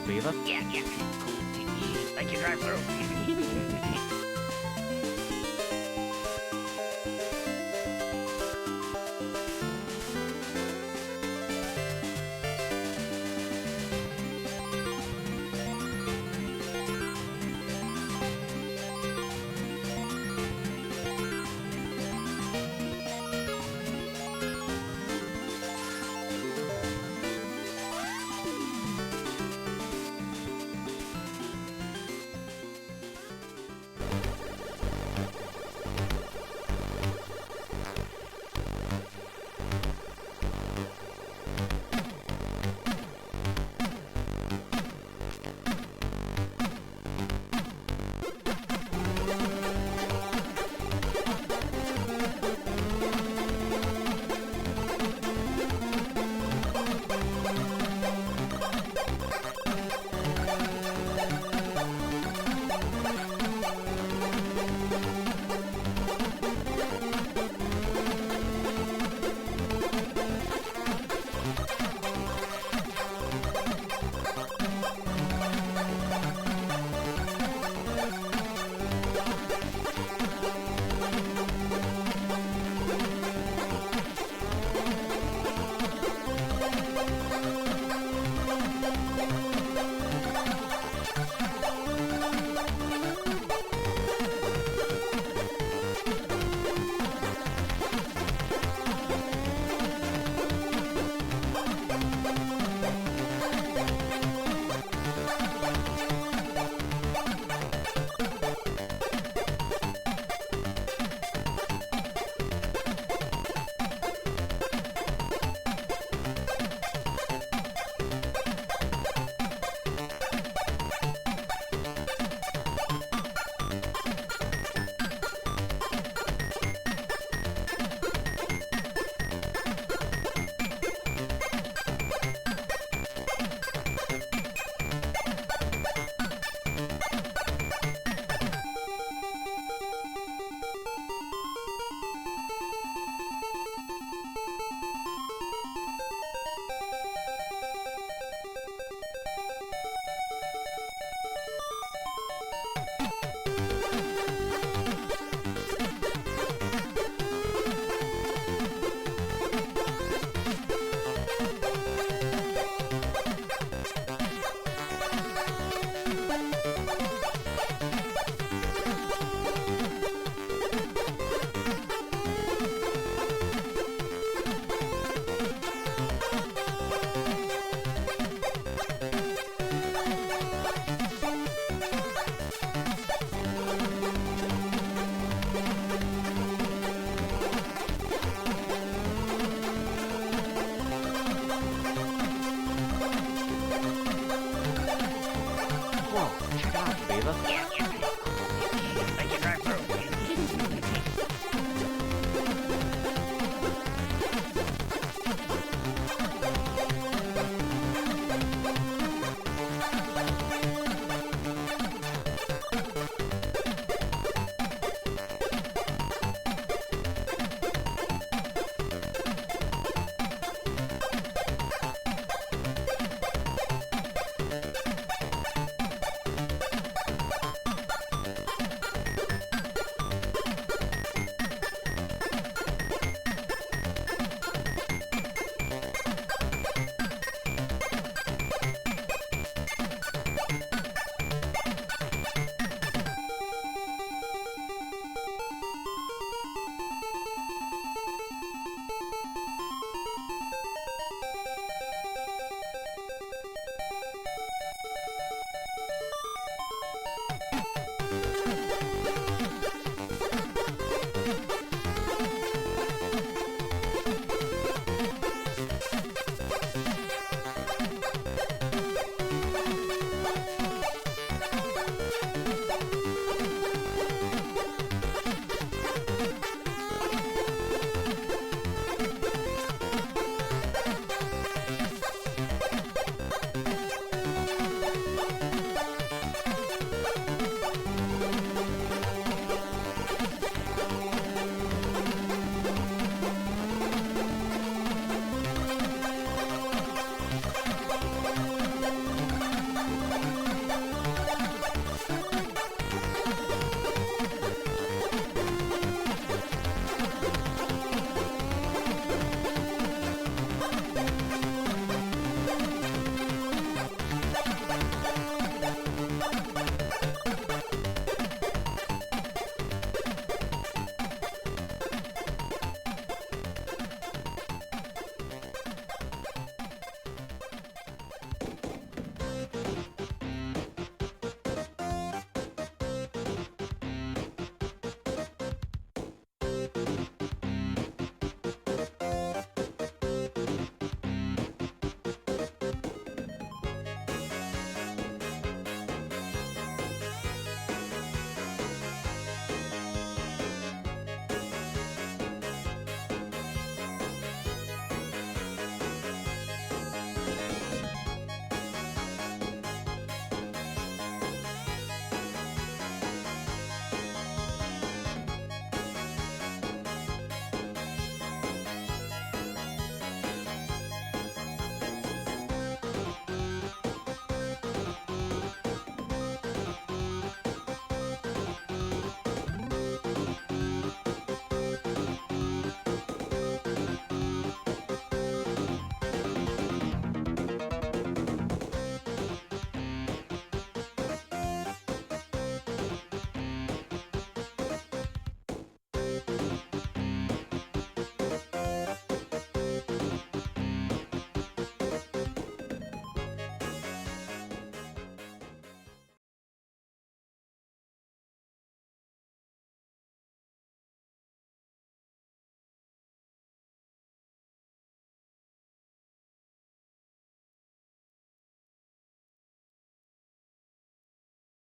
favor? Yeah, yeah. Cool. Thank you, drive through.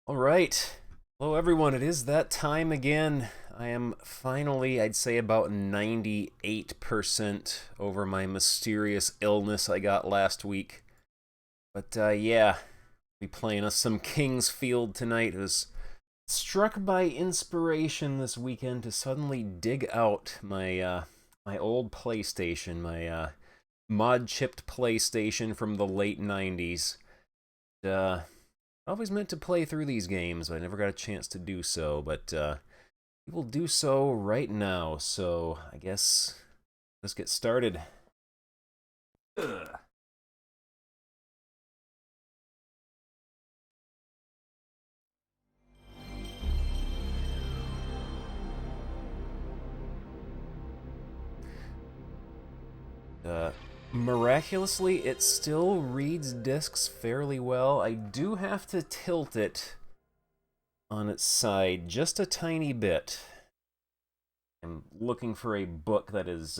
All right. Hello, everyone. It is that time again. I am finally, I'd say, about 98% over my mysterious illness I got last week. But yeah, be playing us some King's Field tonight. I was struck by inspiration this weekend to suddenly dig out my old PlayStation, my mod-chipped PlayStation from the late 90s. I always meant to play through these games, but I never got a chance to do so. But we will do so right now. So I guess let's get started. Ugh. Miraculously, it still reads discs fairly well. I do have to tilt it on its side just a tiny bit. I'm looking for a book that is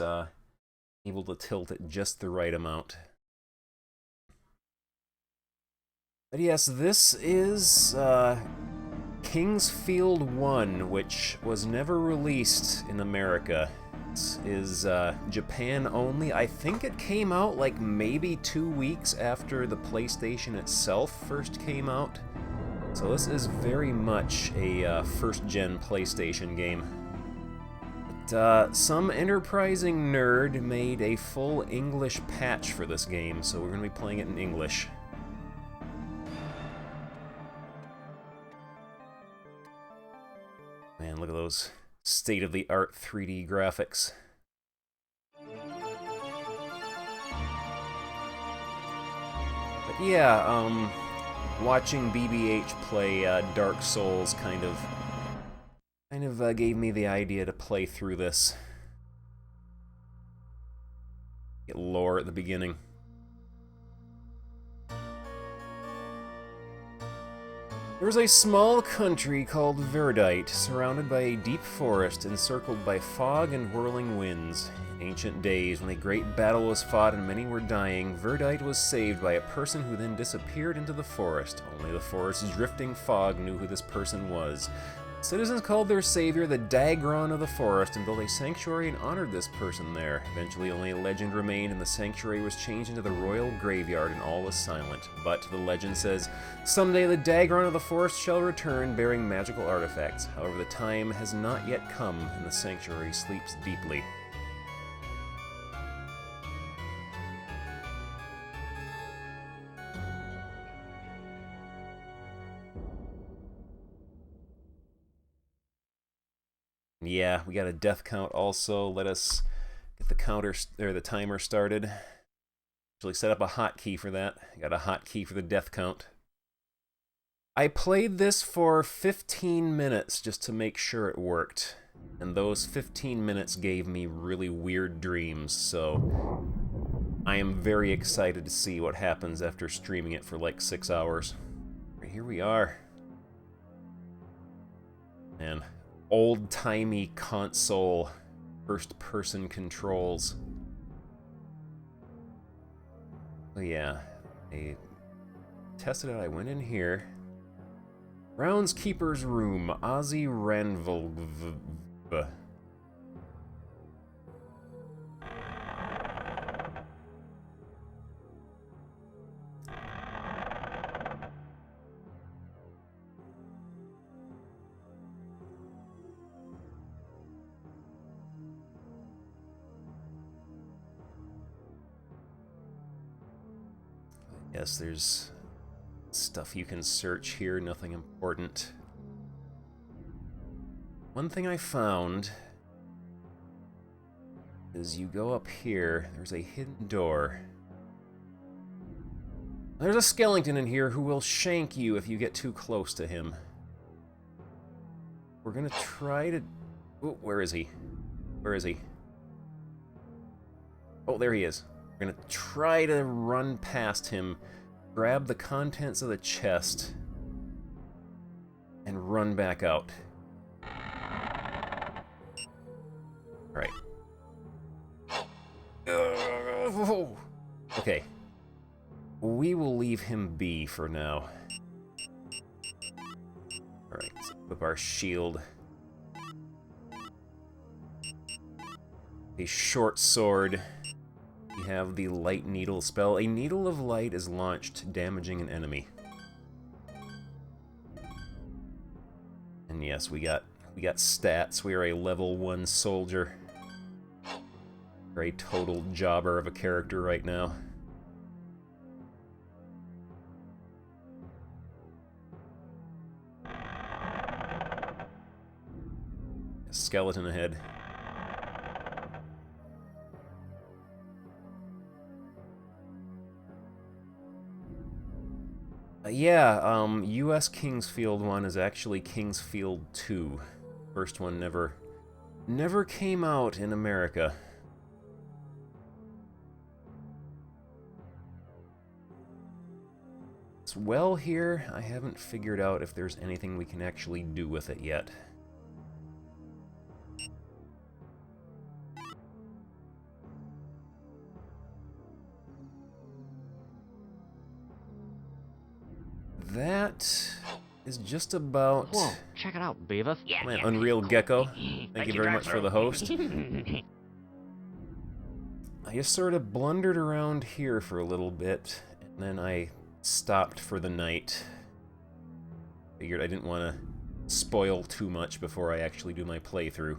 able to tilt it just the right amount. But yes, this is King's Field 1, which was never released in America. This is Japan only. I think it came out like maybe 2 weeks after the PlayStation itself first came out. So this is very much a first-gen PlayStation game. But some enterprising nerd made a full English patch for this game, so we're going to be playing it in English. Man, look at those state-of-the-art 3D graphics. But yeah, watching BBH play Dark Souls kind of gave me the idea to play through this. Get lore at the beginning. There was a small country called Verdite, surrounded by a deep forest encircled by fog and whirling winds. In ancient days, when a great battle was fought and many were dying, Verdite was saved by a person who then disappeared into the forest. Only the forest's drifting fog knew who this person was. Citizens called their savior the Dagron of the forest and built a sanctuary and honored this person there. Eventually, only a legend remained, and the sanctuary was changed into the royal graveyard, and all was silent. But the legend says, someday the Dagron of the forest shall return, bearing magical artifacts. However, the time has not yet come, and the sanctuary sleeps deeply. Yeah, we got a death count also. Let us get the timer started. Actually set up a hotkey for that. Got a hotkey for the death count. I played this for 15 minutes just to make sure it worked. And those 15 minutes gave me really weird dreams, so I am very excited to see what happens after streaming it for like 6 hours. Right, here we are. Man. Old-timey console first-person controls. Oh yeah, I tested it. I went in here. Groundskeeper's room, Ozzy Ranvil. Yes, there's stuff you can search here, nothing important. One thing I found is you go up here, there's a hidden door. There's a skeleton in here who will shank you if you get too close to him. We're gonna try to... Oh, where is he? Where is he? Oh, there he is. We're gonna try to run past him, grab the contents of the chest, and run back out. Alright. Okay. We will leave him be for now. Equip our shield. A short sword. We have the light needle spell. A needle of light is launched, damaging an enemy. And yes, we got stats. We are a level 1 soldier. We're a total jobber of a character right now. A skeleton ahead. Yeah, US Kingsfield 1 is actually Kingsfield 2. First one never came out in America. This well here, I haven't figured out if there's anything we can actually do with it yet. That is just about... Whoa, check it out, Beavis. Yeah, Man, yeah. Unreal Gecko, thank you very much for the host. I I just sort of blundered around here for a little bit, and then I stopped for the night. Figured I didn't want to spoil too much before I actually do my playthrough.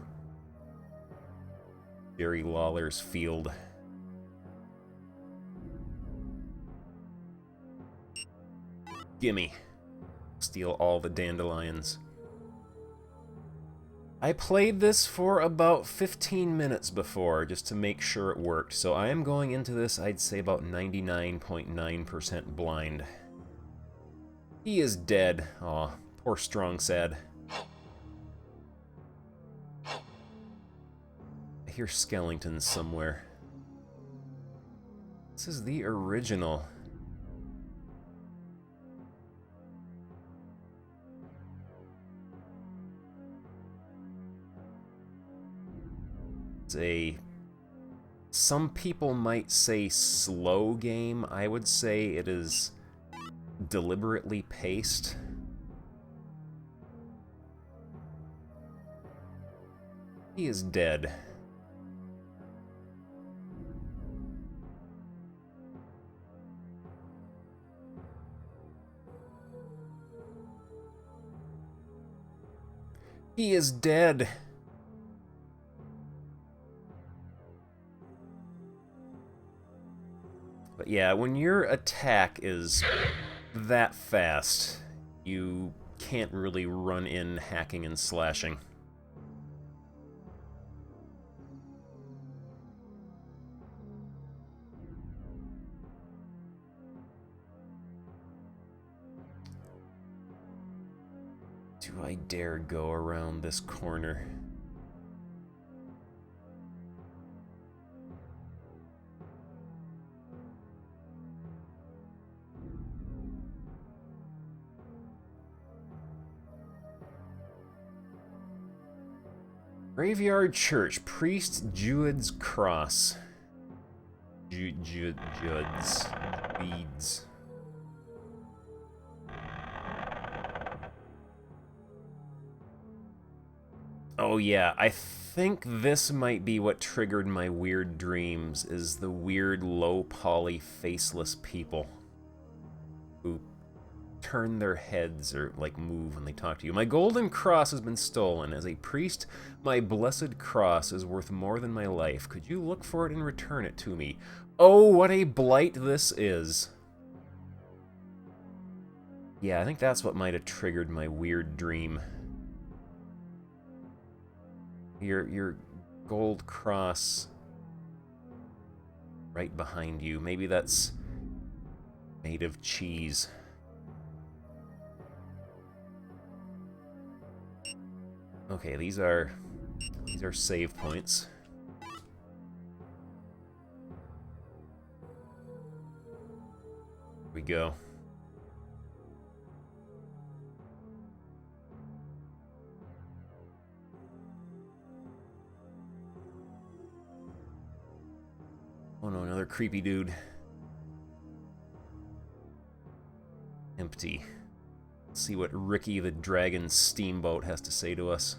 Jerry Lawler's Field. Gimme. Steal all the dandelions. I played this for about 15 minutes before, just to make sure it worked, so I am going into this, I'd say, about 99.9% blind. He is dead. Aw, poor Strong Sad. I hear Skellingtons somewhere. This is the original. Some people might say slow game. I would say it is deliberately paced. He is dead. He is dead. But yeah, when your attack is that fast, you can't really run in hacking and slashing. Do I dare go around this corner? Graveyard Church, Priest Jude's Cross. Jude's Beads. Oh yeah, I think this might be what triggered my weird dreams, is the weird low-poly faceless people who turn their heads or, like, move when they talk to you. My golden cross has been stolen. As a priest, my blessed cross is worth more than my life. Could you look for it and return it to me? Oh, what a blight this is. Yeah, I think that's what might have triggered my weird dream. Your gold cross right behind you. Maybe that's made of cheese. Okay, these are save points. Here we go. Oh no, another creepy dude. Empty. Let's see what Ricky the Dragon Steamboat has to say to us.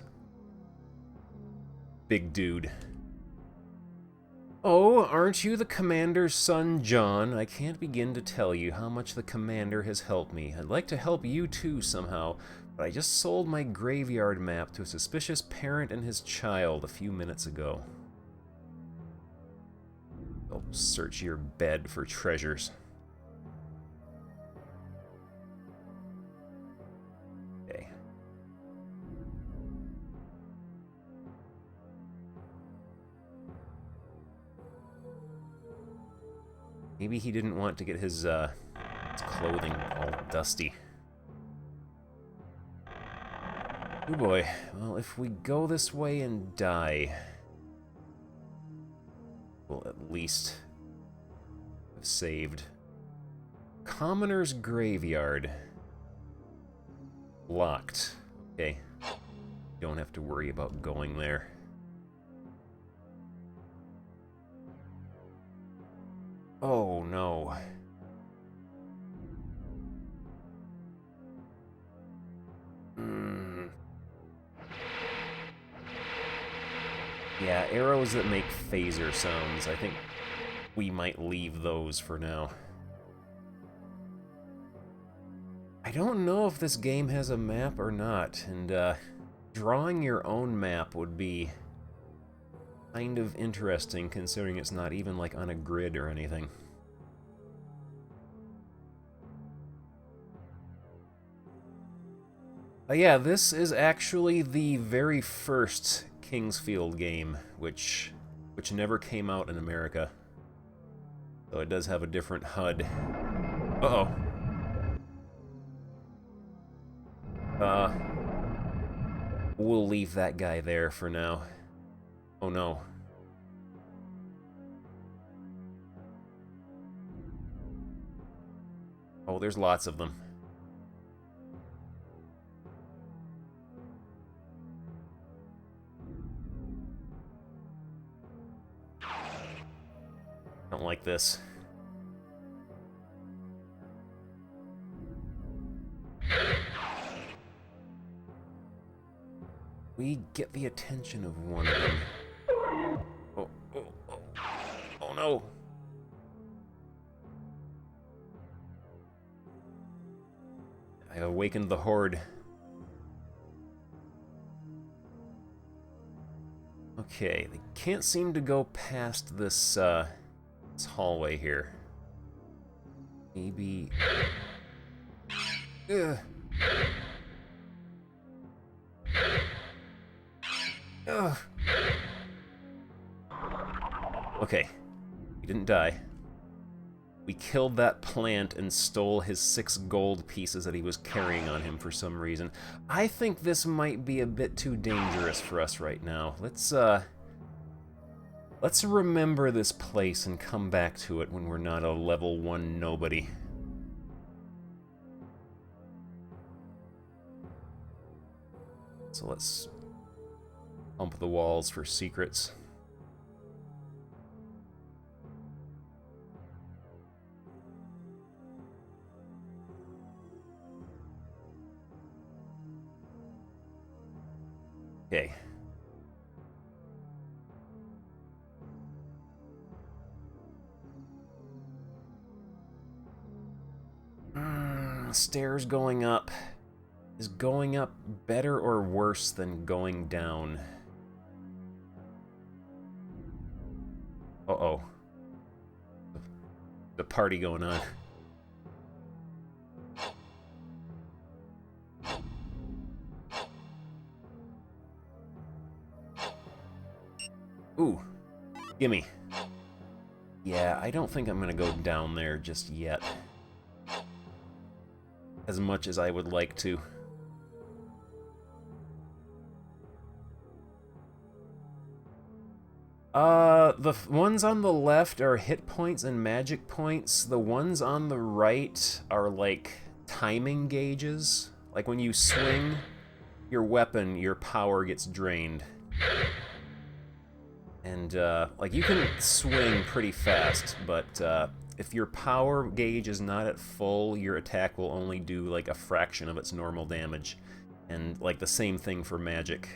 Big dude. Oh, aren't you the commander's son, John? I can't begin to tell you how much the commander has helped me. I'd like to help you too somehow, but I just sold my graveyard map to a suspicious parent and his child a few minutes ago. I'll search your bed for treasures. Okay. Maybe he didn't want to get his clothing all dusty. Oh boy. Well, if we go this way and die, we'll at least have saved. Commoner's Graveyard. Locked. Okay. Don't have to worry about going there. Oh no. Yeah, arrows that make phaser sounds. I think we might leave those for now. I don't know if this game has a map or not, and drawing your own map would be kind of interesting, considering it's not even like on a grid or anything. Yeah, this is actually the very first Kingsfield game, which never came out in America. So it does have a different HUD. Uh-oh. We'll leave that guy there for now. Oh no. Oh, there's lots of them. Don't like this. We get the attention of one of them. Oh, oh, oh. Oh no! I awakened the horde. Okay, they can't seem to go past this, this hallway here. Maybe... Ugh. Ugh. Okay, he didn't die. We killed that plant and stole his 6 gold pieces that he was carrying on him for some reason. I think this might be a bit too dangerous for us right now. Let's remember this place and come back to it when we're not a level 1 nobody. So let's pump the walls for secrets. Okay. Stairs going up. Is going up better or worse than going down? Uh-oh. The party going on. Ooh. Gimme. Yeah, I don't think I'm gonna go down there just yet. As much as I would like to. The ones on the left are hit points and magic points. The ones on the right are like timing gauges. Like when you swing your weapon, your power gets drained. And, like, you can swing pretty fast, but, if your power gauge is not at full, your attack will only do like a fraction of its normal damage. And like the same thing for magic.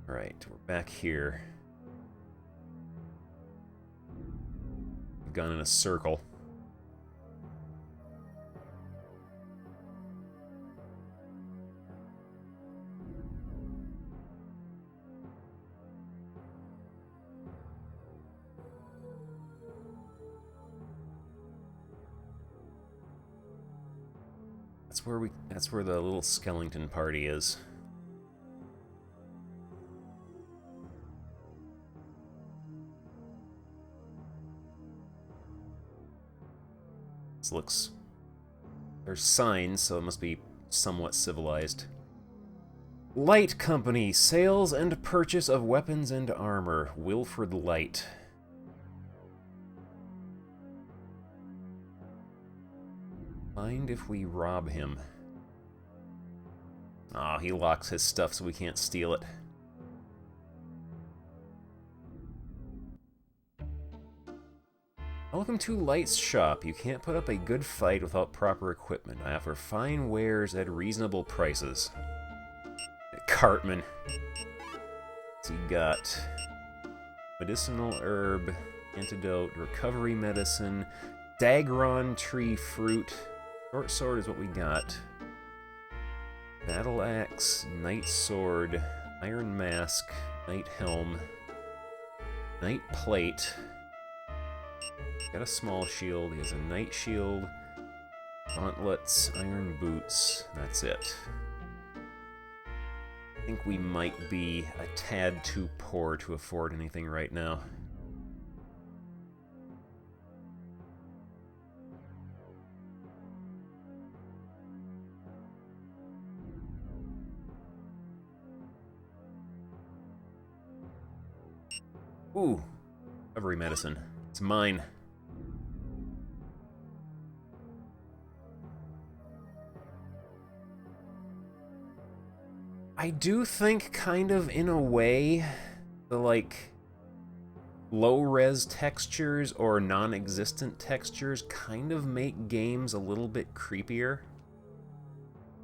Alright, we're back here. We've gone in a circle. That's where the little skeleton party is. This looks... There's signs, so it must be somewhat civilized. Light Company, sales and purchase of weapons and armor. Wilfred Light. Mind if we rob him? Ah, he locks his stuff so we can't steal it. Welcome to Light's shop. You can't put up a good fight without proper equipment. I offer fine wares at reasonable prices. Cartman. So you got medicinal herb, antidote, recovery medicine, Dagron tree fruit. Short sword is what we got. Battle axe, knight sword, iron mask, knight helm, knight plate. Got a small shield. He has a knight shield, gauntlets, iron boots. That's it. I think we might be a tad too poor to afford anything right now. Ooh, recovery medicine. It's mine. I do think, kind of in a way, the like low-res textures or non-existent textures kind of make games a little bit creepier.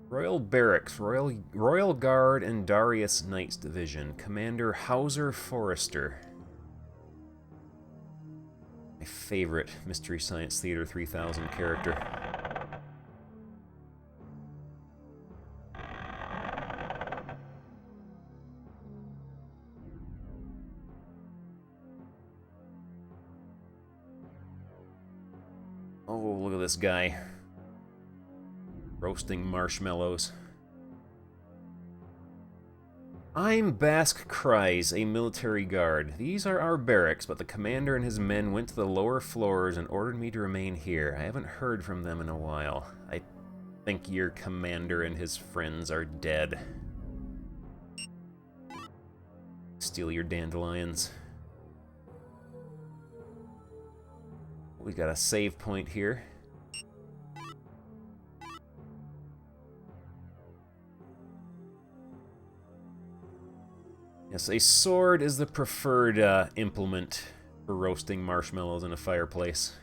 Royal Barracks, Royal Guard and Darius Knights Division, Commander Hauser Forrester. My favorite Mystery Science Theater 3000 character. Oh, look at this guy. Roasting marshmallows. I'm Basque Kreis, a military guard. These are our barracks, but the commander and his men went to the lower floors and ordered me to remain here. I haven't heard from them in a while. I think your commander and his friends are dead. Steal your dandelions. We got a save point here. Yes, a sword is the preferred implement for roasting marshmallows in a fireplace.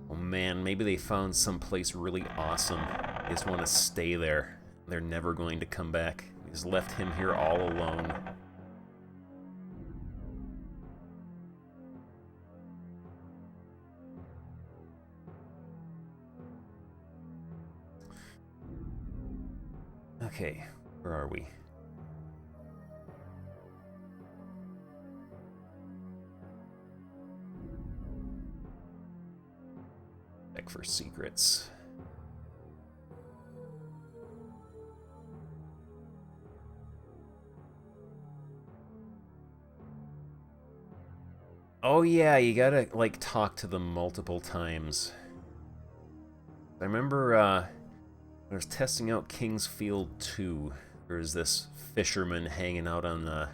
Oh man, maybe they found someplace really awesome. They just want to stay there. They're never going to come back. We just left him here all alone. Okay, where are we? Check for secrets. Oh yeah, you gotta, like, talk to them multiple times. I remember, when I was testing out King's Field 2, there was this fisherman hanging out on the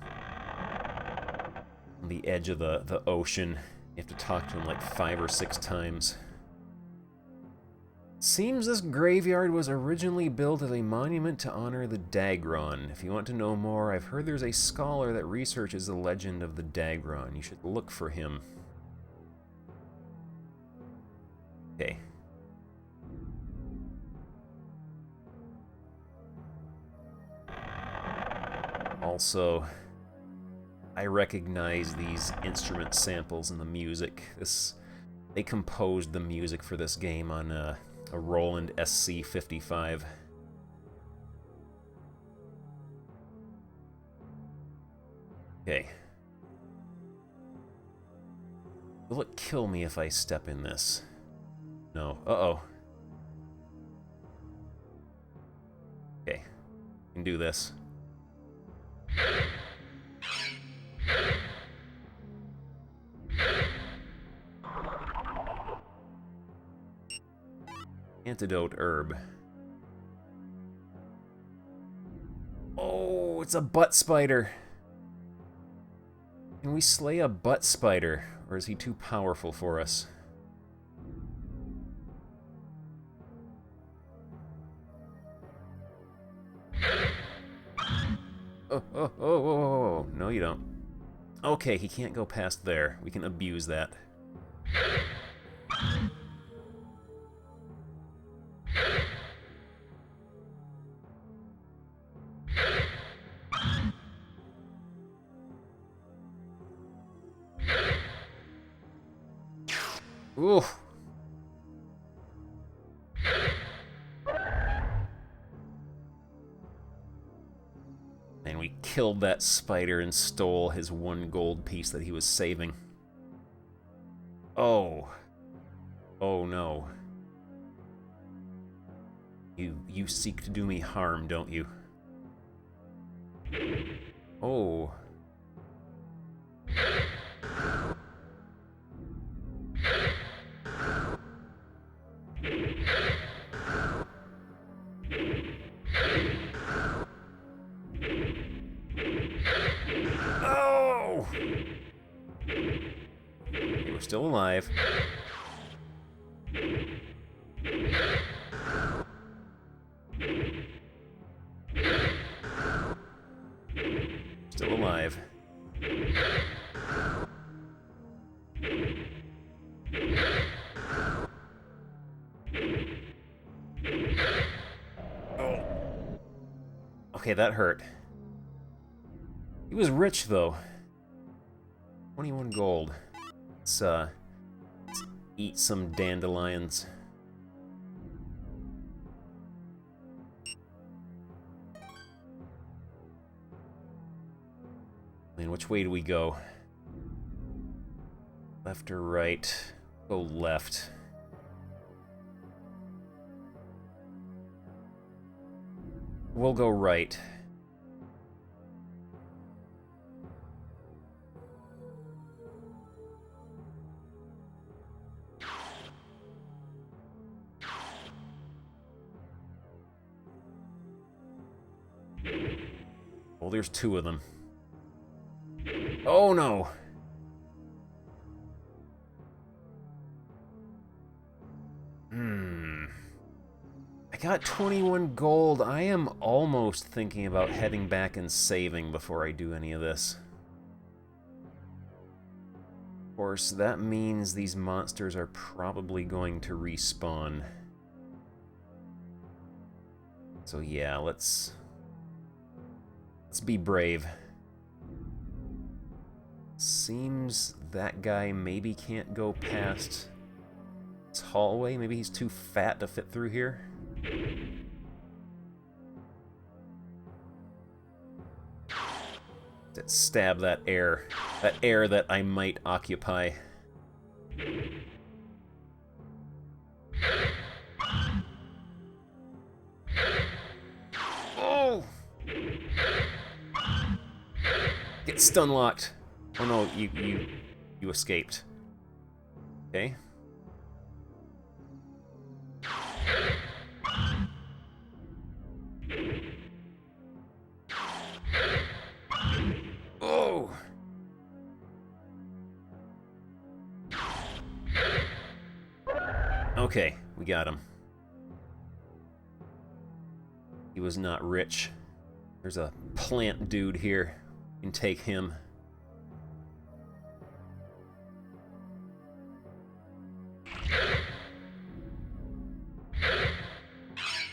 edge of the ocean. You have to talk to him like 5 or 6 times. Seems this graveyard was originally built as a monument to honor the Dagron. If you want to know more, I've heard there's a scholar that researches the legend of the Dagron. You should look for him. Okay. Also, I recognize these instrument samples in the music. They composed the music for this game on a Roland SC-55. Okay. Will it kill me if I step in this? No. Uh-oh. Okay. Can do this. Antidote herb. Oh, it's a butt spider. Can we slay a butt spider, or is he too powerful for us? Oh, no you don't. Okay, he can't go past there. We can abuse that. Ooh. And we killed that spider and stole his 1 gold piece that he was saving. Oh. Oh no. You seek to do me harm, don't you? Oh. Oh! We're still alive. Still alive. Oh. Okay, that hurt. He was rich, though. 21 gold. Let's eat some dandelions. Man, which way do we go? Left or right? Go left. We'll go right. Well, there's 2 of them. Oh no! I got 21 gold. I am almost thinking about heading back and saving before I do any of this. Of course, that means these monsters are probably going to respawn. So yeah, let's be brave. Seems that guy maybe can't go past this hallway. Maybe he's too fat to fit through here. Let's stab that air that I might occupy. Oh! Get stun locked. Oh no, you escaped. Okay. Oh! Okay, we got him. He was not rich. There's a plant dude here. You can take him.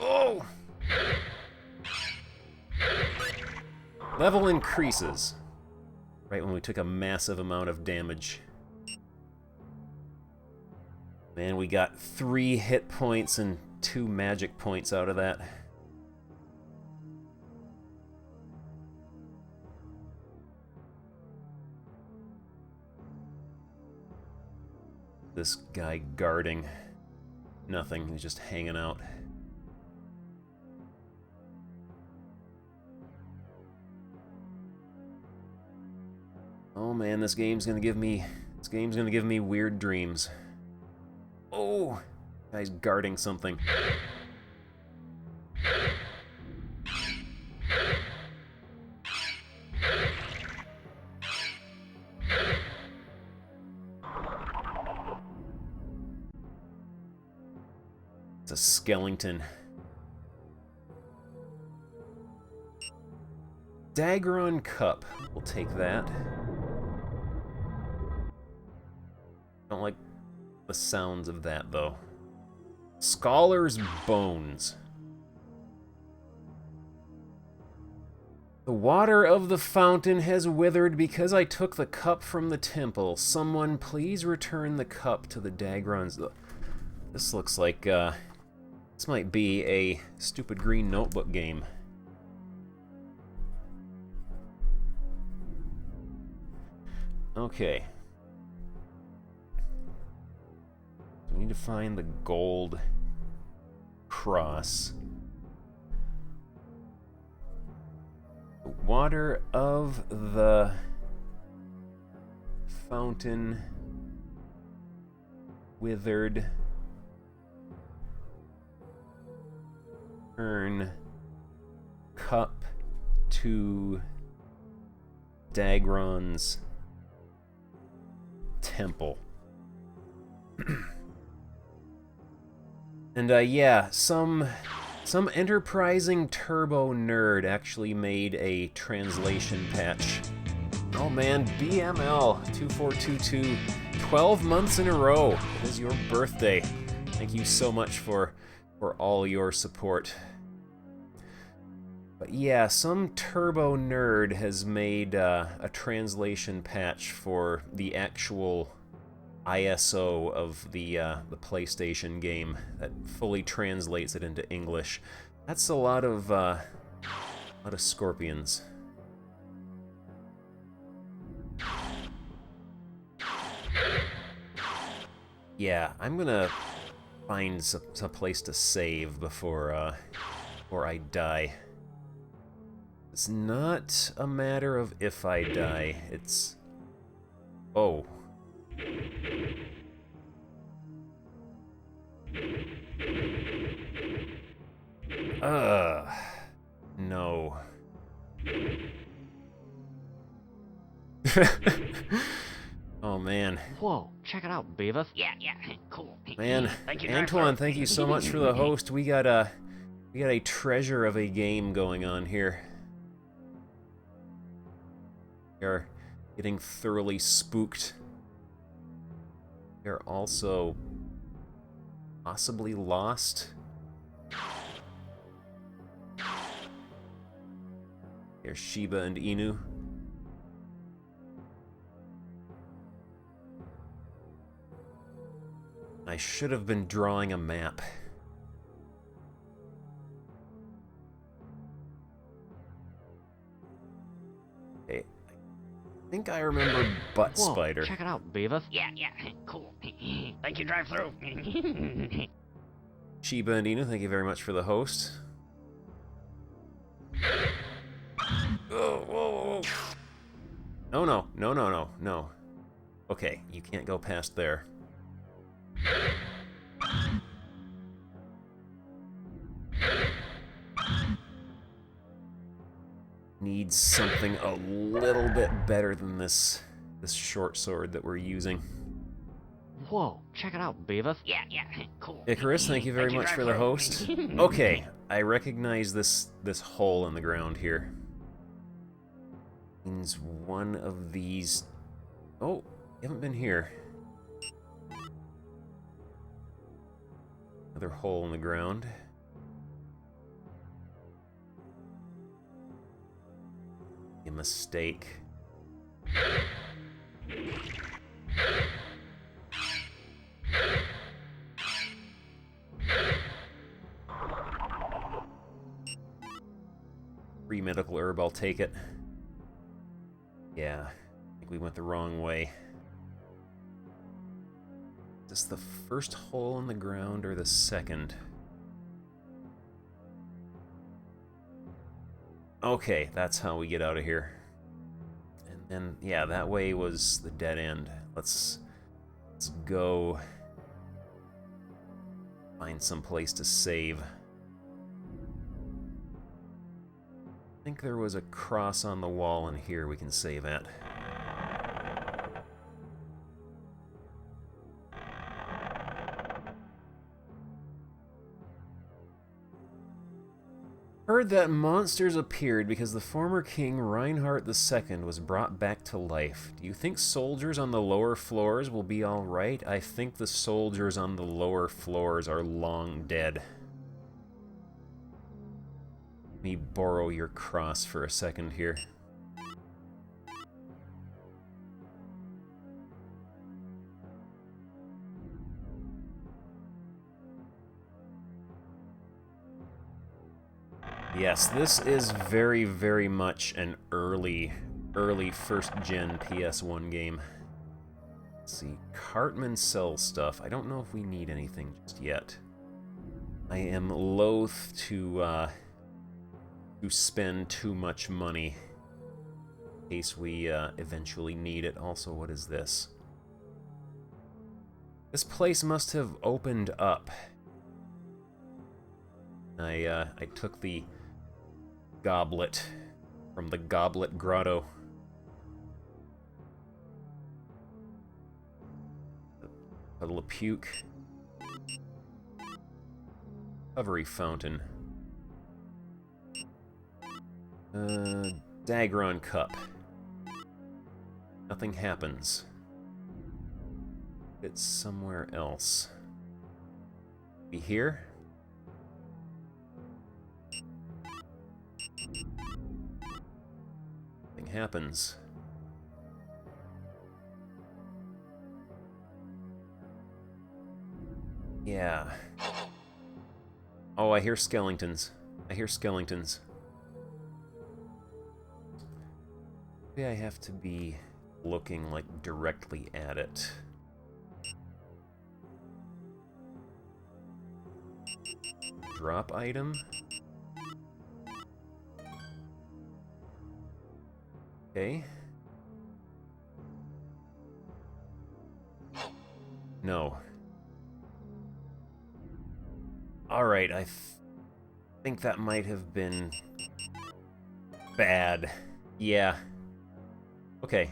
Oh! Level increases. Right when we took a massive amount of damage. Man, we got 3 hit points and 2 magic points out of that. This guy guarding. Nothing, he's just hanging out. Oh man, this game's gonna give me weird dreams. Oh, guy's guarding something. It's a skeleton. Dagron Cup. We'll take that. Don't like the sounds of that, though. Scholar's Bones. The water of the fountain has withered because I took the cup from the temple. Someone please return the cup to the Dagrons. This looks like, this might be a stupid green notebook game. Okay. We need to find the gold cross. The water of the fountain withered. Turn cup to Dagron's temple. And yeah, some enterprising turbo nerd actually made a translation patch. Oh man, BML 2422, 12 months in a row. It is your birthday. Thank you so much for all your support. But yeah, some turbo nerd has made a translation patch for the actual ISO of the PlayStation game that fully translates it into English. That's a lot of scorpions. Yeah, I'm gonna find some place to save before I die. It's not a matter of if I die. It's oh. No. Oh man. Whoa, check it out, Beavis. Yeah, cool. Man, Thank you, Antoine, thank you so much for the host. We got a treasure of a game going on here. We are getting thoroughly spooked. We are also possibly lost. There's Shiba and Inu. I should have been drawing a map. Okay. I think I remember Butt Whoa, Spider. check it out, Beavis. Yeah, cool. Thank you, drive through. Shiba and Inu, thank you very much for the host. Oh, whoa. No. Okay, you can't go past there. Needs something a little bit better than this short sword that we're using. Whoa, check it out, Beavis. Yeah, cool. Icarus, thank you very much for the host. Okay, I recognize this hole in the ground here. Means one of these... Oh, you haven't been here. Another hole in the ground. A mistake. Free medical herb, I'll take it. Yeah, I think we went the wrong way. Is this the first hole in the ground or the second? Okay, that's how we get out of here. And then, yeah, that way was the dead end. Let's go find some place to save. I think there was a cross on the wall in here we can save at. Heard that monsters appeared because the former king Reinhardt II was brought back to life. Do you think soldiers on the lower floors will be alright? I think the soldiers on the lower floors are long dead. Let me borrow your cross for a second here. Yes, this is very, very much an early first-gen PS1 game. Let's see, Cartman sells stuff. I don't know if we need anything just yet. I am loath to spend too much money in case we eventually need it. Also, what is this? This place must have opened up. I took the goblet from the Goblet Grotto. Puddle of puke. Recovery fountain. Dagron cup. Nothing happens. It's somewhere else. Be here? Nothing happens. Yeah. Oh, I hear skeletons. I hear skeletons. Maybe I have to be looking, like, directly at it. Drop item? Okay. No. Alright, I think that might have been bad. Yeah. Okay.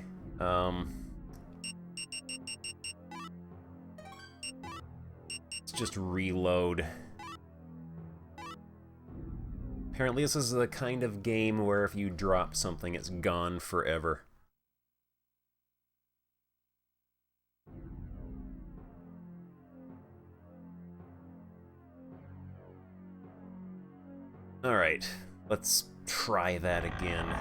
Let's just reload. Apparently this is the kind of game where if you drop something, it's gone forever. Alright, let's try that again.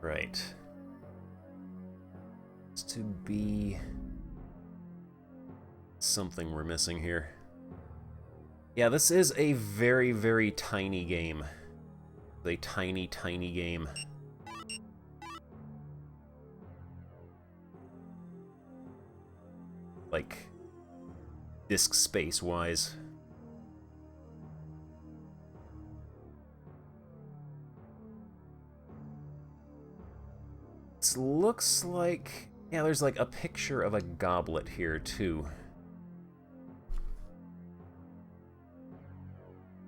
Right. It's to be something we're missing here. Yeah, this is a very, very tiny game. A tiny, tiny game. Like, disk space-wise. It looks like... yeah, there's like a picture of a goblet here, too.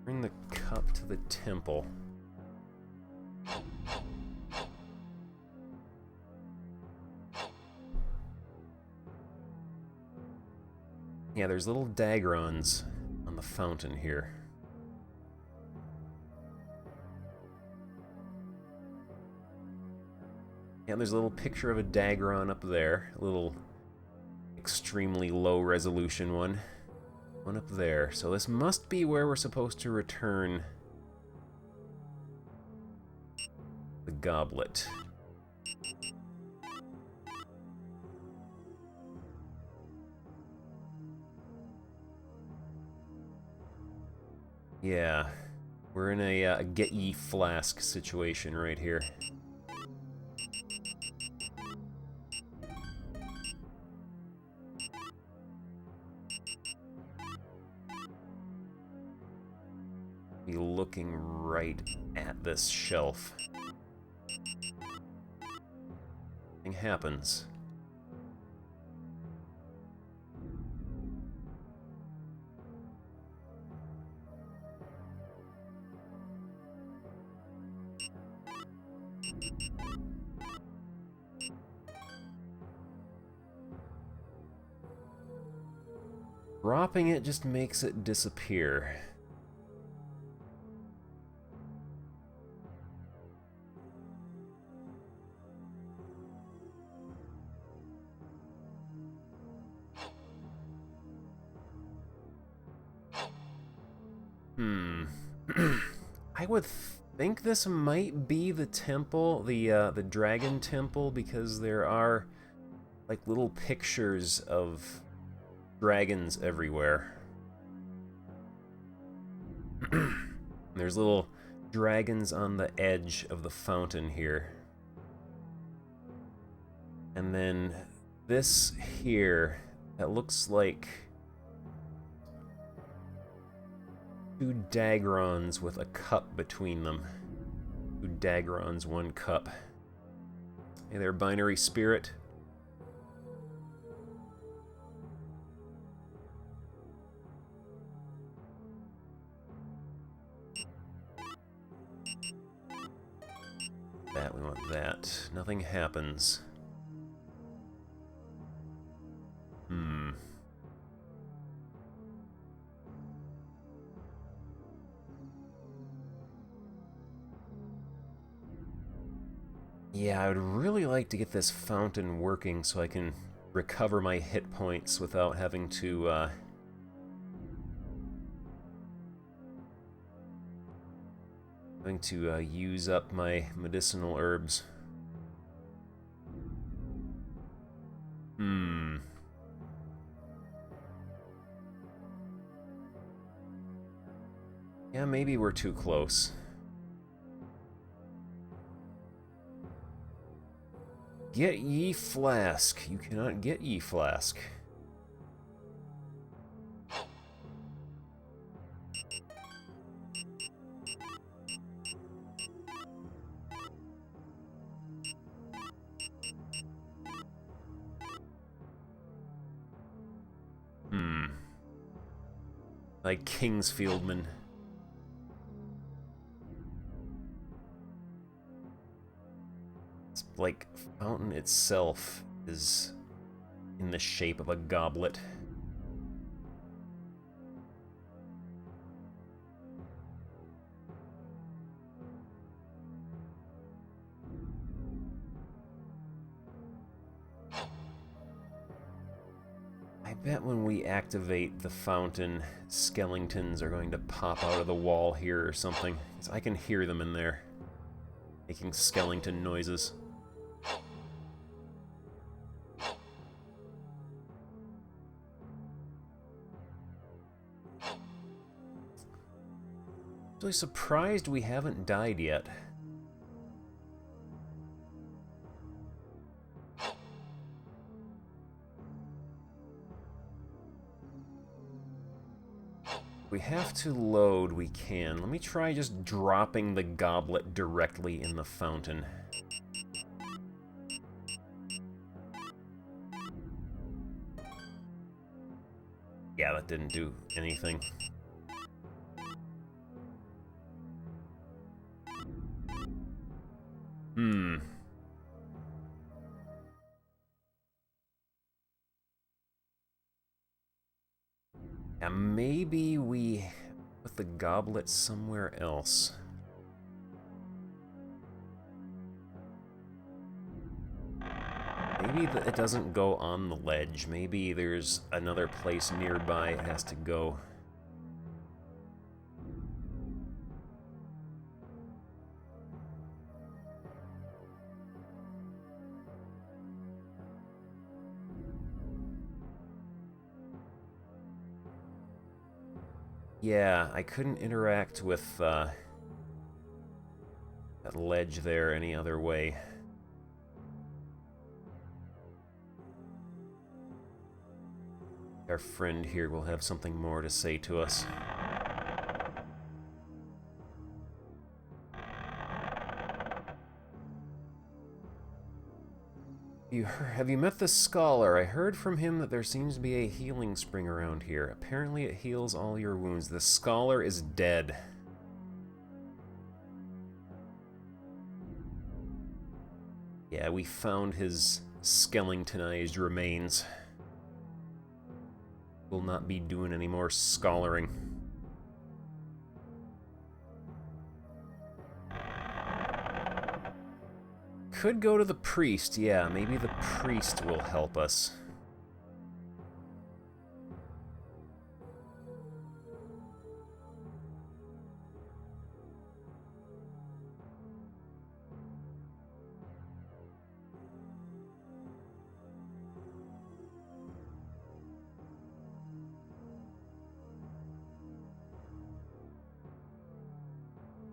Bring the cup to the temple. Yeah, there's little dagrons on the fountain here. Yeah, there's a little picture of a dagron up there. A little extremely low resolution one. One up there. So this must be where we're supposed to return the goblet. Yeah, we're in a get ye flask situation right here. Be looking right at this shelf. Nothing happens. Dropping it just makes it disappear. I would think this might be the temple, the dragon temple, because there are like little pictures of dragons everywhere. There's little dragons on the edge of the fountain here. And then this here, that looks like two dagrons with a cup between them. Two dagrons, one cup. Hey there, binary spirit. That, we want that. Nothing happens. Yeah, I would really like to get this fountain working so I can recover my hit points without having to, use up my medicinal herbs. Yeah, maybe we're too close. Get ye flask. You cannot get ye flask. Like Kingsfieldman. It's like fountain itself is in the shape of a goblet. I bet when we activate the fountain, skeletons are going to pop out of the wall here or something. 'Cause I can hear them in there, making skeleton noises. I'm really surprised we haven't died yet. We have to load, we can. Let me try just dropping the goblet directly in the fountain. Yeah, that didn't do anything. Yeah, maybe we put the goblet somewhere else. Maybe it doesn't go on the ledge. Maybe there's another place nearby it has to go. Yeah, I couldn't interact with that ledge there any other way. Our friend here will have something more to say to us. Have you met the scholar? I heard from him that there seems to be a healing spring around here. Apparently it heals all your wounds. The scholar is dead. Yeah, we found his skellingtonized remains. Will not be doing any more scholaring. Could go to the priest, yeah, maybe the priest will help us.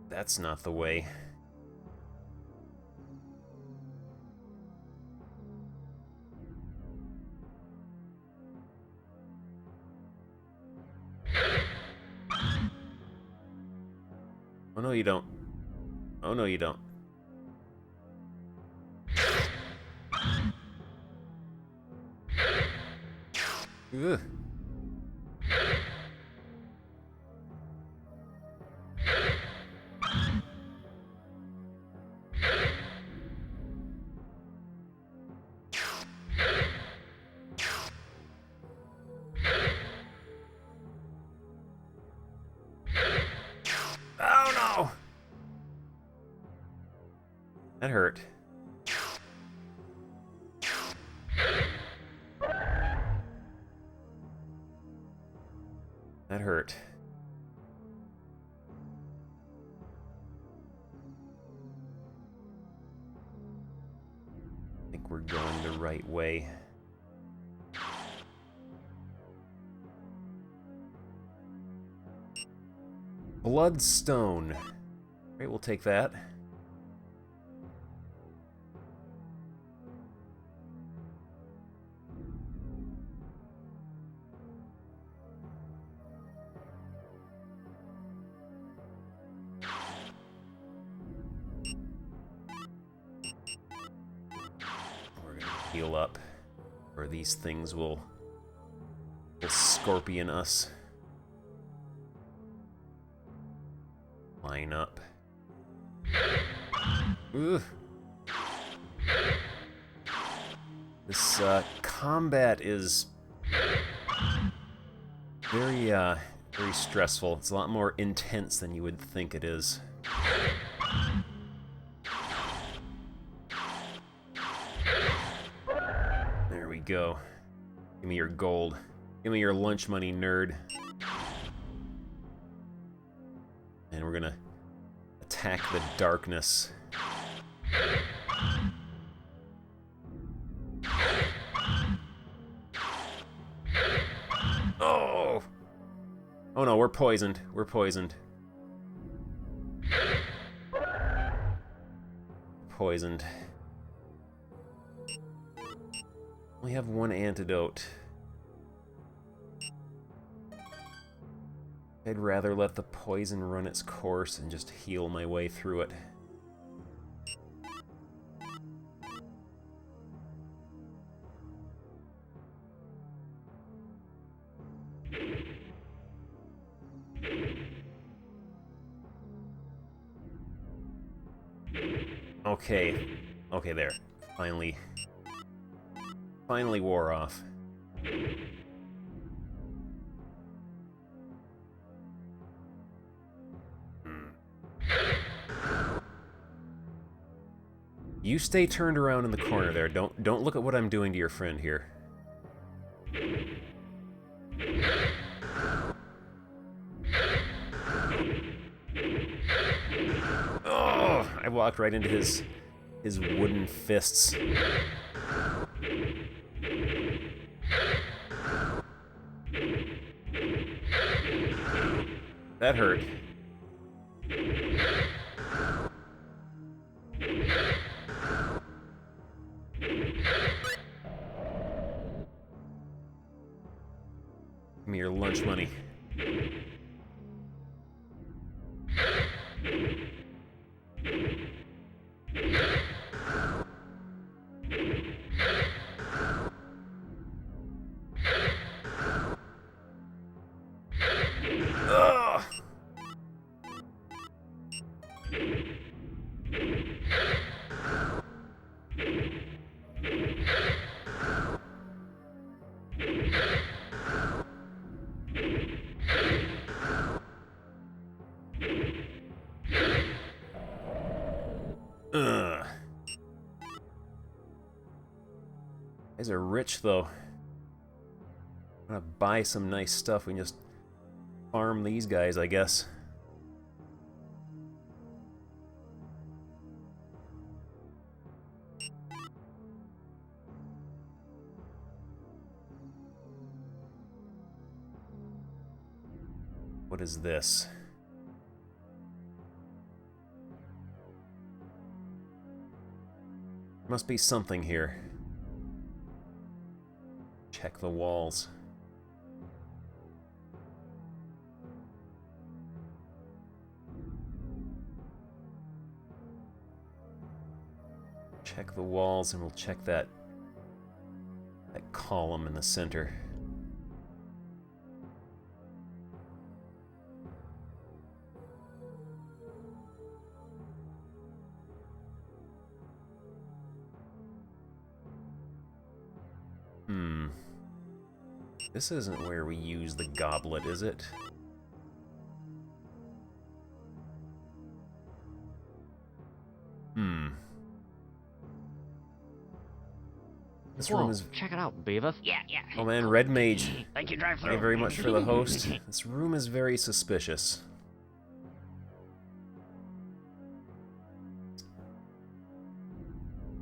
That's not the way. Oh no, you don't. Oh no, you don't. Ugh. Oh no! That hurt. That hurt. I think we're going the right way. Bloodstone. Great, we'll take that. We're gonna heal up, or these things will scorpion us. Line up. Ugh. This combat is very stressful. It's a lot more intense than you would think it is. There we go. Give me your gold. Give me your lunch money, nerd. And we're gonna attack the darkness. Oh! Oh no, we're poisoned. We're poisoned. Poisoned. We have one antidote. I'd rather let the poison run its course and just heal my way through it. Okay. Okay, there. Finally wore off. You stay turned around in the corner there. Don't look at what I'm doing to your friend here. Oh, I walked right into his wooden fists. That hurt. Give me your lunch money. Ugh. Ugh. Guys are rich, though. I'm gonna buy some nice stuff. We can just farm these guys, I guess. What is this? Must be something here. Check the walls. Check the walls, and we'll check that column in the center. This isn't where we use the goblet, is it? This room is... Check it out, Beavis. Yeah. Oh man, Red Mage. Thank you, drive-through. Thank you very much for the host. This room is very suspicious.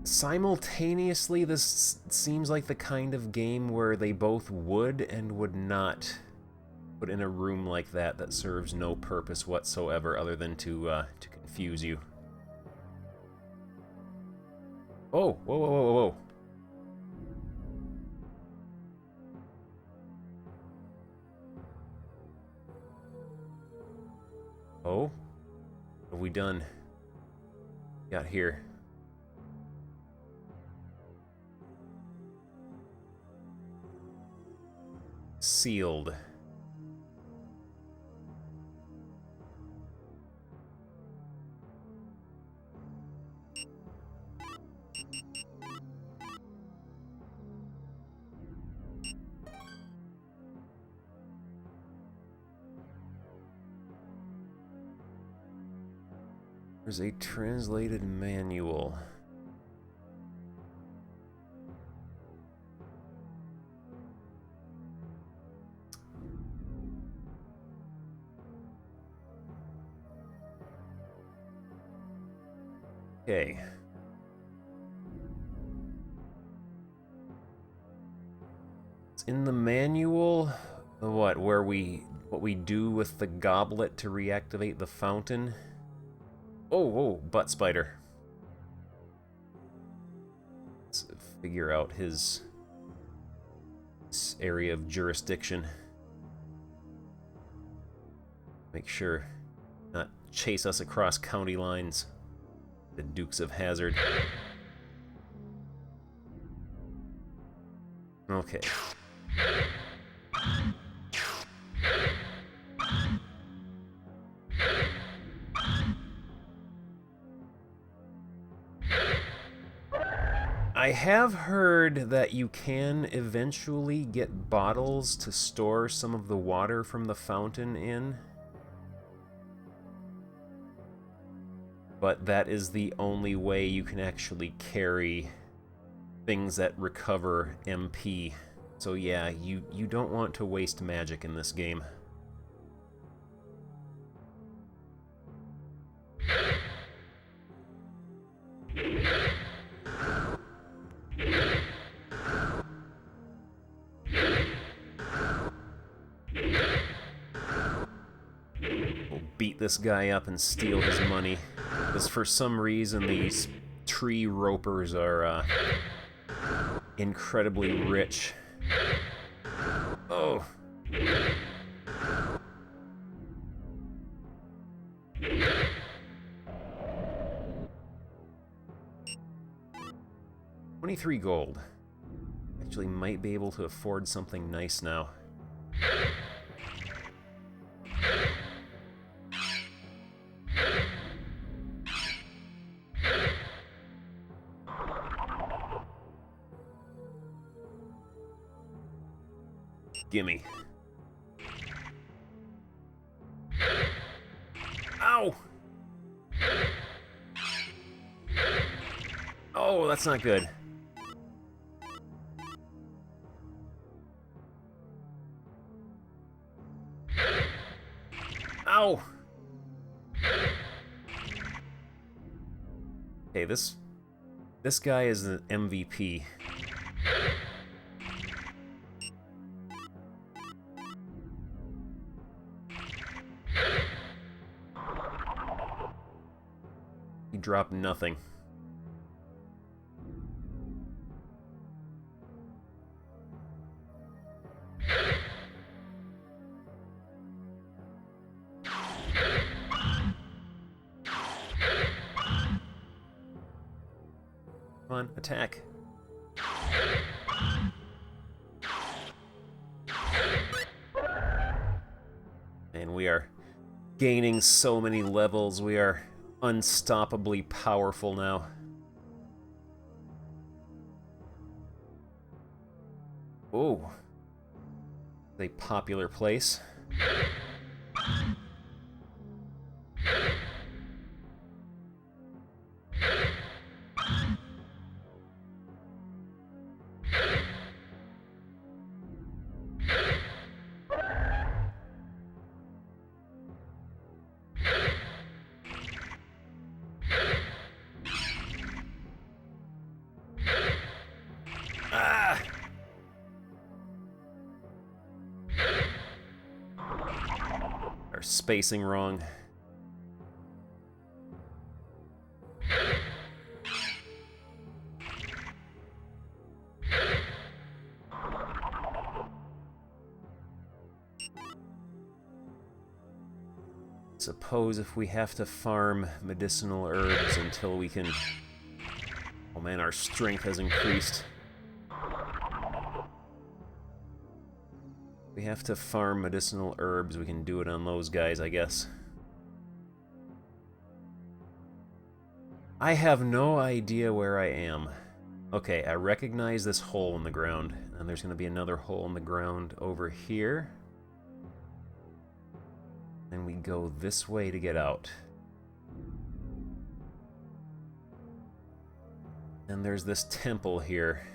Simultaneously, this seems like the kind of game where they both would and would not put in a room like that serves no purpose whatsoever other than to confuse you. Oh, whoa. Oh? What have we done? Got here. Sealed. There's a translated manual. Okay. It's in the manual. What we do with the goblet to reactivate the fountain. Oh, butt spider. Let's figure out his area of jurisdiction. Make sure not chase us across county lines. The Dukes of Hazzard. Okay. I have heard that you can eventually get bottles to store some of the water from the fountain in. but that is the only way you can actually carry things that recover MP. So yeah, you don't want to waste magic in this game. We'll beat this guy up and steal his money, because for some reason these tree ropers are incredibly rich. Oh. $23 gold. Actually might be able to afford something nice now. Gimme. Ow! Oh, that's not good. Ow! Okay, this guy is an MVP. He dropped nothing. Come on, attack. And we are gaining so many levels. We are unstoppably powerful now. Oh. A popular place. Ah! Are spacing wrong. Suppose if we have to farm medicinal herbs until we can... Oh man, our strength has increased. We have to farm medicinal herbs, we can do it on those guys, I guess. I have no idea where I am. Okay, I recognize this hole in the ground, and there's going to be another hole in the ground over here. And we go this way to get out. And there's this temple here.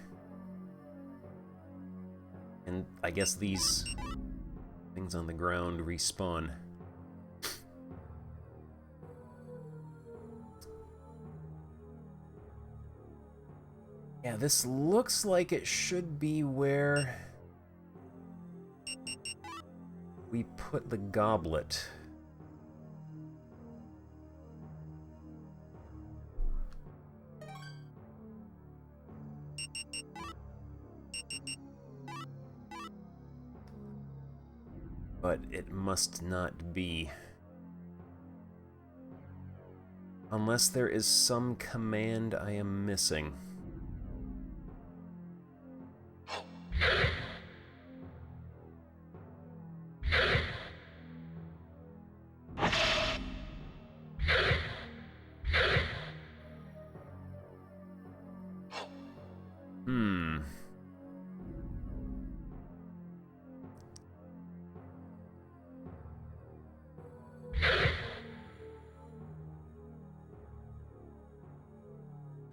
And I guess these things on the ground respawn. Yeah, this looks like it should be where we put the goblet. But it must not be. Unless there is some command I am missing.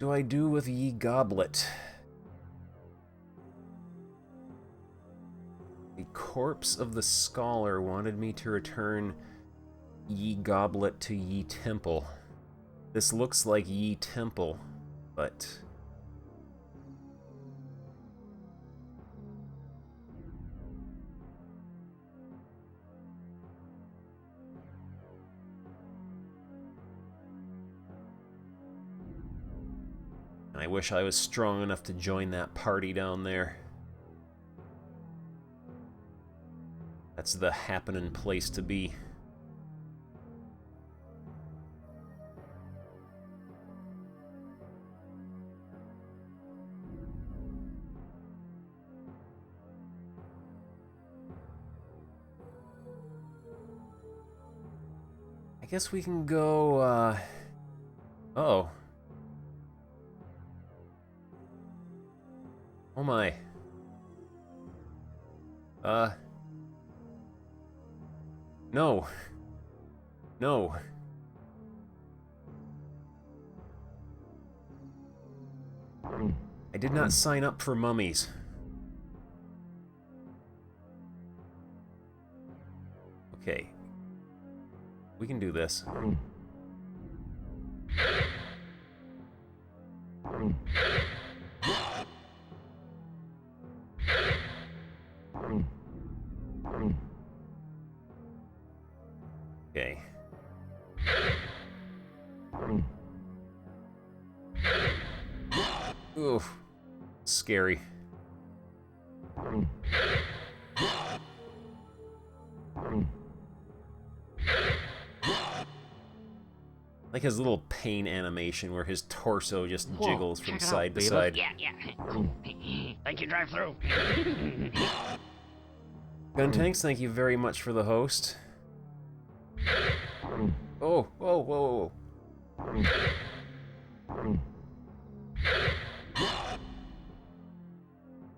do I do with Ye Goblet? The corpse of the scholar wanted me to return Ye Goblet to Ye Temple. This looks like Ye Temple, but... I wish I was strong enough to join that party down there. That's the happening place to be. I guess we can go, oh. Oh my. No. No. I did not sign up for mummies. Okay. We can do this. Okay. Oof. Scary. Like his little pain animation where his torso just jiggles from side to side. Yeah. I can drive through. Guntanks, thank you very much for the host. Oh, whoa.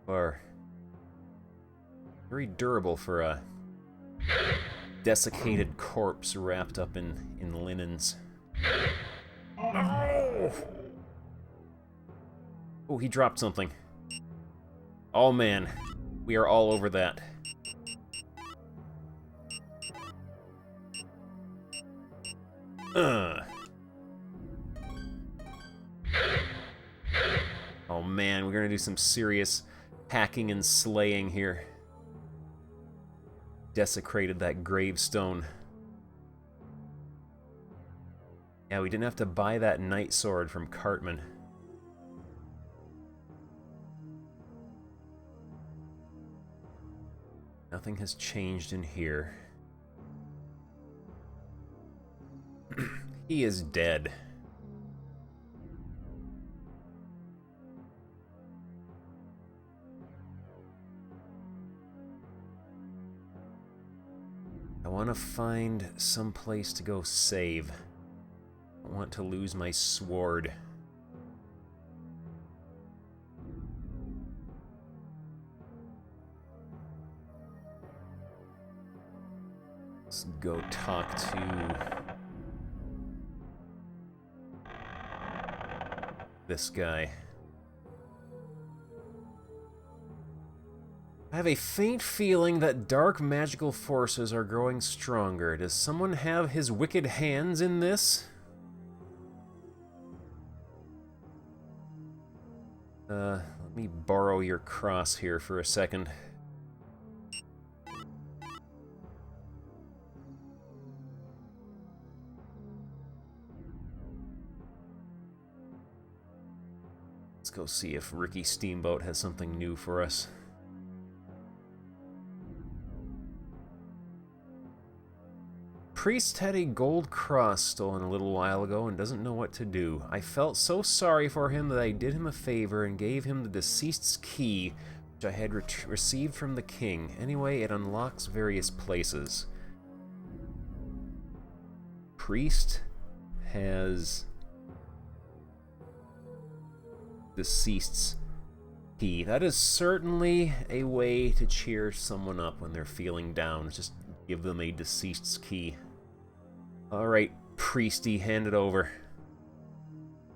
Are very durable for a desiccated corpse wrapped up in linens. Oh, he dropped something. Oh man, we are all over that. Oh man, we're gonna do some serious hacking and slaying here. Desecrated that gravestone. Yeah, we didn't have to buy that knight sword from Cartman. Nothing has changed in here. He is dead. I want to find some place to go save. I want to lose my sword. Let's go talk to this guy. I have a faint feeling that dark magical forces are growing stronger. Does someone have his wicked hands in this? Let me borrow your cross here for a second. Let's go see if Ricky Steamboat has something new for us. Priest had a gold cross stolen a little while ago and doesn't know what to do. I felt so sorry for him that I did him a favor and gave him the deceased's key, which I had received from the king. Anyway, it unlocks various places. Priest has deceased's key. That is certainly a way to cheer someone up when they're feeling down. Just give them a deceased's key. Alright, Priesty, hand it over.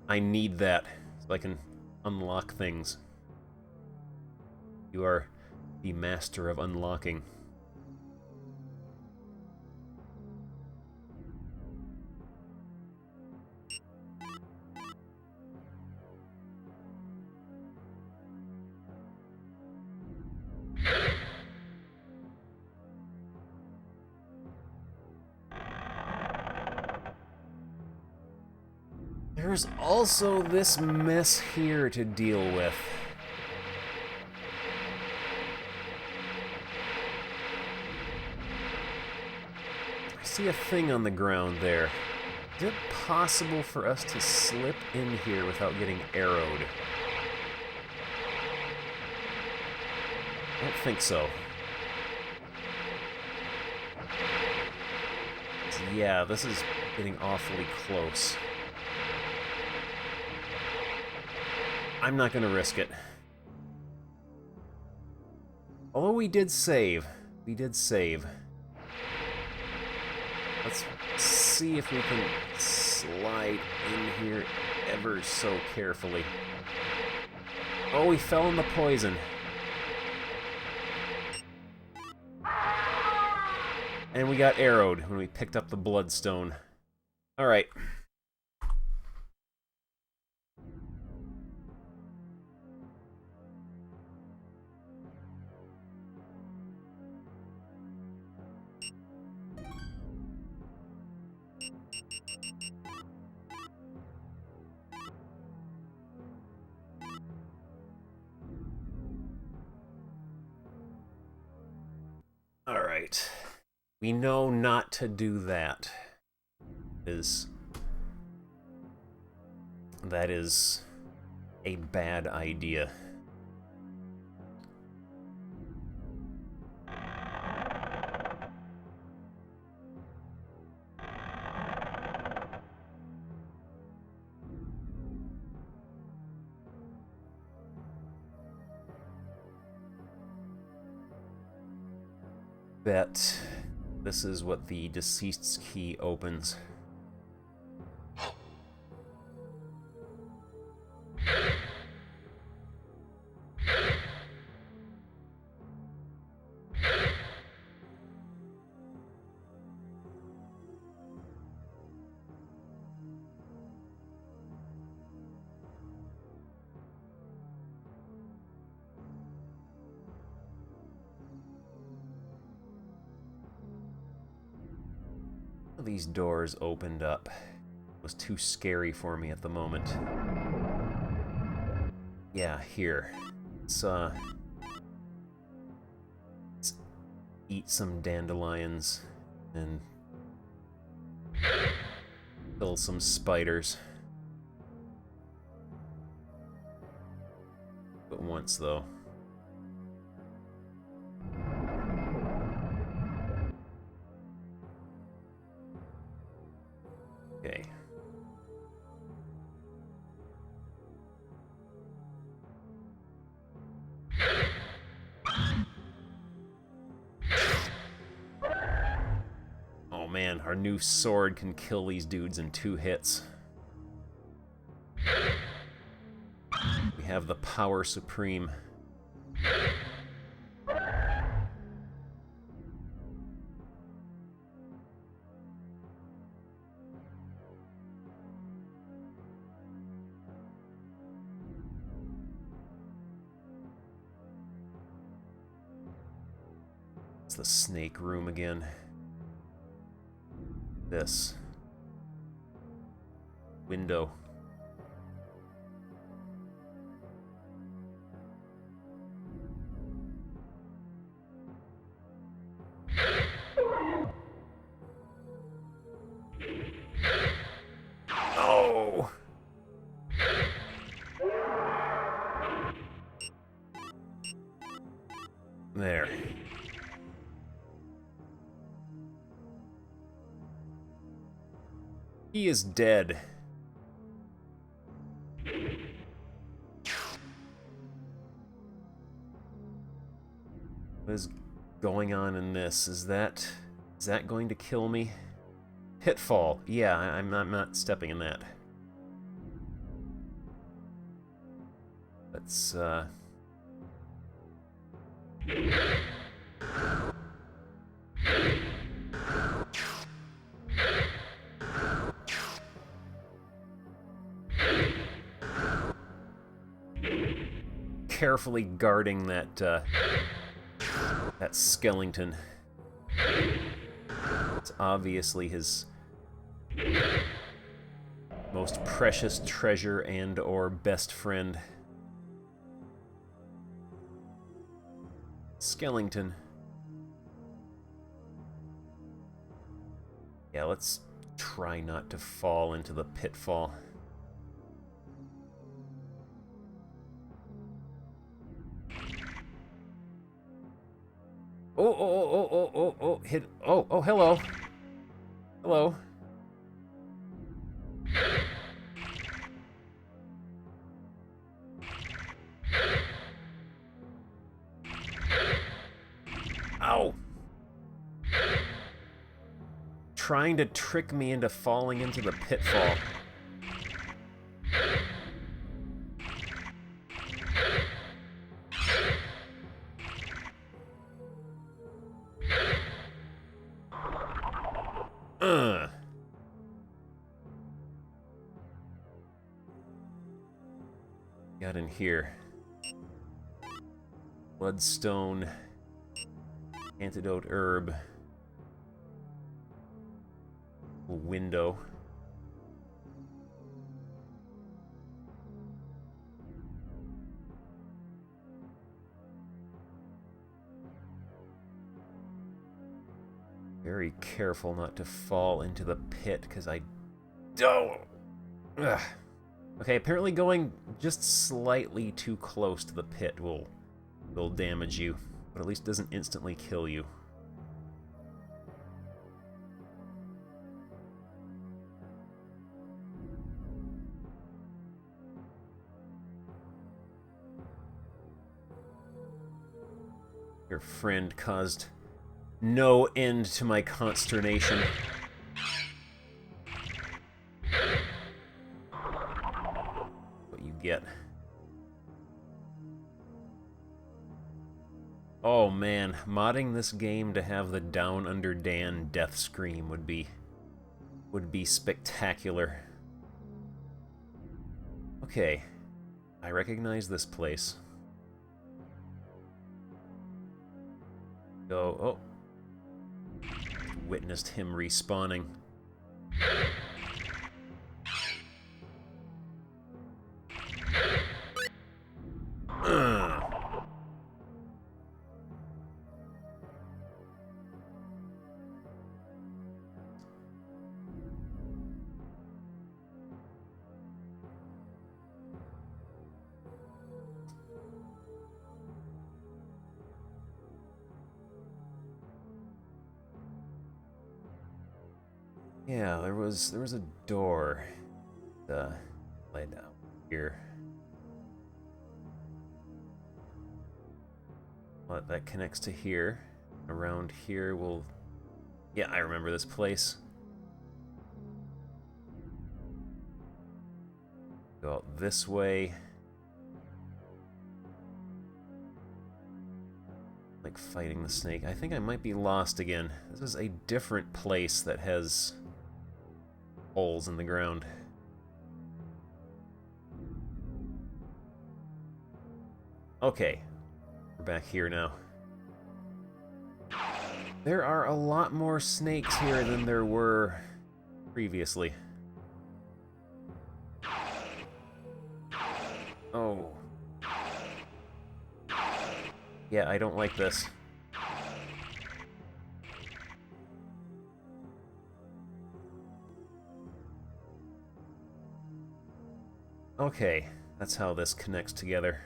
I need that. so I can unlock things. You are the master of unlocking. There's also this mess here to deal with. I see a thing on the ground there. Is it possible for us to slip in here without getting arrowed? I don't think so. Yeah, this is getting awfully close. I'm not gonna risk it. Although we did save. We did save. Let's see if we can slide in here ever so carefully. Oh, we fell in the poison. And we got arrowed when we picked up the bloodstone. Alright. Alright. We know not to do that. That is a bad idea. Bet this is what the deceased's key opens. These doors opened up. It was too scary for me at the moment. Yeah, here. Let's eat some dandelions and kill some spiders. But once, though. Okay. Oh man, our new sword can kill these dudes in 2 hits. We have the power supreme. It's the snake room again. This window. Oh! There. He is dead. What is going on in this? Is that going to kill me? Pitfall. Yeah, I'm not stepping in that. Let's, carefully guarding that, that skeleton. It's obviously his most precious treasure and or best friend. Skellington. Yeah, let's try not to fall into the pitfall. Oh, hit, oh, hello. Hello. Ow! Trying to trick me into falling into the pitfall. Got in here. Bloodstone. Antidote herb. Window. Very careful not to fall into the pit, because I don't. Ugh. Okay, apparently going just slightly too close to the pit will damage you, but at least doesn't instantly kill you. Your friend caused no end to my consternation. What you get. Oh man, modding this game to have the Down Under Dan death scream would be spectacular. Okay, I recognize this place. Go, oh. Witnessed him respawning. Yeah, there was a door laid out here. Well, that connects to here. Around here will... Yeah, I remember this place. Go out this way. Like fighting the snake. I think I might be lost again. This is a different place that has holes in the ground. Okay, we're back here now. There are a lot more snakes here than there were previously. Oh. Yeah, I don't like this. Okay, that's how this connects together.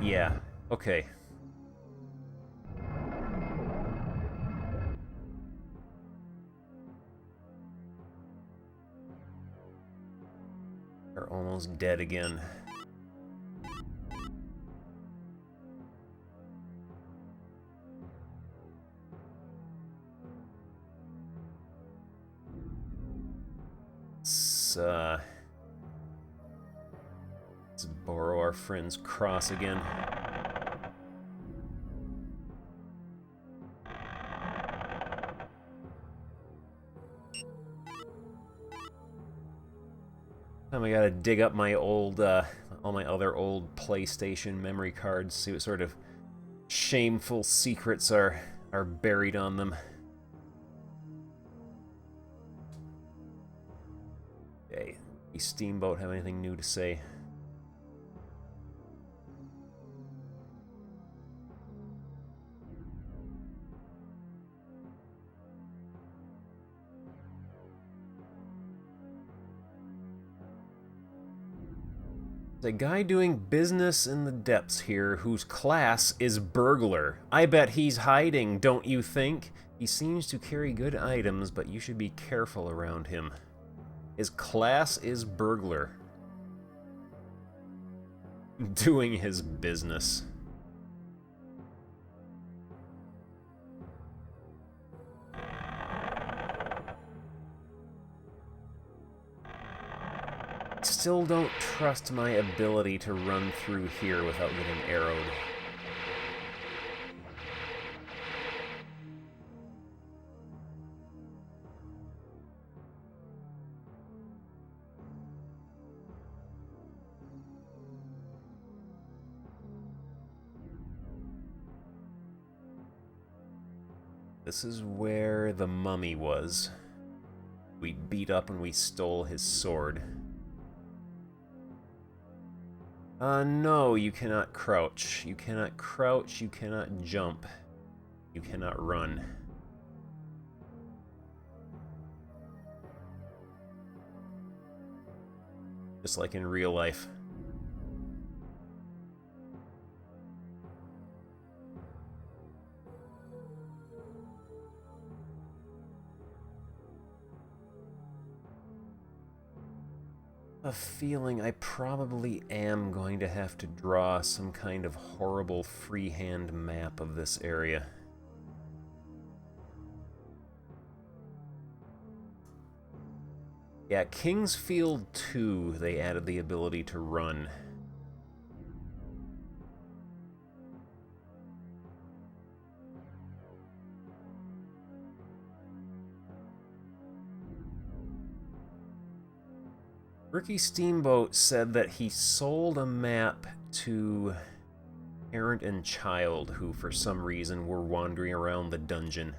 Yeah, okay. They're almost dead again. Let's borrow our friend's cross again. Time I gotta dig up my old, all my other old PlayStation memory cards, see what sort of shameful secrets are buried on them. Okay, does Steamboat have anything new to say? There's a guy doing business in the depths here whose class is burglar. I bet he's hiding, don't you think? He seems to carry good items, but you should be careful around him. His class is burglar. Doing his business. Still don't trust my ability to run through here without getting arrowed. This is where the mummy was. We beat up and we stole his sword. No, you cannot crouch. You cannot crouch, you cannot jump. You cannot run. Just like in real life. A feeling I probably am going to have to draw some kind of horrible freehand map of this area. Yeah, Kingsfield 2, they added the ability to run. Ricky Steamboat said that he sold a map to parent and child who, for some reason, were wandering around the dungeon.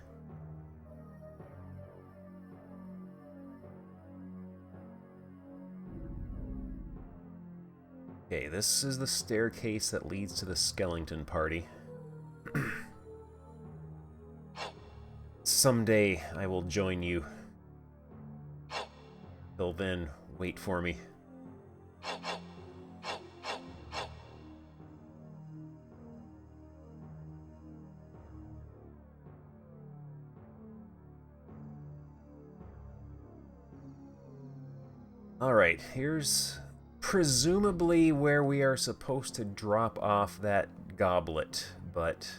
Okay, this is the staircase that leads to the Skellington party. Someday I will join you. Till then, wait for me. Alright, here's presumably where we are supposed to drop off that goblet, but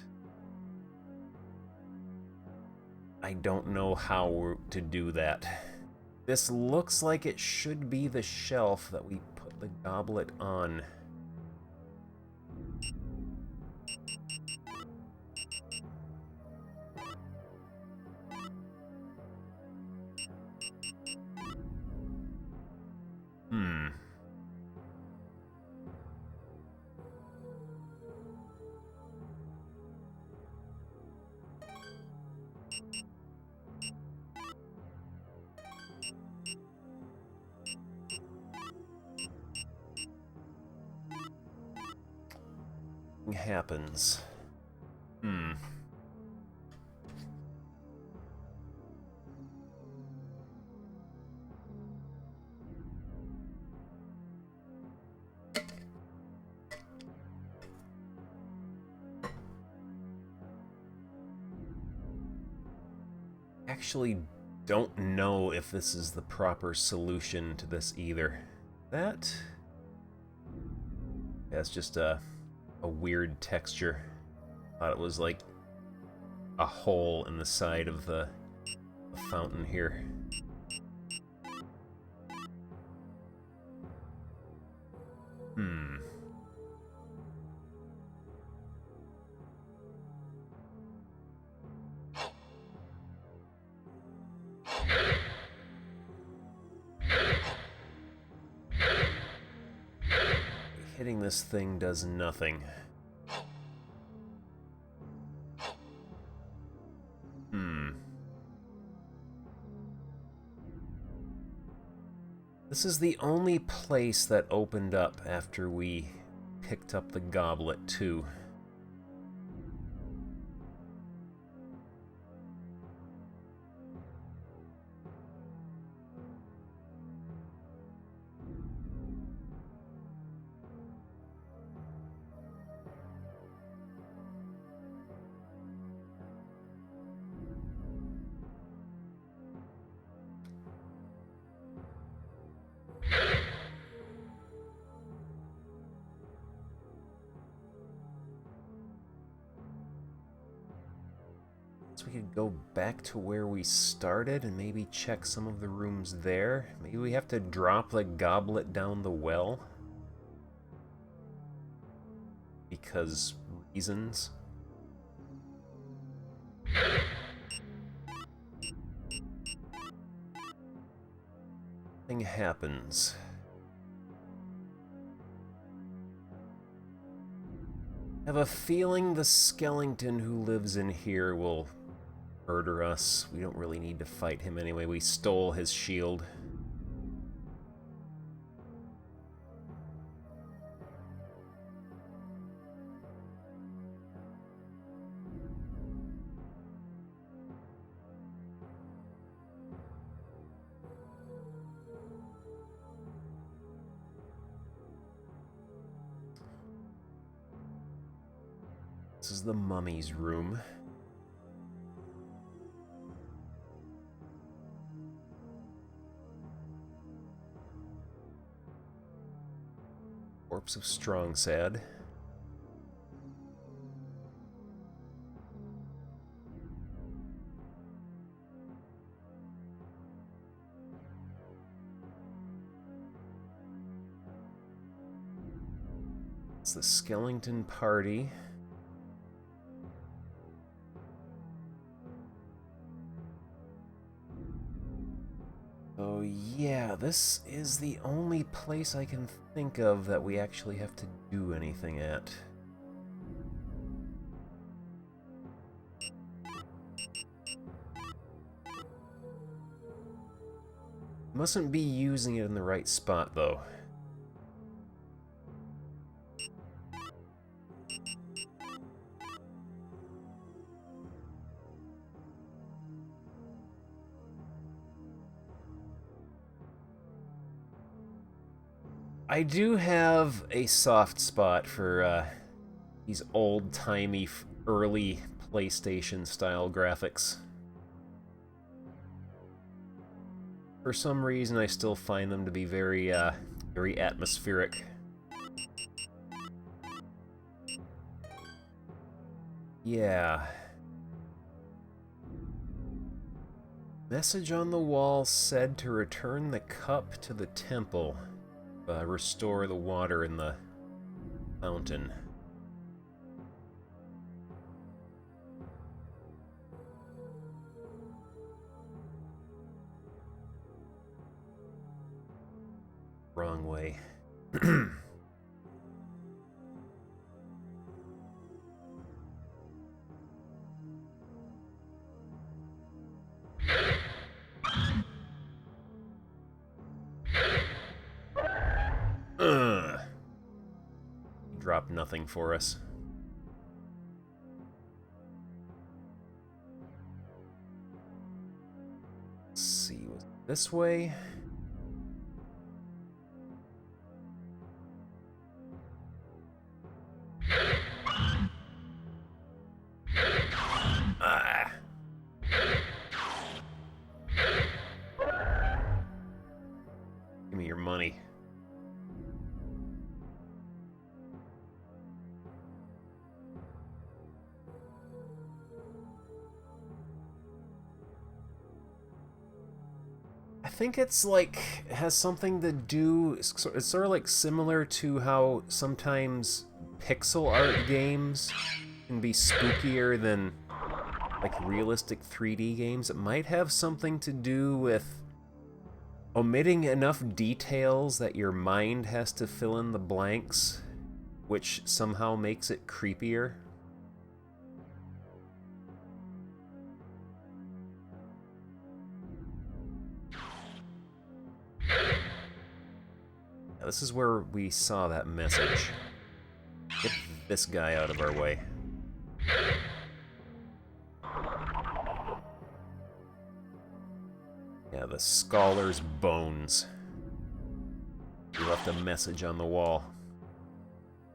I don't know how to do that. This looks like it should be the shelf that we put the goblet on. Happens. Actually don't know if this is the proper solution to this either. That's just a weird texture. Thought it was like a hole in the side of the fountain here. Hmm. Hitting this thing does nothing. Hmm. This is the only place that opened up after we picked up the goblet, too. So we could go back to where we started and maybe check some of the rooms there. Maybe we have to drop the goblet down the well. Because reasons. Nothing happens. I have a feeling the skeleton who lives in here will murder us. We don't really need to fight him anyway. We stole his shield. This is the mummy's room. Corpse of Strongsad. It's the Skellington party. Oh yeah, this is the only place I can think of that we actually have to do anything at. Mustn't be using it in the right spot, though. I do have a soft spot for these old-timey, early PlayStation-style graphics. For some reason, I still find them to be very, very atmospheric. Yeah. Message on the wall said to return the cup to the temple. Restore the water in the fountain. Wrong way. Drop nothing for us. Let's see, was it this way? Ah. Give me your money. I think it's like, has something to do, it's sort of like similar to how sometimes pixel art games can be spookier than like realistic 3D games. It might have something to do with omitting enough details that your mind has to fill in the blanks, which somehow makes it creepier. Now, this is where we saw that message. Get this guy out of our way. Yeah, the scholar's bones. He left a message on the wall.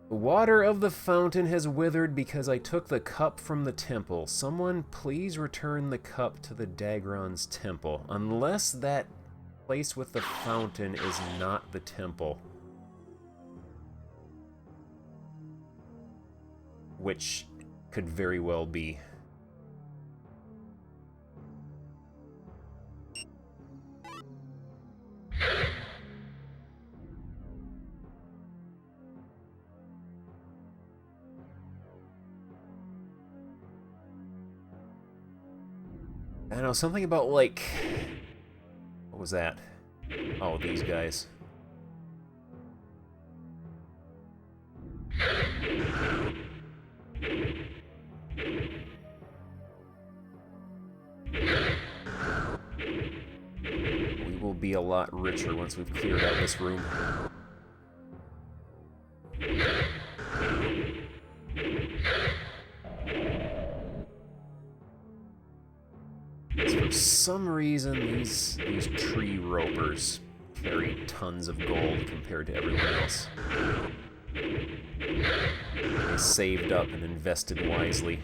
The water of the fountain has withered because I took the cup from the temple. Someone please return the cup to the Dagron's temple. Unless that place with the fountain is not the temple. Which could very well be. I don't know, something about like... What was that? Oh, these guys. We will be a lot richer once we've cleared out this room. For some reason, these tree ropers carry tons of gold compared to everyone else. They saved up and invested wisely.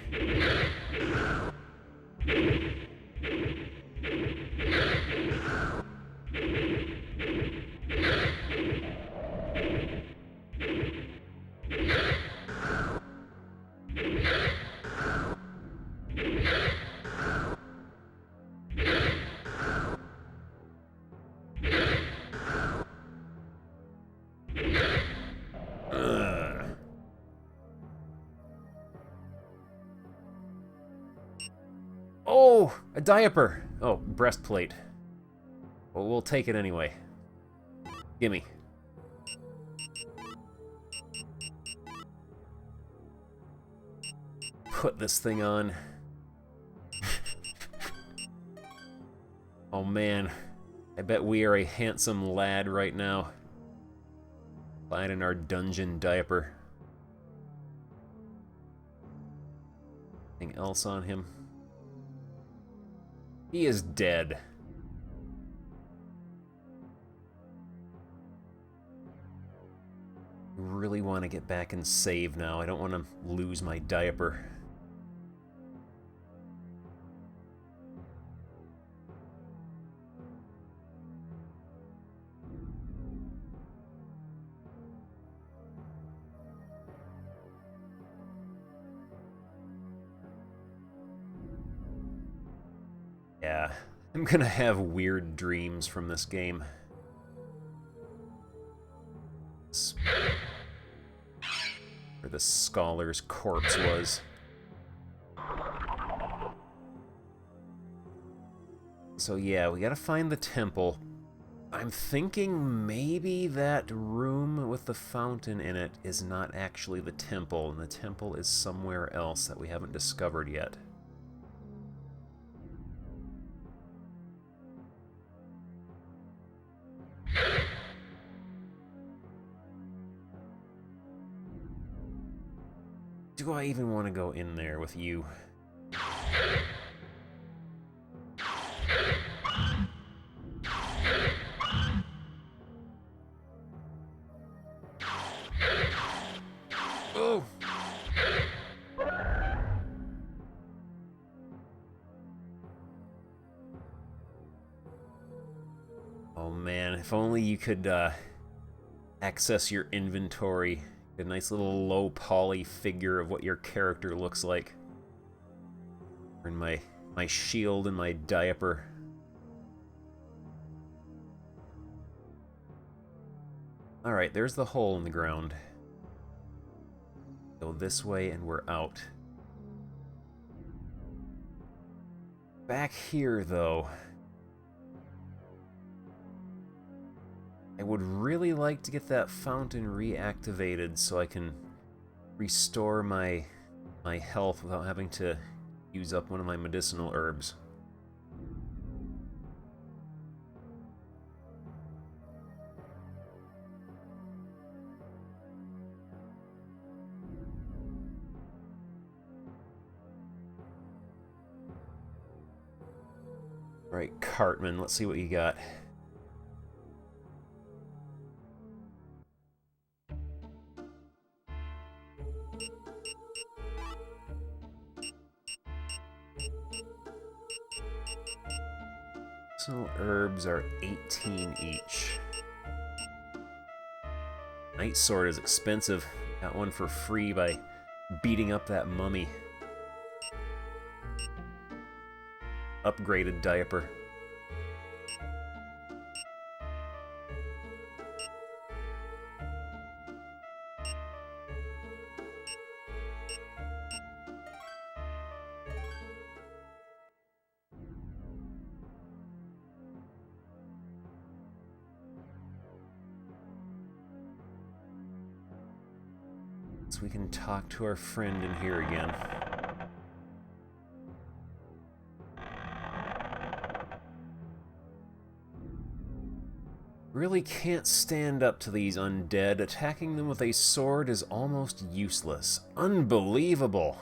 Oh, a diaper. Oh, breastplate. Well, we'll take it anyway. Gimme. Put this thing on. Oh man, I bet we are a handsome lad right now. Clad in our dungeon diaper. Anything else on him? He is dead. I really want to get back and save now. I don't want to lose my diaper. Yeah, I'm gonna have weird dreams from this game. Where the scholar's corpse was. So yeah, we gotta find the temple. I'm thinking maybe that room with the fountain in it is not actually the temple, and the temple is somewhere else that we haven't discovered yet. Do I even want to go in there with you? Oh! Oh man, if only you could access your inventory. A nice little low poly figure of what your character looks like. And my shield and my diaper. Alright, there's the hole in the ground. Go this way and we're out. Back here, though, I would really like to get that fountain reactivated so I can restore my health without having to use up one of my medicinal herbs. Right, Cartman, let's see what you got. So herbs are 18 each. Night Sword is expensive. Got one for free by beating up that mummy. Upgraded diaper. So we can talk to our friend in here again. Really can't stand up to these undead. Attacking them with a sword is almost useless. Unbelievable!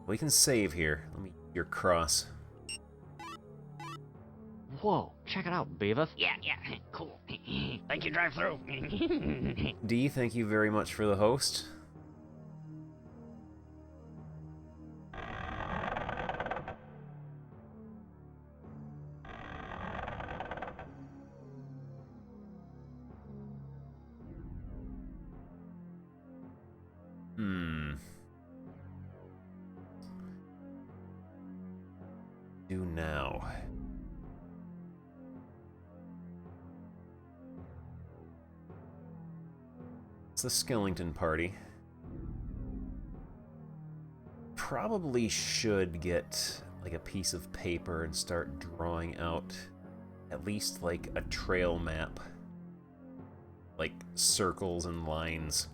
We can save here. Let me use your cross. Whoa, check it out, Beavis. Yeah, cool. Thank you, drive-through. D, thank you very much for the host. Do now. It's the Skellington party. Probably should get like a piece of paper and start drawing out at least like a trail map. Like circles and lines.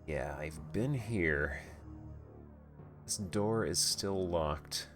Yeah, I've been here. This door is still locked.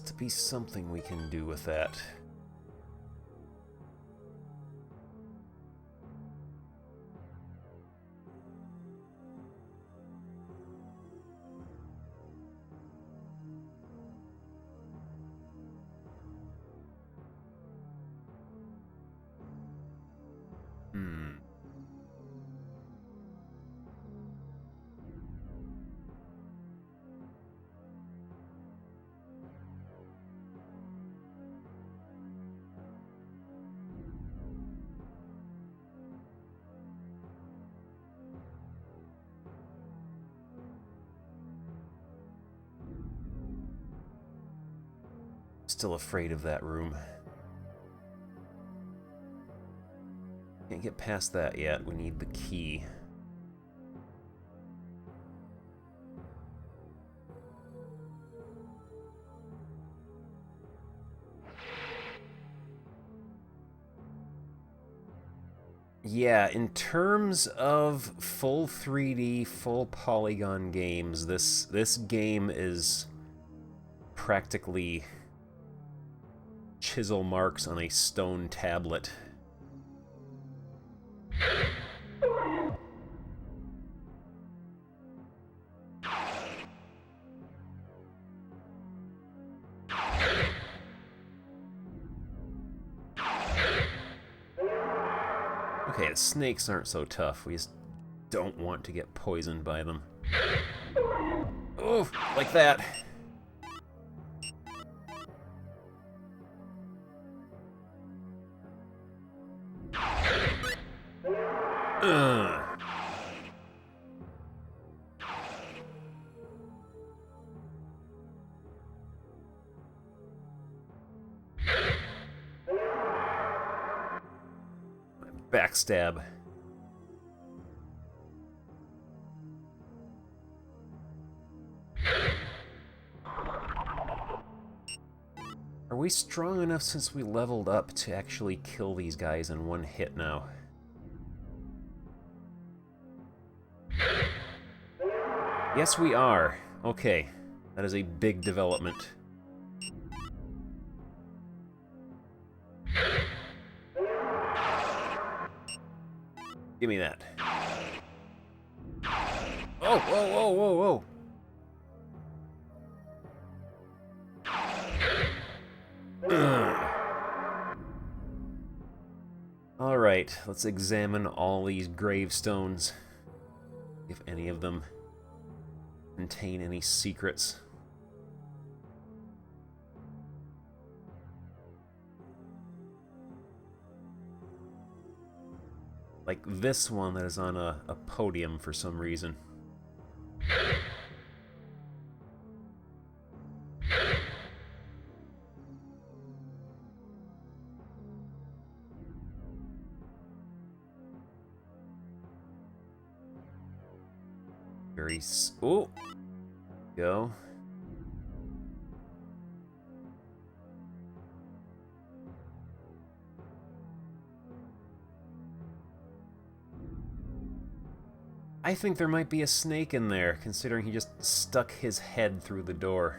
To be something we can do with that. Still afraid of that room. Can't get past that yet. We need the key. Yeah, in terms of full 3D, full polygon games, this game is practically chisel marks on a stone tablet. Okay, the snakes aren't so tough. We just don't want to get poisoned by them. Oh, like that. Ugh. Backstab. Are we strong enough since we leveled up to actually kill these guys in one hit now? Yes, we are. Okay. That is a big development. Give me that. Oh, whoa, whoa, whoa, whoa. Alright, let's examine all these gravestones. If any of them contain any secrets. Like this one that is on a podium for some reason. Oh! Go. I think there might be a snake in there, considering he just stuck his head through the door.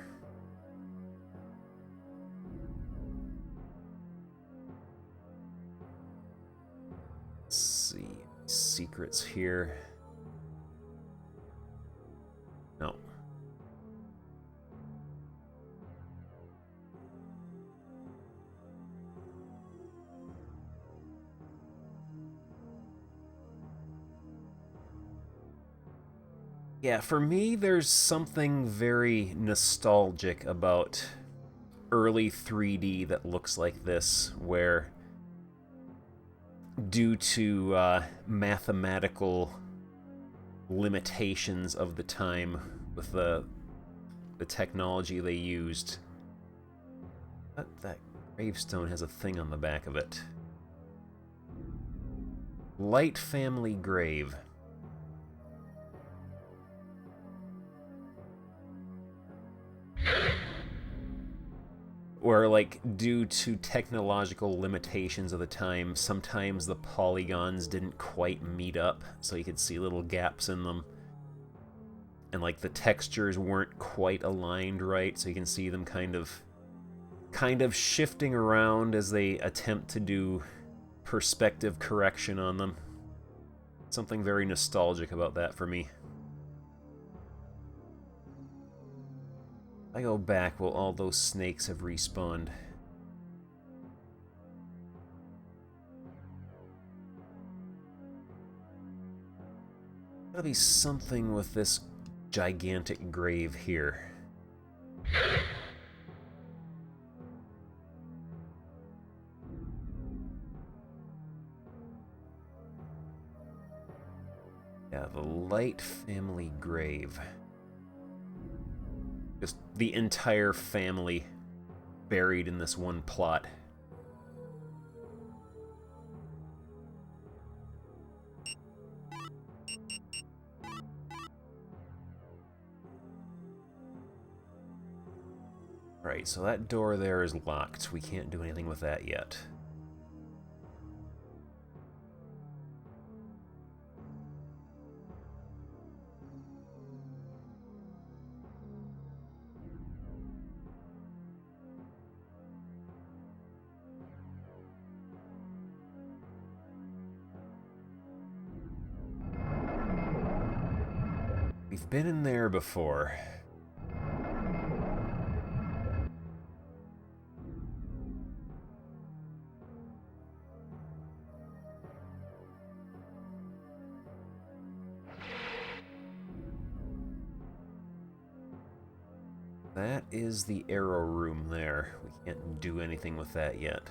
Let's see. Secrets here. No. Yeah, for me, there's something very nostalgic about early 3D that looks like this, where due to mathematical limitations of the time with the technology they used. That gravestone has a thing on the back of it. Light family grave. Or, like, due to technological limitations of the time, sometimes the polygons didn't quite meet up, so you could see little gaps in them. And, like, the textures weren't quite aligned right, so you can see them kind of shifting around as they attempt to do perspective correction on them. Something very nostalgic about that for me. I go back, will all those snakes have respawned? Gotta be something with this gigantic grave here. Yeah, the Light family grave. Just the entire family buried in this one plot. Right, so that door there is locked. We can't do anything with that yet. We've been in there before. That is the arrow room there. We can't do anything with that yet.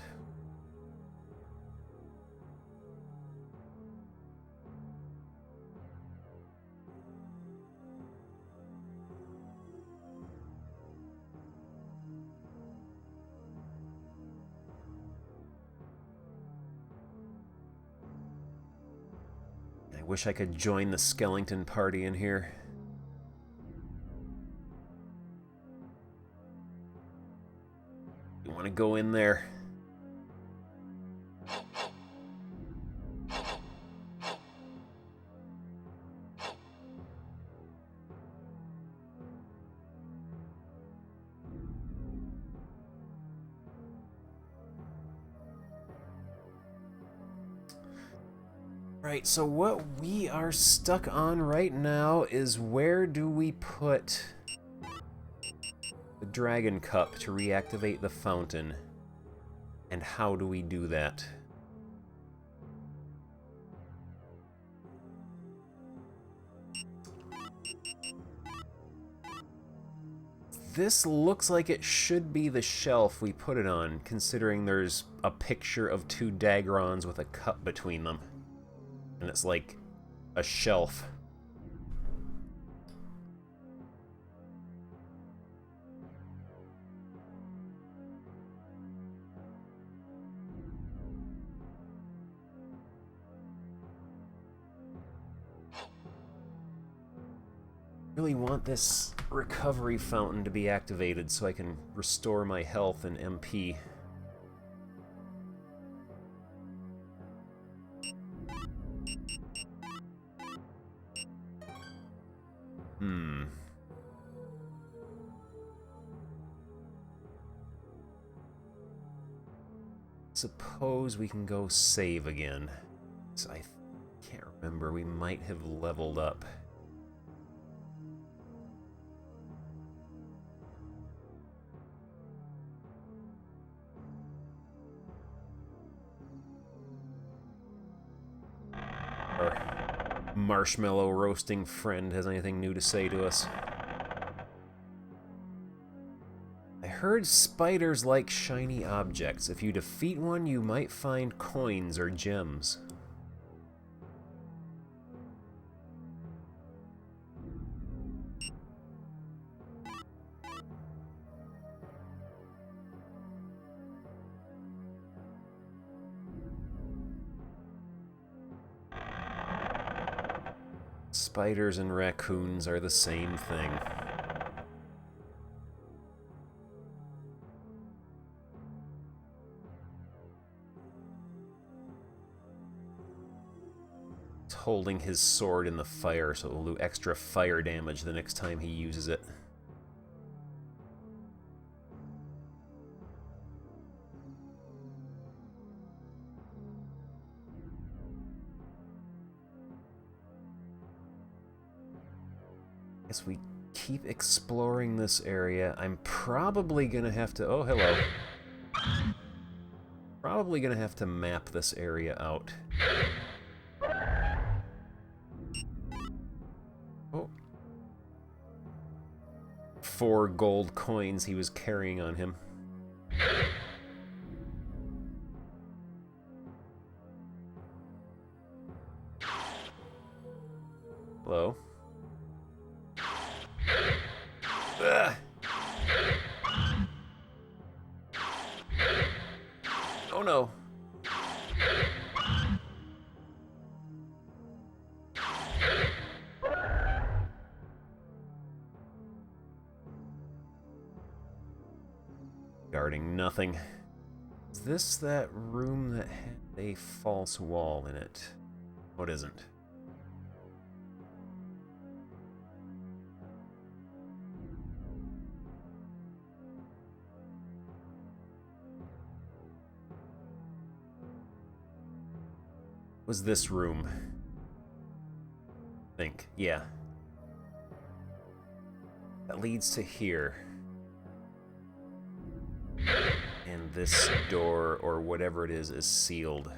I wish I could join the Skellington party in here. You want to go in there? Right, so what we are stuck on right now is where do we put the dragon cup to reactivate the fountain, and how do we do that? This looks like it should be the shelf we put it on, considering there's a picture of two Dagrons with a cup between them. And it's like a shelf. Really want this recovery fountain to be activated so I can restore my health and MP. Suppose we can go save again. So I can't remember. We might have leveled up. Our marshmallow roasting friend has anything new to say to us. I heard spiders like shiny objects. If you defeat one, you might find coins or gems. Spiders and raccoons are the same thing. He's holding his sword in the fire, so it will do extra fire damage the next time he uses it. Guess we keep exploring this area. I'm probably gonna have to... Oh, hello. Probably gonna have to map this area out. Oh. 4 gold coins he was carrying on him. Hello. Ugh. Oh no. Guarding nothing. Is this that room that had a false wall in it? What isn't? Was this room? I think, yeah. That leads to here. And this door, or whatever it is sealed.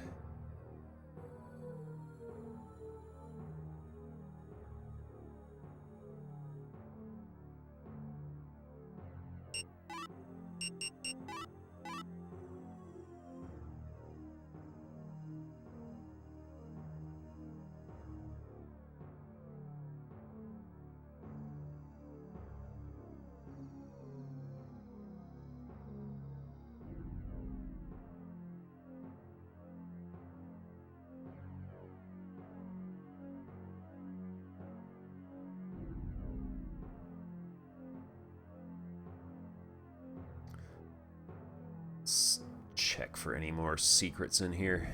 Let's check for any more secrets in here.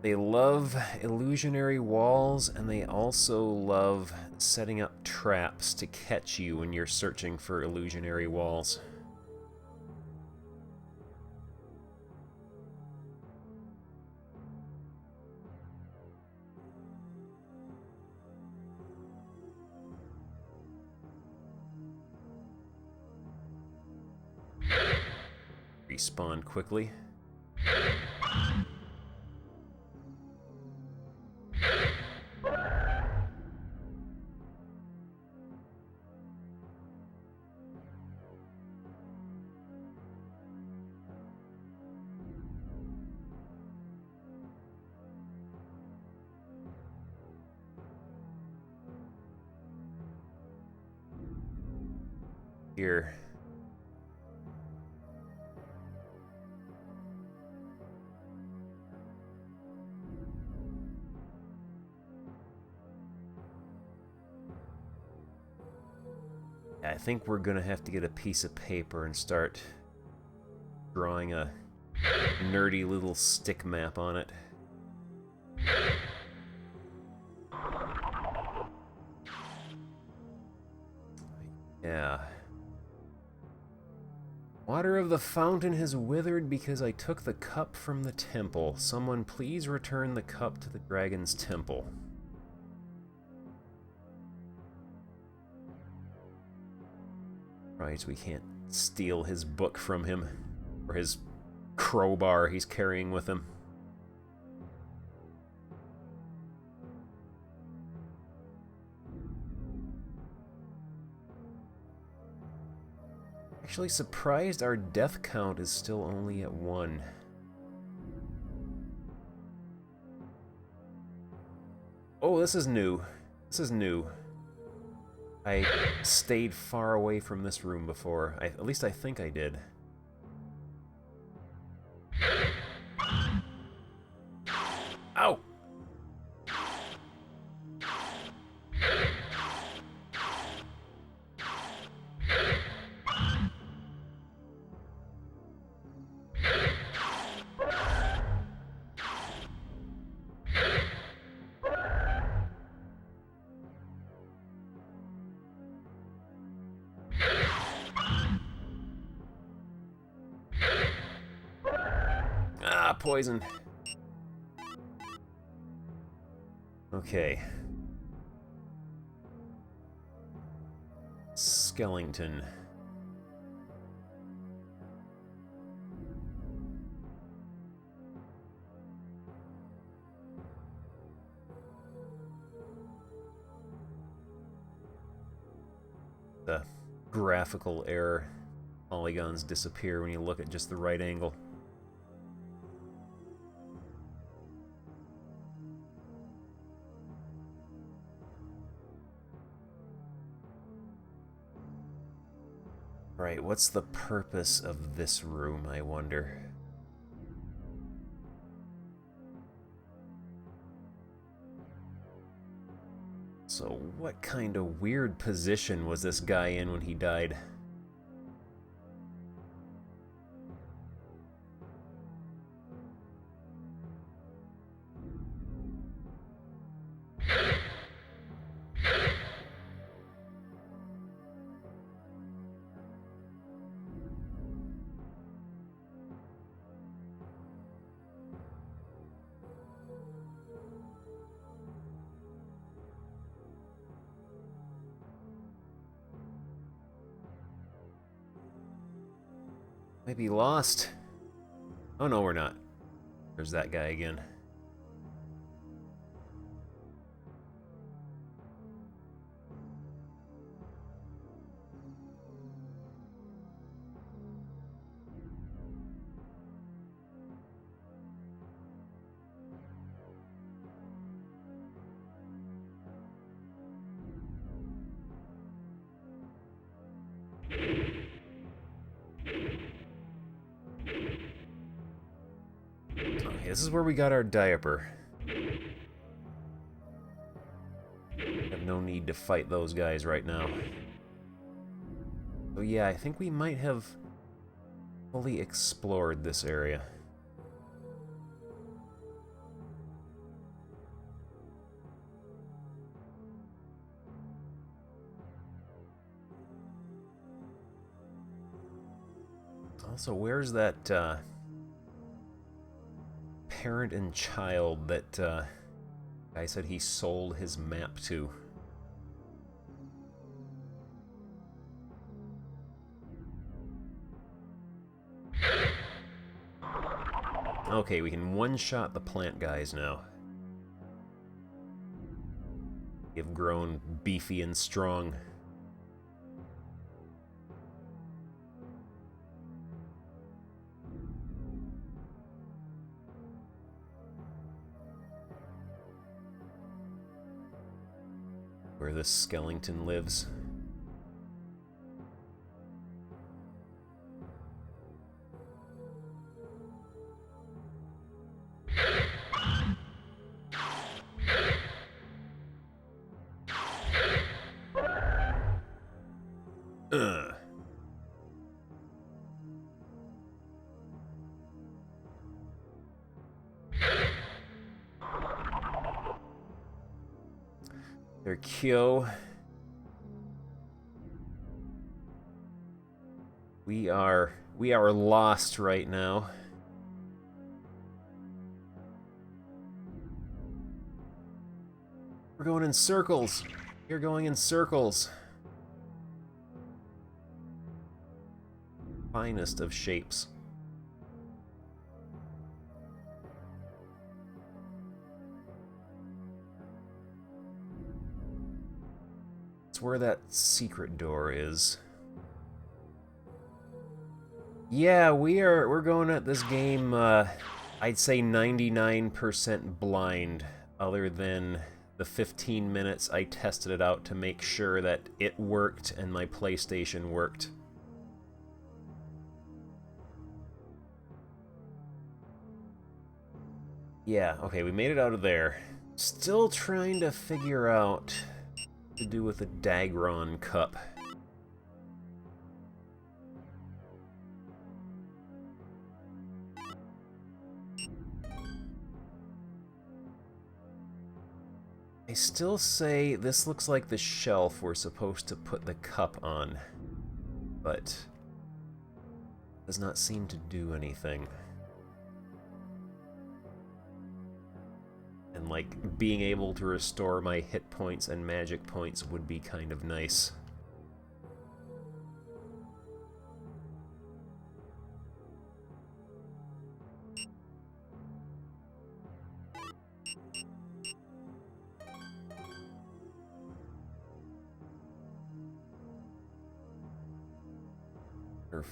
They love illusionary walls, and they also love setting up traps to catch you when you're searching for illusionary walls. Respawn quickly. Here. I think we're gonna have to get a piece of paper and start drawing a nerdy little stick map on it. Yeah. Water of the fountain has withered because I took the cup from the temple. Someone please return the cup to the dragon's temple. Right, we can't steal his book from him, or his crowbar he's carrying with him. Actually surprised our death count is still only at 1. Oh, this is new. This is new. I stayed far away from this room before. At least I think I did. Ow! Ah, poison. Okay. Skellington. The graphical error. Polygons disappear when you look at just the right angle. Right, what's the purpose of this room, I wonder? So, what kind of weird position was this guy in when he died? Might be lost. Oh no, we're not. There's that guy again. Okay, this is where we got our diaper. Have no need to fight those guys right now. So yeah, I think we might have fully explored this area. Also, where's that parent and child that guy said he sold his map to? Okay, we can one-shot the plant guys now. They've grown beefy and strong. Where this skeleton lives. Their Kyo. We are lost right now. We're going in circles. You're going in circles. Finest of shapes. It's where that secret door is. Yeah, we're going at this game, I'd say 99% blind, other than the 15 minutes I tested it out to make sure that it worked and my PlayStation worked. Yeah, okay, we made it out of there. Still trying to figure out what to do with the Dagron cup. I still say this looks like the shelf we're supposed to put the cup on, but does not seem to do anything. And like, being able to restore my hit points and magic points would be kind of nice.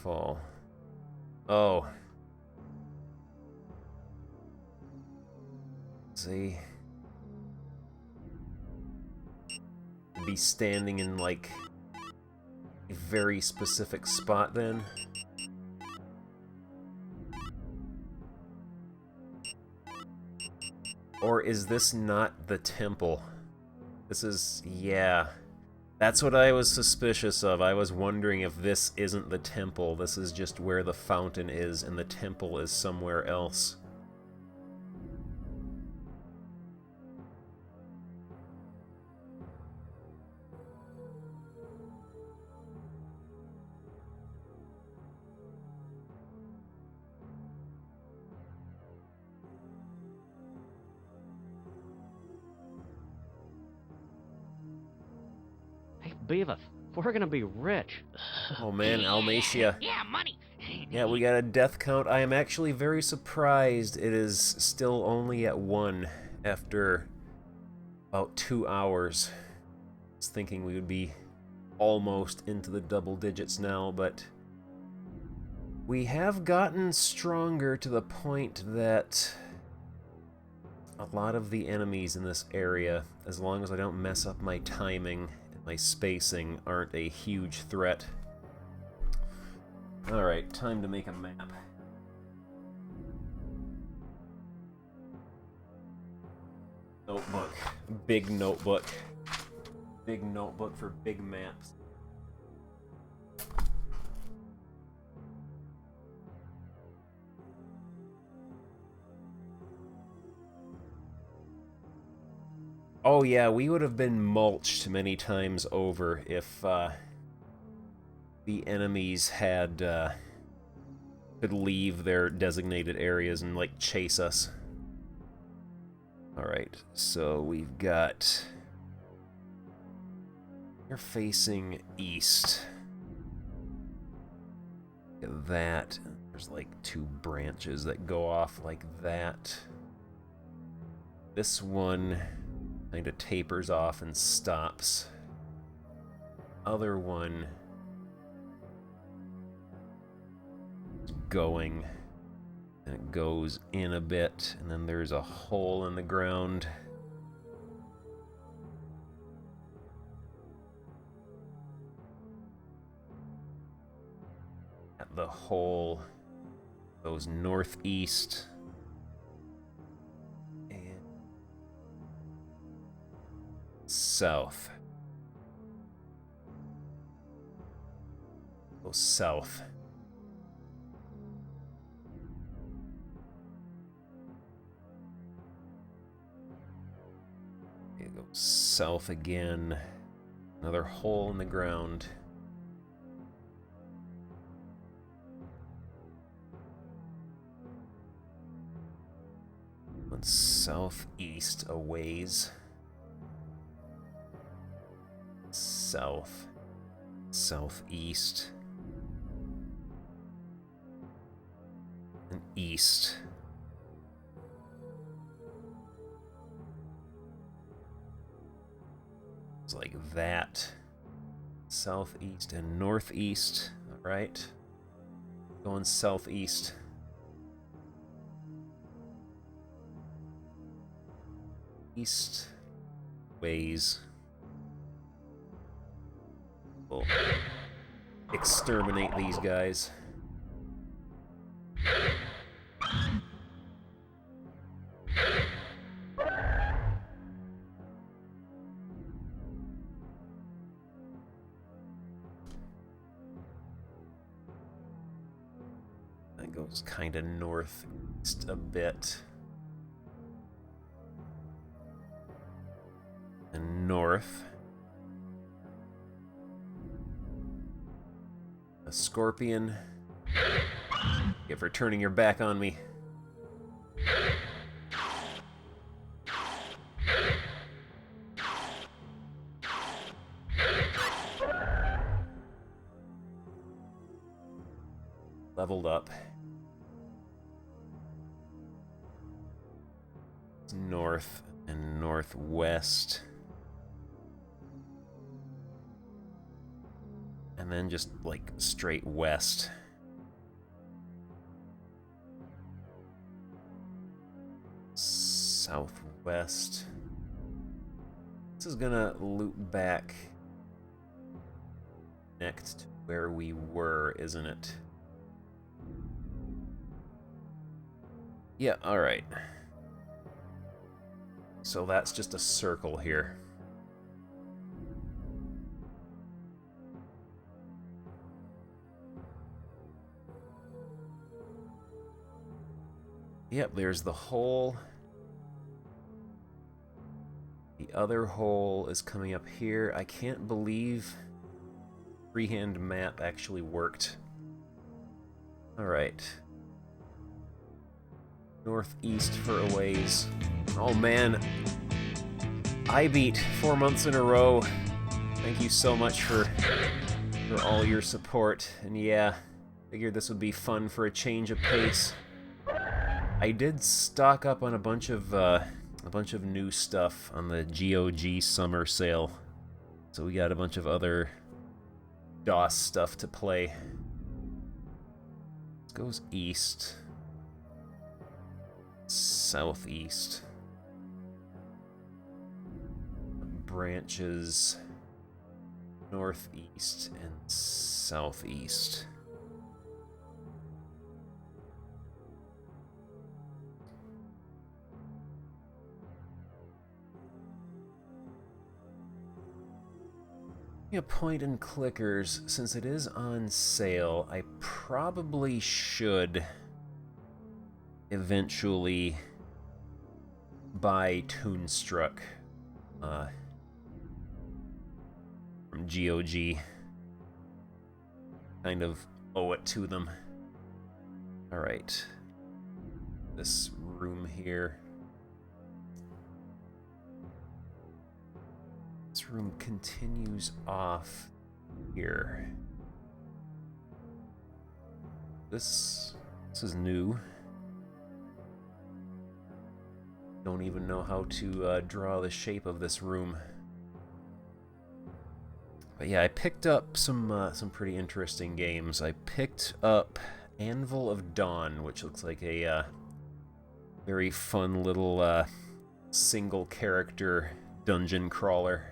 Fall. Oh. See? Be standing in like a very specific spot then. Or is this not the temple? This is, yeah. That's what I was suspicious of. I was wondering if this isn't the temple. This is just where the fountain is, and the temple is somewhere else. Hey, Beavis, we're gonna be rich. Oh man, Almacia. Yeah, money. Yeah, we got a death count. I am actually very surprised it is still only at 1 after about 2 hours. I was thinking we would be almost into the double digits now, but we have gotten stronger to the point that a lot of the enemies in this area, as long as I don't mess up my timing and my spacing, aren't a huge threat. Alright, time to make a map. Notebook. Big notebook. Big notebook for big maps. Oh yeah, we would have been mulched many times over if the enemies had could leave their designated areas and like chase us. Alright, so we've got... You're facing east. Look at that. There's like 2 branches that go off like that. This one kind of tapers off and stops. Other one is going, and it goes in a bit, and then there's a hole in the ground. At the hole goes northeast. South. Go south. Okay, go south again. Another hole in the ground. One southeast a ways. South, southeast, and east. It's like that. Southeast and northeast, alright. Going southeast. East ways. We'll exterminate these guys. That goes kind of northeast a bit. And north. A scorpion. You for turning your back on me. Leveled up. North and northwest. And then just, like, straight west. Southwest. This is gonna loop back next to where we were, isn't it? Yeah, alright. So that's just a circle here. Yep, there's the hole. The other hole is coming up here. I can't believe freehand map actually worked. Alright. Northeast for a ways. Oh man. I beat 4 months in a row. Thank you so much for all your support. And yeah, Figured this would be fun for a change of pace. I did stock up on a bunch of new stuff on the GOG summer sale, so we got a bunch of other DOS stuff to play. This goes east, southeast, branches northeast and southeast. Point and clickers, since it is on sale, I probably should eventually buy Toonstruck from GOG. Kind of owe it to them. Alright. This room here. This room continues off here. This is new. Don't even know how to draw the shape of this room. But yeah, I picked up some pretty interesting games. I picked up Anvil of Dawn, which looks like a very fun little single character dungeon crawler.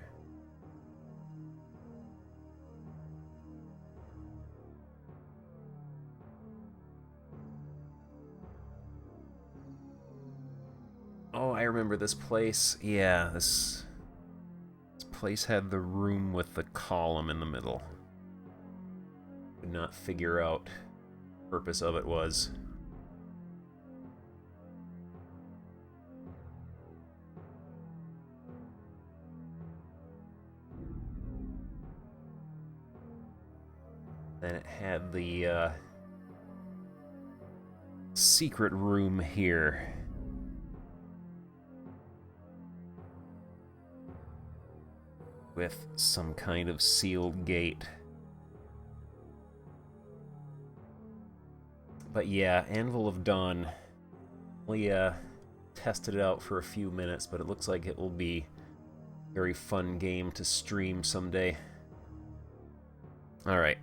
Oh, I remember this place. Yeah, this place had the room with the column in the middle. Could not figure out what the purpose of it was. Then it had the secret room here. With some kind of sealed gate. But yeah, Anvil of Dawn. We tested it out for a few minutes, but it looks like it will be a very fun game to stream someday. Alright.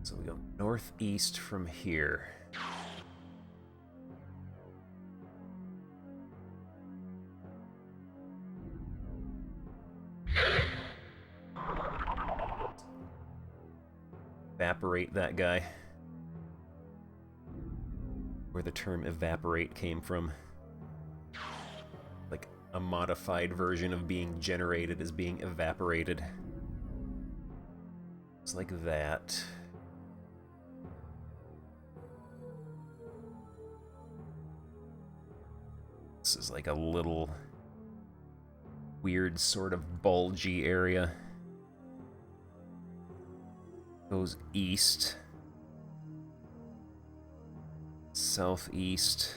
So we go northeast from here. Evaporate that guy. Where the term evaporate came from. Like a modified version of being generated as being evaporated. It's like that. This is like a little weird sort of bulgy area. Goes east, southeast,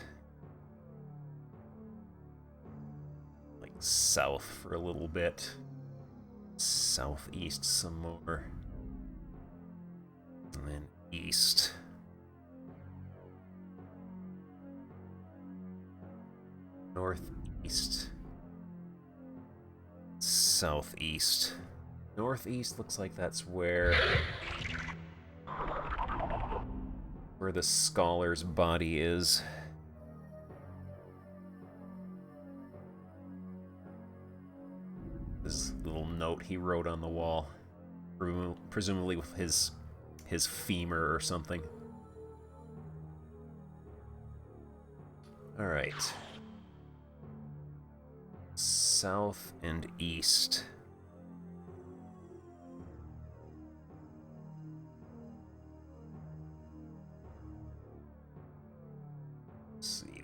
like south for a little bit, southeast some more, and then east. Northeast, southeast. Northeast looks like that's where the scholar's body is. This little note he wrote on the wall, presumably with his femur or something. All right. South and east.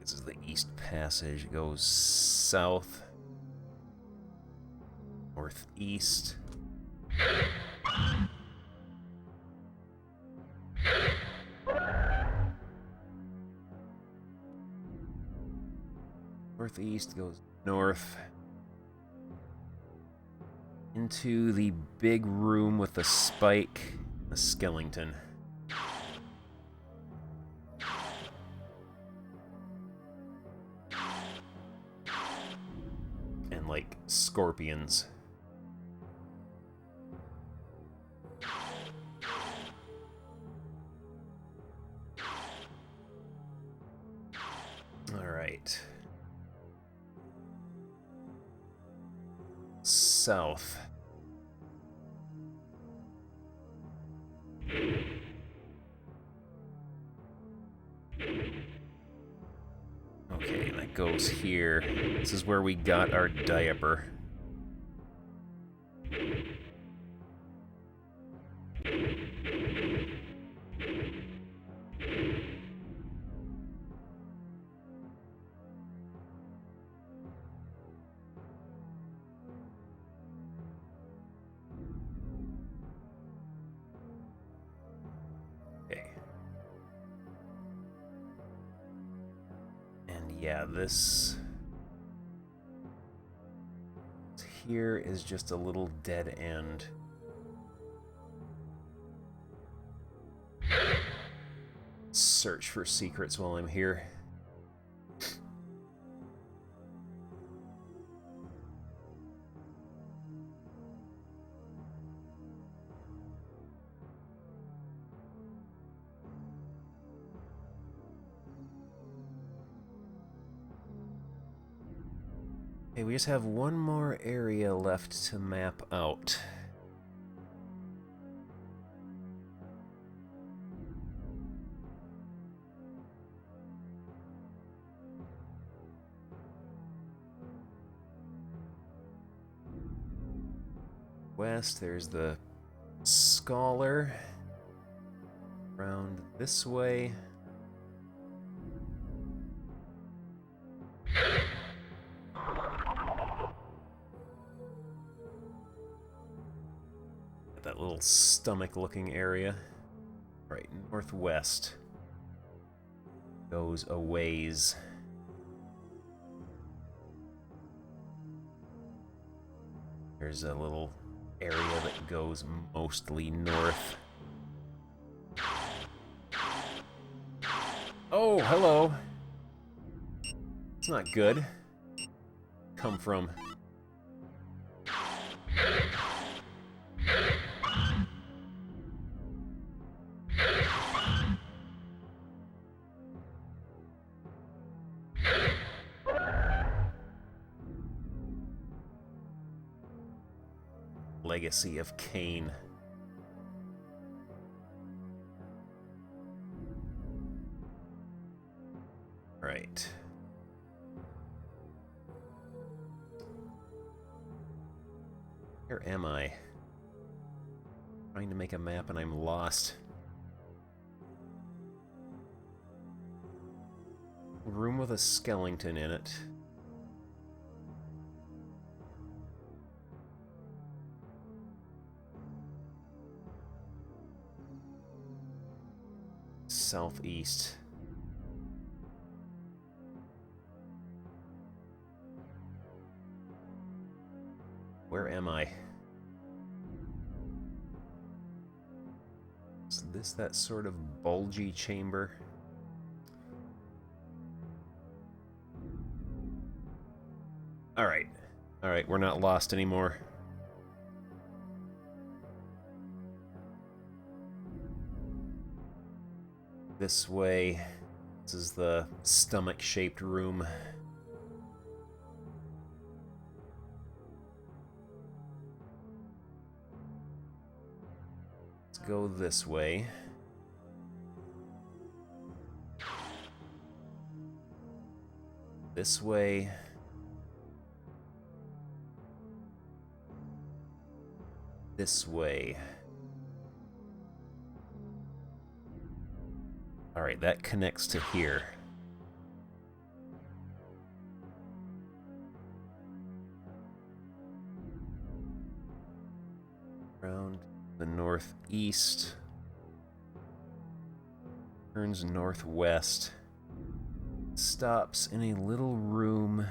This is the East Passage. It goes south, northeast. Northeast goes north. into the big room with the spike, the skeleton. And like scorpions. All right. South. Okay, that goes here. This is where we got our diaper. Okay. And yeah, this here is just a little dead end. Search for secrets while I'm here. Okay, we just have one more area left to map out. West, there's the Scholar. Around this way. That little stomach-looking area. Right, northwest. Goes a ways. There's a little area that goes mostly north. Oh, hello. It's not good. Come from. Legacy of Cain. Right. Where am I? Trying to make a map and I'm lost. Room with a skeleton in it. Southeast. Where am I? Is this that sort of bulgy chamber? Alright. Alright, we're not lost anymore. This way. This is the stomach-shaped room. Let's go this way. This way. This way. Alright, that connects to here. Around the northeast. Turns northwest. Stops in a little room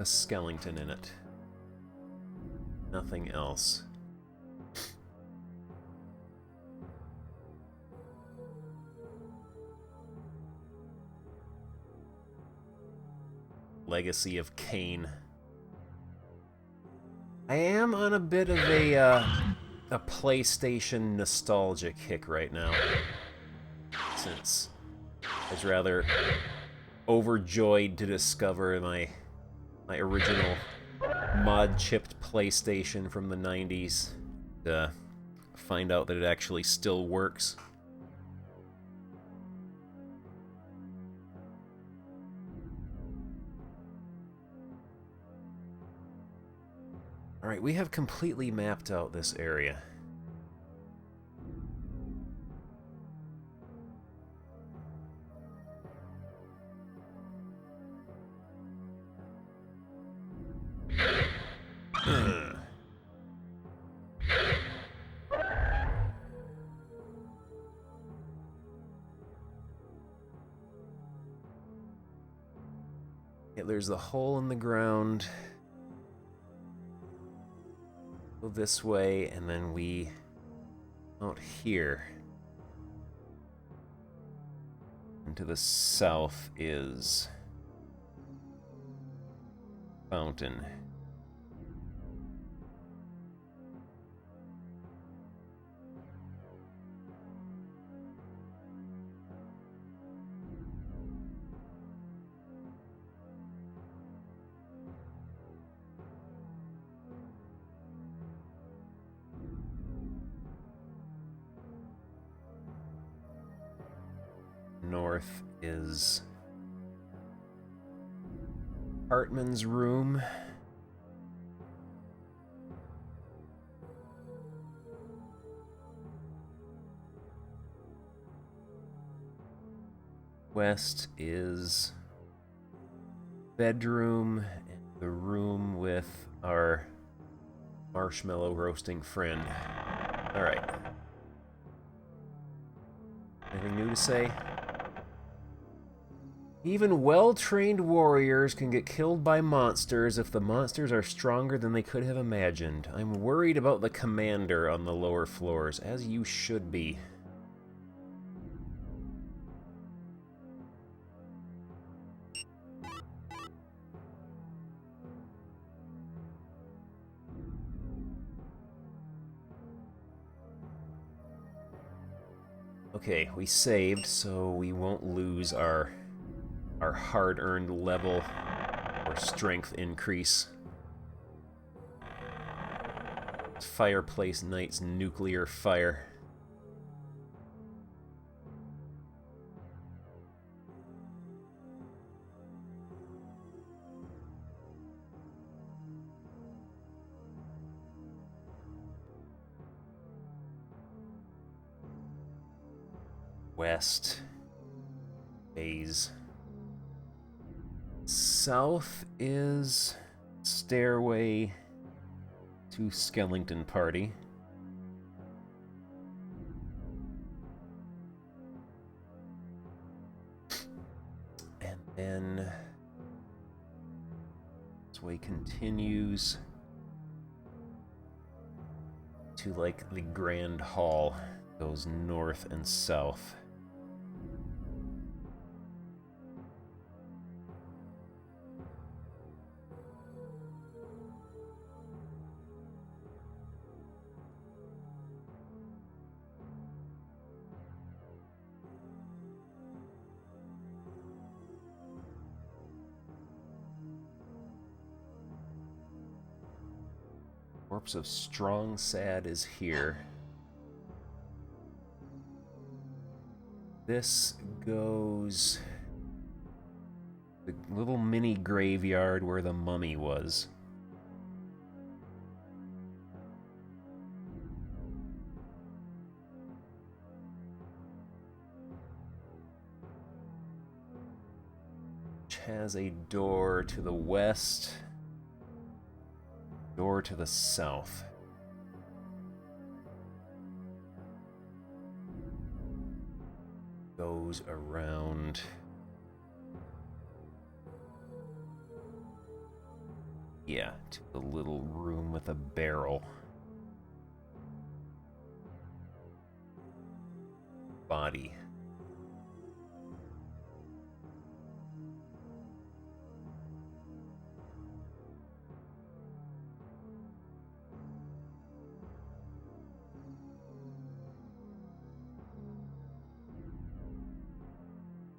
a skeleton in it. Nothing else. Legacy of Cain. I am on a bit of a PlayStation nostalgia kick right now, since I was rather overjoyed to discover my original mod-chipped PlayStation from the 90s, to find out that it actually still works. Alright, we have completely mapped out this area. Yeah, there's the hole in the ground. Go this way, and then we out here. And to the south is fountain. North is Hartman's room. West is bedroom and the room with our marshmallow roasting friend. Alright. Anything new to say? Even well-trained warriors can get killed by monsters if the monsters are stronger than they could have imagined. I'm worried about the commander on the lower floors, as you should be. Okay, we saved, so we won't lose our hard-earned level or strength increase. Fireplace Knight's nuclear fire. West. Bays. South is stairway to Skellington Party. And then this way continues to like the Grand Hall. Goes north and south. Corpse of Strong Sad is here. This goes the little mini graveyard where the mummy was. Which has a door to the west. Door to the south. Goes around Yeah, to the little room with a barrel. Body.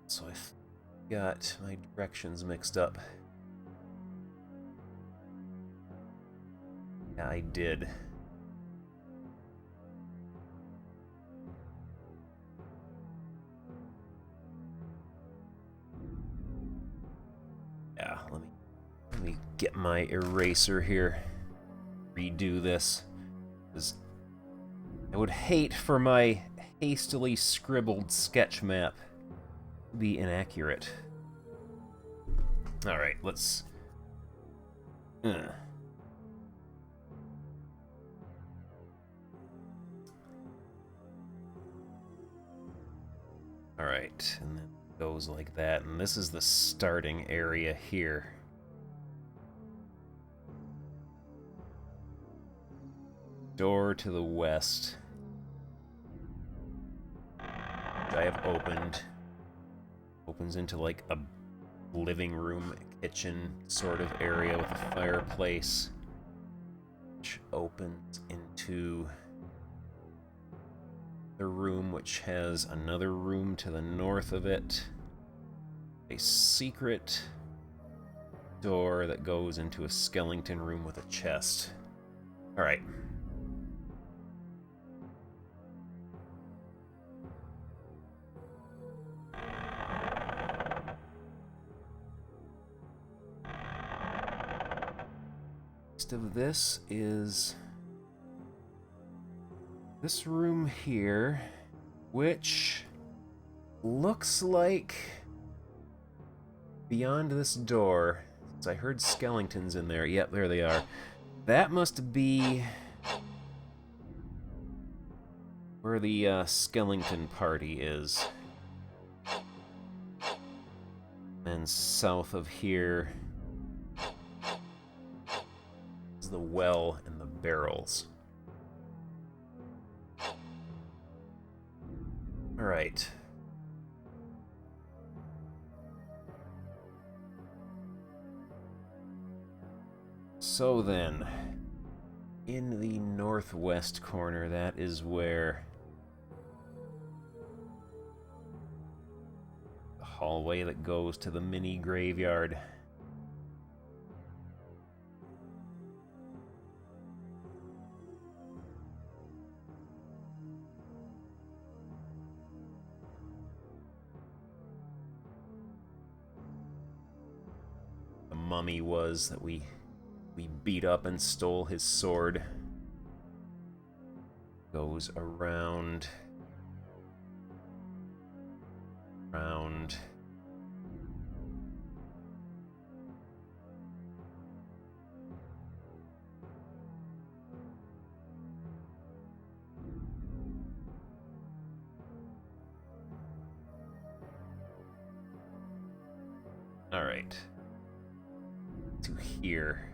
So I got my directions mixed up. Yeah, I did. Yeah, let me get my eraser here. Redo this. 'Cause I would hate for my hastily scribbled sketch map to be inaccurate. Alright, let's... Alright, and then it goes like that, and this is the starting area here. Door to the west. Which I have opened. Opens into like a living room, kitchen sort of area with a fireplace. Which opens into the room which has another room to the north of it. A secret door that goes into a skeleton room with a chest. Alright. Next of this is this room here, which looks like beyond this door, since I heard skeletons in there. Yep, there they are. That must be where the skeleton party is. And south of here is the well and the barrels. Alright. So then, in the northwest corner, that is where the hallway that goes to the mini graveyard. The mummy was that we beat up and stole his sword. Goes around. Alright. To here.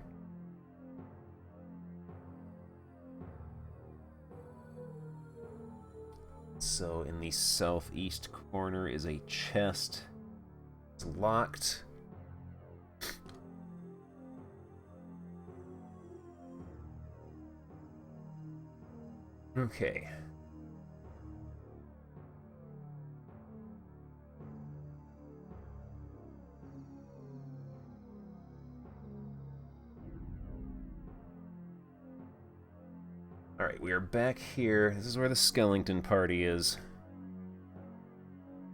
So in the southeast corner is a chest. It's locked. Okay. Alright, we are back here. This is where the skeleton party is.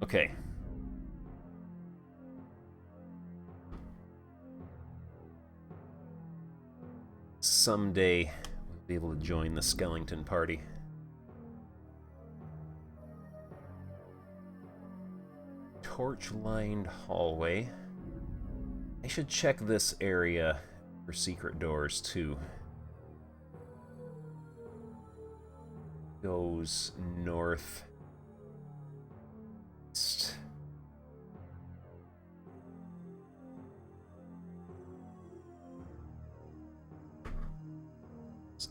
Okay. Someday, we'll be able to join the skeleton party. Torch-lined hallway. I should check this area for secret doors, too. Goes north. East.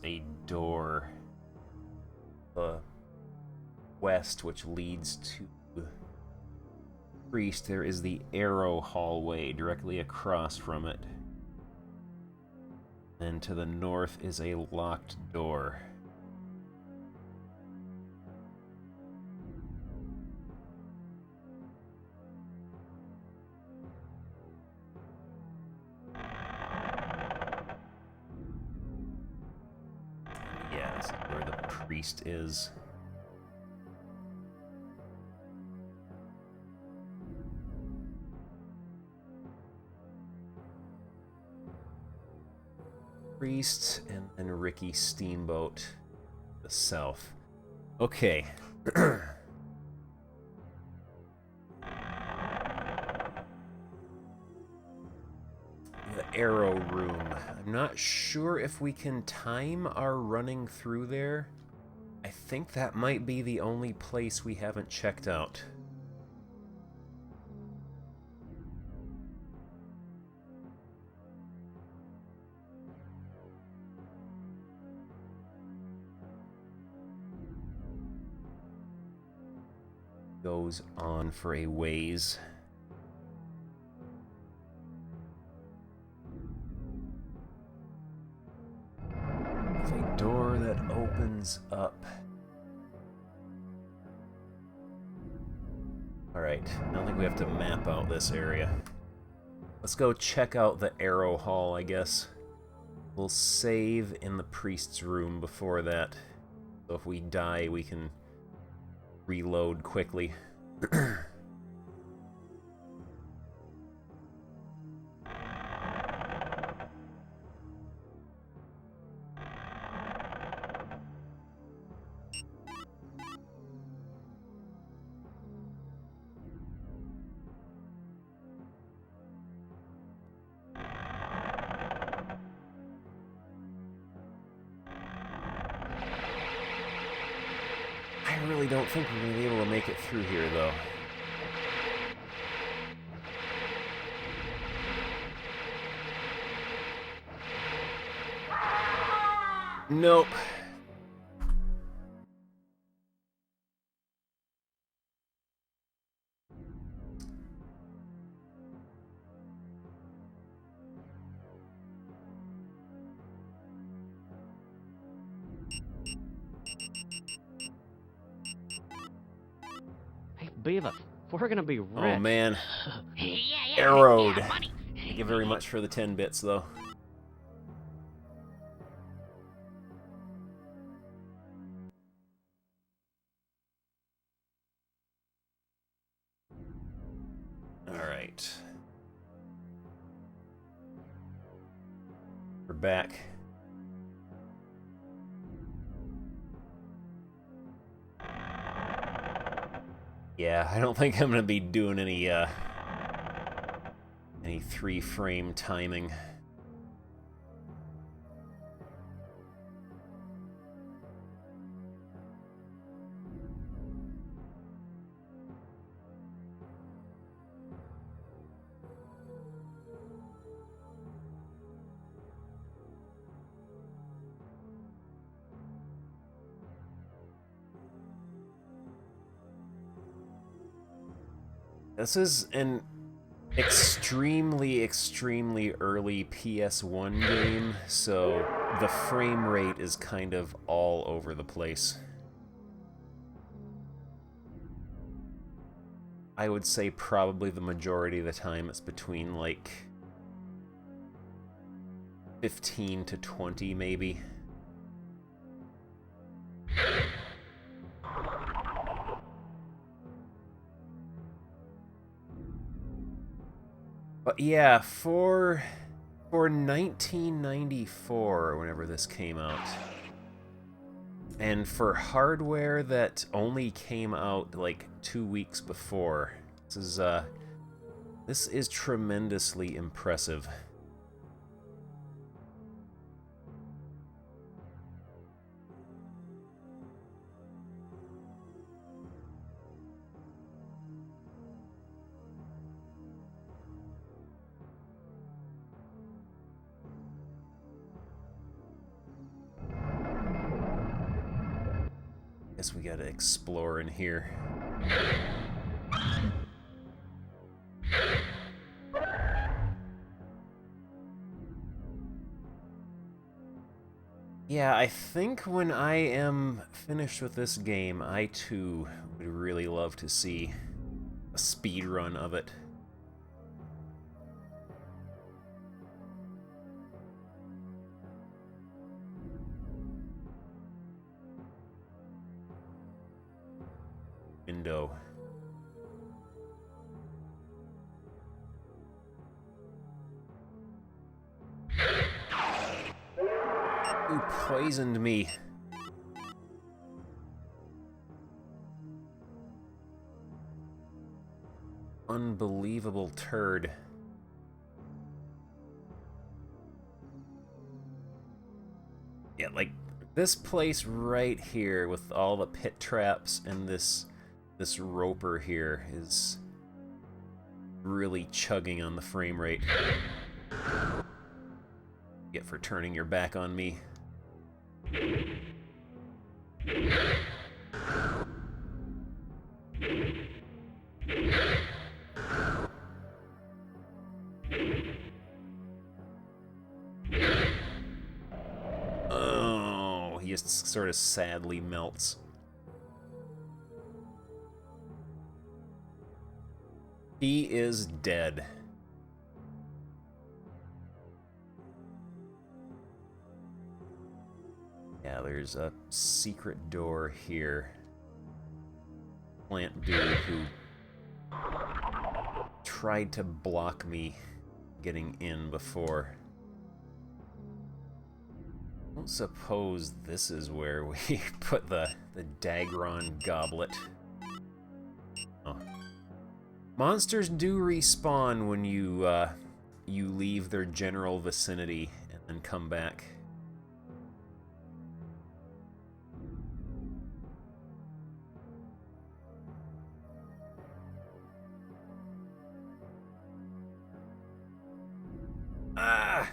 a door west, which leads to the priest. There is the arrow hallway directly across from it. And to the north is a locked door. Yeah, this is where the priest is. Priest and then Ricky Steamboat, the south. Okay. The arrow room. I'm not sure if we can time our running through there. I think that might be the only place we haven't checked out. Goes on for a ways. With a door that opens up. Alright, I don't think we have to map out this area. Let's go check out the arrow hall, I guess. We'll save in the priest's room before that. So if we die, we can reload quickly. I really don't think we're going to be able to make it through here, though. Nope. Hey, Beaver, we're gonna be rich. Oh, man. Yeah, Arrowed. yeah, money. Thank you very much for the 10 bits, though. Alright. We're back. Yeah, I don't think I'm gonna be doing any three-frame timing. This is an extremely early PS1 game, so the frame rate is kind of all over the place. I would say probably the majority of the time it's between like 15 to 20 maybe. But yeah, for 1994, whenever this came out, and for hardware that only came out like 2 weeks before, this is tremendously impressive. Guess we gotta explore in here. Yeah, I think when I am finished with this game, I too would really love to see a speed run of it. Window. Who poisoned me? Unbelievable turd. Yeah, like this place right here with all the pit traps and this roper here is really chugging on the frame rate. Get for turning your back on me. Oh, he just sort of sadly melts. He is dead. Yeah, there's a secret door here. Plant dude who tried to block me getting in before. I don't suppose this is where we put the Dagron goblet. Oh. Monsters do respawn when you you leave their general vicinity and then come back. Ah!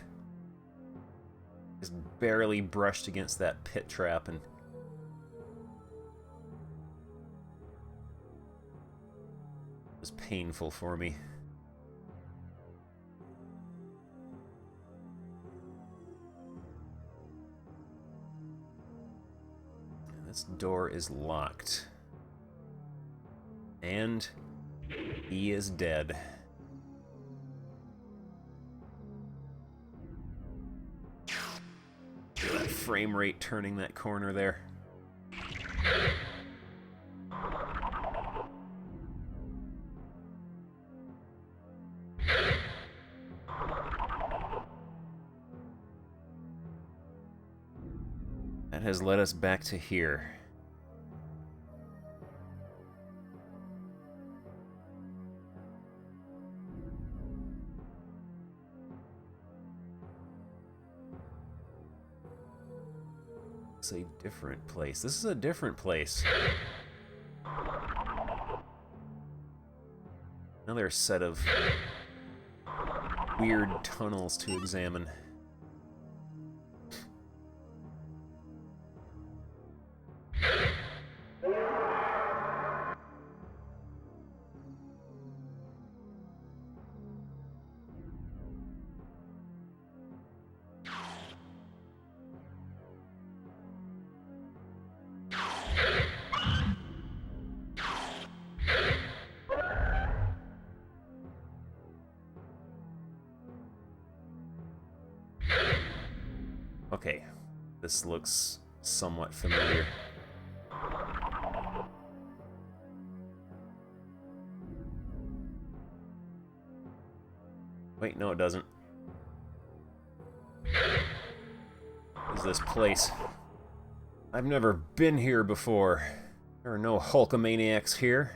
Just barely brushed against that pit trap and... it was painful for me. And this door is locked. And he is dead. That frame rate turning that corner there. That has led us back to here. It's a different place. This is a different place. Another set of weird tunnels to examine. Okay, this looks somewhat familiar. Wait, no it doesn't. What is this place? I've never been here before. There are no Hulkamaniacs here.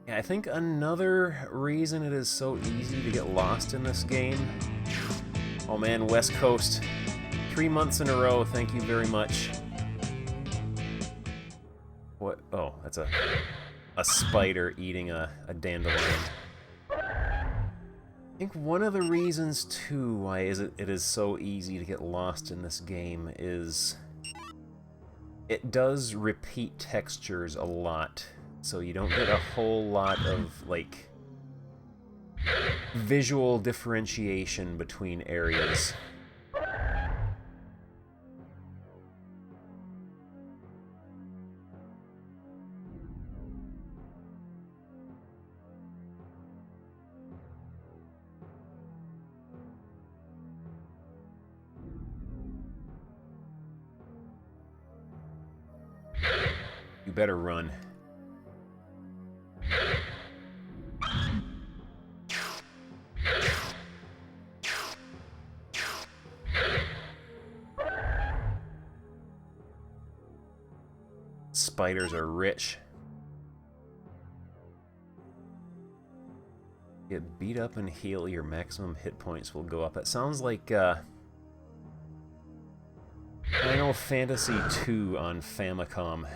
Yeah, I think another reason it is so easy to get lost in this game... Oh man, West Coast. 3 months in a row, thank you very much. What? Oh, that's a spider eating a dandelion. I think one of the reasons, too, why it is so easy to get lost in this game is... it does repeat textures a lot, so you don't get a whole lot of, like, visual differentiation between areas. You better run. Spiders are rich. Get beat up and heal, your maximum hit points will go up. That sounds like Final Fantasy II on Famicom.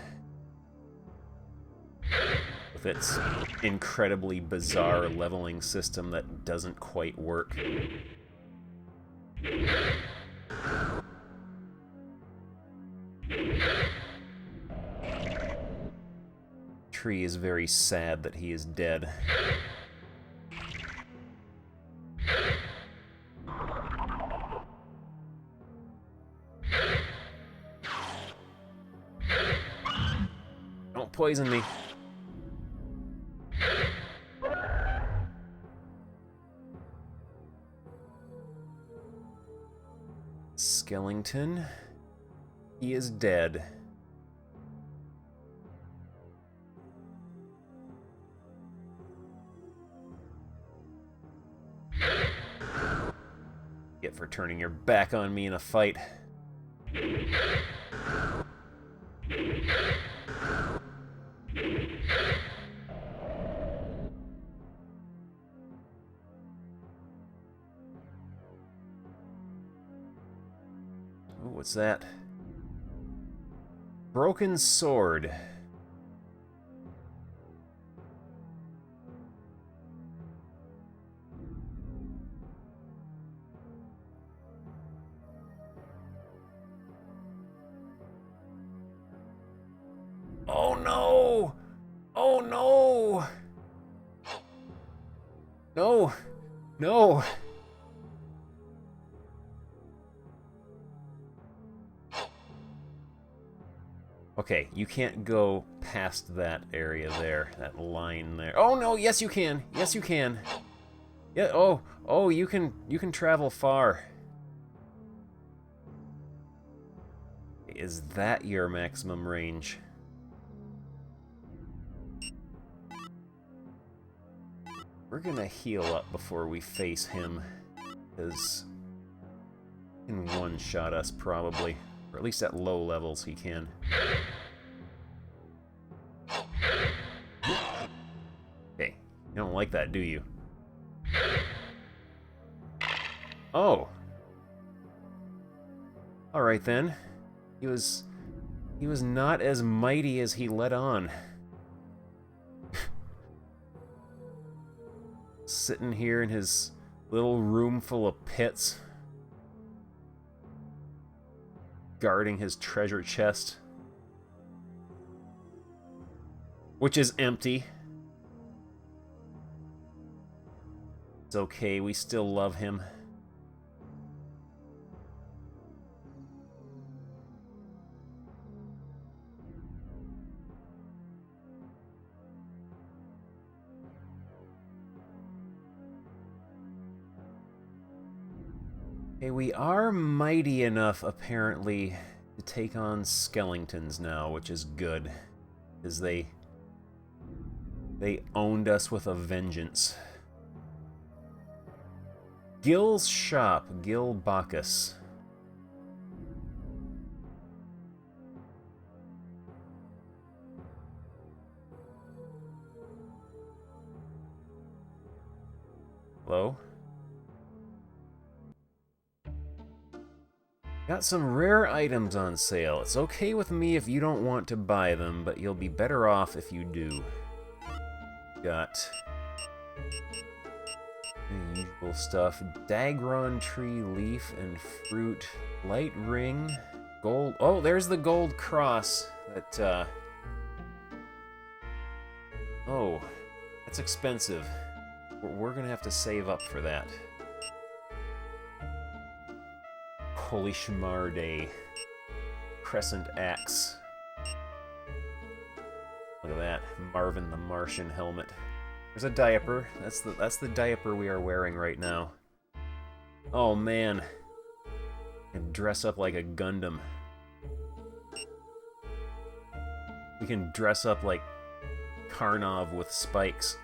With its incredibly bizarre leveling system that doesn't quite work. Tree is very sad that he is dead. Don't poison me. Skellington. He is dead. Get for turning your back on me in a fight. Oh, what's that? Broken sword. Oh no! Oh no! No! No! Okay, you can't go past that area there, that line there. Oh no, yes you can. Yes you can. Yeah, oh, you can travel far. Is that your maximum range? We're gonna heal up before we face him, because he can one-shot us probably, or at least at low levels he can. Okay, you don't like that, do you? Oh. All right then. He was not as mighty as he let on. Sitting here in his little room full of pits, guarding his treasure chest, which is empty. It's okay, we still love him. Okay, we are mighty enough, apparently, to take on Skellingtons now, which is good. Because they owned us with a vengeance. Gil's shop, Gil Bacchus. Hello? Got some rare items on sale. It's okay with me if you don't want to buy them, but you'll be better off if you do. Got the usual stuff. Dagron tree leaf and fruit. Light ring. Gold. Oh, there's the gold cross. That, oh, that's expensive. We're gonna have to save up for that. Holy Shamar Day. Crescent Axe. Look at that. Marvin the Martian helmet. There's a diaper. That's the diaper we are wearing right now. Oh man. I can dress up like a Gundam. We can dress up like Karnov with spikes.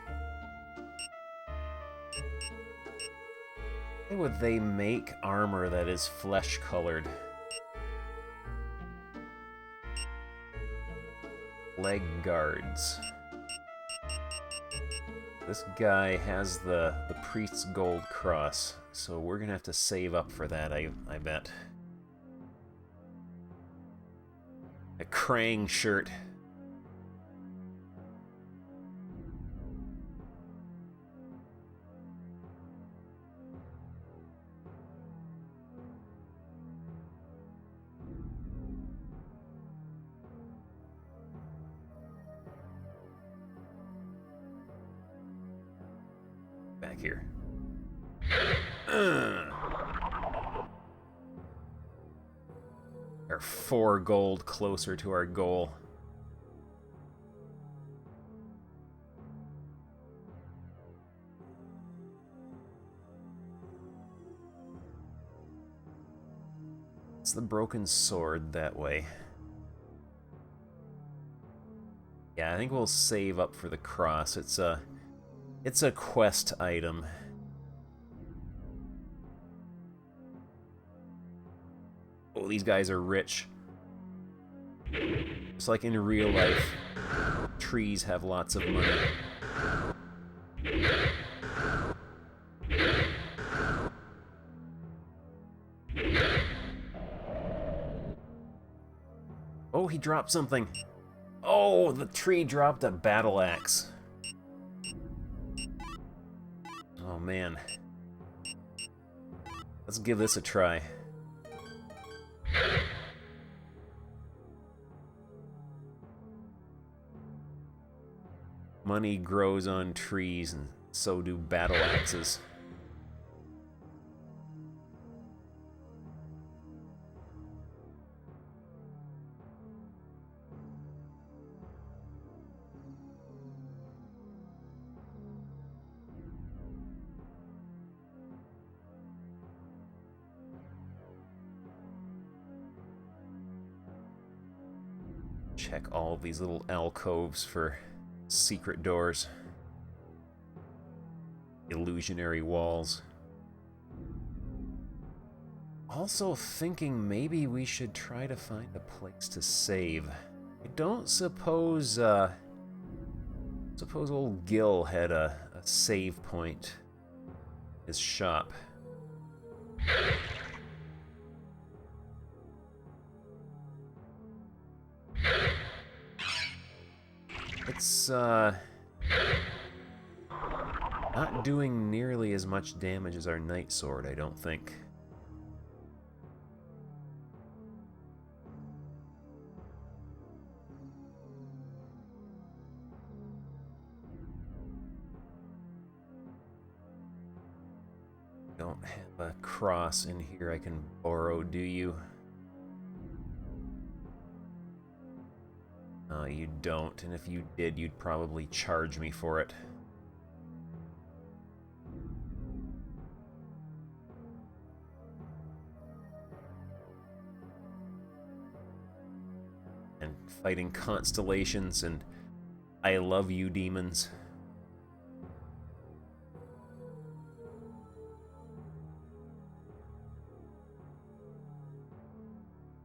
Why would they make armor that is flesh-colored? Leg guards. This guy has the priest's gold cross, so we're gonna have to save up for that, I bet. A Krang shirt. Back here. We're 4 gold closer to our goal. It's the broken sword that way. Yeah, I think we'll save up for the cross. It's a quest item. Oh, these guys are rich. Just like in real life, trees have lots of money. Oh, he dropped something. Oh, the tree dropped a battle axe. Oh man. Let's give this a try. Money grows on trees, and so do battle axes. Check all of these little alcoves for secret doors. Illusionary walls. Also thinking maybe we should try to find a place to save. I don't suppose, suppose old Gil had a save point. His shop. It's, not doing nearly as much damage as our Night Sword, I don't think. Don't have a cross in here I can borrow, do you? You don't, and if you did, you'd probably charge me for it. And fighting constellations and I love you demons.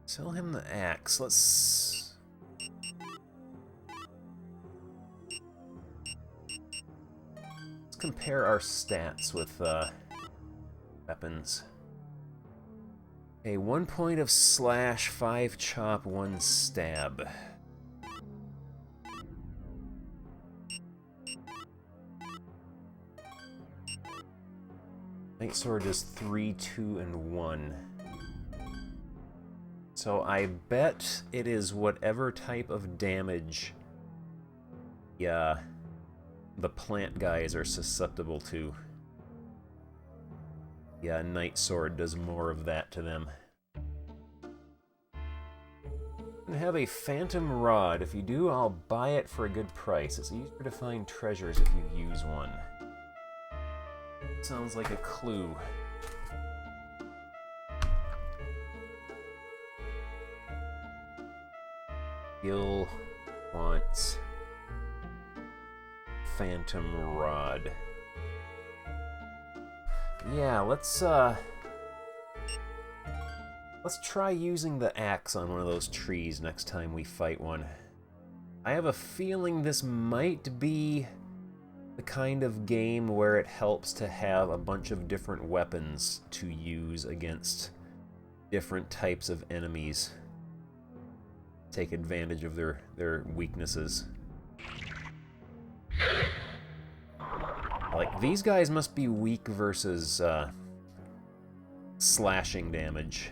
Sell him the axe. Let's compare our stats with weapons. Okay, 1 point of slash, 5 chop, 1 stab. Night sword does 3, 2, and 1. So I bet it is whatever type of damage the plant guys are susceptible to. Yeah, Night Sword does more of that to them. And have a Phantom Rod. If you do, I'll buy it for a good price. It's easier to find treasures if you use one. Sounds like a clue. Gil wants Phantom Rod. Yeah, let's try using the axe on one of those trees next time we fight one. I have a feeling this might be the kind of game where it helps to have a bunch of different weapons to use against different types of enemies. Take advantage of their weaknesses. Like, these guys must be weak versus slashing damage,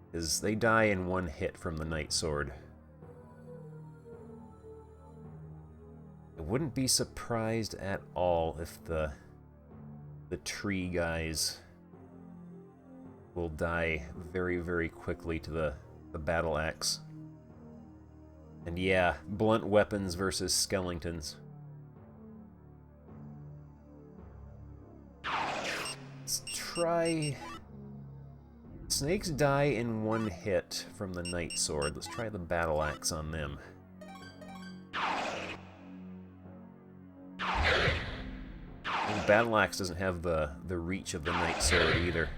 because they die in 1 hit from the Night Sword. I wouldn't be surprised at all if the tree guys will die very, very quickly to the battle axe. And yeah, blunt weapons versus skeletons. Let's try... Snakes die in 1 hit from the Night Sword. Let's try the battle axe on them. The battle axe doesn't have the reach of the Night Sword either.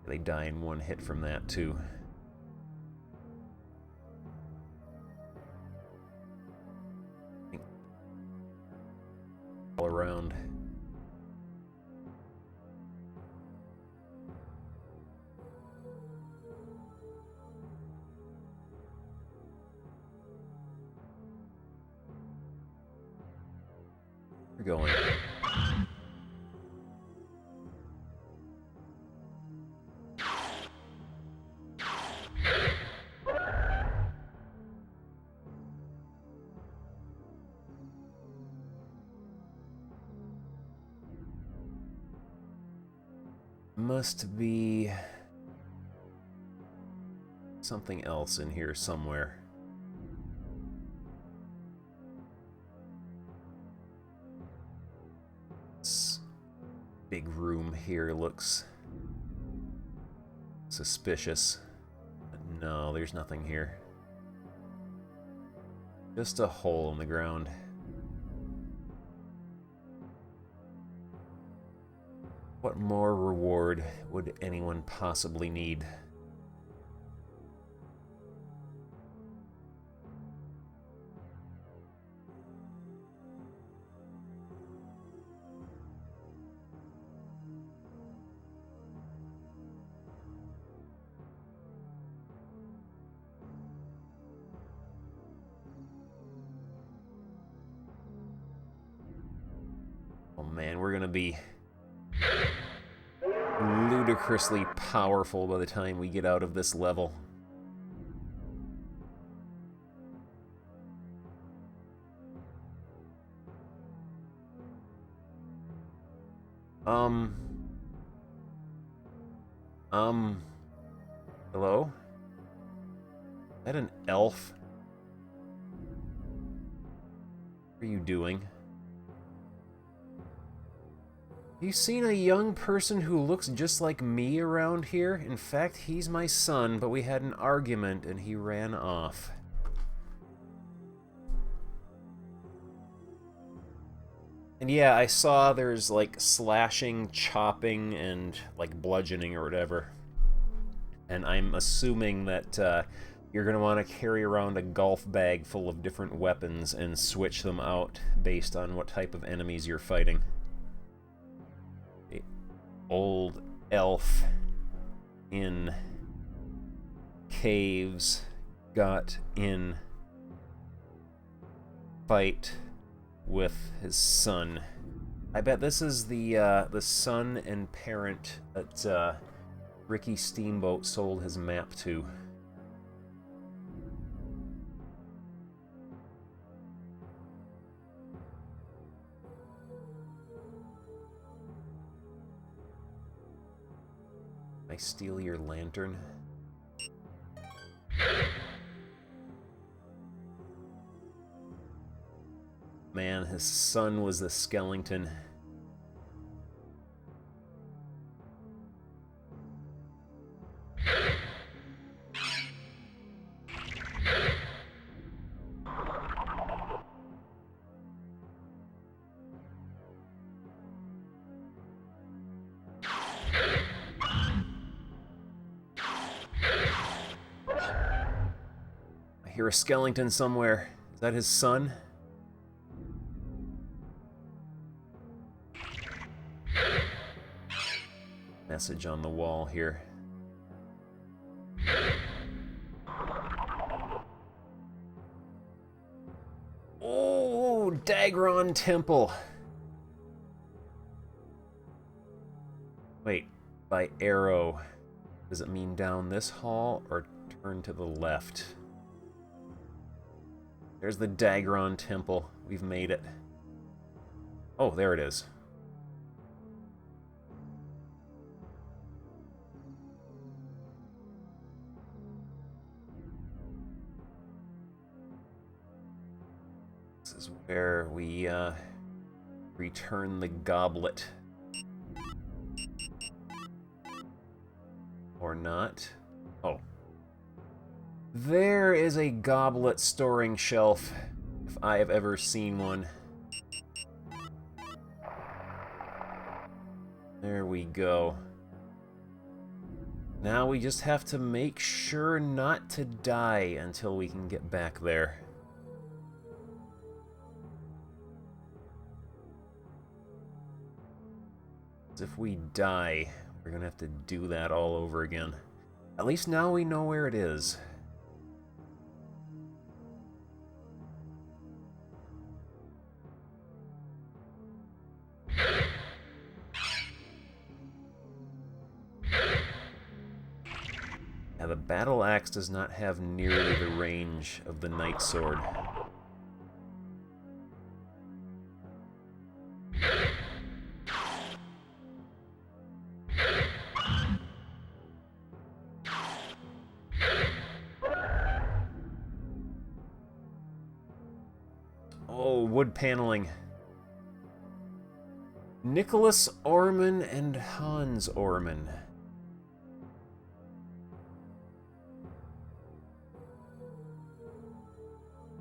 They die in 1 hit from that too. All around. We're going. Must be something else in here somewhere. This big room here looks suspicious. But no, there's nothing here. Just a hole in the ground. What more reward would anyone possibly need? Oh man, we're gonna be ludicrously powerful by the time we get out of this level. Hello? Is that an elf? What are you doing? Have you seen a young person who looks just like me around here? In fact, he's my son, but we had an argument and he ran off. And yeah, I saw there's like slashing, chopping, and like bludgeoning or whatever. And I'm assuming that You're going to want to carry around a golf bag full of different weapons and switch them out based on what type of enemies you're fighting. The old elf in caves got in fight with his son. I bet this is the son and parent that Ricky Steamboat sold his map to. I steal your lantern? Man, his son was the skeleton. I hear a skeleton somewhere. Is that his son? Message on the wall here. Oh, Dagron Temple. Wait, by arrow, does it mean down this hall or turn to the left? There's the Dagron Temple. We've made it. Oh, there it is. This is where we return the goblet. Or not. Oh. There is a goblet storing shelf, if I have ever seen one. There we go. Now we just have to make sure not to die until we can get back there. If we die, we're gonna have to do that all over again. At least now we know where it is. Now the battle axe does not have nearly the range of the knight sword. Oh, wood paneling. Nicholas Orman and Hans Orman.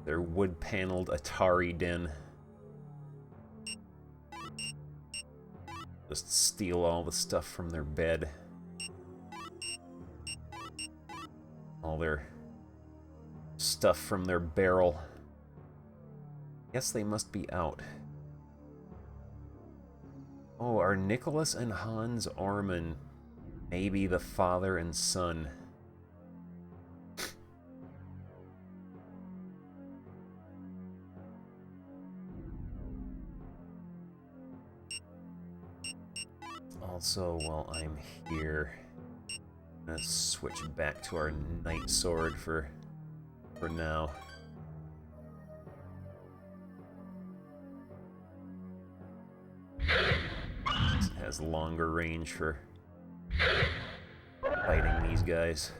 Their wood-paneled Atari den. Just steal all the stuff from their bed. All their stuff from their barrel. Guess they must be out. Oh, are Nicholas and Hans Orman maybe the father and son? Also, while I'm here, I'm gonna switch back to our knight sword for now. It has longer range for fighting these guys.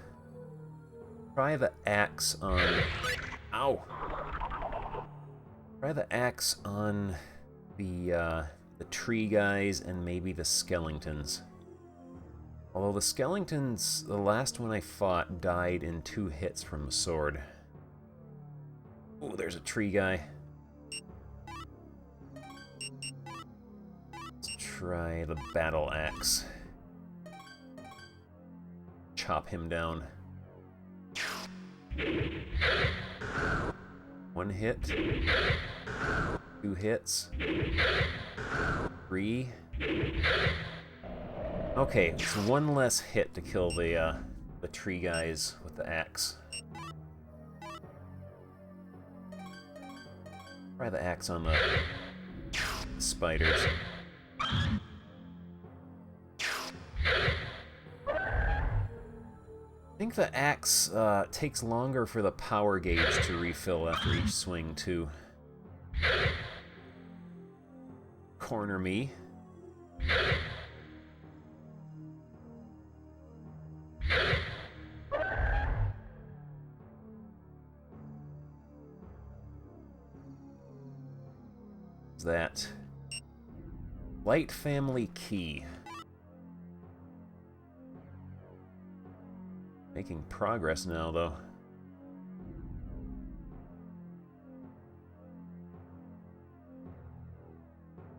Try the axe on... Ow! Try the axe on the tree guys and maybe the skeletons. Although the skeletons, the last one I fought, died in 2 hits from the sword. Oh, there's a tree guy. Let's try the battle axe. Chop him down. One hit. 2 hits. 3. Okay, it's 1 less hit to kill the tree guys with the axe. Try the axe on the spiders. I think the axe takes longer for the power gauge to refill after each swing, too. Corner me. What's that? Light family key. Making progress now, though.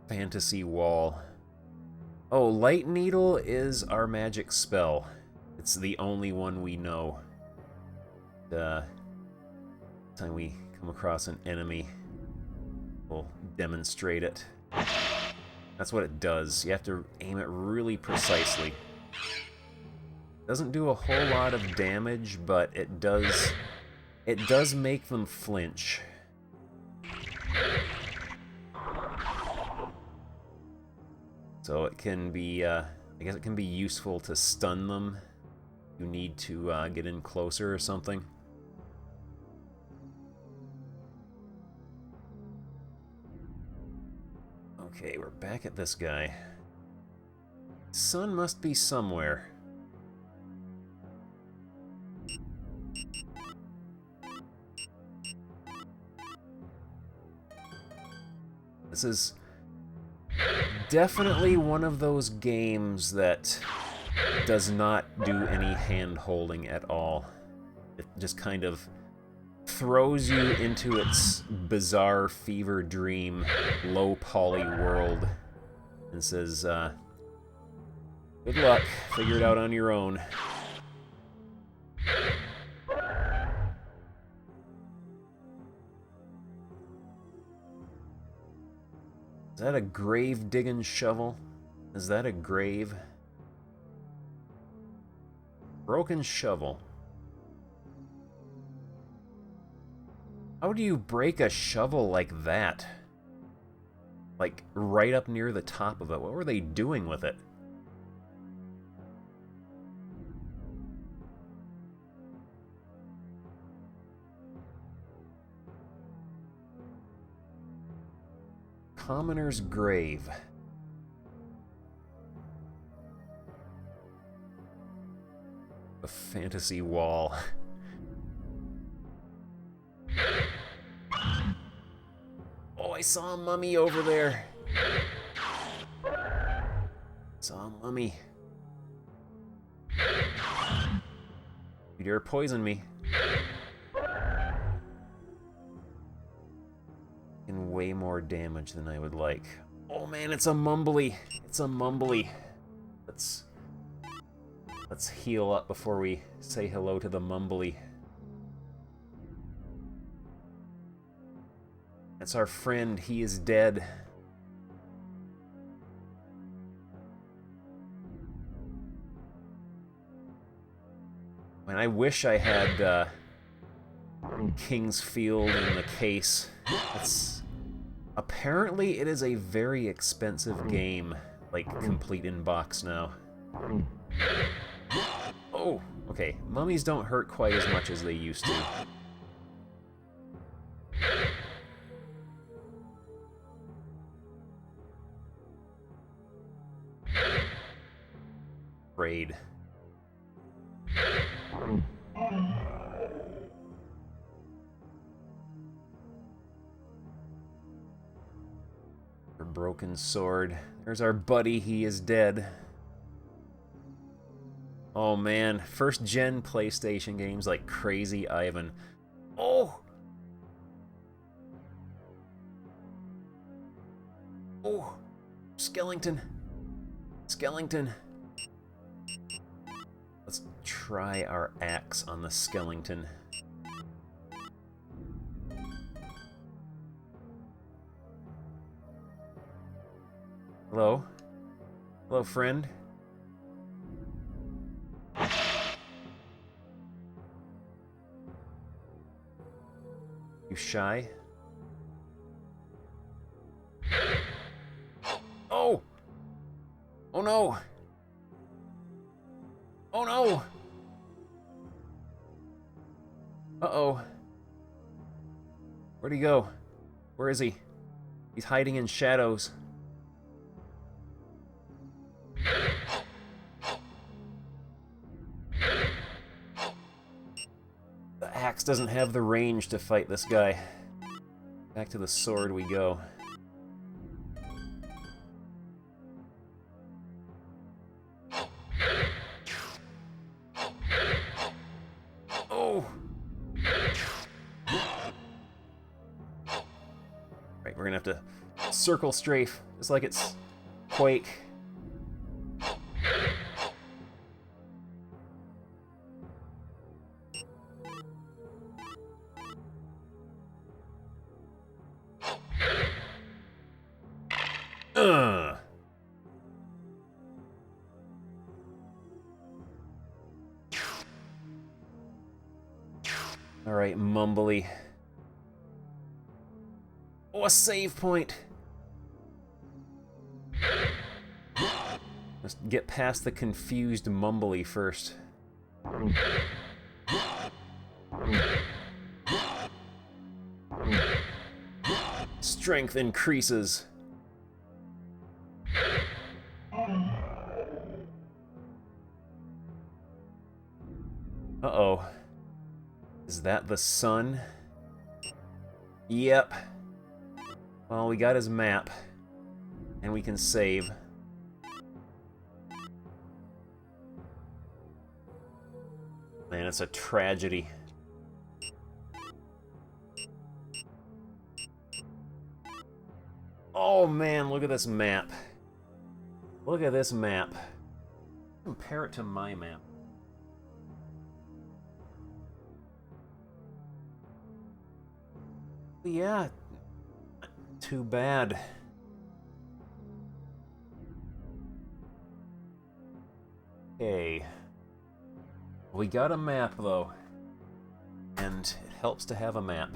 Fantasy wall. Oh, light needle is our magic spell. It's the only one we know. Time we come across an enemy, we'll demonstrate it. That's what it does. You have to aim it really precisely. Doesn't do a whole lot of damage, but it does make them flinch. So it can be, I guess it can be useful to stun them. You need to get in closer or something. Okay, we're back at this guy. Sun must be somewhere. This is definitely one of those games that does not do any hand-holding at all. It just kind of throws you into its bizarre fever dream, low-poly world and says, good luck, figure it out on your own. Is that a grave-digging shovel? Is that a grave? Broken shovel. How do you break a shovel like that? Like, right up near the top of it. What were they doing with it? Commoner's grave. A fantasy wall. Oh, I saw a mummy over there. Saw a mummy. You dare poison me. And way more damage than I would like. Oh man, it's a mumbly. It's a mumbly. Let's heal up before we say hello to the mumbly. That's our friend. He is dead. And I wish I had King's Field in the case. Apparently it is a very expensive game, like complete in box now. Oh, okay. Mummies don't hurt quite as much as they used to. Raid. Our broken sword. There's our buddy, he is dead. Oh man, first gen PlayStation games like Crazy Ivan. Oh! Oh! Skellington! Skellington! Let's try our axe on the Skellington. Hello? Hello, friend? You shy? Oh! Oh no! Oh no! Uh-oh. Where'd he go? Where is he? He's hiding in shadows. The axe doesn't have the range to fight this guy. Back to the sword we go. Oh! Right, we're gonna have to circle strafe, just like it's Quake. Alright, mumbly. Oh, a save point! Let's get past the confused mumbly first. Strength increases. Uh-oh. Is that the sun? Yep. Well, we got his map. And we can save. Man, it's a tragedy. Oh man, look at this map. Look at this map. Compare it to my map. Yeah, too bad. Okay. We got a map, though. And it helps to have a map.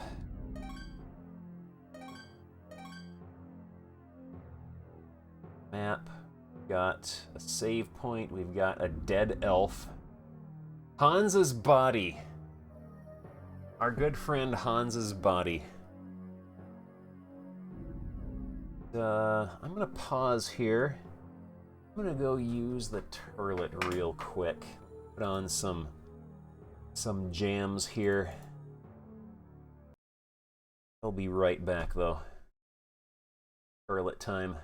Map. Got a save point. We've got a dead elf. Hans's body. Our good friend Hans's body. I'm gonna pause here. I'm gonna go use the turlet real quick. Put on some jams here. I'll be right back though. Turlet time.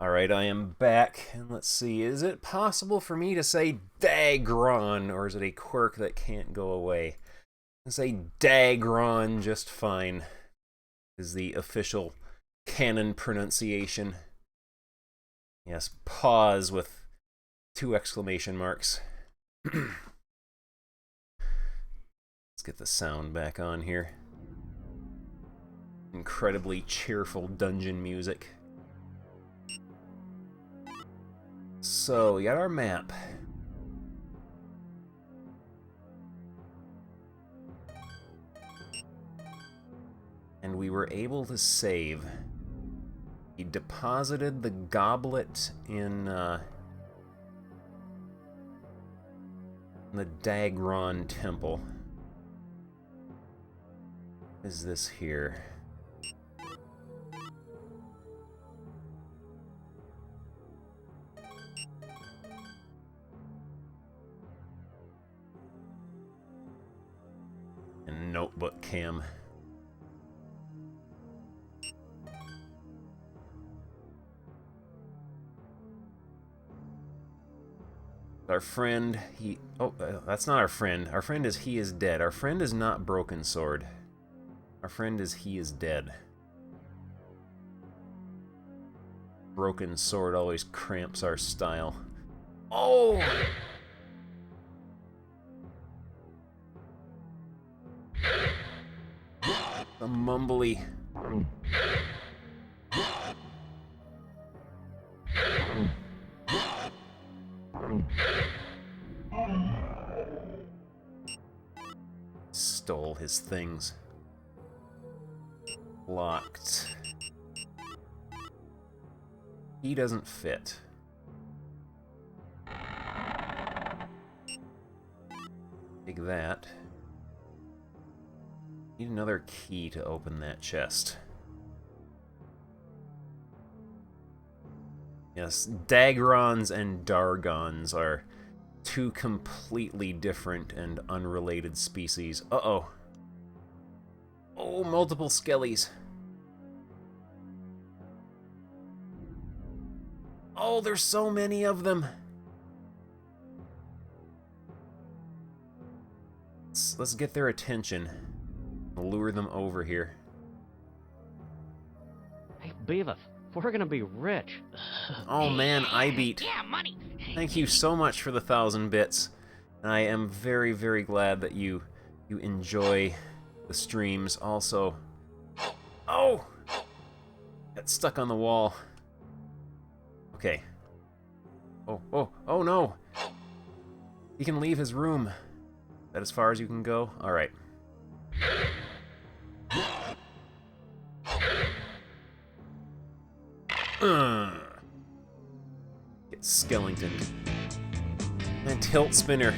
Alright, I am back, and let's see, is it possible for me to say Dagron, or is it a quirk that can't go away? I say Dagron just fine, is the official canon pronunciation. Yes, pause with 2 exclamation marks. Let's get the sound back on here. Incredibly cheerful dungeon music. So, we got our map. And we were able to save. He deposited the goblet in the Dagron temple. What is this here? And notebook cam. Our friend, that's not our friend. Our friend is he is dead. Our friend is not Broken Sword. Our friend is he is dead. Broken Sword always cramps our style. Oh! The mumbly. Stole his things. Locked. He doesn't fit. Take that. Need another key to open that chest. Yes, Dagrons and Dargons are 2 completely different and unrelated species. Uh-oh. Oh, multiple skellies. Oh, there's so many of them. Let's get their attention. Lure them over here. Hey, Beavis, we're gonna be rich. Oh man, I beat. Yeah, money. Thank you so much for the 1,000 bits. I am very, very glad that you enjoy the streams. Also, oh, got stuck on the wall. Okay. Oh no! He can leave his room. Is that as far as you can go? All right. Get Skellington. And Tilt Spinner.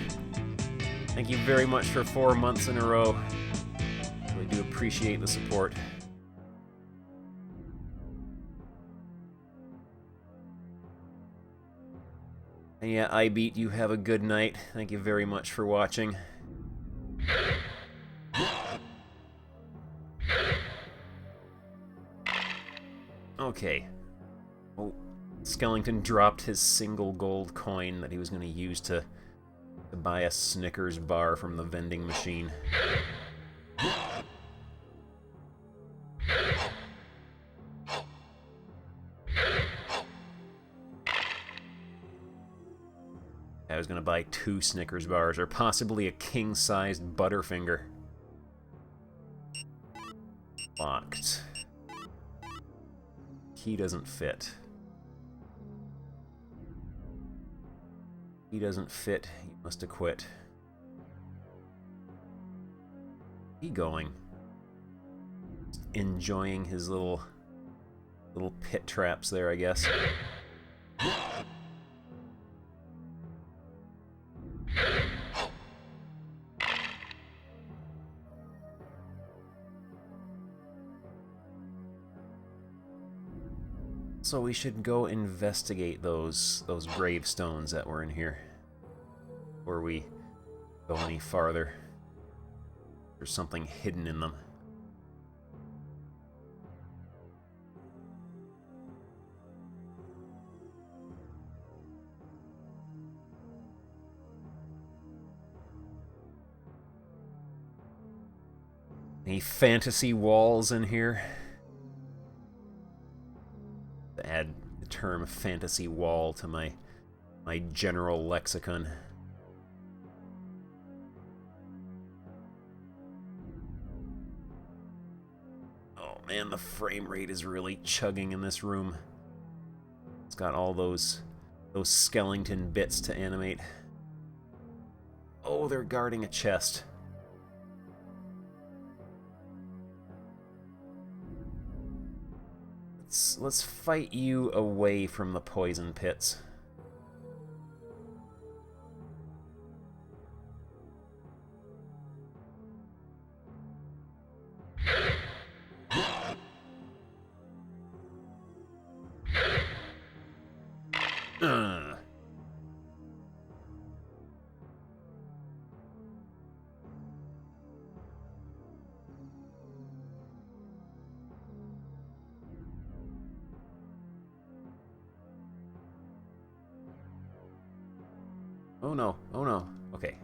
Thank you very much for 4 months in a row. Really do appreciate the support. And yeah, I beat you. Have a good night. Thank you very much for watching. Okay. Oh, Skellington dropped his single gold coin that he was going to use to buy a Snickers bar from the vending machine. I was going to buy 2 Snickers bars, or possibly a king-sized Butterfinger. Locked. Key doesn't fit. He doesn't fit. He must have quit. He going. Enjoying his little pit traps there, I guess. So we should go investigate those gravestones that were in here before we go any farther. There's something hidden in them. Any fantasy walls in here? To add the term fantasy wall to my general lexicon. Oh man, the frame rate is really chugging in this room. It's got all those skeleton bits to animate. Oh, they're guarding a chest. Let's fight you away from the poison pits. Oh no, oh no. Okay.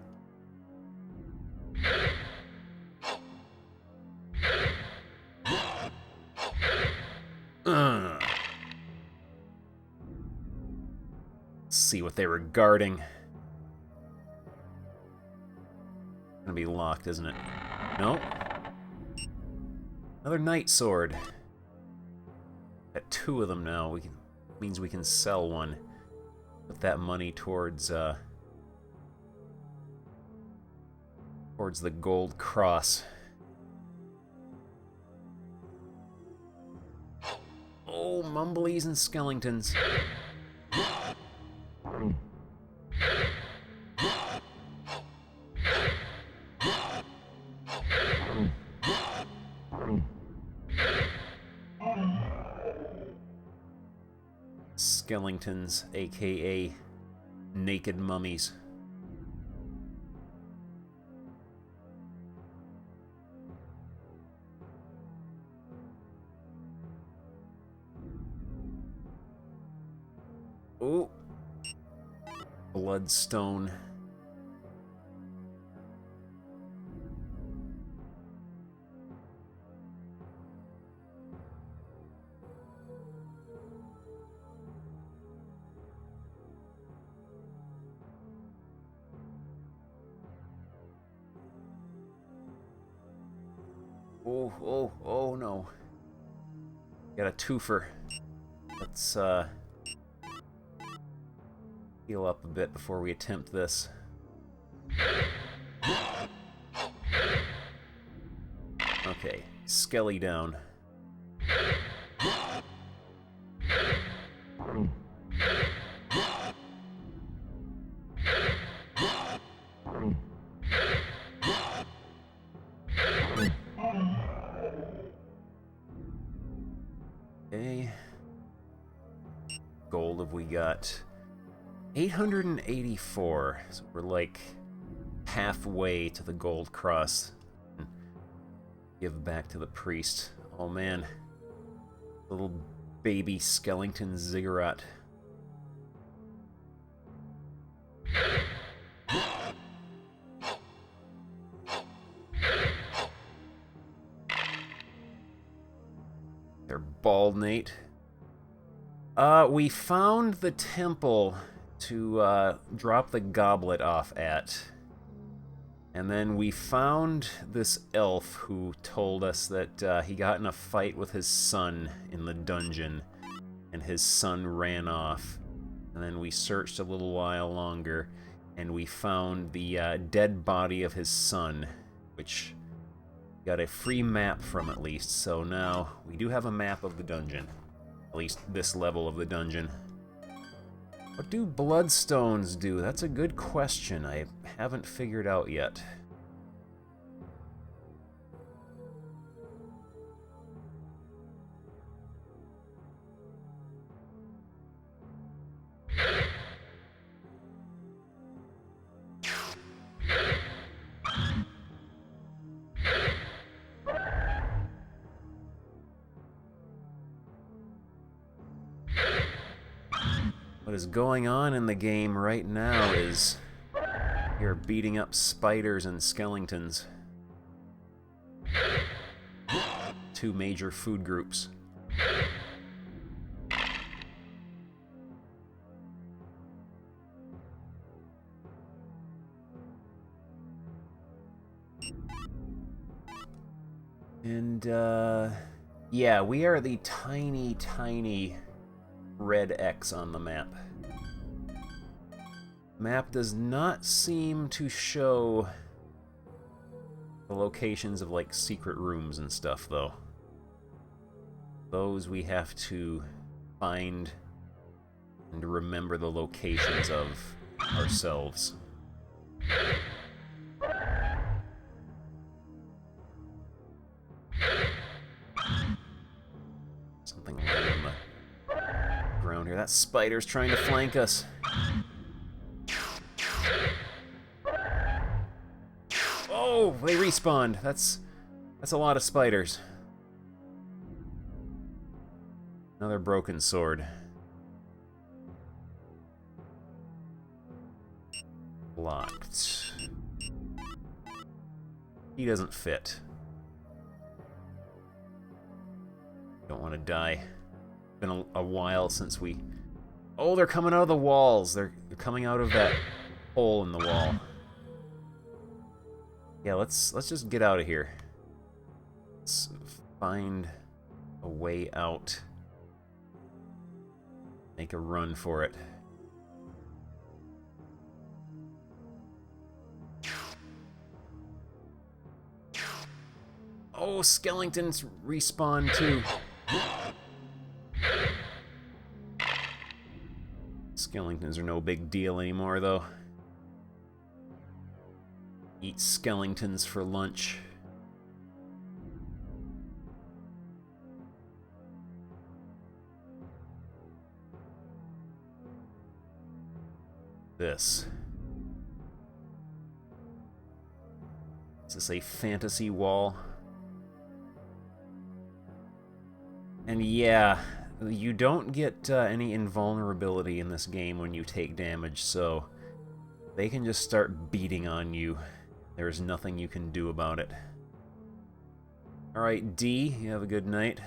Let's see what they were guarding. Gonna be locked, isn't it? No. Another knight sword. Got 2 of them now. Means we can sell one. Put that money towards the gold cross. Oh, mumblies and skeletons. Skeletons, aka naked mummies. Oh, bloodstone. Oh no. Got a twofer. Let's heal up a bit before we attempt this. Okay, Skelly down. Okay. Gold have we got? 884. So we're like halfway to the gold cross. Give back to the priest. Oh man. Little baby skeleton ziggurat. They're bald, Nate. We found the temple to drop the goblet off at. And then we found this elf who told us that he got in a fight with his son in the dungeon, and his son ran off. And then we searched a little while longer, and we found the dead body of his son, which got a free map from at least. So now we do have a map of the dungeon, at least this level of the dungeon. What do bloodstones do? That's a good question. I haven't figured out yet. What is going on in the game right now is you're beating up spiders and skeletons. two major food groups. And, yeah, we are the tiny, tiny red X on the map. Map does not seem to show the locations of, like, secret rooms and stuff, though. Those we have to find and remember the locations of ourselves. Something right on the ground here. That spider's trying to flank us. Oh, they respawned. That's a lot of spiders. Another broken sword. Locked. He doesn't fit. Don't want to die. Been a while since we... Oh, they're coming out of the walls. They're coming out of that hole in the wall. Yeah, let's just get out of here. Let's find a way out. Make a run for it. Oh, Skellingtons respawn too. Skellingtons are no big deal anymore, though. Eat Skellingtons for lunch. This. Is this a fantasy wall? And yeah, you don't get any invulnerability in this game when you take damage, so they can just start beating on you. There's nothing you can do about it. Alright, D, you have a good night.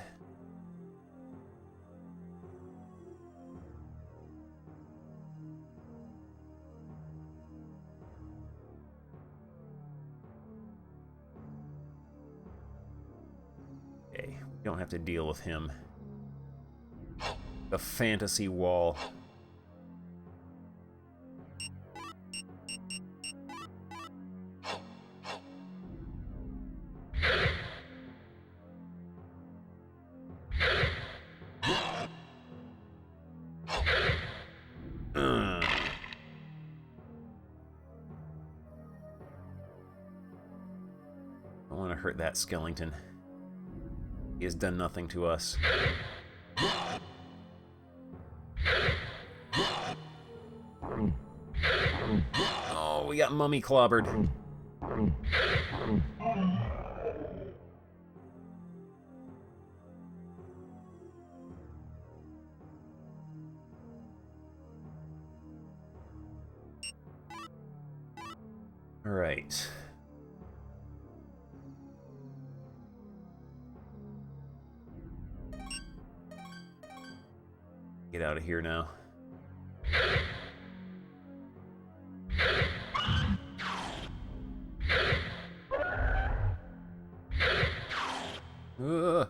Okay, we don't have to deal with him. The fantasy wall. I don't want to hurt that skeleton. He has done nothing to us. Oh, we got mummy clobbered. All right. Get out of here now. Ugh.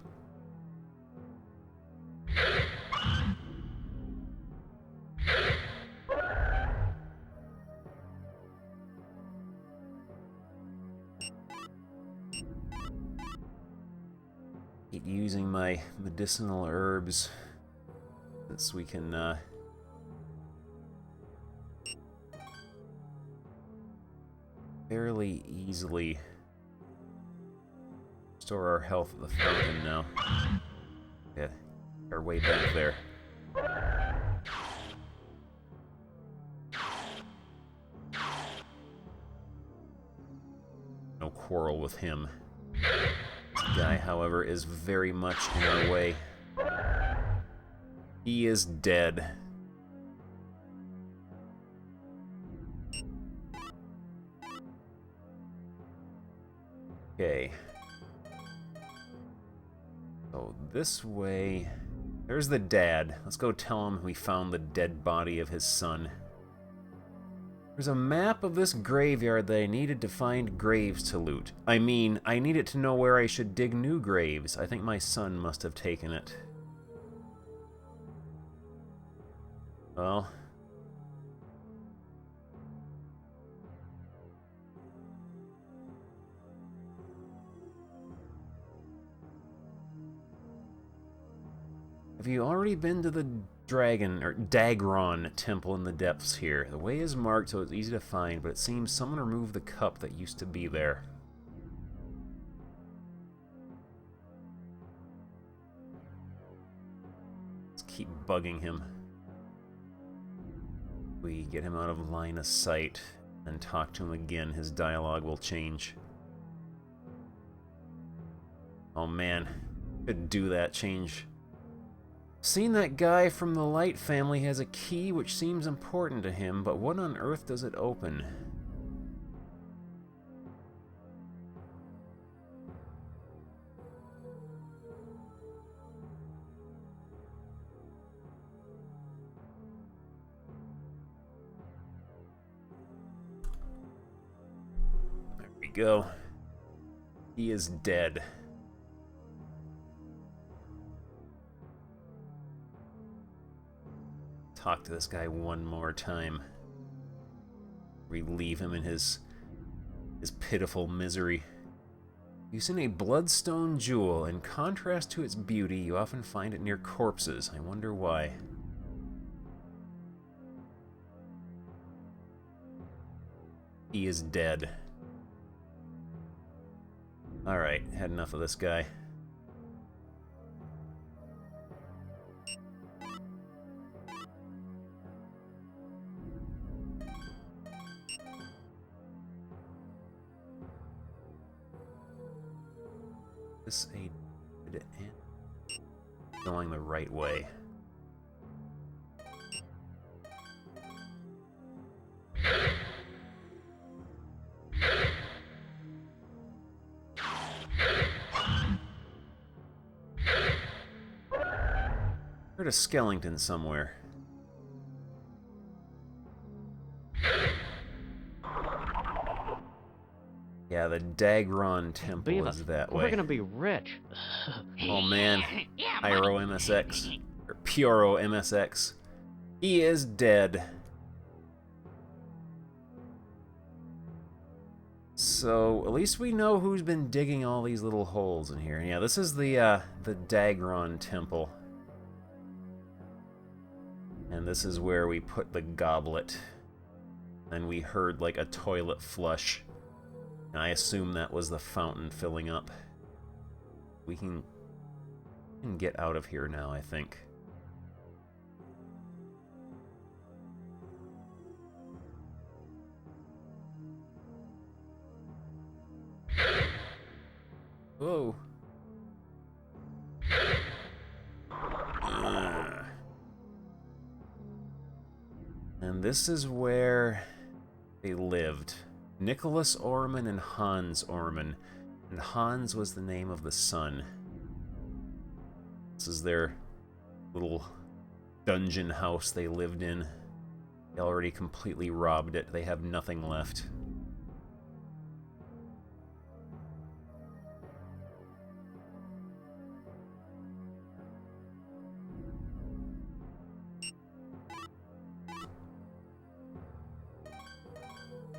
Keep using my medicinal herbs so we can fairly easily restore our health at the fountain now. Yeah, our way back there. No quarrel with him. This guy, however, is very much in our way. He is dead. Okay. this way. There's the dad. Let's go tell him we found the dead body of his son. There's a map of this graveyard that I needed to find graves to loot. I mean, I needed to know where I should dig new graves. I think my son must have taken it. Well... Have you already been to the Dragon, or Dagron temple in the depths here? The way is marked so it's easy to find, but it seems someone removed the cup that used to be there. Let's keep bugging him. We get him out of line of sight and talk to him again, his dialogue will change. Oh man, could do that change. Seen that guy from the Light family has a key which seems important to him, but what on earth does it open? There we go. He is dead. Talk to this guy one more time. Relieve him in his pitiful misery. You've seen a bloodstone jewel. In contrast to its beauty, you often find it near corpses. I wonder why. He is dead. Alright, had enough of this guy. This ain't going the right way. Heard a skeleton somewhere. Yeah, the Dagron temple is that way. We're gonna be rich. Oh man, Yeah, Pyro MSX, or Puro MSX. He is dead. So, at least we know who's been digging all these little holes in here. Yeah, this is the Dagron temple. And this is where we put the goblet. And we heard like a toilet flush. And I assume that was the fountain filling up. We can get out of here now, I think. Whoa. And this is where they lived. Nicholas Orman and Hans Orman. And Hans was the name of the son. This is their little dungeon house they lived in. They already completely robbed it. They have nothing left.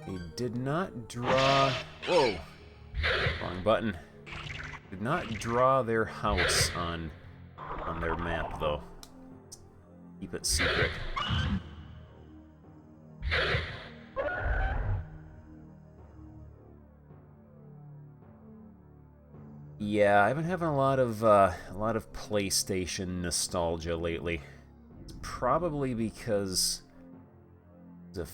They did not draw... Whoa! Wrong button. Did not draw their house on their map, though. Keep it secret. Yeah, I've been having a lot of PlayStation nostalgia lately. It's probably because a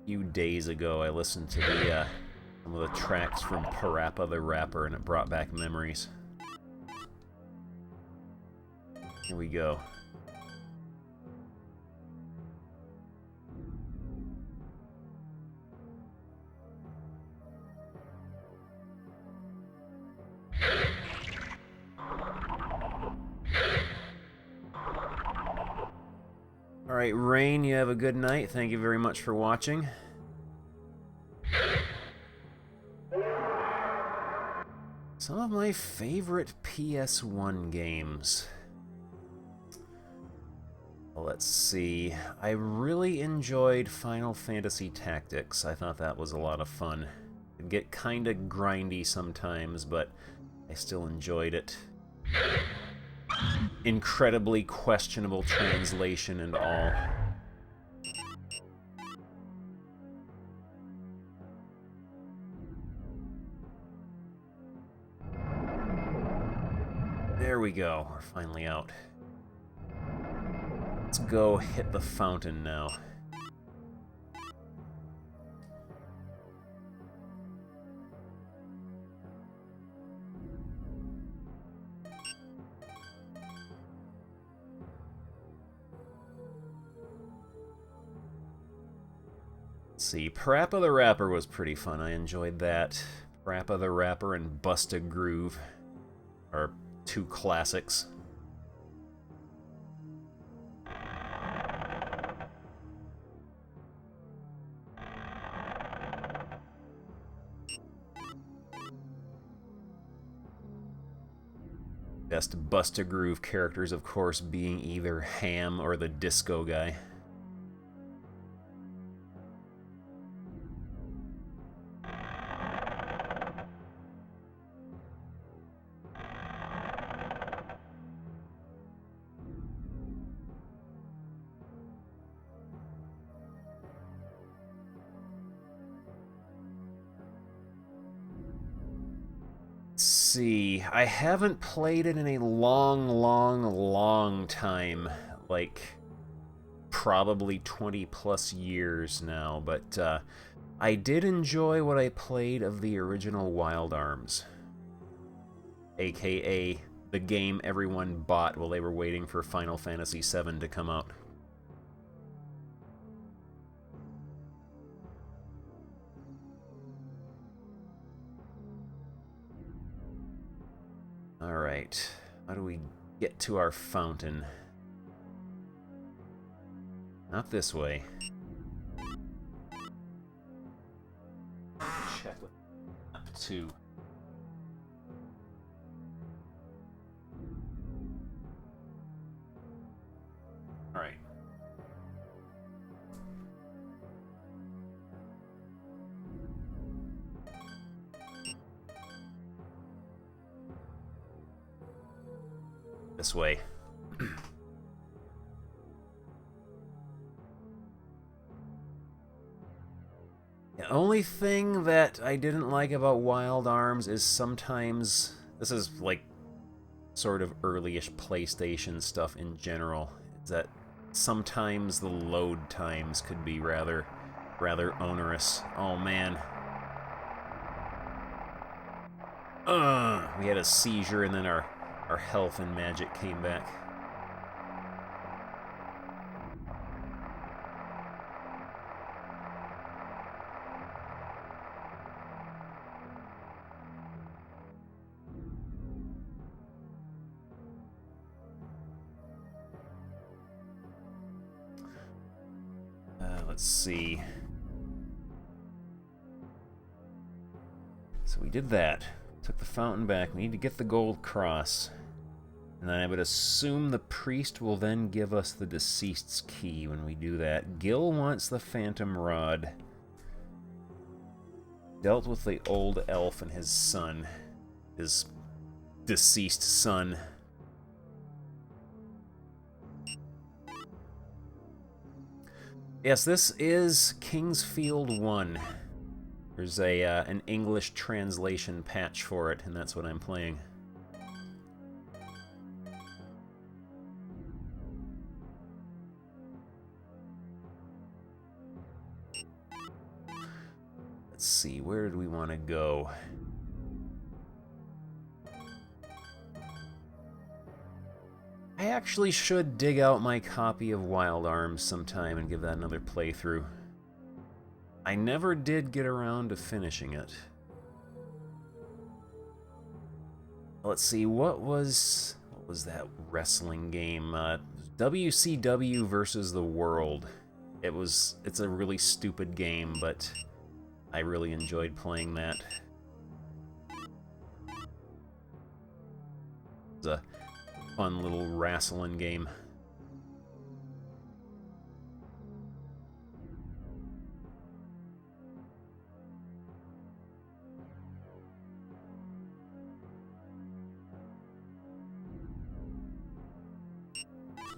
few days ago I listened to the some of the tracks from Parappa the Rapper, and it brought back memories. Here we go. Alright, Rain, you have a good night. Thank you very much for watching. Some of my favorite PS1 games. Let's see. I really enjoyed Final Fantasy Tactics. I thought that was a lot of fun. It'd get kinda grindy sometimes, but I still enjoyed it. Incredibly questionable translation and all. There we go. We're finally out. Let's go hit the fountain now. Let's see, Parappa the Rapper was pretty fun. I enjoyed that. Parappa the Rapper and Bust a Groove are two classics. Best Bust a Groove characters, of course, being either Ham or the Disco Guy. See, I haven't played it in a long time, like probably 20 plus years now, but I did enjoy what I played of the original Wild Arms, aka the game everyone bought while they were waiting for Final Fantasy VII to come out. Alright, how do we get to our fountain? Not this way. Check with map 2. Alright. This way. The only thing that I didn't like about Wild Arms is sometimes, this is like sort of early-ish PlayStation stuff in general, is that sometimes the load times could be rather onerous. Oh man. We had a seizure and then our health and magic came back. Let's see. So we did that. Took the fountain back. We need to get the gold cross. And then I would assume the priest will then give us the deceased's key when we do that. Gil wants the phantom rod. Dealt with the old elf and his son. His deceased son. Yes, this is Kingsfield 1. There's an English translation patch for it, and that's what I'm playing. Let's see, where did we want to go? I actually should dig out my copy of Wild Arms sometime and give that another playthrough. I never did get around to finishing it. Let's see, what was that wrestling game? WCW versus the World. It's a really stupid game, but I really enjoyed playing that. It's a fun little wrestling game.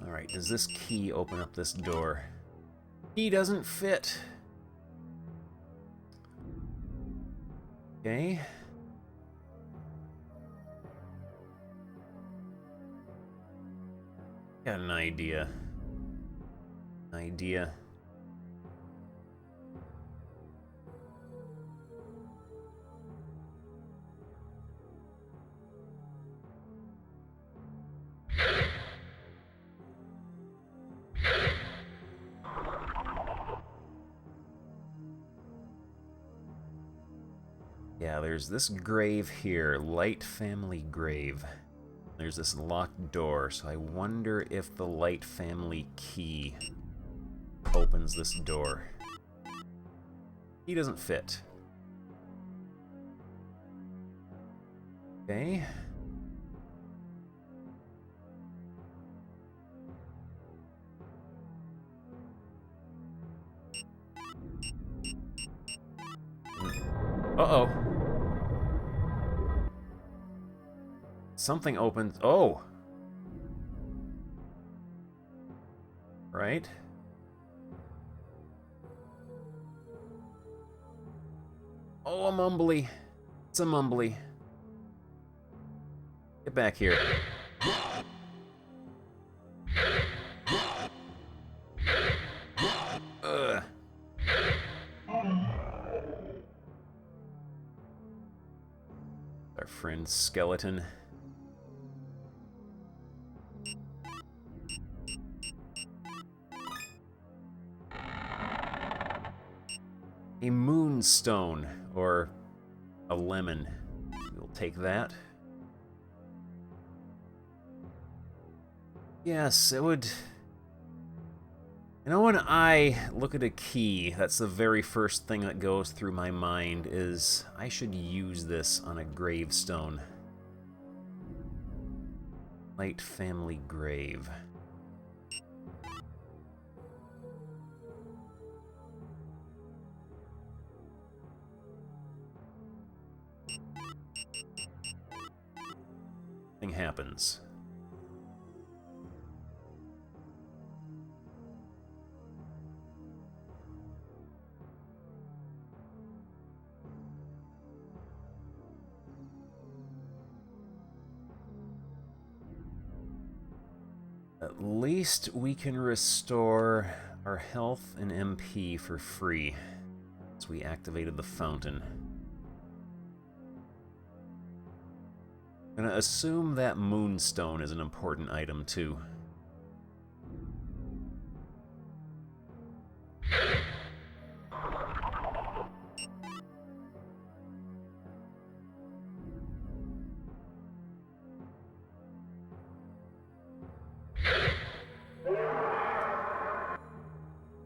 Alright, does this key open up this door? Key doesn't fit. Okay. Got an idea. Yeah, there's this grave here, Light family grave. There's this locked door, so I wonder if the Light family key opens this door. Key doesn't fit. Okay. Uh-oh. Something opens. Oh! Right? Oh, a mumbly. It's a mumbly. Get back here. Ugh. Our friend Skeleton. A moonstone, or a lemon. We'll take that. Yes, it would... You know, when I look at a key, that's the very first thing that goes through my mind is, I should use this on a gravestone. Light family grave. Thing happens. At least we can restore our health and MP for free, as we activated the fountain. I'm gonna assume that moonstone is an important item too.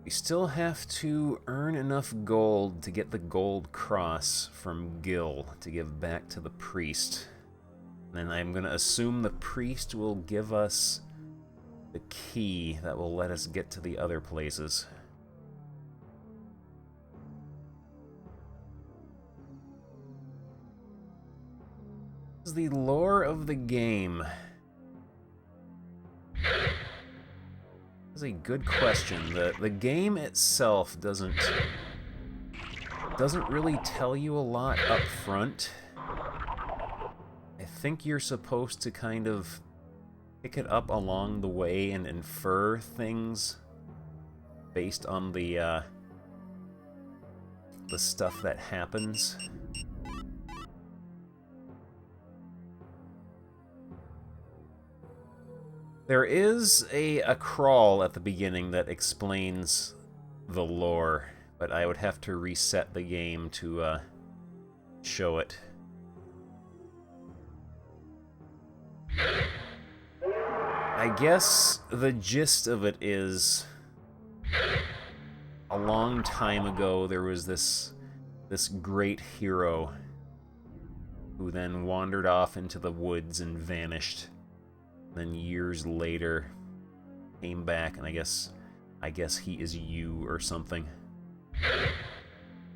We still have to earn enough gold to get the gold cross from Gil to give back to the priest. And I'm going to assume the priest will give us the key that will let us get to the other places. This is the lore of the game. That's a good question. The game itself doesn't really tell you a lot up front. I think you're supposed to kind of pick it up along the way and infer things based on the stuff that happens. There is a crawl at the beginning that explains the lore, but I would have to reset the game to show it. I I guess the gist of it is, a long time ago there was this great hero who then wandered off into the woods and vanished. Then years later came back, and I guess he is you or something. I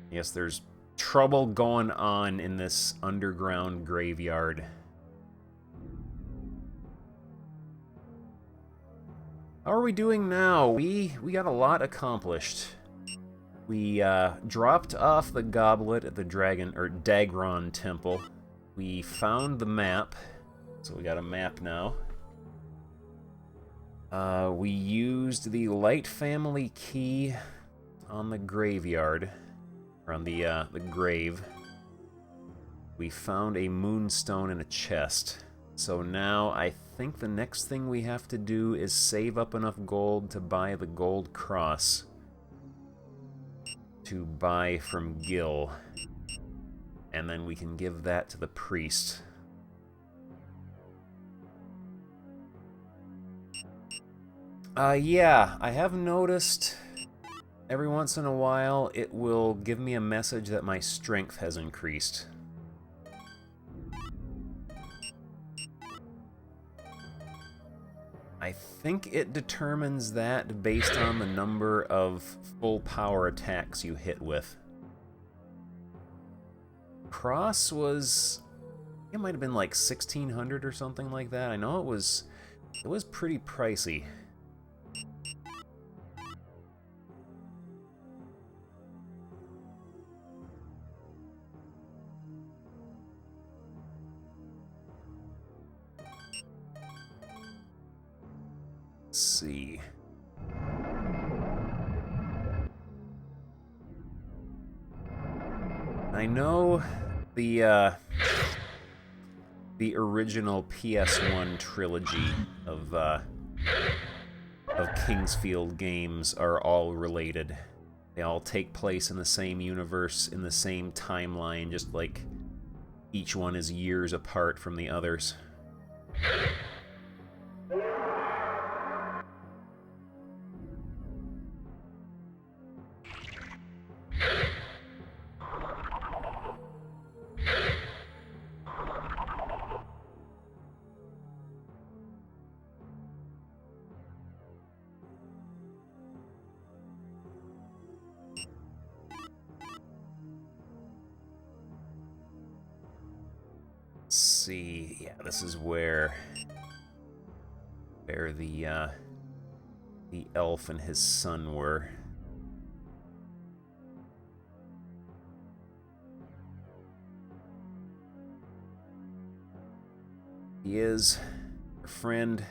guess there's trouble going on in this underground graveyard. How are we doing now? We got a lot accomplished. We dropped off the goblet at the Dagron Temple. We found the map, so we got a map now. We used the Light Family key on the graveyard, or on the grave. We found a moonstone in a chest. So now I think the next thing we have to do is save up enough gold to buy the gold cross to buy from Gil. And then we can give that to the priest. Yeah, I have noticed every once in a while it will give me a message that my strength has increased. I think it determines that based on the number of full power attacks you hit with. Cross was... it might have been like 1,600 or something like that. I know it was pretty pricey. Let's see. I know the original PS1 trilogy of Kingsfield games are all related. They all take place in the same universe, in the same timeline, just like each one is years apart from the others. See, yeah, this is where the elf and his son were. He is a friend.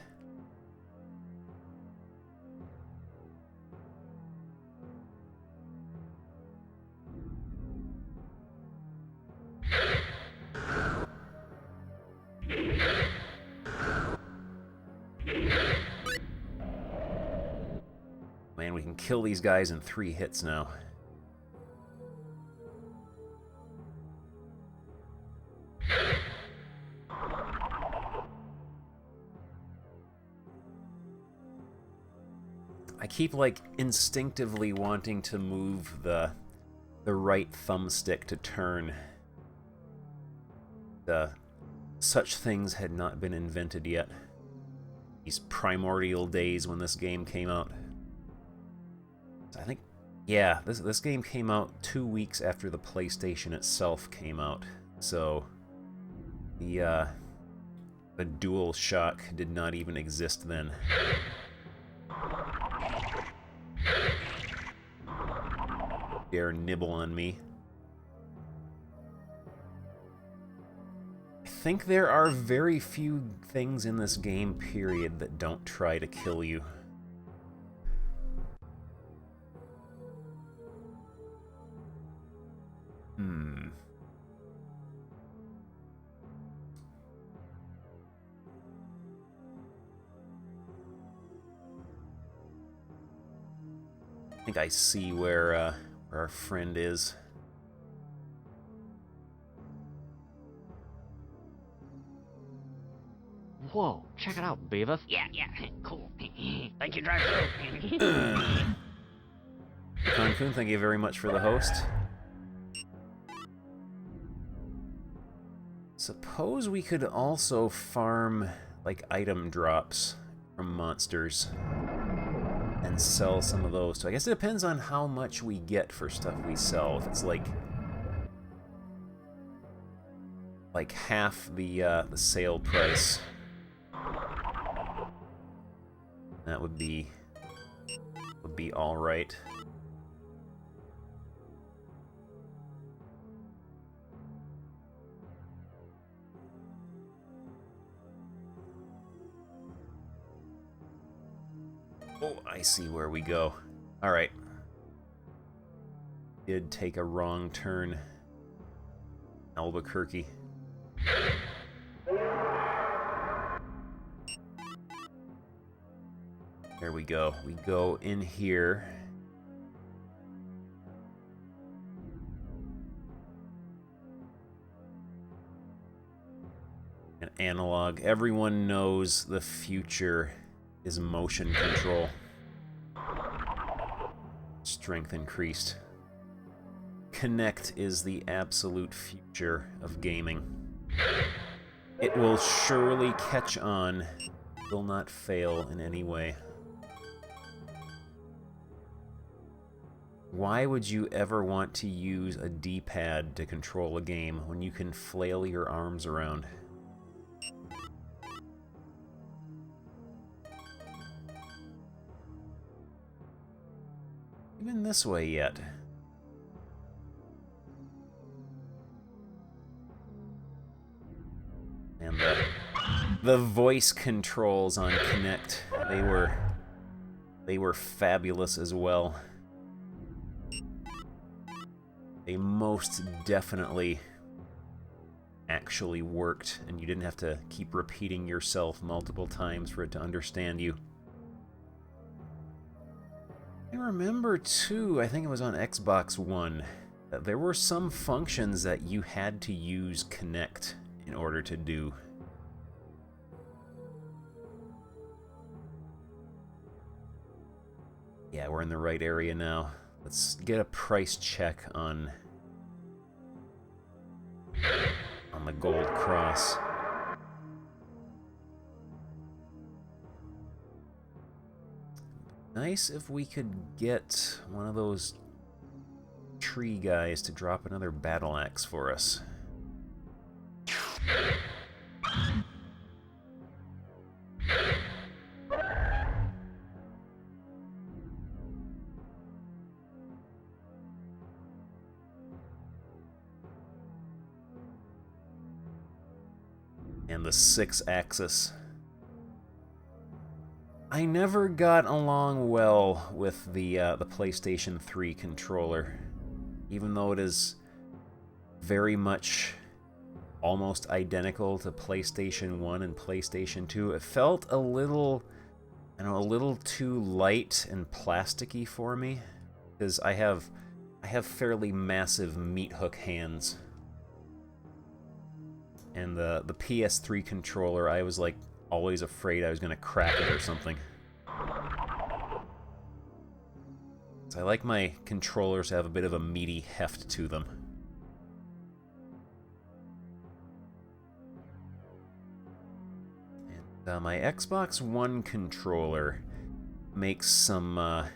Man, we can kill these guys in 3 hits now. I keep, like, instinctively wanting to move the right thumbstick to turn. Such things had not been invented yet. These primordial days when this game came out. I think, yeah, this game came out 2 weeks after the PlayStation itself came out. So the DualShock did not even exist then. Dare nibble on me. I think there are very few things in this game, period, that don't try to kill you. I think I see where our friend is. Whoa, check it out, Beavis. Yeah, yeah, cool. Thank you, driver. Kun, thank you very much for the host. Suppose we could also farm, like, item drops from monsters and sell some of those. So I guess it depends on how much we get for stuff we sell. If it's like half the sale price, that would be all right. Oh, I see where we go. All right. Did take a wrong turn. Albuquerque. There we go. We go in here. An analog. Everyone knows the future is motion control. Strength increased. Kinect is the absolute future of gaming. It will surely catch on, will not fail in any way. Why would you ever want to use a D-pad to control a game when you can flail your arms around? Even this way yet. And the voice controls on Kinect, they were fabulous as well. They most definitely actually worked, and you didn't have to keep repeating yourself multiple times for it to understand you. I remember, too, I think it was on Xbox One, that there were some functions that you had to use Kinect in order to do. Yeah, we're in the right area now. Let's get a price check on the Gold Cross. Nice if we could get one of those tree guys to drop another battle axe for us. And the 6-axis. I never got along well with the PlayStation 3 controller, even though it is very much almost identical to PlayStation 1 and PlayStation 2. It felt a little, I don't know, a little too light and plasticky for me, because I have fairly massive meat hook hands. And the PS3 controller, I was like always afraid I was gonna crack it or something. So I like my controllers to have a bit of a meaty heft to them. And my Xbox One controller makes some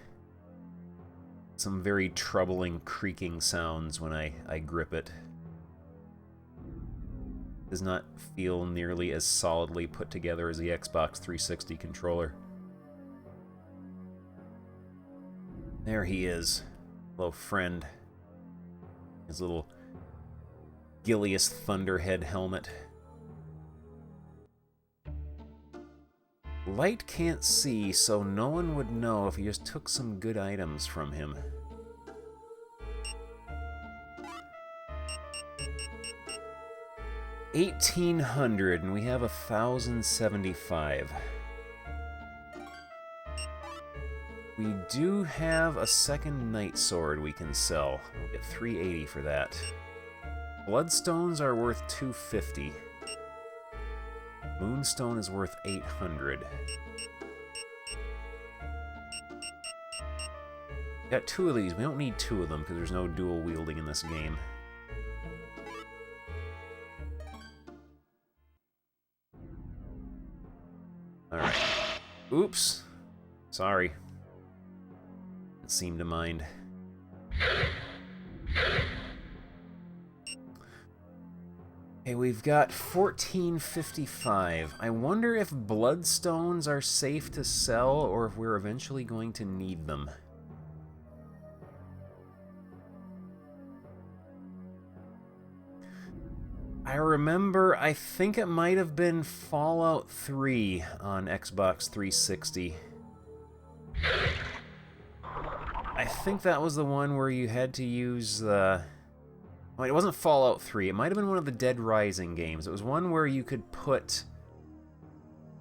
very troubling creaking sounds when I grip it. Does not feel nearly as solidly put together as the Xbox 360 controller. There he is. Hello, friend. His little Gilius Thunderhead helmet. Light can't see, so no one would know if he just took some good items from him. $1,800, and we have 1,075. We do have a second Night Sword we can sell. We'll get $380 for that. Bloodstones are worth $250. Moonstone is worth 800. Got 2 of these. We don't need 2 of them because there's no dual wielding in this game. Alright. Oops. Sorry. Didn't seem to mind. Okay, we've got 1455. I wonder if bloodstones are safe to sell or if we're eventually going to need them. I remember, I think it might have been Fallout 3 on Xbox 360. I think that was the one where you had to use the... Well, it wasn't Fallout 3. It might have been one of the Dead Rising games. It was one where you could put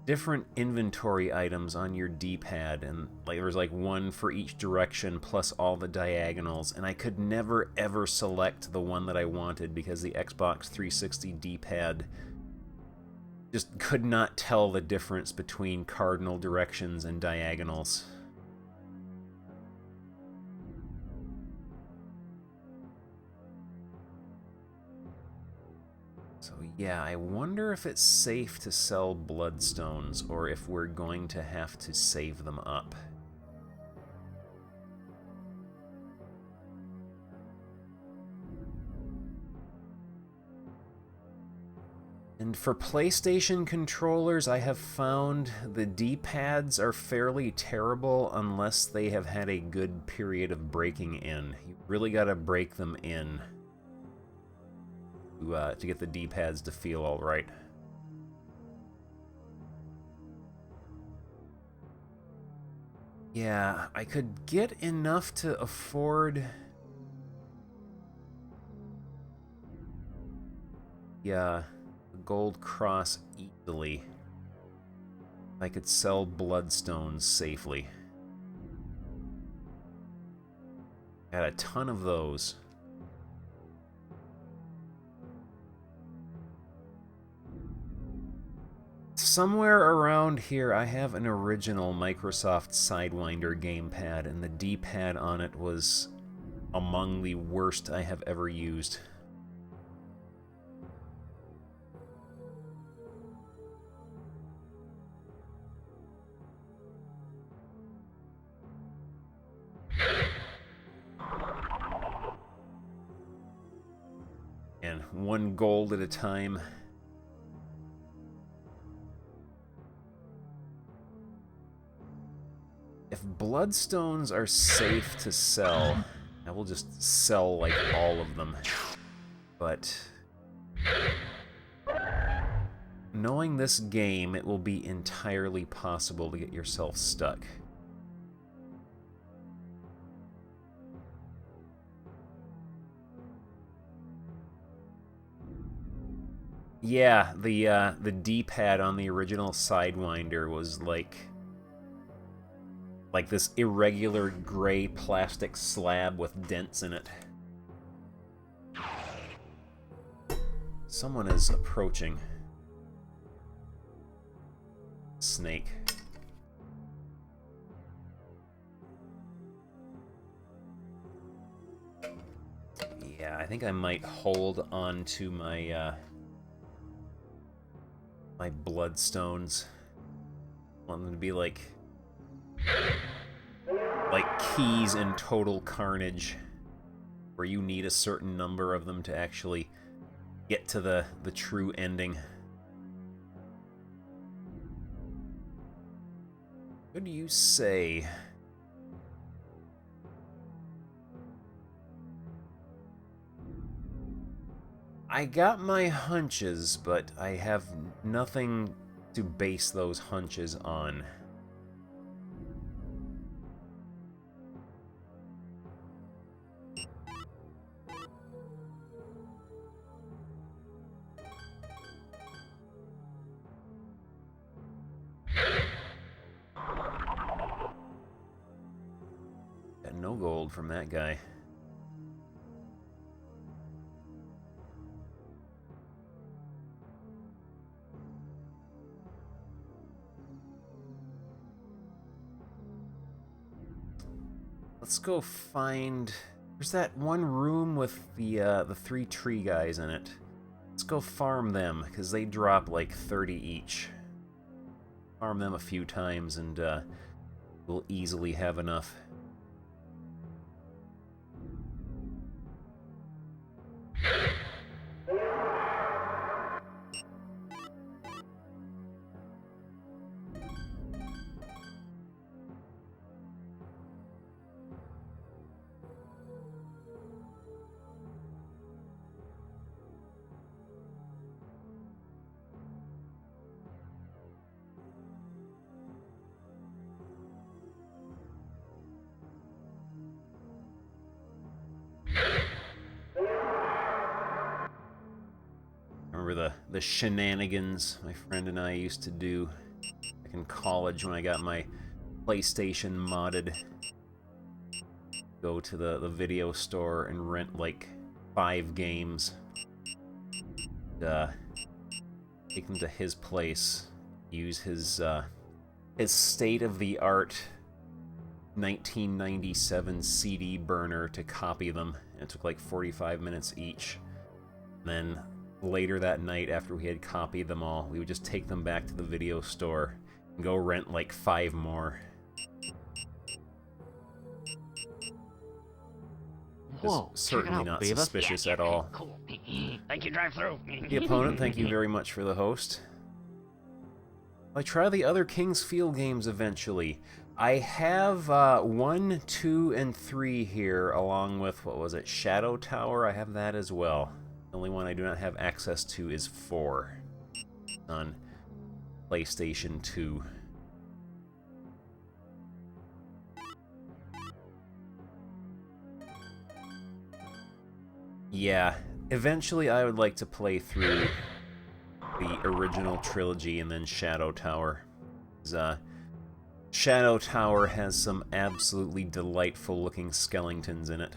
different inventory items on your D-pad, and like there was like one for each direction plus all the diagonals, and I could never ever select the one that I wanted because the Xbox 360 D-pad just could not tell the difference between cardinal directions and diagonals. So yeah, I wonder if it's safe to sell bloodstones, or if we're going to have to save them up. And for PlayStation controllers, I have found the D-pads are fairly terrible unless they have had a good period of breaking in. You really gotta break them in to get the D-pads to feel all right. Yeah, I could get enough to afford... Yeah, the gold cross easily. I could sell bloodstones safely. Got a ton of those. Somewhere around here, I have an original Microsoft Sidewinder gamepad, and the D-pad on it was among the worst I have ever used. And 1 gold at a time. If bloodstones are safe to sell, I will just sell, like, all of them. But knowing this game, it will be entirely possible to get yourself stuck. Yeah, the D-pad on the original Sidewinder was like this irregular gray plastic slab with dents in it. Someone is approaching. Snake. Yeah, I think I might hold on to my my bloodstones. I want them to be like keys in Total Carnage, where you need a certain number of them to actually get to the true ending. What do you say? I got my hunches, but I have nothing to base those hunches on. Got no gold from that guy. Let's go find... There's that one room with the 3 tree guys in it. Let's go farm them, because they drop like 30 each. Farm them a few times, and we'll easily have enough. Remember the shenanigans my friend and I used to do back in college when I got my PlayStation modded. Go to the video store and rent like 5 games. Take them to his place. Use his state-of-the-art 1997 CD burner to copy them. And it took like 45 minutes each. And then later that night, after we had copied them all, we would just take them back to the video store and go rent like 5 more. Whoa, Certainly not suspicious at all. Cool. Thank you, drive-through. The opponent, thank you very much for the host. I try the other King's Field games eventually. I have 1, 2, and 3 here, along with, what was it, Shadow Tower? I have that as well. The only one I do not have access to is 4 on PlayStation 2. Yeah, eventually I would like to play through the original trilogy and then Shadow Tower. Shadow Tower has some absolutely delightful looking skeletons in it.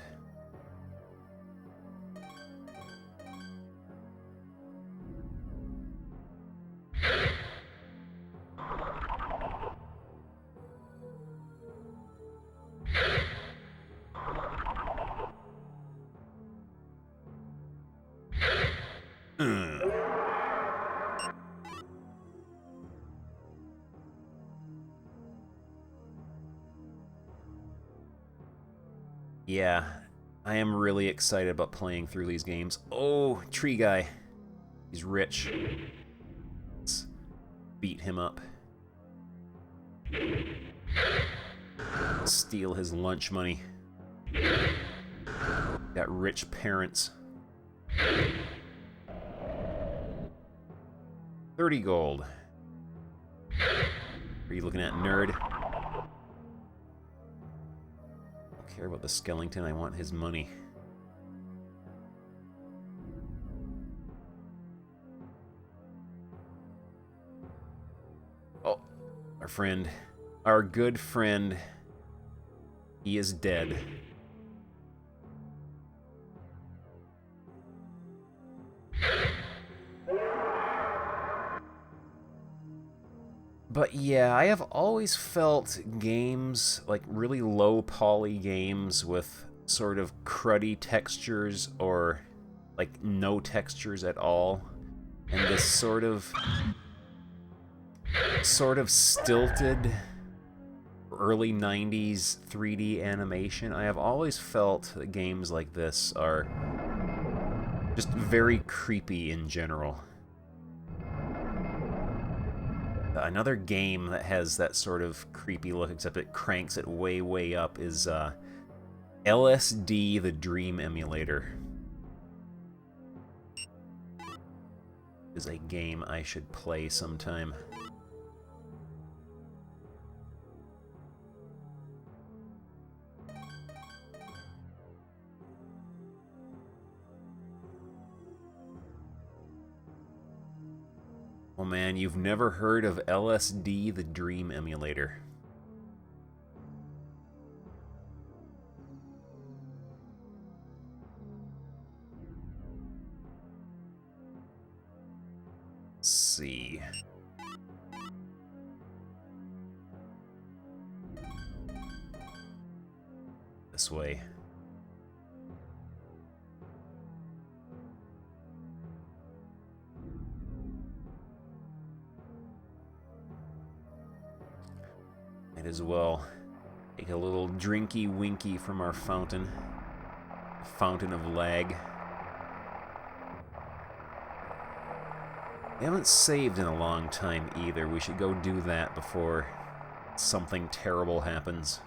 Yeah, I am really excited about playing through these games. Oh, tree guy. He's rich. Let's beat him up. Steal his lunch money. Got rich parents. 30 gold. What are you looking at, nerd? Care about the skeleton, I want his money. Oh, our friend. Our good friend. He is dead. But yeah, I have always felt games, like really low poly games with sort of cruddy textures or like no textures at all, and this sort of stilted early 90s 3D animation. I have always felt that games like this are just very creepy in general. Another game that has that sort of creepy look, except it cranks it way, way up, is LSD, the Dream Emulator. Is a game I should play sometime. Oh man, you've never heard of LSD, the Dream Emulator. Let's see. this way. Might as well take a little drinky winky from our fountain. Fountain of lag. We haven't saved in a long time either. We should go do that before something terrible happens.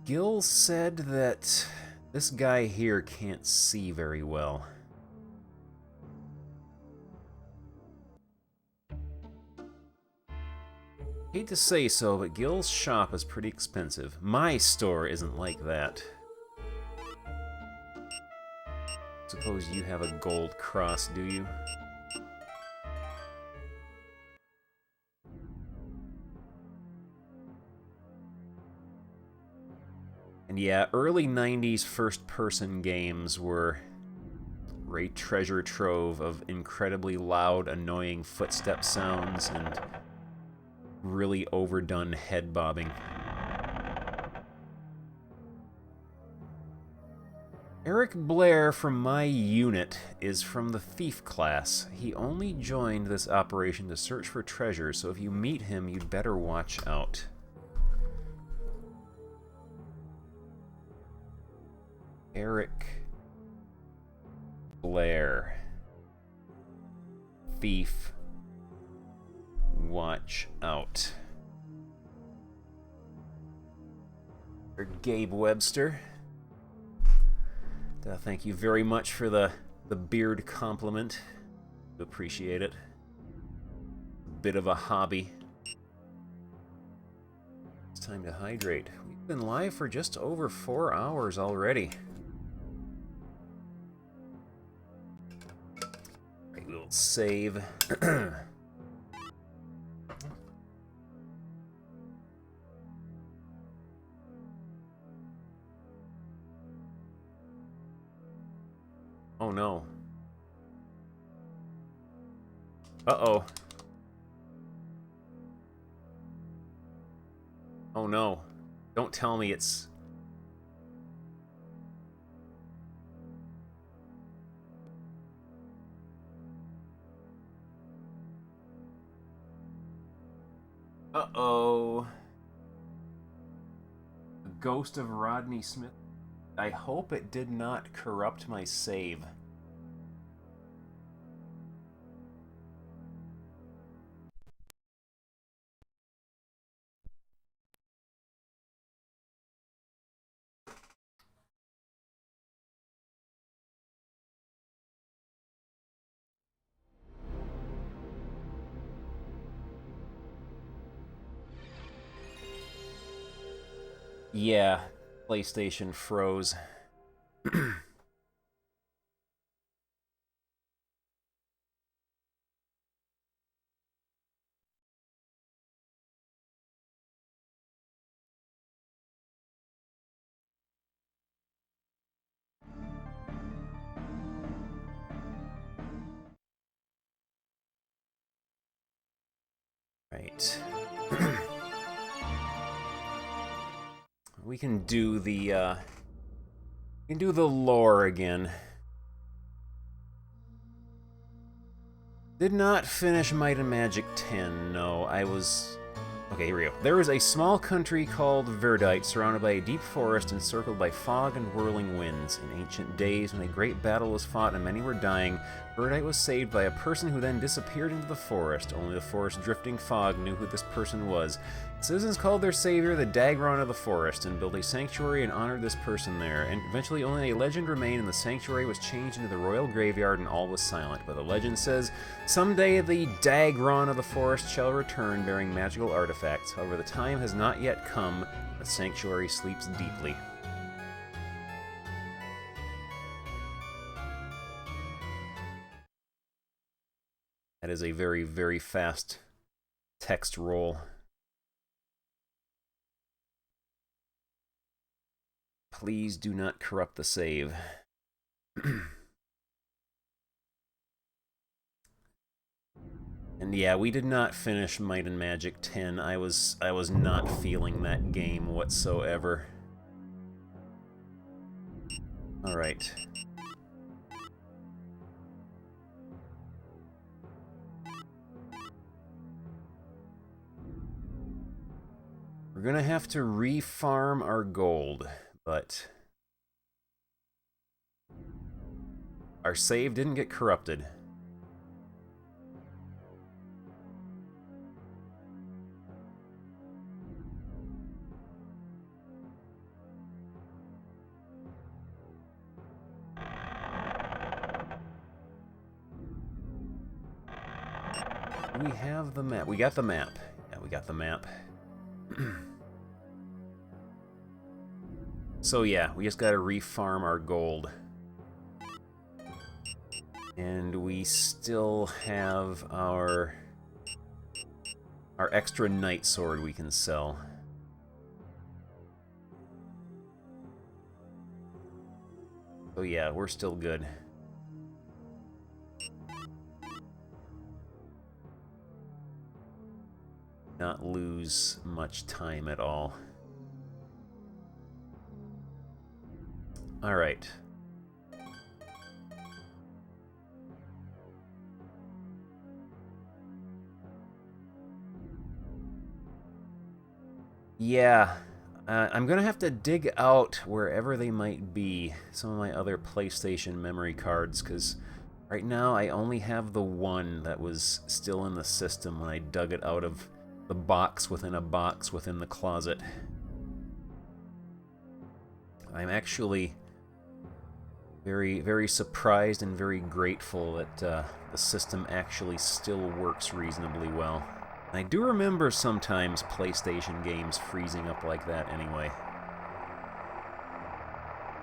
Gil said that this guy here can't see very well. Hate to say so, but Gil's shop is pretty expensive. My store isn't like that. Suppose you have a gold cross, do you? And yeah, early 90s first-person games were a treasure trove of incredibly loud, annoying footstep sounds and really overdone head bobbing. Eric Blair from my unit is from the thief class. He only joined this operation to search for treasure, so if you meet him, you'd better watch out. Eric Blair. Thief. Watch out. Or Gabe Webster. Thank you very much for the beard compliment. Appreciate it. Bit of a hobby. It's time to hydrate. We've been live for just over 4 hours already. Right, we'll save. Oh no. Uh-oh. Oh no. Don't tell me it's... Uh-oh. The ghost of Rodney Smith. I hope it did not corrupt my save. Yeah, PlayStation froze. Right. We can do the lore again. Did not finish Might and Magic 10, no. I was... Okay, here we go. There was a small country called Verdite, surrounded by a deep forest encircled by fog and whirling winds. In ancient days, when a great battle was fought and many were dying, Verdite was saved by a person who then disappeared into the forest. Only the forest's drifting fog knew who this person was. Citizens called their savior the Dagron of the Forest and built a sanctuary and honored this person there. And eventually only a legend remained, and the sanctuary was changed into the royal graveyard and all was silent. But the legend says, someday the Dagron of the Forest shall return bearing magical artifacts. However, the time has not yet come. The sanctuary sleeps deeply. That is a very, very fast text roll. Please do not corrupt the save. And yeah, we did not finish Might and Magic 10. I was not feeling that game whatsoever. Alright. We're gonna have to re-farm our gold, but our save didn't get corrupted. We have the map. We got the map. Yeah, we got the map. So yeah, we just gotta re-farm our gold. And we still have our extra knight sword we can sell. So yeah, we're still good. Not lose much time at all. Alright. Yeah, I'm gonna have to dig out wherever they might be, some of my other PlayStation memory cards, because right now I only have the one that was still in the system when I dug it out of the box within a box within the closet. I'm actually very, very surprised and very grateful that the system actually still works reasonably well. I do remember sometimes PlayStation games freezing up like that anyway.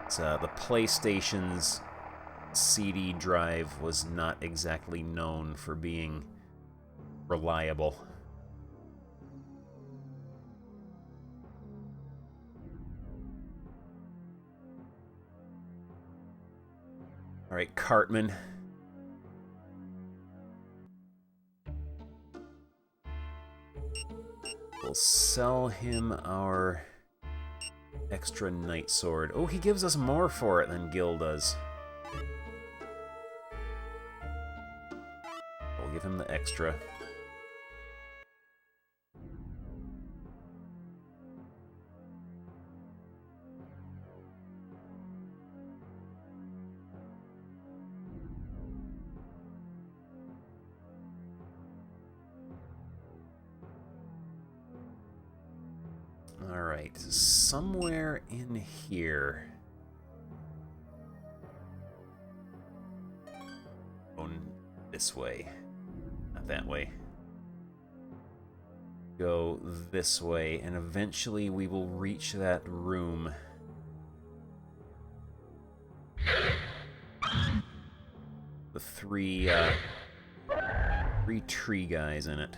It's, the PlayStation's CD drive was not exactly known for being reliable. Alright, Cartman. We'll sell him our extra knight sword. Oh, he gives us more for it than Gil does. We'll give him the extra. Alright, somewhere in here. Going this way. Not that way. Go this way, and eventually we will reach that room. The three tree guys in it.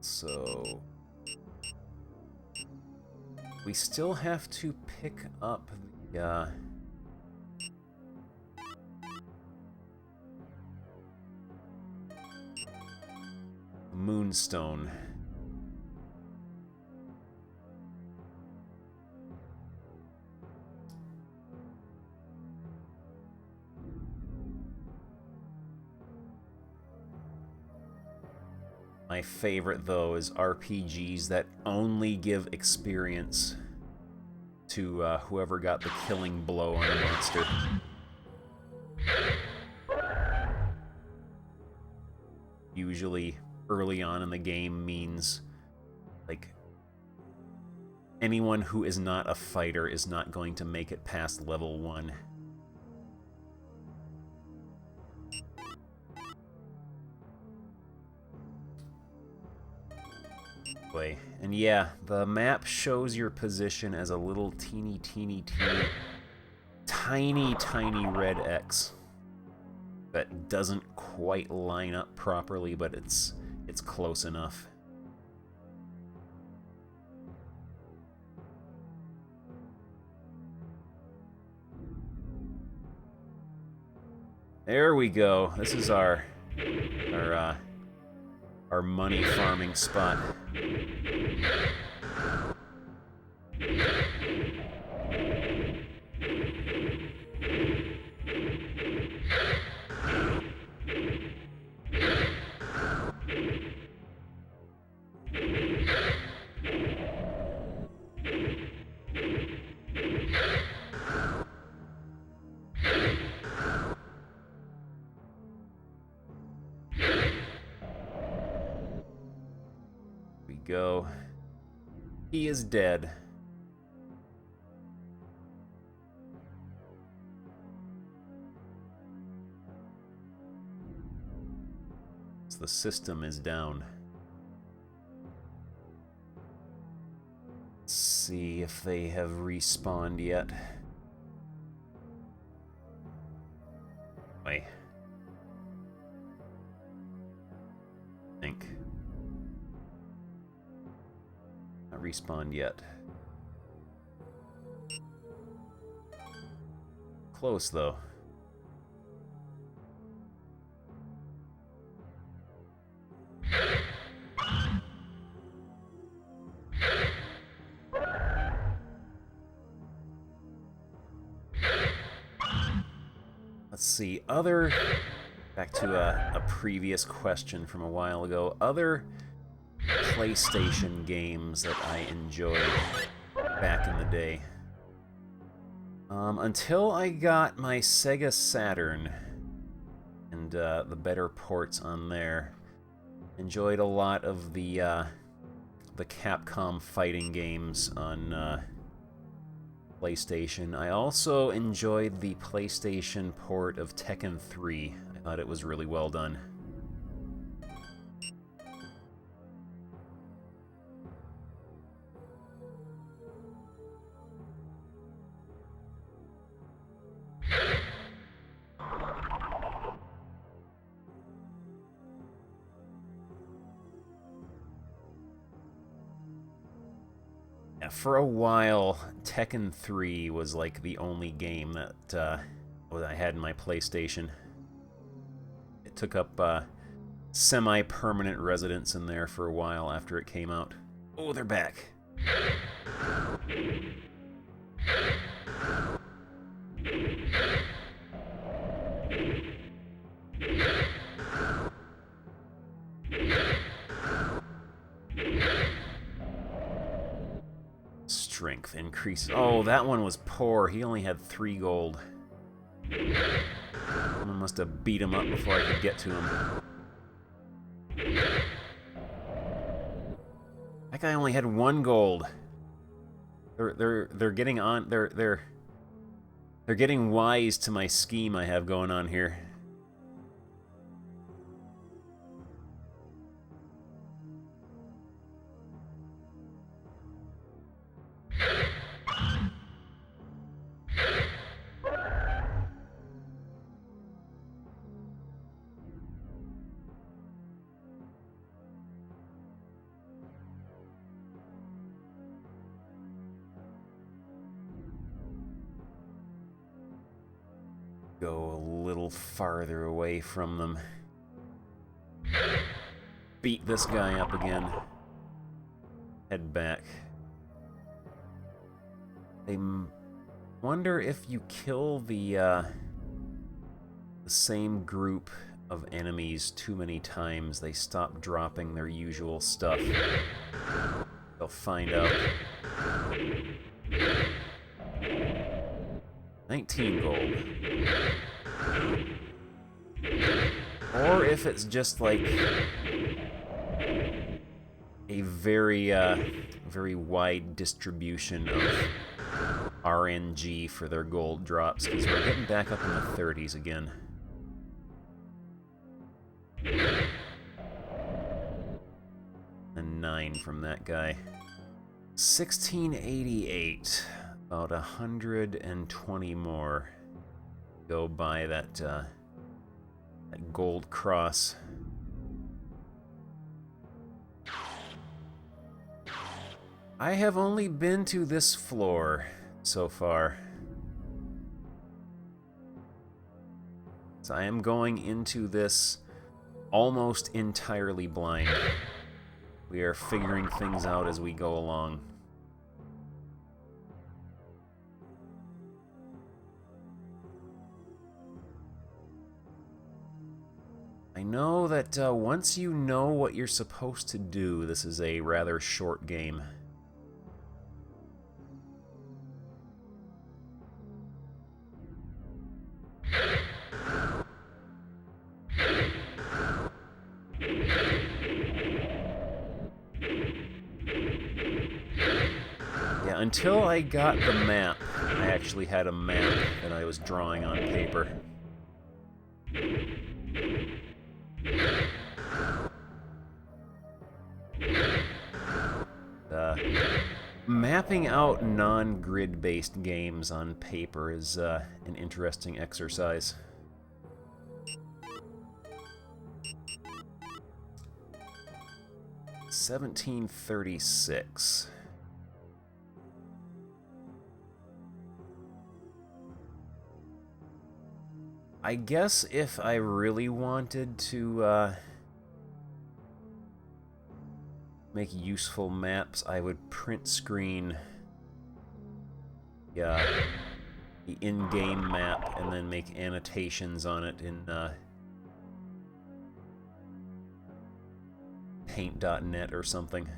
So we still have to pick up the moonstone. My favorite, though, is RPGs that only give experience to whoever got the killing blow on a monster. Usually, early on in the game means, like, anyone who is not a fighter is not going to make it past level 1. Way. And yeah, the map shows your position as a little teeny tiny red X that doesn't quite line up properly, but it's close enough. There we go. This is our money farming spot. Go. He is dead. So the system is down. Let's see if they have respawned yet. Wait. Think. Not respawned yet. Close though. Let's see, back to a previous question from a while ago, other PlayStation games that I enjoyed back in the day. Until I got my Sega Saturn and the better ports on there, enjoyed a lot of the Capcom fighting games on PlayStation. I also enjoyed the PlayStation port of Tekken 3. I thought it was really well done. For a while, Tekken 3 was like the only game that I had in my PlayStation. It took up semi-permanent residence in there for a while after it came out. Oh, they're back. Strength increase. Oh, that one was poor. He only had 3 gold. Someone must have beat him up before I could get to him. That guy only had 1 gold. They're getting on. They're getting wise to my scheme I have going on here. Go a little farther away from them. Beat this guy up again. Head back. I wonder if you kill the same group of enemies too many times, they stop dropping their usual stuff. They'll find out. 19 gold. Or if it's just like a very wide distribution of RNG for their gold drops, because we're getting back up in the 30s again. And 9 from that guy. 1688. About 120 more. Go buy that gold cross. I have only been to this floor so far. So I am going into this almost entirely blind. We are figuring things out as we go along. I know that once you know what you're supposed to do, this is a rather short game. Yeah, until I got the map, I actually had a map that I was drawing on paper. Mapping out non-grid-based games on paper is an interesting exercise. $17.36. I guess if I really wanted to make useful maps, I would print screen the in-game map and then make annotations on it in paint.net or something.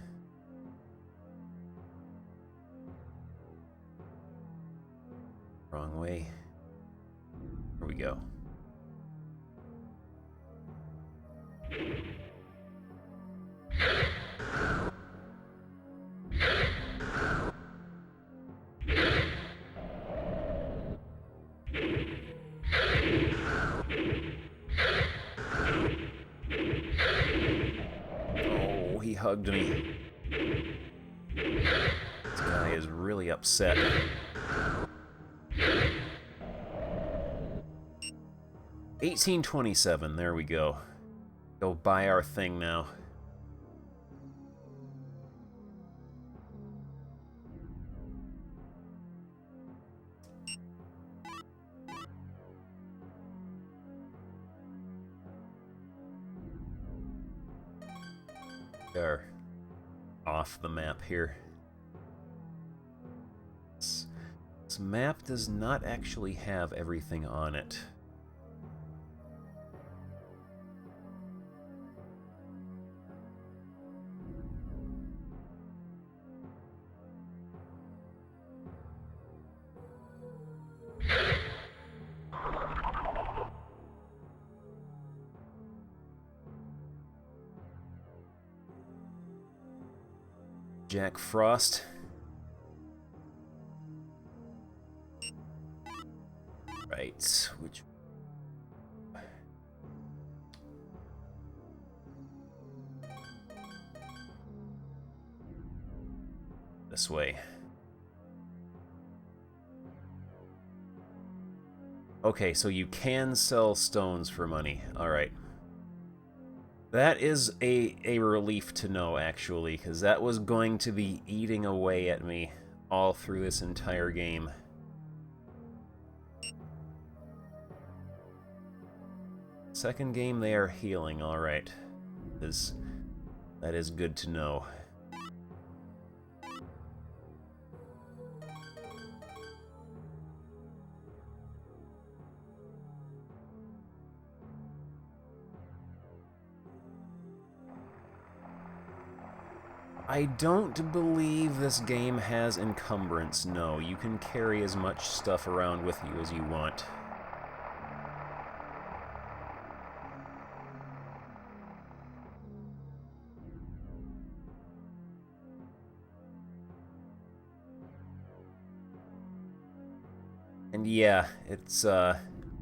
Wrong way. Here we go. Oh, he hugged me. This guy is really upset. $18.27, there we go. Go buy our thing now. They're off the map here. This map does not actually have everything on it. Jack Frost. Right, which... This way. Okay, so you can sell stones for money. Alright. That is a relief to know, actually, because that was going to be eating away at me all through this entire game. Second game, they are healing, alright. That is good to know. I don't believe this game has encumbrance, no. You can carry as much stuff around with you as you want. And yeah, it's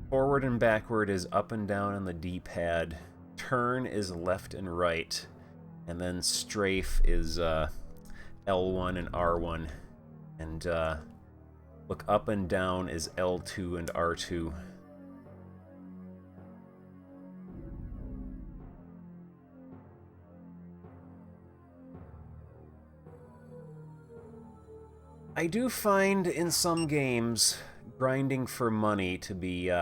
forward and backward is up and down on the D-pad. Turn is left and right. And then strafe is L1 and R1. And look up and down is L2 and R2. I do find in some games grinding for money to be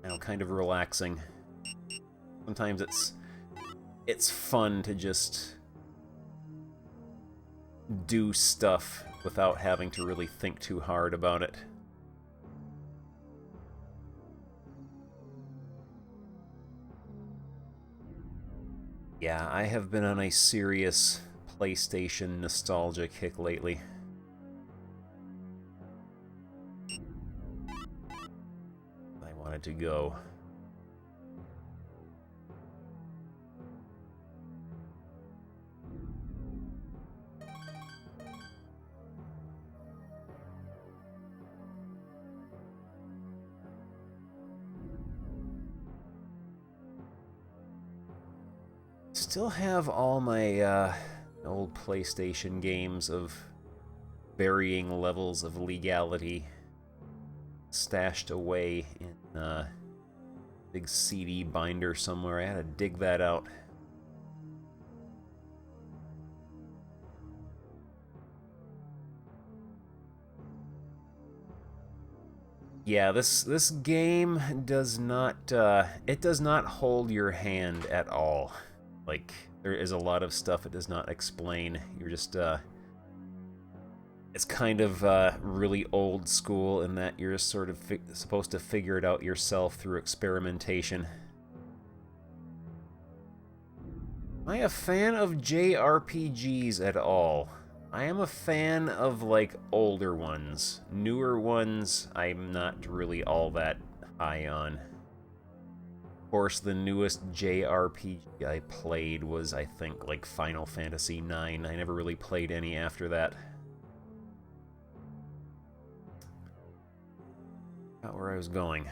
you know, kind of relaxing. Sometimes it's fun to just do stuff without having to really think too hard about it. Yeah, I have been on a serious PlayStation nostalgia kick lately. I wanted to go. Still have all my old PlayStation games of varying levels of legality stashed away in a big CD binder somewhere. I had to dig that out. Yeah, this game does not it does not hold your hand at all. Like, there is a lot of stuff it does not explain. You're just, it's kind of really old school in that you're just sort of supposed to figure it out yourself through experimentation. Am I a fan of JRPGs at all? I am a fan of, like, older ones. Newer ones, I'm not really all that high on. Of course, the newest JRPG I played was, I think, like Final Fantasy IX. I never really played any after that. Not where I was going.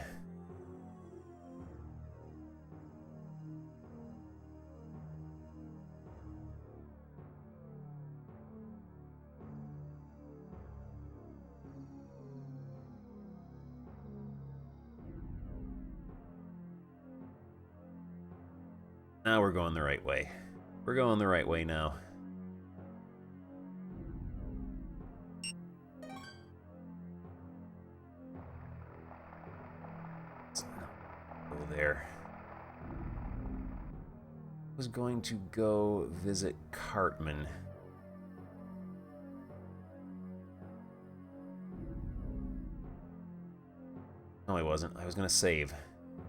Now we're going the right way. We're going the right way now. Let's go there. I was going to go visit Cartman. No, I wasn't. I was going to save.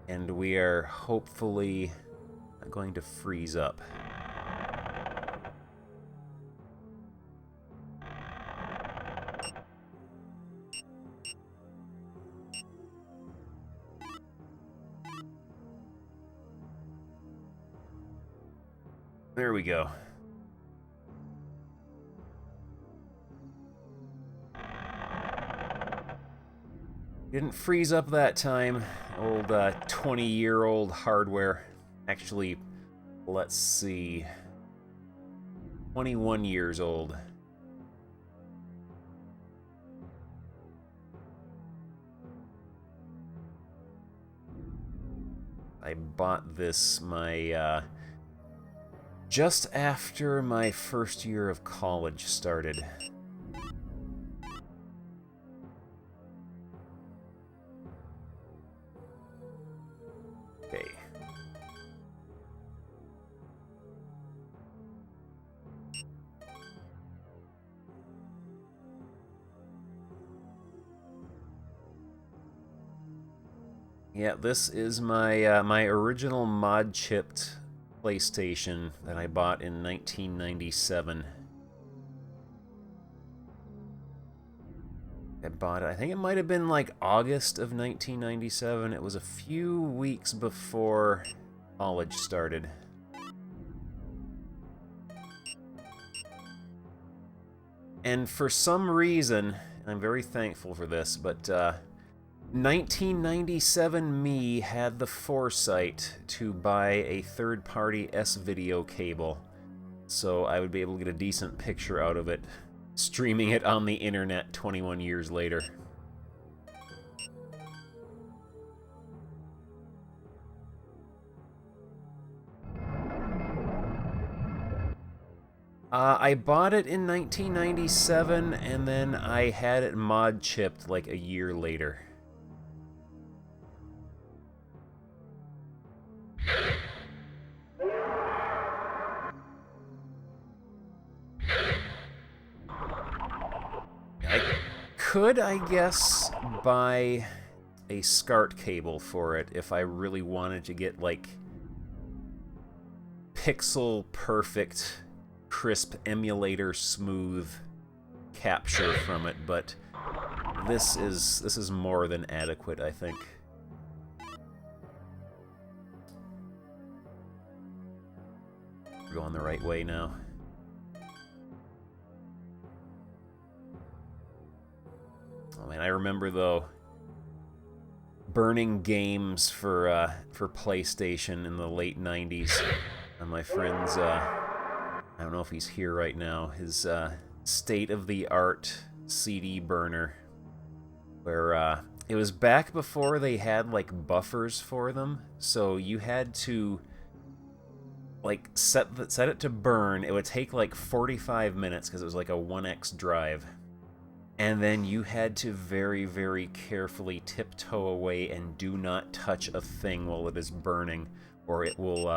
And we are hopefully not going to freeze up. There we go. Didn't freeze up that time. Old 20-year-old hardware. Actually, let's see. 21 years old. I bought this just after my first year of college started. Okay. Yeah, this is my my original mod-chipped PlayStation that I bought in 1997. I bought it, I think it might have been like August of 1997. It was a few weeks before college started. And for some reason, I'm very thankful for this, but 1997 me had the foresight to buy a third-party S-video cable, so I would be able to get a decent picture out of it, streaming it on the internet 21 years later. I bought it in 1997, and then I had it mod-chipped like a year later. could, I guess, buy a SCART cable for it if I really wanted to get, like, pixel perfect, crisp, emulator smooth capture from it, but this is more than adequate, I think. We're going the right way now. Oh man, I remember though burning games for PlayStation in the late 90s. And my friend's I don't know if he's here right now, his state-of-the-art CD burner, where it was back before they had like buffers for them, so you had to like set it to burn. It would take like 45 minutes because it was like a 1x drive. And then you had to very, very carefully tiptoe away and do not touch a thing while it is burning, or it will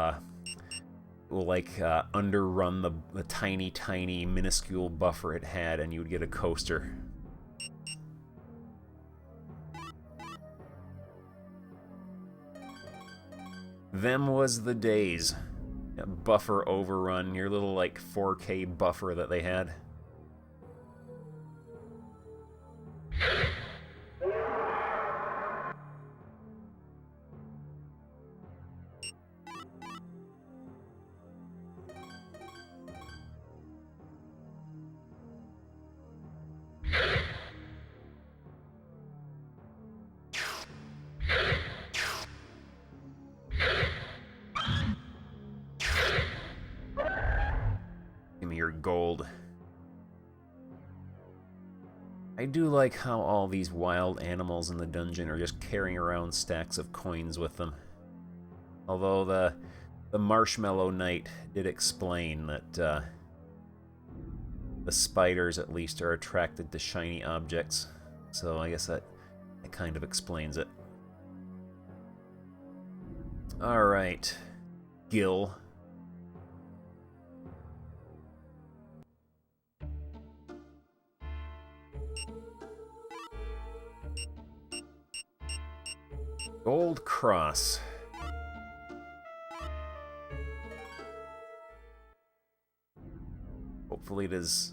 underrun the tiny, tiny, minuscule buffer it had, and you would get a coaster. Them was the days. Buffer overrun, your little like 4K buffer that they had. Give me your gold. I do like how all these wild animals in the dungeon are just carrying around stacks of coins with them. Although the Marshmallow Knight did explain that the spiders at least are attracted to shiny objects. So I guess that kind of explains it. Alright. Gil. Gold Cross. Hopefully it is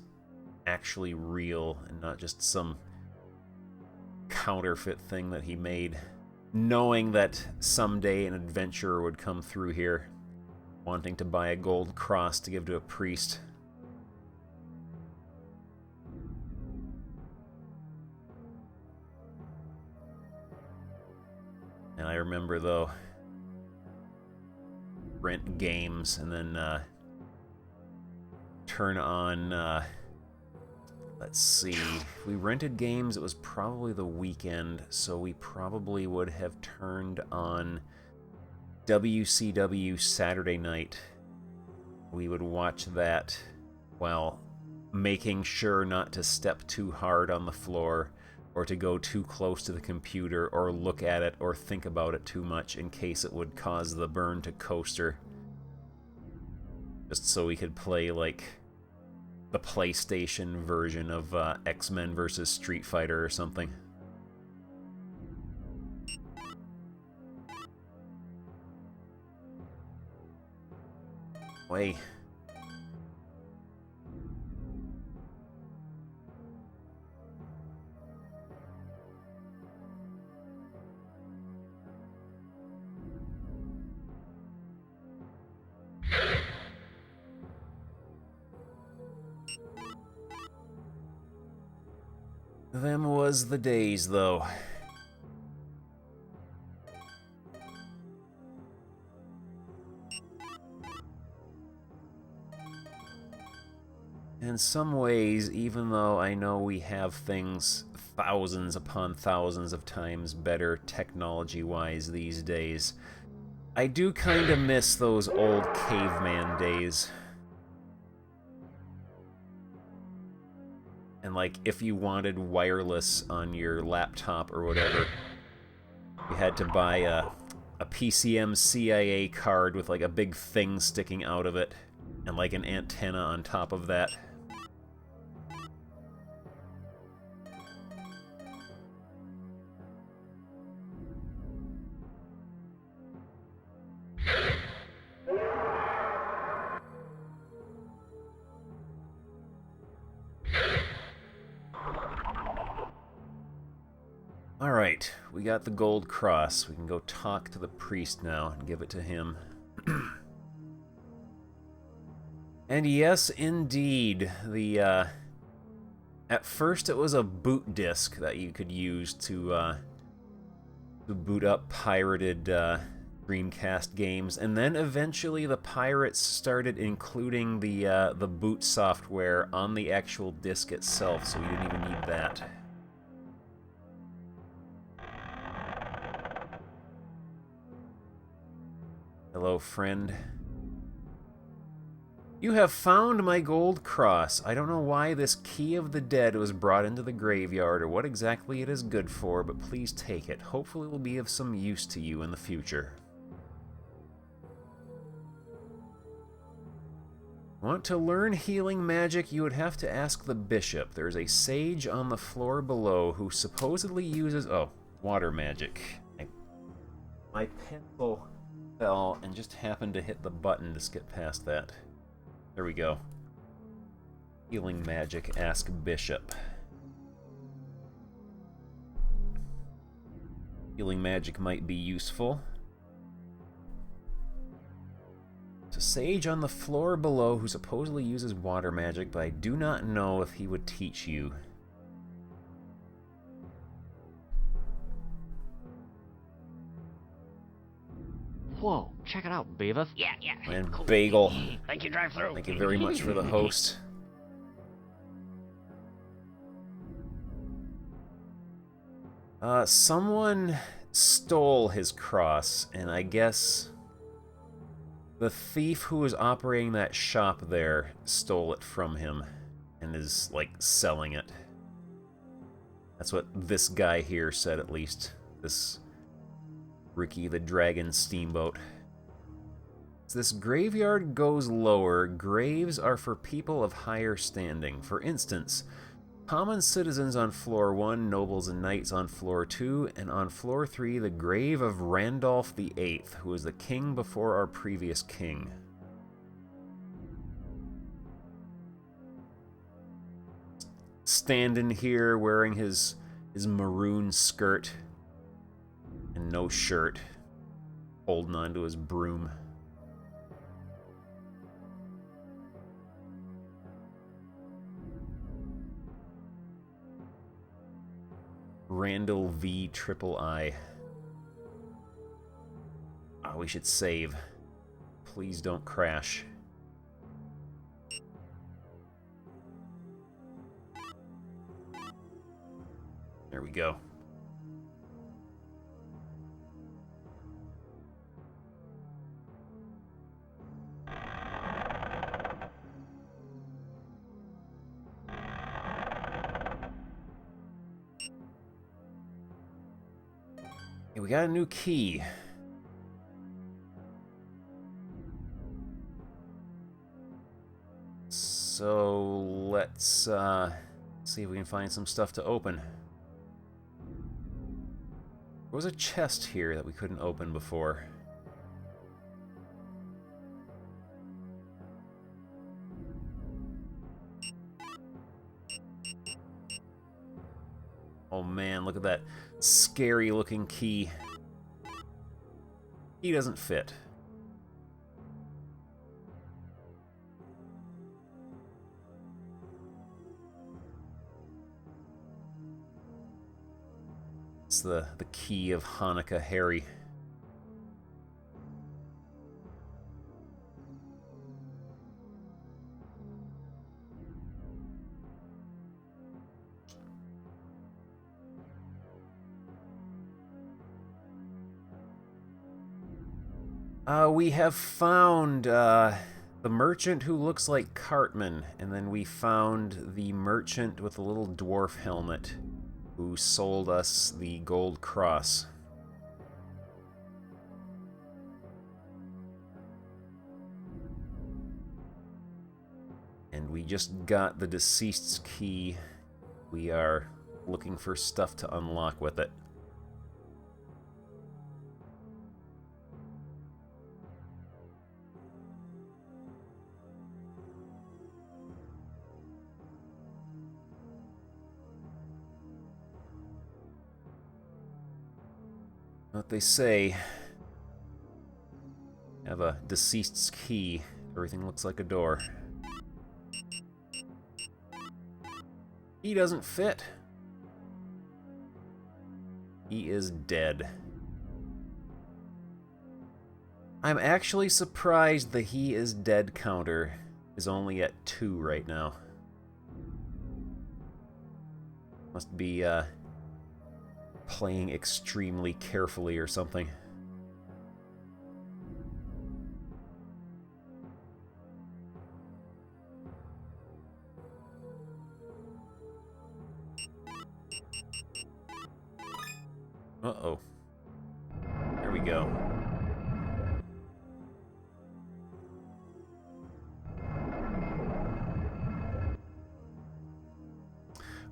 actually real and not just some counterfeit thing that he made, knowing that someday an adventurer would come through here wanting to buy a gold cross to give to a priest. And I remember, though, rent games and then turn on, let's see, if we rented games, it was probably the weekend, so we probably would have turned on WCW Saturday night. We would watch that while making sure not to step too hard on the floor, or to go too close to the computer, or look at it, or think about it too much in case it would cause the burn to coaster. Just so we could play, like, the PlayStation version of X-Men vs. Street Fighter or something. Way. Them was the days, though. In some ways, even though I know we have things thousands upon thousands of times better technology-wise these days, I do kind of miss those old caveman days. And like, if you wanted wireless on your laptop or whatever, you had to buy a PCM CIA card with like a big thing sticking out of it, and like an antenna on top of that. Alright, we got the gold cross. We can go talk to the priest now and give it to him. And yes, indeed, the, at first it was a boot disc that you could use to boot up pirated, Dreamcast games, and then eventually the pirates started including the boot software on the actual disc itself, so you didn't even need that. Hello, friend. You have found my gold cross. I don't know why this key of the dead was brought into the graveyard or what exactly it is good for, but please take it. Hopefully it will be of some use to you in the future. Want to learn healing magic? You would have to ask the bishop. There's a sage on the floor below who supposedly uses... Oh, water magic. My pencil fell and just happened to hit the button to skip past that. There we go. Healing magic, ask bishop. Healing magic might be useful. It's a sage on the floor below who supposedly uses water magic, but I do not know if he would teach you. Whoa, check it out, Beavis. Yeah, yeah. And Cool. bagel. Thank you, drive-through. Thank you very much for the host. Someone stole his cross, and I guess the thief who was operating that shop there stole it from him and is, like, selling it. That's what this guy here said, at least. This Ricky the Dragon Steamboat. As this graveyard goes lower, graves are for people of higher standing. For instance, common citizens on floor 1, nobles and knights on floor 2, and on floor 3, the grave of Randolph VIII, who was the king before our previous king. Standing here wearing his maroon skirt and no shirt, holding onto his broom. Randall V Triple I. Oh, we should save. Please don't crash. There we go. Hey, we got a new key. So let's see if we can find some stuff to open. There was a chest here that we couldn't open before. Oh man, look at that scary looking key. Key doesn't fit. It's the key of Hanukkah Harry. We have found the merchant who looks like Cartman, and then we found the merchant with the little dwarf helmet who sold us the gold cross. And we just got the deceased's key. We are looking for stuff to unlock with it. what they say. Have a deceased's key. Everything looks like a door. He doesn't fit. He is dead. I'm actually surprised the he is dead counter is only at 2 right now. Must be playing extremely carefully or something. Uh-oh. There we go.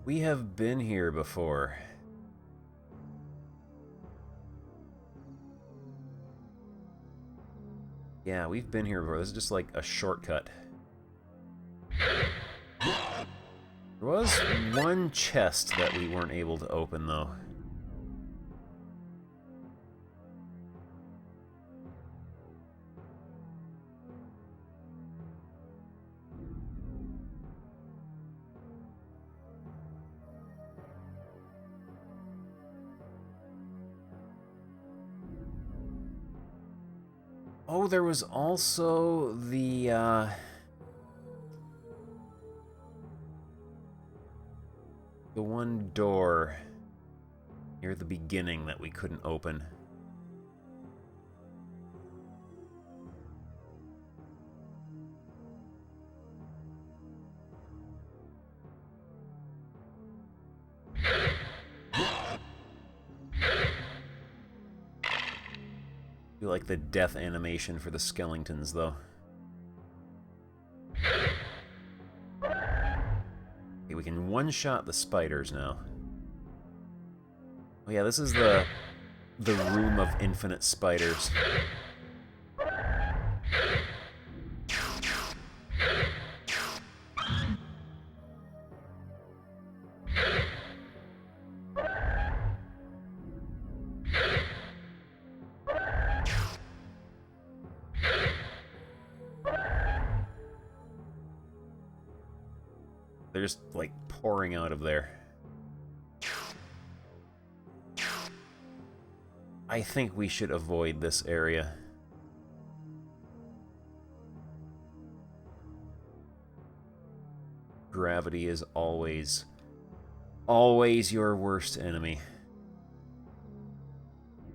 We have been here before. Yeah, we've been here before. This is just like a shortcut. There was one chest that we weren't able to open, though. Oh, there was also the one door near the beginning that we couldn't open. I like the death animation for the Skellingtons, though. Okay, we can one-shot the spiders now. Oh yeah, this is the room of infinite spiders. They're just, like, pouring out of there. I think we should avoid this area. Gravity is always your worst enemy.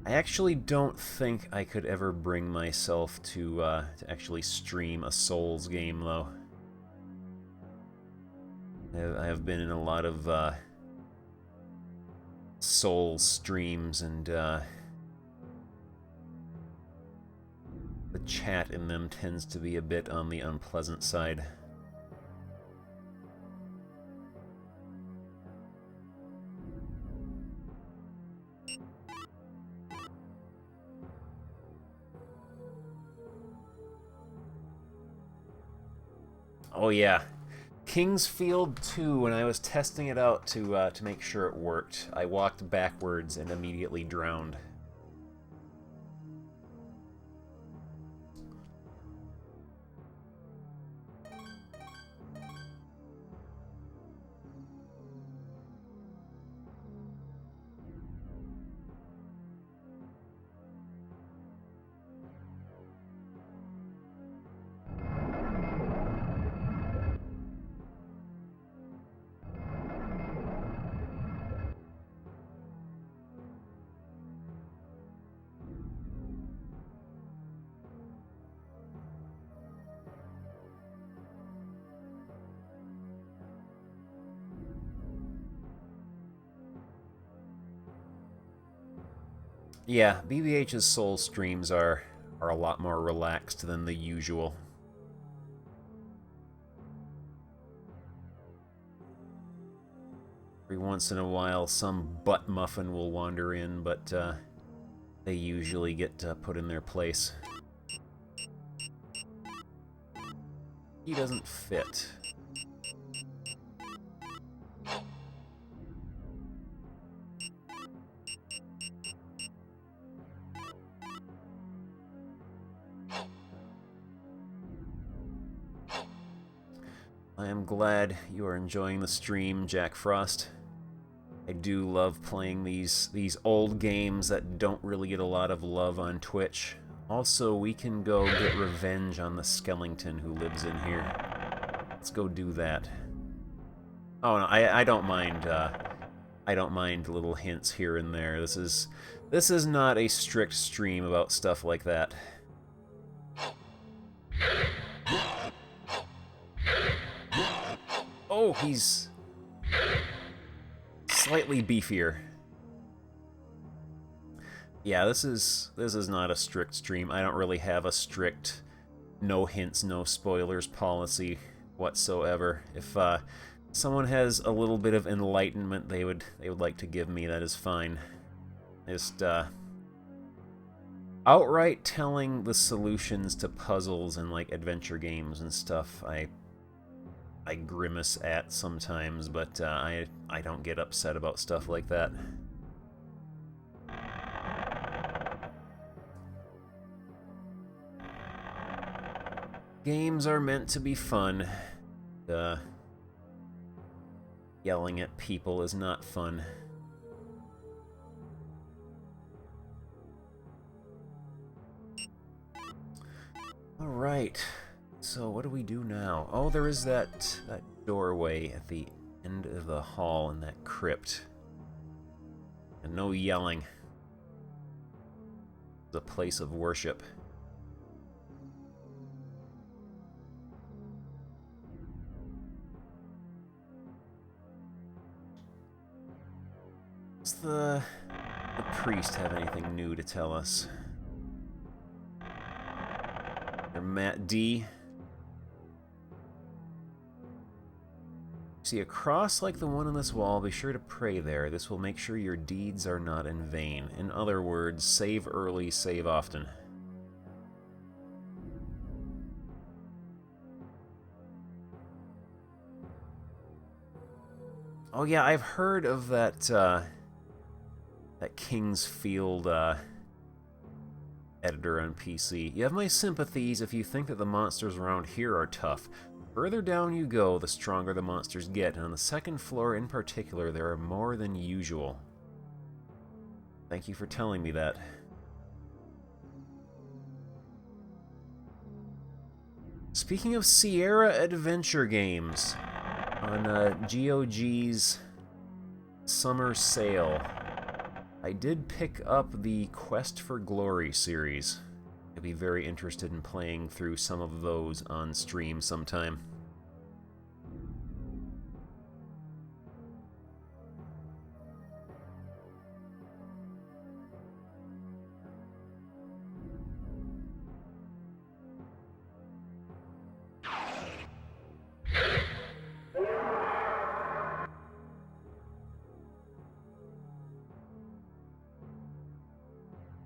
I actually don't think I could ever bring myself to actually stream a Souls game, though. I have been in a lot of Souls streams, and the chat in them tends to be a bit on the unpleasant side. Oh yeah. Kingsfield 2, when I was testing it out to make sure it worked, I walked backwards and immediately drowned. Yeah, BBH's Soul streams are a lot more relaxed than the usual. Every once in a while, some butt muffin will wander in, but they usually get put in their place. He doesn't fit. I am glad you are enjoying the stream, Jack Frost. I do love playing these old games that don't really get a lot of love on Twitch. Also, we can go get revenge on the Skellington who lives in here. Let's go do that. Oh no, I don't mind. I don't mind little hints here and there. This is not a strict stream about stuff like that. Oh, he's slightly beefier. Yeah, this is not a strict stream. I don't really have a strict no hints, no spoilers policy whatsoever. If someone has a little bit of enlightenment they would like to give me, that is fine. Just outright telling the solutions to puzzles and like adventure games and stuff, I grimace at sometimes, but I don't get upset about stuff like that. Games are meant to be fun. Yelling at people is not fun. Alright, so what do we do now? Oh, there is that doorway at the end of the hall in that crypt. And no yelling. It's a place of worship. Does the priest have anything new to tell us? Or Matt D. See a cross like the one on this wall, be sure to pray there. This will make sure your deeds are not in vain. In other words, save early, save often. Oh yeah, I've heard of that, that King's Field, editor on PC. You have my sympathies if you think that the monsters around here are tough. The further down you go, the stronger the monsters get, and on the second floor in particular, there are more than usual. Thank you for telling me that. Speaking of Sierra Adventure games, on GOG's summer sale, I did pick up the Quest for Glory series. I'd be very interested in playing through some of those on stream sometime.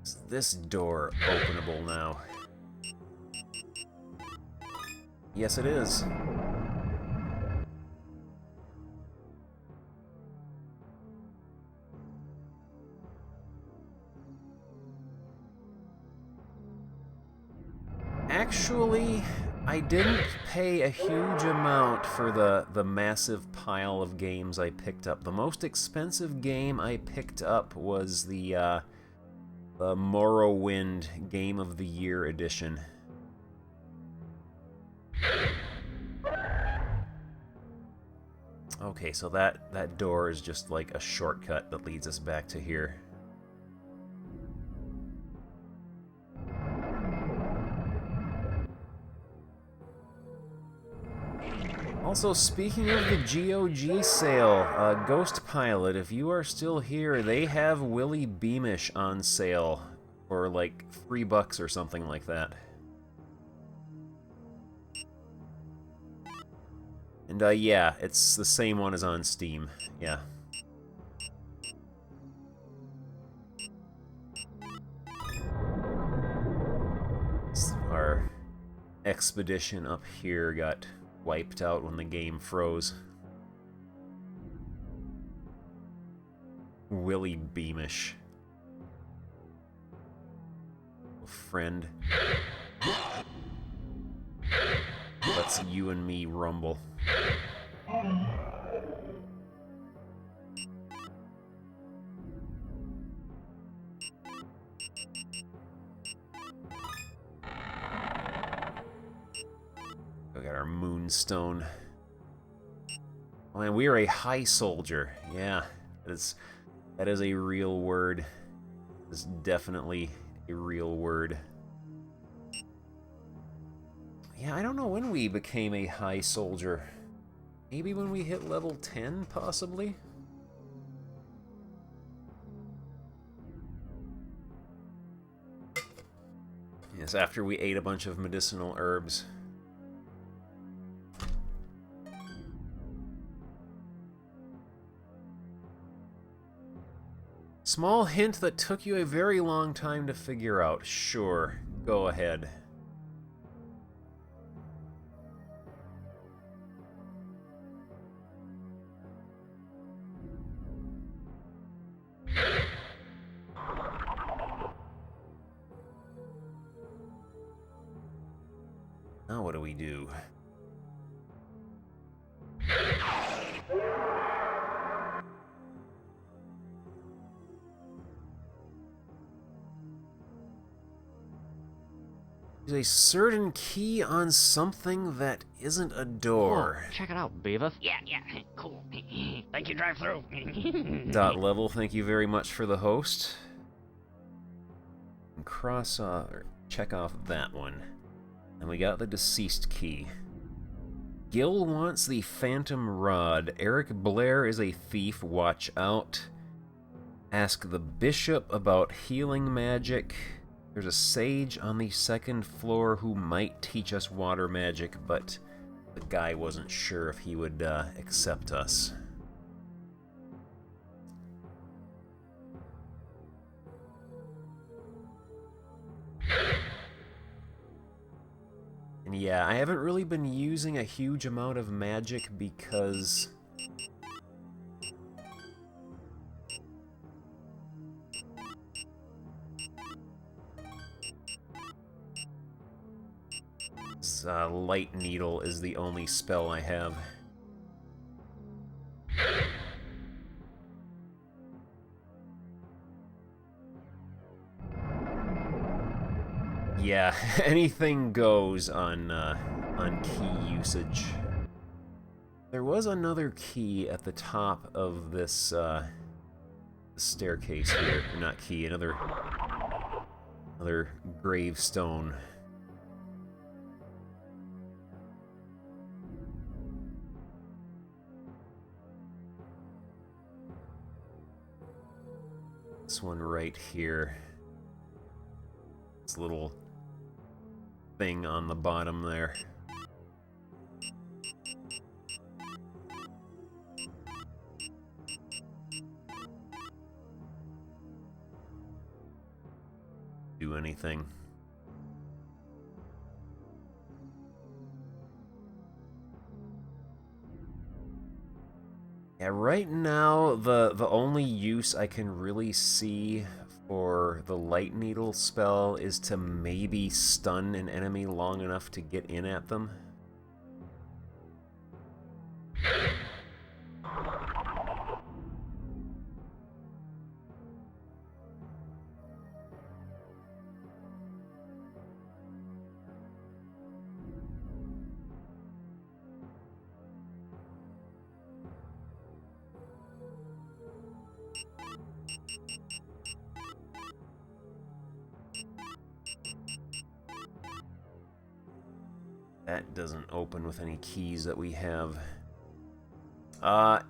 Is this door openable now? Yes, it is. Actually, I didn't pay a huge amount for the massive pile of games I picked up. The most expensive game I picked up was the Morrowind Game of the Year edition. Okay, so that door is just like a shortcut that leads us back to here. Also, speaking of the GOG sale, Ghost Pilot, if you are still here, they have Willy Beamish on sale for like $3 or something like that. And yeah, it's the same one as on Steam. Yeah. So our expedition up here got wiped out when the game froze. Willy Beamish. Friend. Let's you and me rumble. We got our moonstone. Oh, and we are a high soldier. Yeah, that is a real word. It's definitely a real word. Yeah, I don't know when we became a high soldier. Maybe when we hit level 10, possibly? Yes, after we ate a bunch of medicinal herbs. Small hint that took you a very long time to figure out. Sure, go ahead. Now what do we do? There's a certain key on something that isn't a door. Whoa, check it out, Beavis. Yeah, cool. Thank you, drive-through. Dot level, thank you very much for the host. And cross off, or check off that one. And we got the deceased key. Gil wants the Phantom Rod. Eric Blair is a thief, watch out. Ask the Bishop about healing magic. There's a sage on the second floor who might teach us water magic, but the guy wasn't sure if he would accept us. And yeah, I haven't really been using a huge amount of magic because Light Needle is the only spell I have. Yeah, anything goes on key usage. There was another key at the top of this staircase here. Not key, another gravestone. This one right here. This little thing on the bottom there. Do anything. Yeah, right now, the only use I can really see for the Light Needle spell is to maybe stun an enemy long enough to get in at them. That doesn't open with any keys that we have.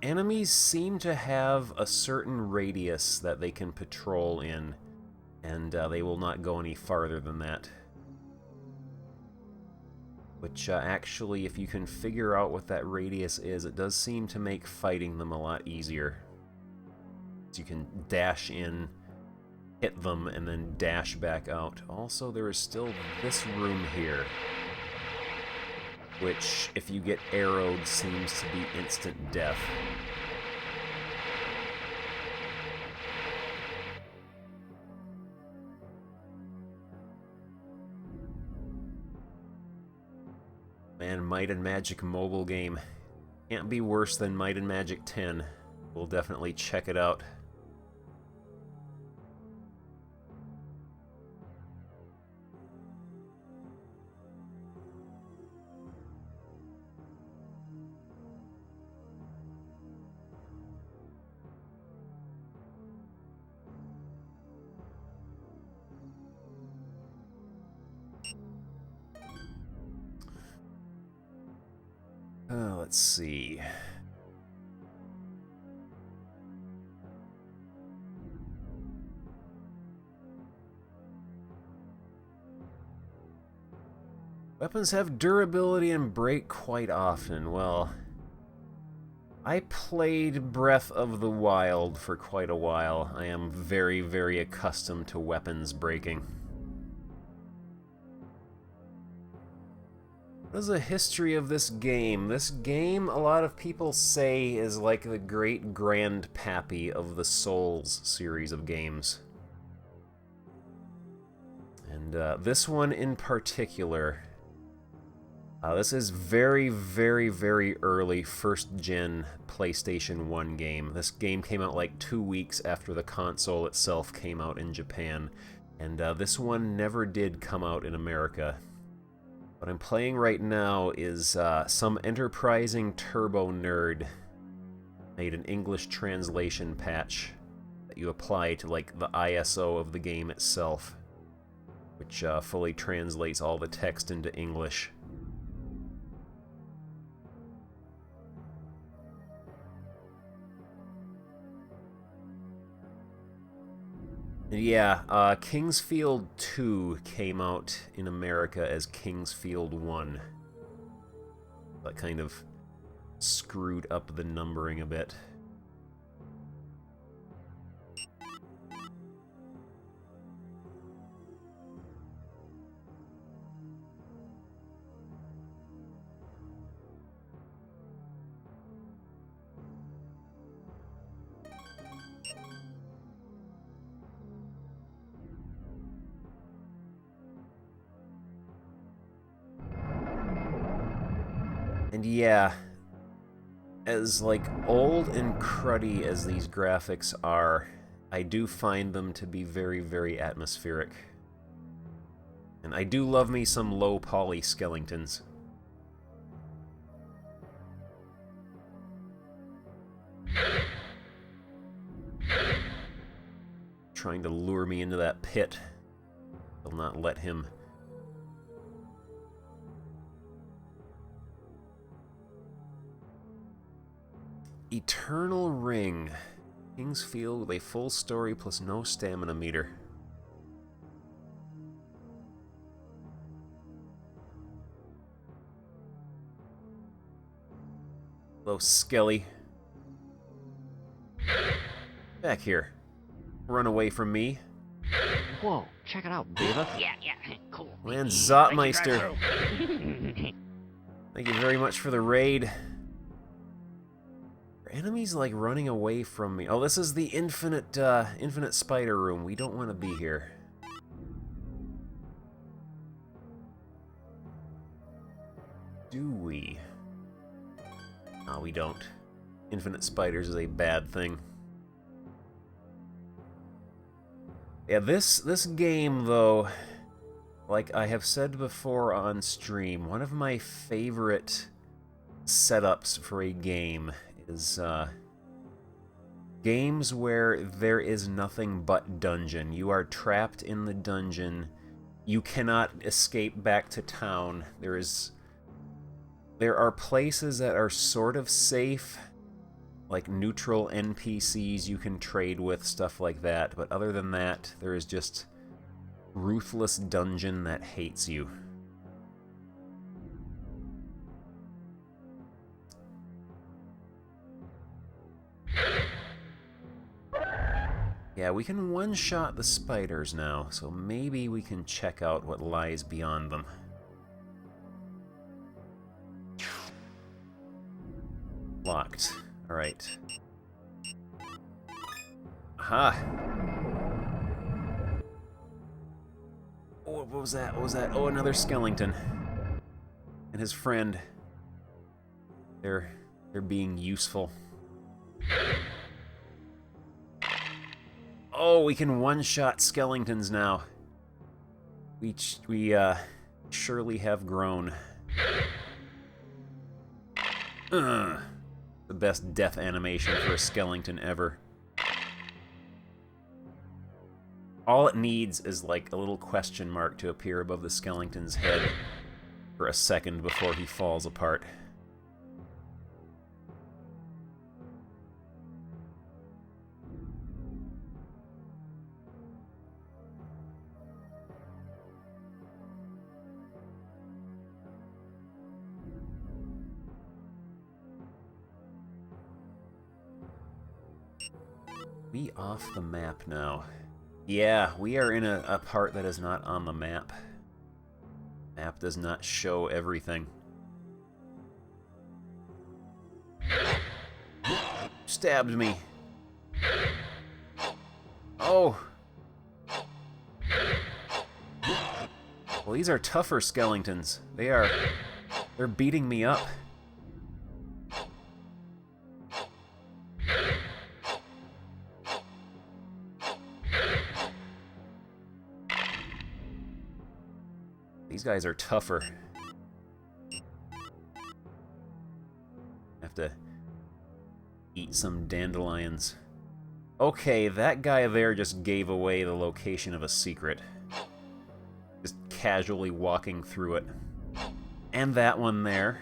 Enemies seem to have a certain radius that they can patrol in, and they will not go any farther than that. Which, actually, if you can figure out what that radius is, it does seem to make fighting them a lot easier. So you can dash in, hit them, and then dash back out. Also, there is still this room here, which, if you get arrowed, seems to be instant death. man, Might and Magic mobile game. Can't be worse than Might and Magic 10. We'll definitely check it out. Let's see. Weapons have durability and break quite often. Well, I played Breath of the Wild for quite a while. I am very, very accustomed to weapons breaking. What is the history of this game? This game, a lot of people say, is like the great grandpappy of the Souls series of games. And this one in particular, this is very, very, very early first-gen PlayStation 1 game. This game came out like 2 weeks after the console itself came out in Japan, and this one never did come out in America. What I'm playing right now is some enterprising turbo nerd made an English translation patch that you apply to like the ISO of the game itself, which fully translates all the text into English. Yeah, Kingsfield 2 came out in America as Kingsfield 1. That kind of screwed up the numbering a bit. And yeah, as like old and cruddy as these graphics are, I do find them to be very, very atmospheric. And I do love me some low poly skeletons. Trying to lure me into that pit. Will not let him. Eternal Ring. Kingsfield with a full story plus no stamina meter. Hello, Skelly. Back here. Run away from me. Whoa, check it out, Beaver. Yeah, cool. Man, Zotmeister. Thank you very much for the raid. Are enemies like running away from me? Oh, this is the infinite spider room. We don't want to be here. Do we? No, we don't. Infinite spiders is a bad thing. Yeah, this game, though, like I have said before on stream, one of my favorite setups for a game is games where there is nothing but dungeon. You are trapped in the dungeon. You cannot escape back to town. There are places that are sort of safe, like neutral NPCs you can trade with, stuff like that. But other than that, there is just ruthless dungeon that hates you. Yeah, we can one-shot the spiders now, so maybe we can check out what lies beyond them. Locked. Alright. Aha! Oh, what was that? What was that? Oh, another skeleton. and his friend. They're being useful. Oh, we can one-shot skeletons now. We surely have grown. The best death animation for a skeleton ever. All it needs is like a little question mark to appear above the skeleton's head for a second before he falls apart. We off the map now. Yeah, we are in a part that is not on the map. Map does not show everything. Stabbed me. Oh. Well, these are tougher skeletons. They're beating me up. These guys are tougher. Have to eat some dandelions. Okay, that guy there just gave away the location of a secret. Just casually walking through it. And that one there.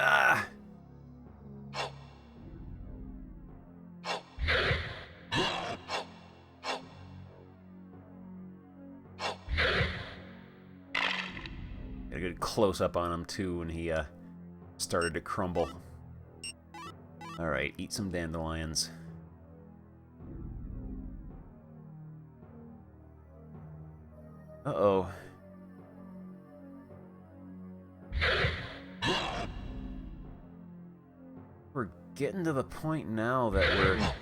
Ah! Got a good close-up on him, too, when he started to crumble. Alright, eat some dandelions. Uh-oh. We're getting to the point now that we're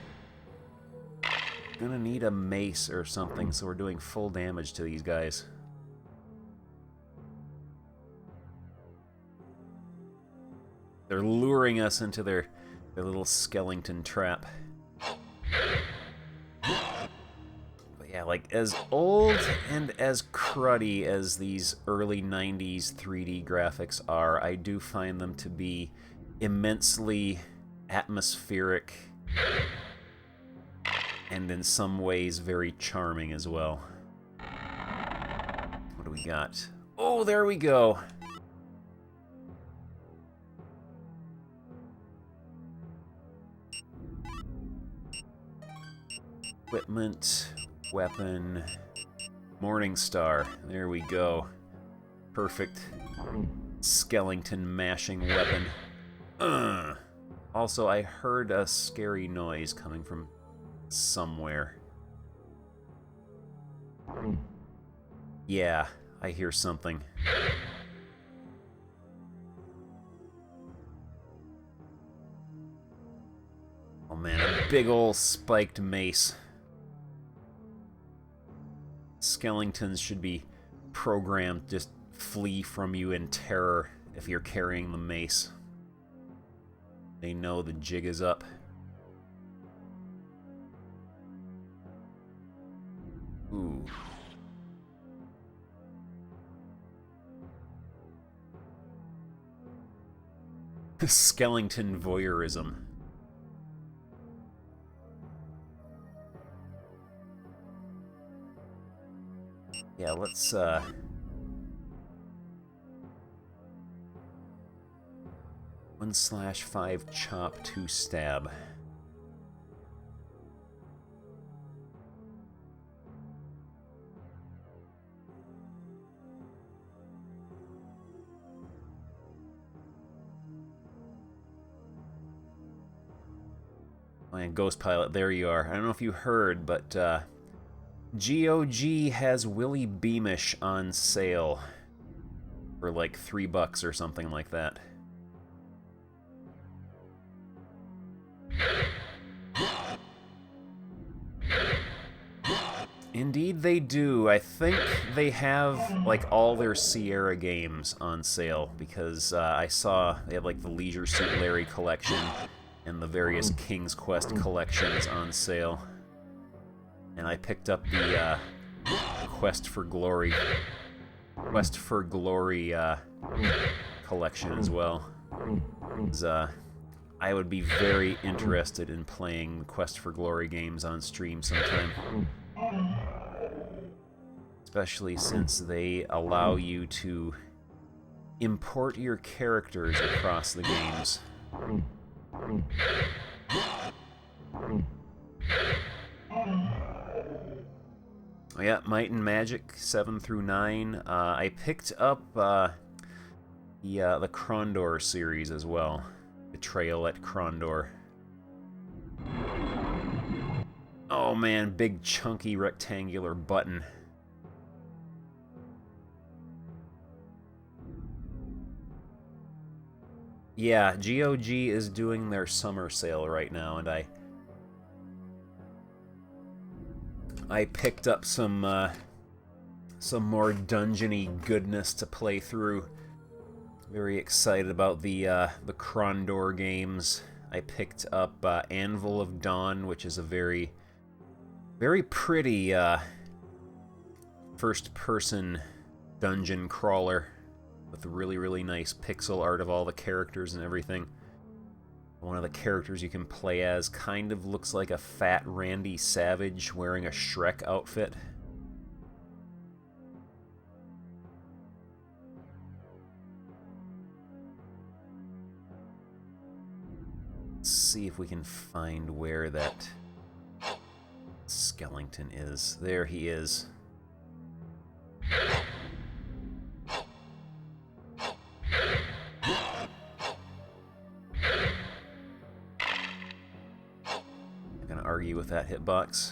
gonna need a mace or something, so we're doing full damage to these guys. They're luring us into their little skeleton trap. But yeah, like, as old and as cruddy as these early 90s 3D graphics are, I do find them to be immensely atmospheric and in some ways very charming as well. What do we got? Oh, there we go! Equipment, weapon, Morning Star. There we go. Perfect skeleton mashing weapon. Also, I heard a scary noise coming from somewhere. Yeah, I hear something. Oh man, a big ol' spiked mace. Skeletons should be programmed to just flee from you in terror if you're carrying the mace. They know the jig is up. Ooh. Skeleton voyeurism. Yeah, let's 1/5 chop 2 stab. Oh, and Ghost Pilot, there you are. I don't know if you heard, but GOG has Willie Beamish on sale for like $3 or something like that. Indeed they do. I think they have like all their Sierra games on sale because I saw they had like the Leisure Suit Larry collection and the various King's Quest collections on sale. And I picked up the Quest for Glory collection as well. I would be very interested in playing Quest for Glory games on stream sometime. Especially since they allow you to import your characters across the games. Oh yeah, Might and Magic 7 through 9. I picked up the Krondor series as well. Betrayal at Krondor. Oh man, big chunky rectangular button. Yeah, GOG is doing their summer sale right now, and I picked up some more dungeony goodness to play through. Very excited about the Krondor games. I picked up Anvil of Dawn, which is a very pretty first-person dungeon crawler with really nice pixel art of all the characters and everything. One of the characters you can play as kind of looks like a fat Randy Savage wearing a Shrek outfit. Let's see if we can find where that Skellington is. There he is. I'm gonna argue with that hitbox.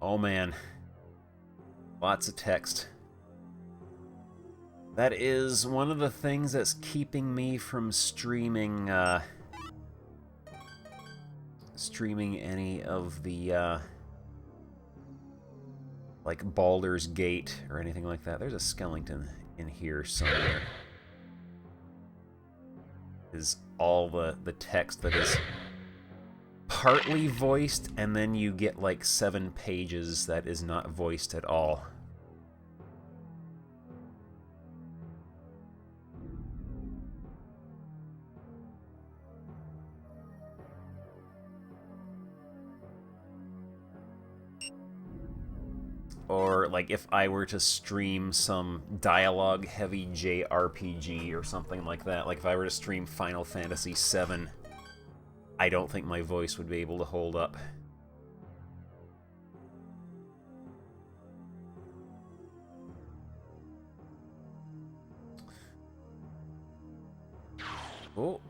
Oh man. Lots of text. That is one of the things that's keeping me from streaming any of the like Baldur's Gate or anything like that. There's a Skellington in here somewhere. Is all the text that is partly voiced, and then you get like 7 pages that is not voiced at all. Or, like, if I were to stream some dialogue-heavy JRPG or something like that, like if I were to stream Final Fantasy VII, I don't think my voice would be able to hold up. Oh.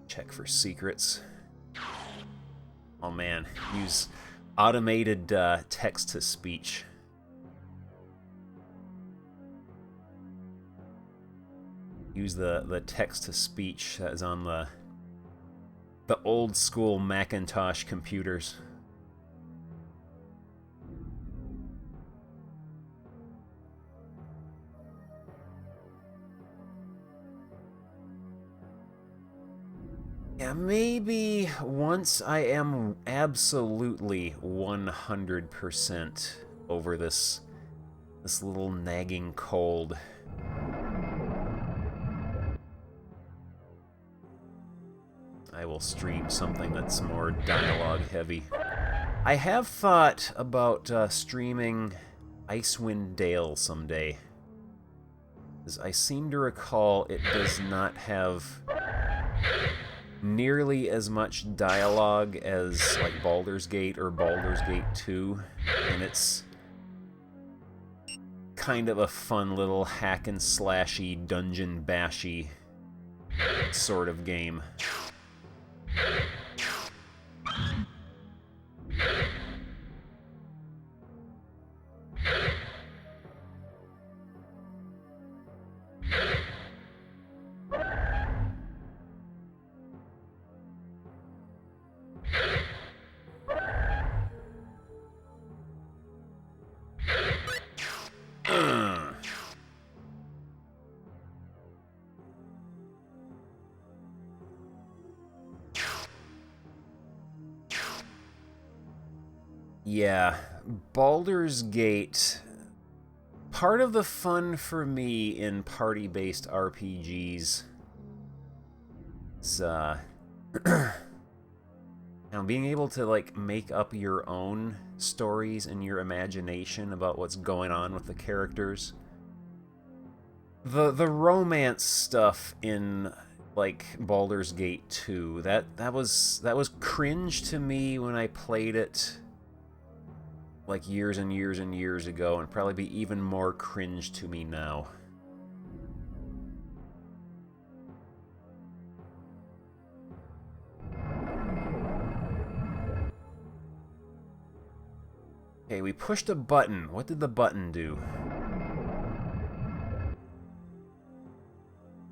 Check for secrets. Oh man, use automated text-to-speech. Use the text-to-speech that is on the old-school Macintosh computers. Yeah, maybe once I am absolutely 100% over this little nagging cold. I will stream something that's more dialogue heavy. I have thought about streaming Icewind Dale someday, because I seem to recall it does not have nearly as much dialogue as like Baldur's Gate or Baldur's Gate 2, and it's kind of a fun little hack and slashy, dungeon bashy sort of game. Yeah, Baldur's Gate. Part of the fun for me in party-based RPGs is, being able to, like, make up your own stories in your imagination about what's going on with the characters. The romance stuff in, like, Baldur's Gate 2, that was cringe to me when I played it, like, years and years and years ago, and probably be even more cringe to me now. Okay, we pushed a button. What did the button do?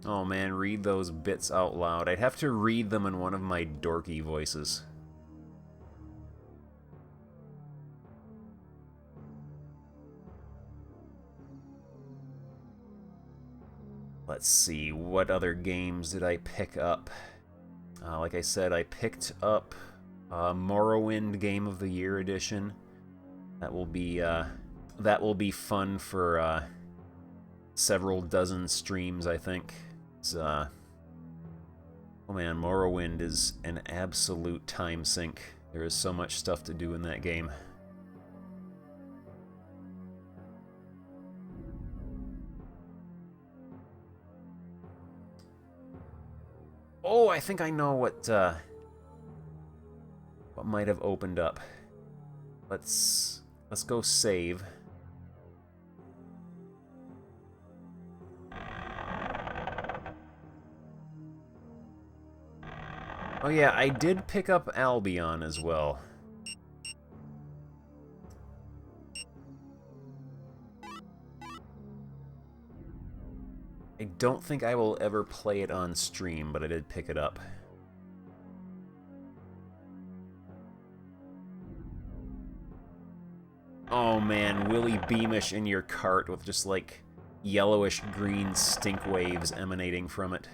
Oh man, read those bits out loud. I'd have to read them in one of my dorky voices. Let's see, what other games did I pick up? Like I said, I picked up Morrowind Game of the Year Edition. That will be fun for several dozen streams, I think. It's, oh man, Morrowind is an absolute time sink. There is so much stuff to do in that game. Oh, I think I know what might have opened up. Let's go save. Oh yeah, I did pick up Albion as well. I don't think I will ever play it on stream, but I did pick it up. Oh man, Willy Beamish in your cart with just like yellowish green stink waves emanating from it.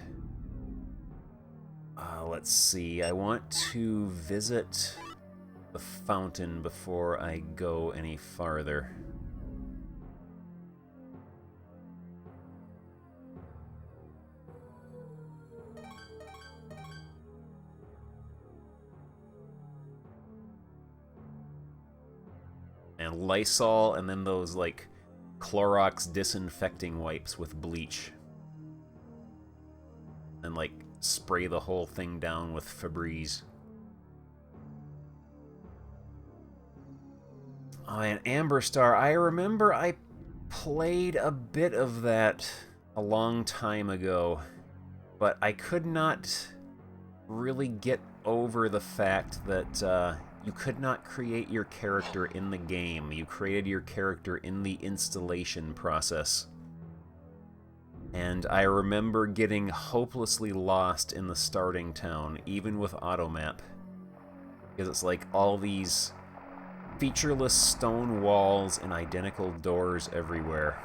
Let's see, I want to visit the fountain before I go any farther. And Lysol, and then those, like, Clorox disinfecting wipes with bleach. And, like, spray the whole thing down with Febreze. Oh, and Amber Star, I remember I played a bit of that a long time ago, but I could not really get over the fact that, you could not create your character in the game. You created your character in the installation process. And I remember getting hopelessly lost in the starting town, even with automap. Because it's like all these featureless stone walls and identical doors everywhere.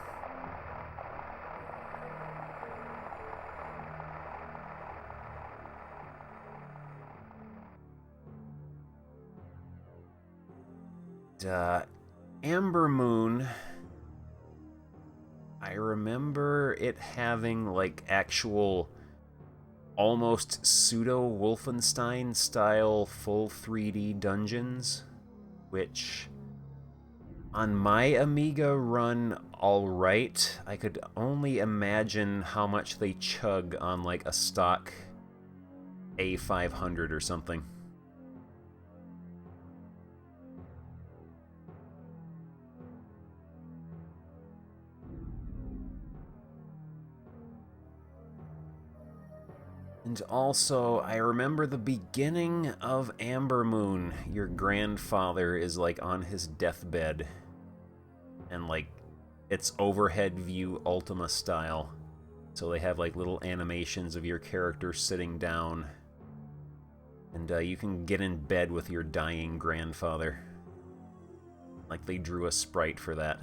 Amber Moon, I remember it having like actual almost pseudo Wolfenstein style full 3D dungeons, which on my Amiga run alright. I could only imagine how much they chug on like a stock A500 or something. And also, I remember the beginning of Amber Moon. Your grandfather is, like, on his deathbed. And, like, it's overhead view Ultima style. So they have, like, little animations of your character sitting down. And you can get in bed with your dying grandfather. Like, they drew a sprite for that.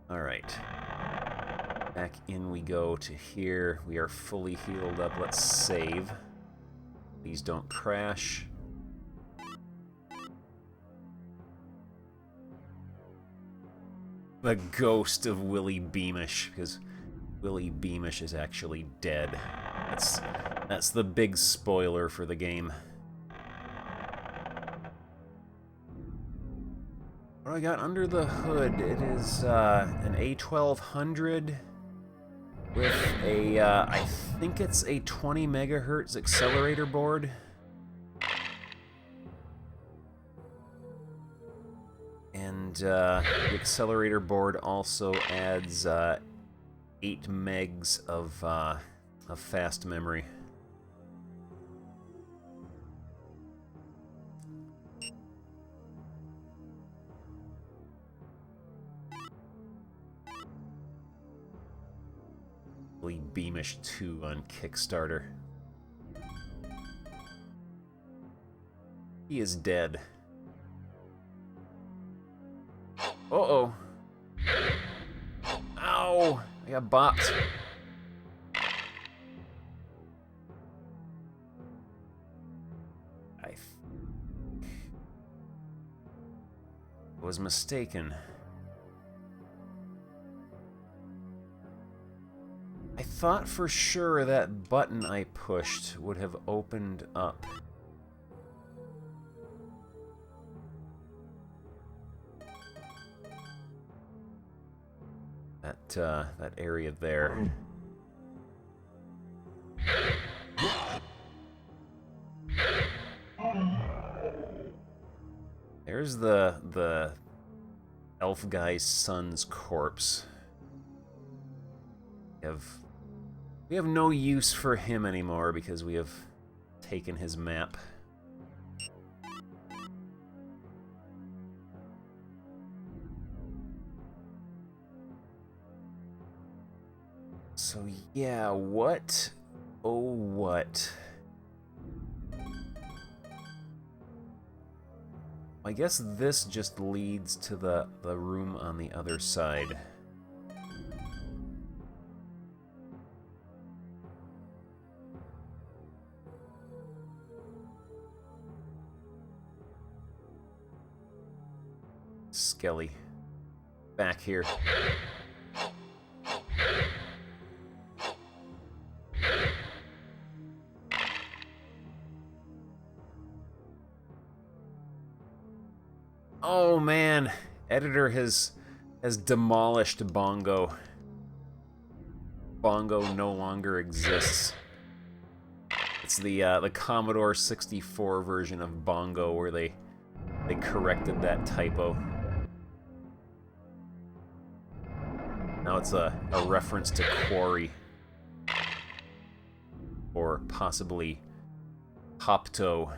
Alright. Back in we go to here. We are fully healed up. Let's save. Please don't crash. The ghost of Willie Beamish, because Willie Beamish is actually dead. That's the big spoiler for the game. What do I got under the hood? It is an A1200 with a, I think it's a 20 megahertz accelerator board. And the accelerator board also adds 8 megs of fast memory. Beamish 2 on Kickstarter. He is dead. Uh-oh. Ow! I got bopped. I was mistaken. I thought for sure that button I pushed would have opened up. That area there. There's the elf guy's son's corpse. We have no use for him anymore because we have taken his map. So yeah, what? Oh, what? I guess this just leads to the room on the other side. Skelly. Back here. Oh man, editor has demolished Bongo. Bongo no longer exists. It's the Commodore 64 version of Bongo where they corrected that typo. Now it's a reference to Quarry. Or possibly Hopto.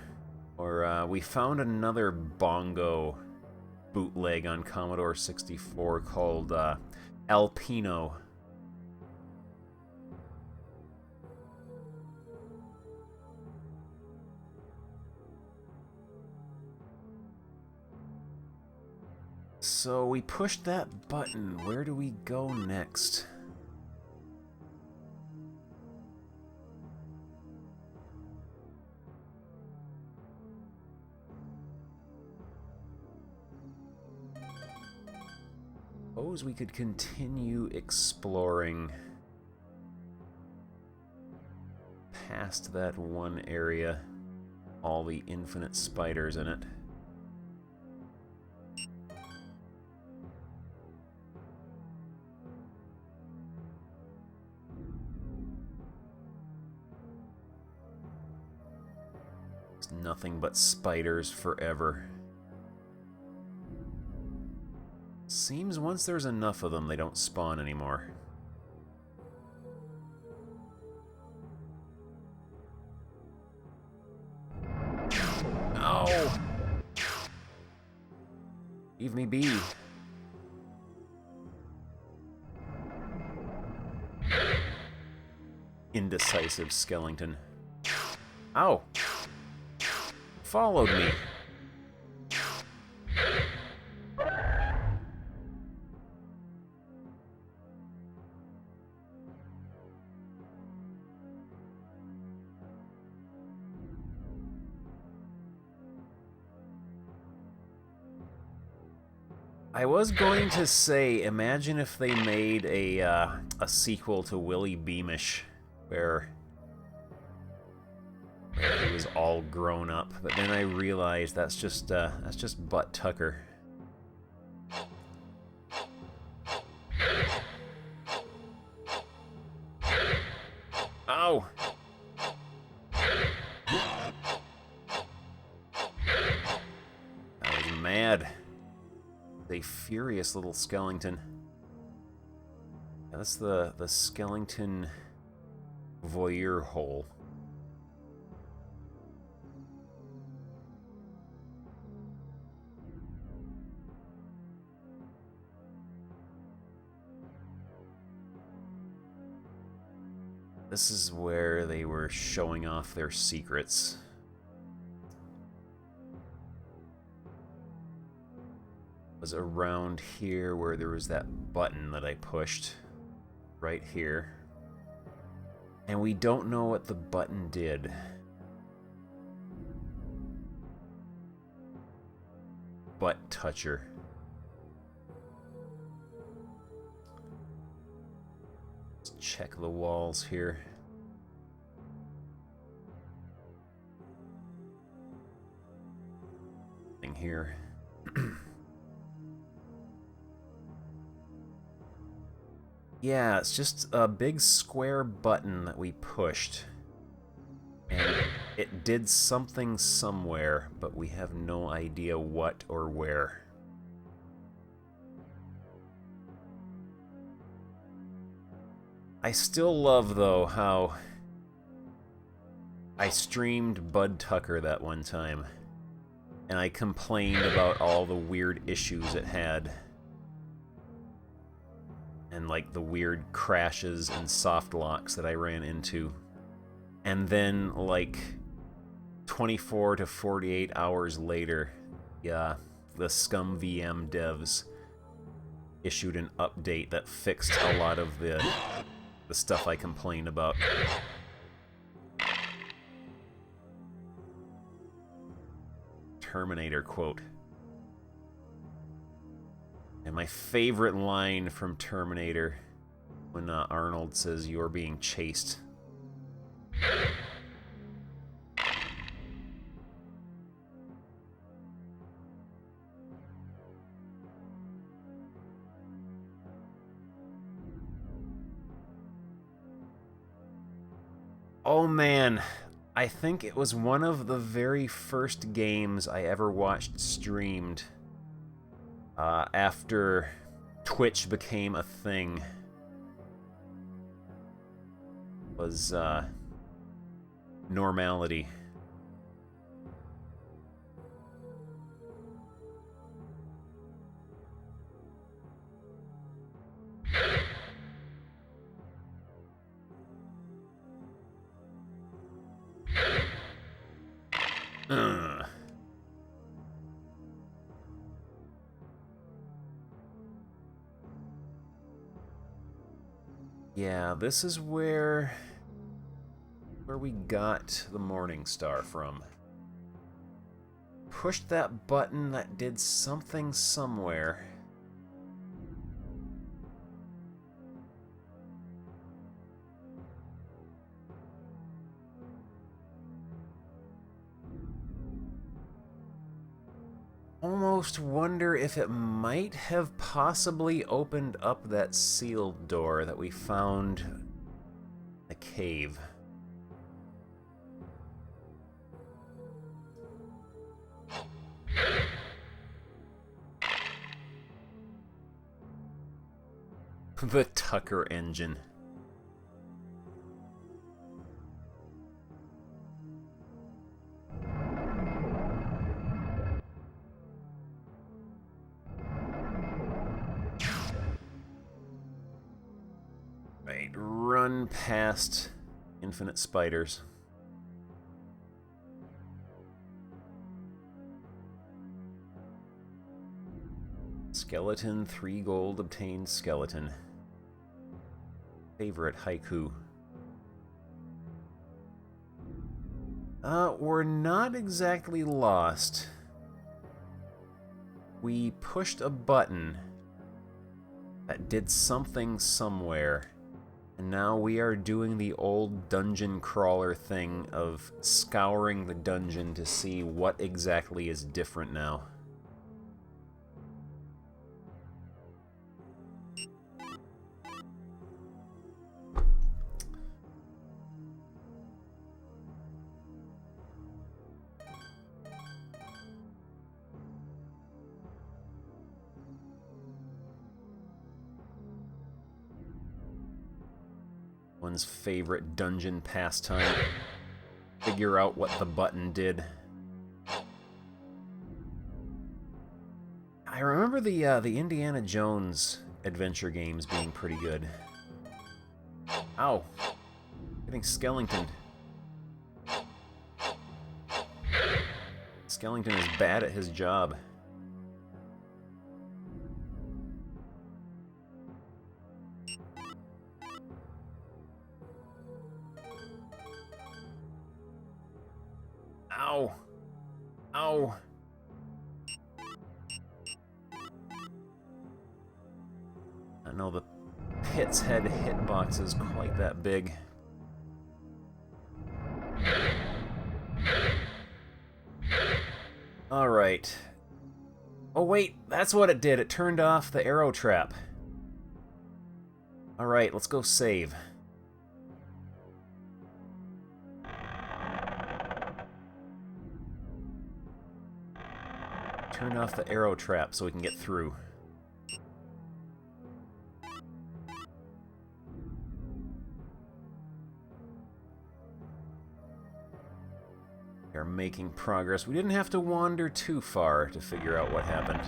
Or we found another Bongo bootleg on Commodore 64 called Alpino. So we pushed that button. Where do we go next? Suppose we could continue exploring past that one area, all the infinite spiders in it. Just nothing but spiders forever. Seems once there's enough of them, they don't spawn anymore. Oh! Leave me be. Indecisive skeleton. Ow! Followed me. I was going to say, imagine if they made a sequel to Willy Beamish, where he was all grown up. But then I realized that's just Butt Tucker. Ow! I was mad. A furious little skeleton. That's the skeleton voyeur hole. This is where they were showing off their secrets. Was around here where there was that button that I pushed. Right here. And we don't know what the button did. Butt toucher. Let's check the walls here. Thing here. Yeah, it's just a big square button that we pushed. And it did something somewhere, but we have no idea what or where. I still love, though, how I streamed Bud Tucker that one time, and I complained about all the weird issues it had. And like the weird crashes and soft locks that I ran into. And then like 24 to 48 hours later, yeah, the Scum VM devs issued an update that fixed a lot of the stuff I complained about. Terminator quote. And my favorite line from Terminator, when Arnold says, "You're being chased." Oh man, I think it was one of the very first games I ever watched streamed. After Twitch became a thing, was Normality. Yeah, this is where we got the Morning Star from. Pushed that button that did something somewhere. Almost wonder if it might have possibly opened up that sealed door that we found in the cave. The Tucker engine. Right, run past infinite spiders. Skeleton, 3 gold obtained skeleton. Favorite haiku. We're not exactly lost. We pushed a button that did something somewhere, and now we are doing the old dungeon crawler thing of scouring the dungeon to see what exactly is different now. One's favorite dungeon pastime. Figure out what the button did. I remember the Indiana Jones adventure games being pretty good. Ow. Getting Skellingtoned. Skellington is bad at his job. Ow! Ow! I know the pit's head hitbox is quite that big. Alright. Oh wait, that's what it did. It turned off the arrow trap. Alright, let's go save. Turn off the arrow trap so we can get through. We are making progress. We didn't have to wander too far to figure out what happened.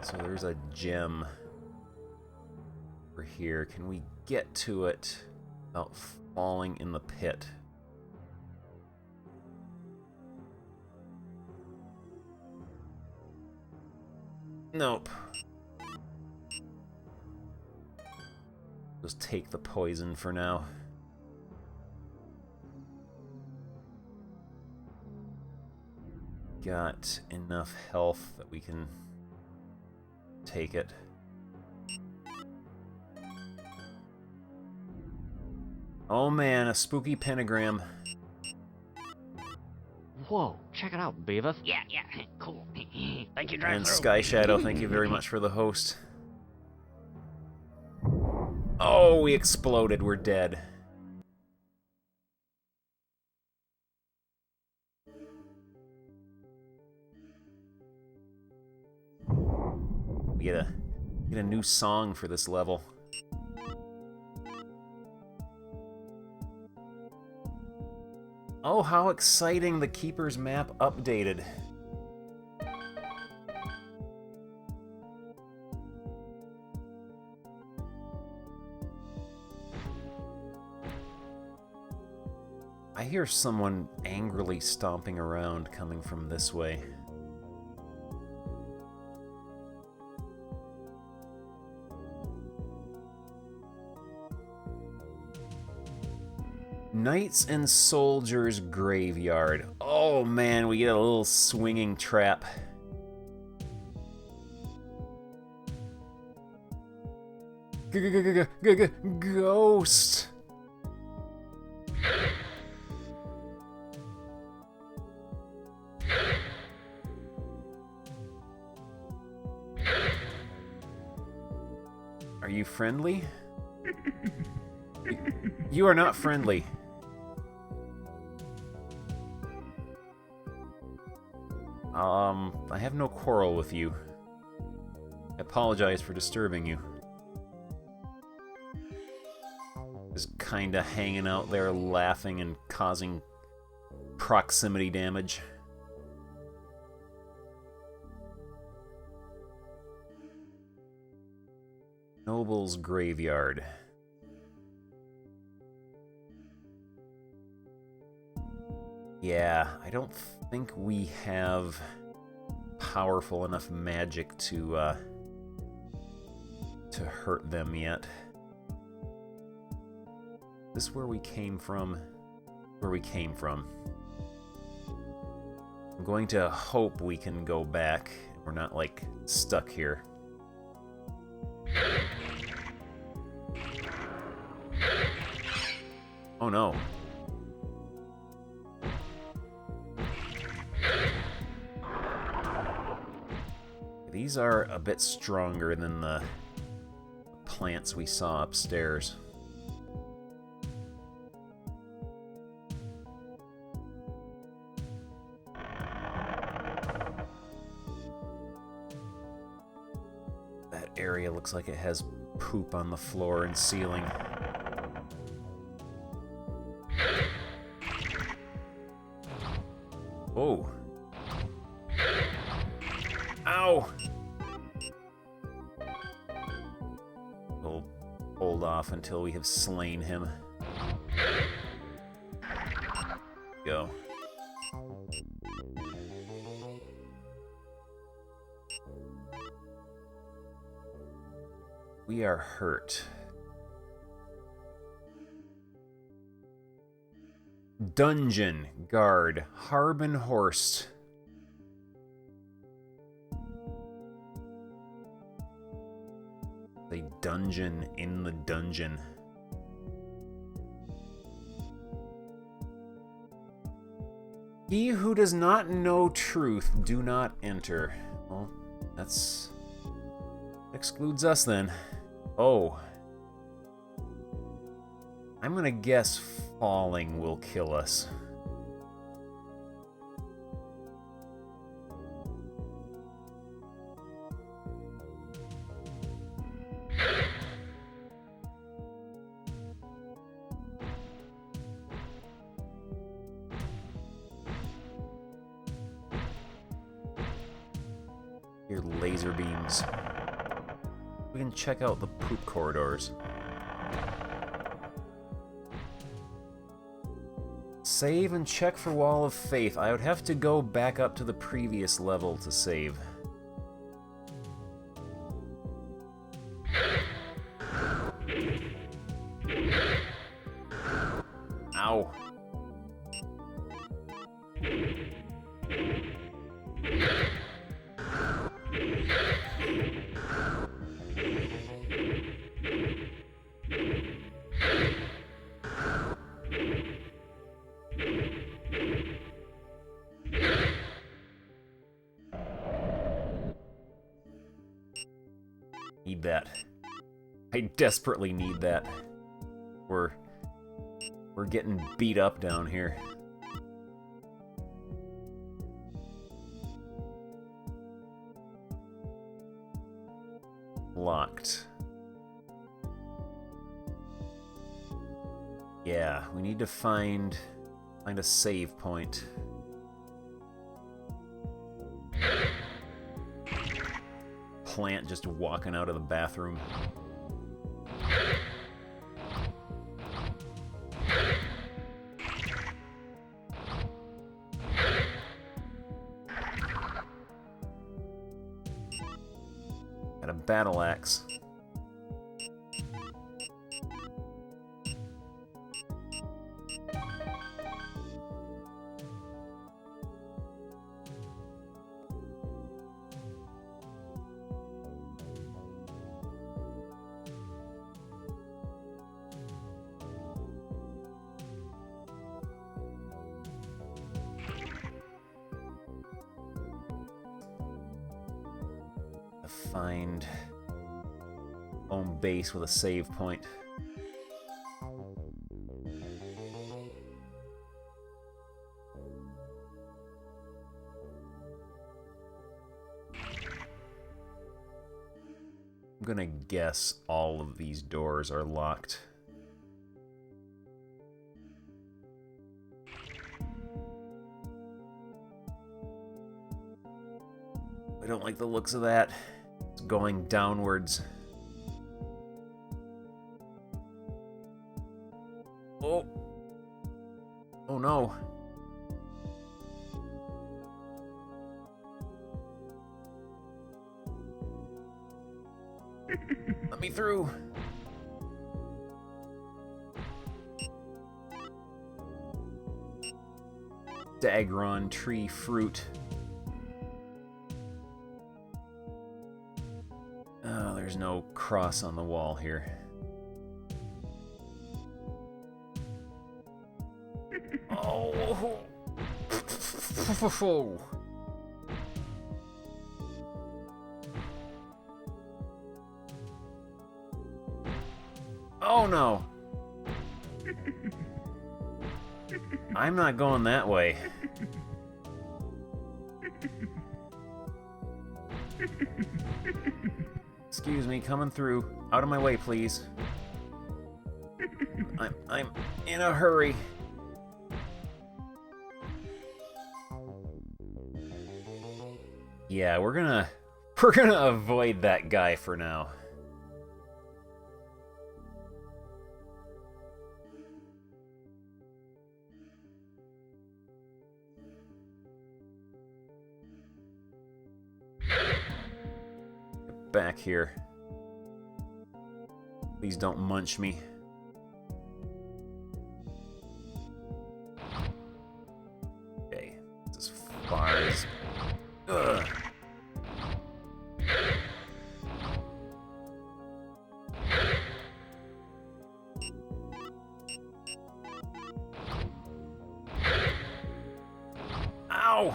So there's a gem over here. Can we get to it without falling in the pit? Nope. Just take the poison for now. Got enough health that we can take it. Oh man, a spooky pentagram. Whoa, check it out, Beavis. Yeah, cool. Thank you, drive And through. Sky Shadow, thank you very much for the host. Oh, we exploded. We're dead. We get a new song for this level. Oh, how exciting! The Keeper's map updated. I hear someone angrily stomping around coming from this way. Knights and Soldiers Graveyard. Oh man, we get a little swinging trap. Ghost! Are you friendly? You are not friendly. I have no quarrel with you. I apologize for disturbing you. Just kinda hanging out there laughing and causing proximity damage. Noble's Graveyard. Yeah, I don't think we have powerful enough magic to hurt them yet. Is this where we came from? Where we came from. I'm going to hope we can go back. We're not, like, stuck here. Oh no. These are a bit stronger than the plants we saw upstairs. That area looks like it has poop on the floor and ceiling. Oh. Ow! We'll hold off until we have slain him. Go. We are hurt. Dungeon Guard Harbenhorst. A dungeon in the dungeon. He who does not know truth, do not enter. Well, that's... excludes us then. Oh. I'm gonna guess falling will kill us. Your laser beams. We can check out the poop corridors. Save and check for Wall of Faith. I would have to go back up to the previous level to save. Ow. Need that. I desperately need that. We're getting beat up down here. Locked. Yeah, we need to find a save point. Plant just walking out of the bathroom. Got a battle axe. Find home base with a save point. I'm gonna guess all of these doors are locked. I don't like the looks of that. It's going downwards. Oh! Oh no! Let me through! Dagron tree fruit. Oh, there's no cross on the wall here. Oh! Oh no! I'm not going that way. Excuse me, coming through. Out of my way, please. I'm in a hurry. Yeah, we're gonna avoid that guy for now. Back here. Please don't munch me. Okay, it's as far as... Ugh. Ow!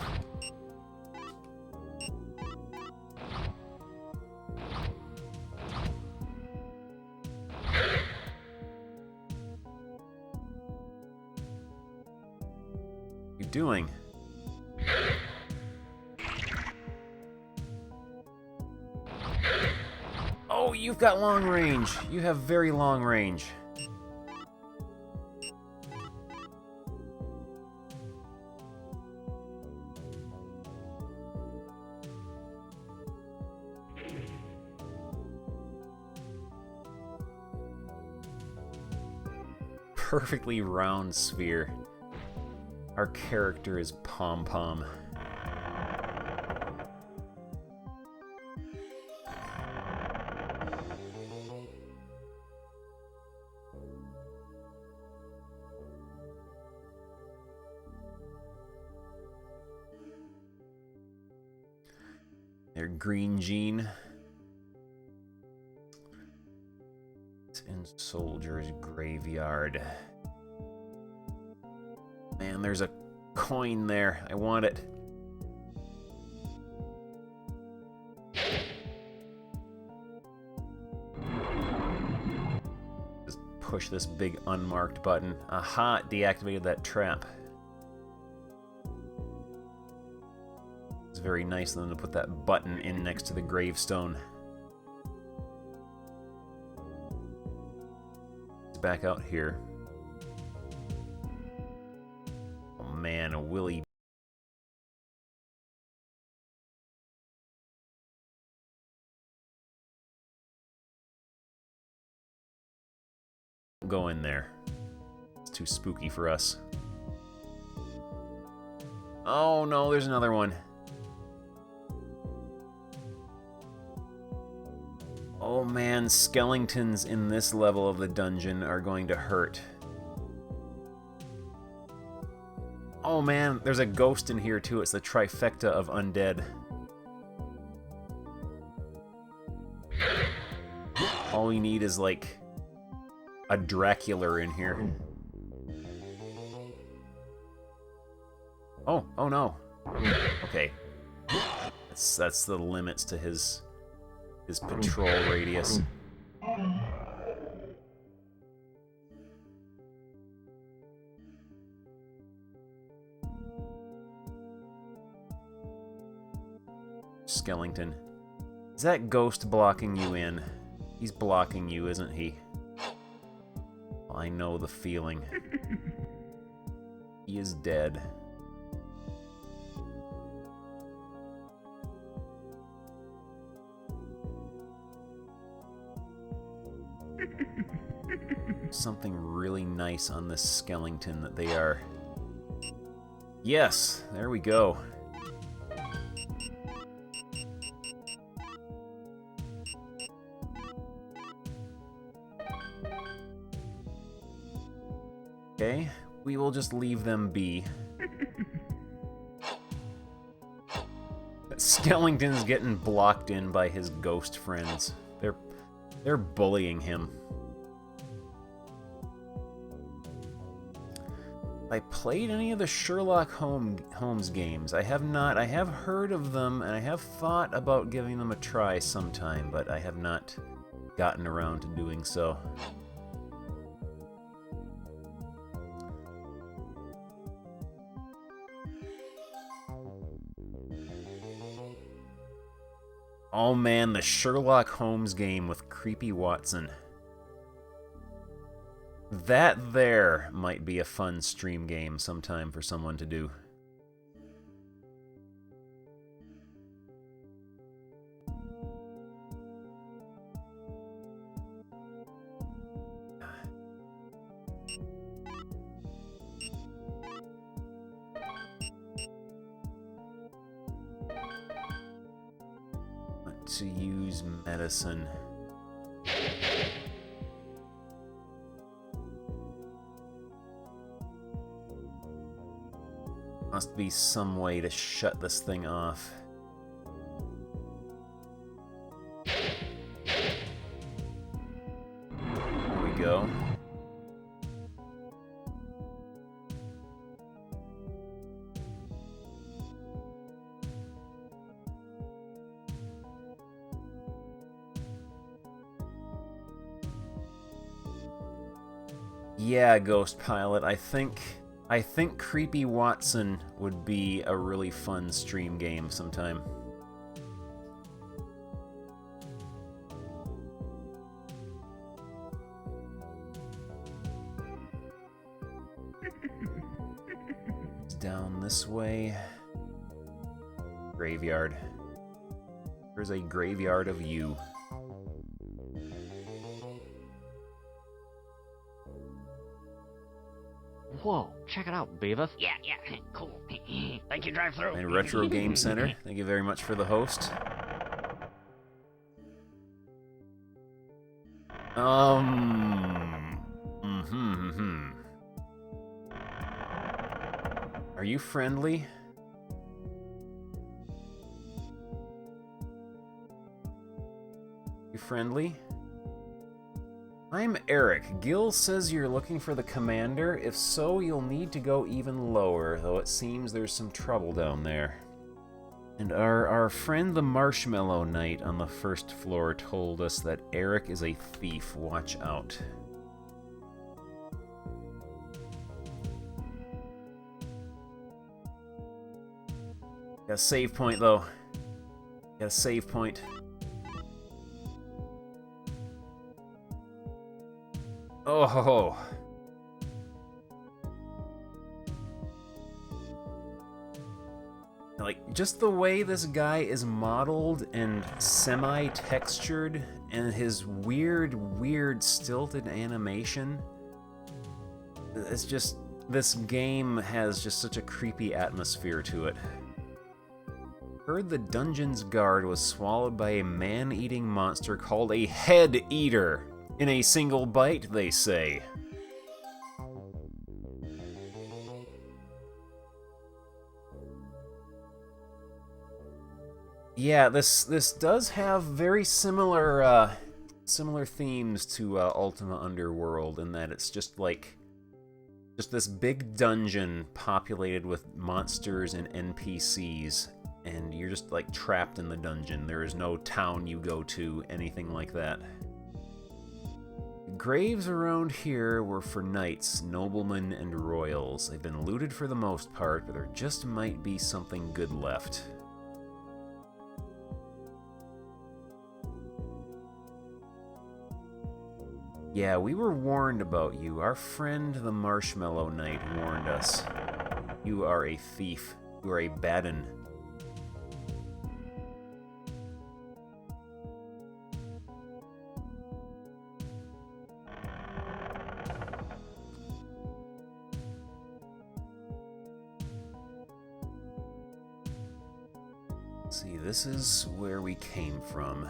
Doing? Oh, you've got long range. You have very long range. Perfectly round sphere. Our character is Pom-Pom. They're Green Jean. It's in Soldier's Graveyard. Man, there's a coin there. I want it. Just push this big unmarked button. Aha, it deactivated that trap. It's very nice of them to put that button in next to the gravestone. It's back out here. Man, a Willy. Go in there. It's too spooky for us. Oh no, there's another one. Oh man, skeletons in this level of the dungeon are going to hurt. Oh man, there's a ghost in here too. It's the trifecta of undead. All we need is like a Dracula in here. Oh no. Okay. That's the limits to his patrol radius. Skellington. Is that ghost blocking you in? He's blocking you, isn't he? I know the feeling. He is dead. Something really nice on this skeleton that they are. Yes, there we go. Okay, we will just leave them be. That skeleton's getting blocked in by his ghost friends. They're bullying him. I played any of the Sherlock Holmes games. I have not. I have heard of them, and I have thought about giving them a try sometime, but I have not gotten around to doing so. Oh man, the Sherlock Holmes game with Creepy Watson. That there might be a fun stream game sometime for someone to do. Want to use medicine. Must be some way to shut this thing off. There we go. Yeah, Ghost Pilot, I think Creepy Watson would be a really fun stream game sometime. It's down this way. Graveyard. There's a graveyard of you. Whoa, check it out, Beavis. Yeah, cool. Thank you, drive-thru. And Retro Game Center, thank you very much for the host. Are you friendly? You friendly? I'm Eric. Gil says you're looking for the commander. If so, you'll need to go even lower, though it seems there's some trouble down there. And our friend the Marshmallow Knight on the first floor told us that Eric is a thief. Watch out. Got a save point, though. Got a save point. Oh. Like, just the way this guy is modeled and semi-textured, and his weird stilted animation. It's just, this game has just such a creepy atmosphere to it. Heard the dungeon's guard was swallowed by a man-eating monster called a head eater. In a single bite, they say. Yeah, this does have very similar themes to Ultima Underworld in that it's just this big dungeon populated with monsters and NPCs, and you're just like trapped in the dungeon. There is no town you go to, anything like that. Graves around here were for knights, noblemen, and royals. They've been looted for the most part, but there just might be something good left. Yeah, we were warned about you. Our friend the Marshmallow Knight warned us. You are a thief. You are a baddin. See, this is where we came from.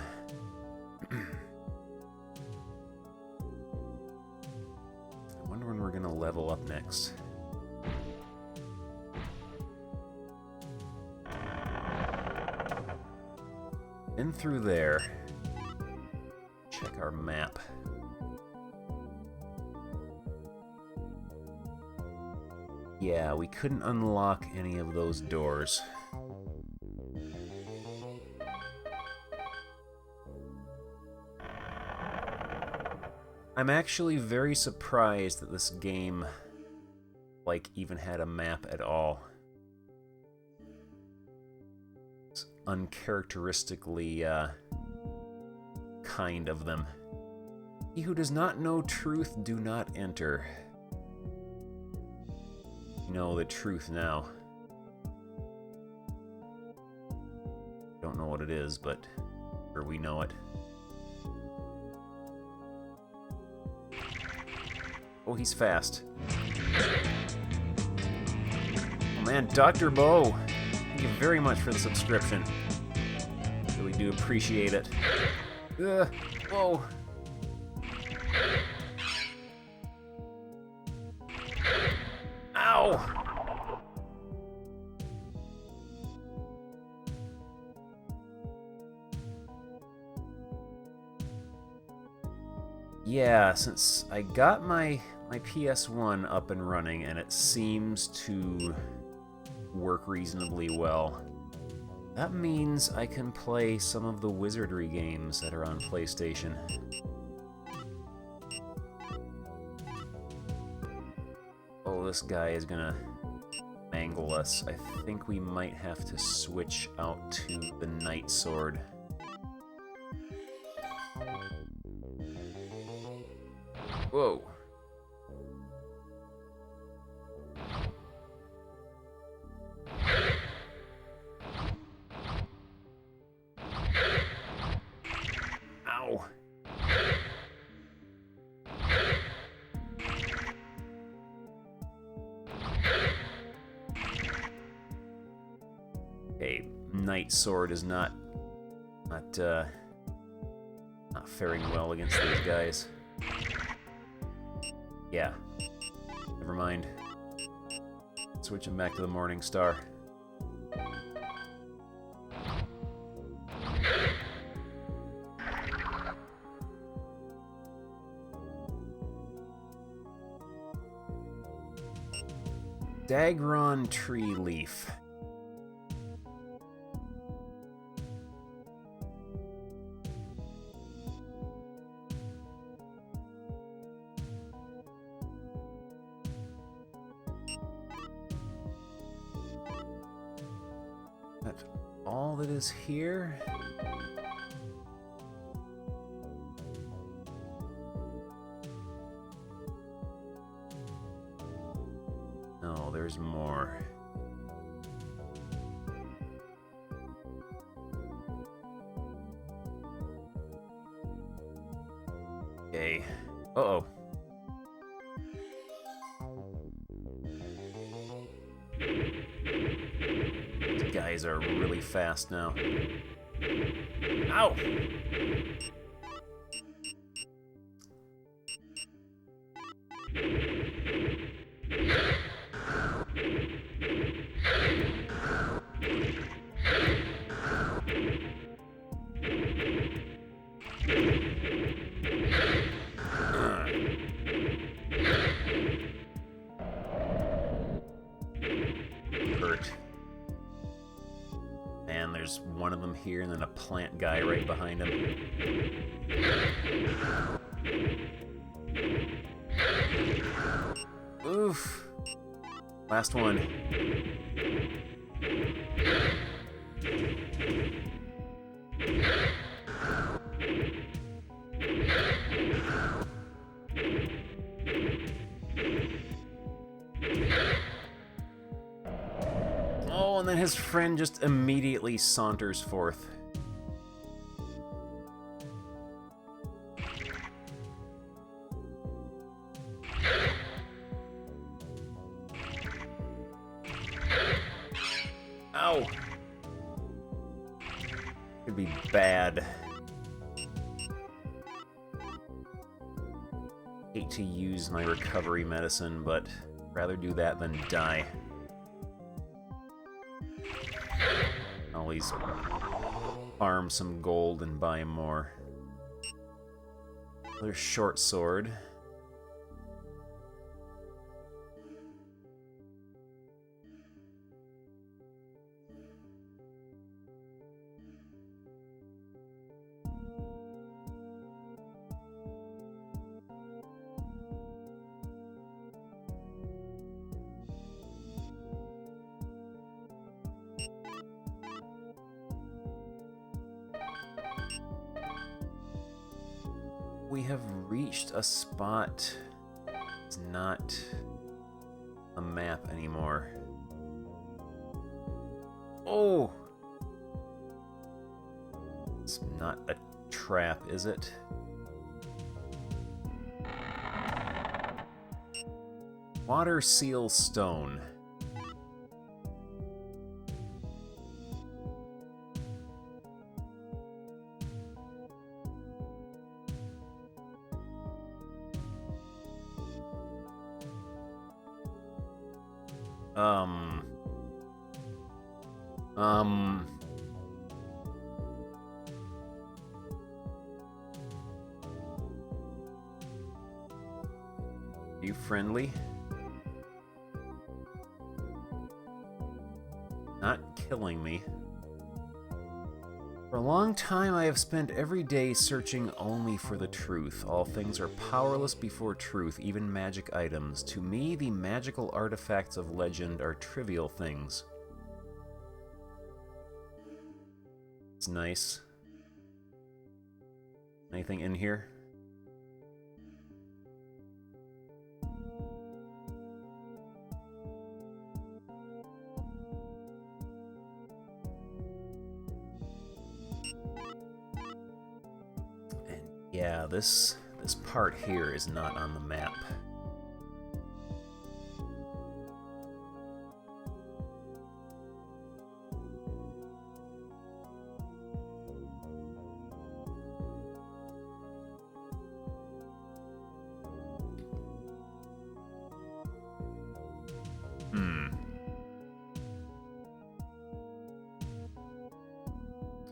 I wonder when we're gonna level up next. In through there. Check our map. Yeah, we couldn't unlock any of those doors. I'm actually very surprised that this game, like, even had a map at all. It's uncharacteristically, kind of them. He who does not know truth, do not enter. You know the truth now. Don't know what it is, but sure we know it. Oh, he's fast. Oh man, Dr. Bo! Thank you very much for the subscription. Really do appreciate it. Whoa! Ow! Yeah, since I got my PS1 up and running, and it seems to work reasonably well, that means I can play some of the wizardry games that are on PlayStation. Oh, this guy is gonna mangle us. I think we might have to switch out to the Knight Sword. Whoa. Ow. Okay, Knight Sword is not faring well against these guys. Yeah. Never mind. Switch him back to the Morning Star. Dagron Tree Leaf. That's all that is here. No, there's more. Okay. Uh-oh. These guys are really fast now. Ow! Hurt. And there's one of them here, and then a plant guy right behind him. Oof. Last one. and then his friend just immediately saunters forth. Ow! Could be bad. Hate to use my recovery medicine, but rather do that than die. Always farm some gold and buy more. Another short sword. We have reached a spot. It's not a map anymore. Oh! It's not a trap, is it? Water seal stone. Are you friendly? Not killing me. For a long time, I have spent every day searching only for the truth. All things are powerless before truth, even magic items. To me, the magical artifacts of legend are trivial things. It's nice. Anything in here? Yeah, this part here is not on the map.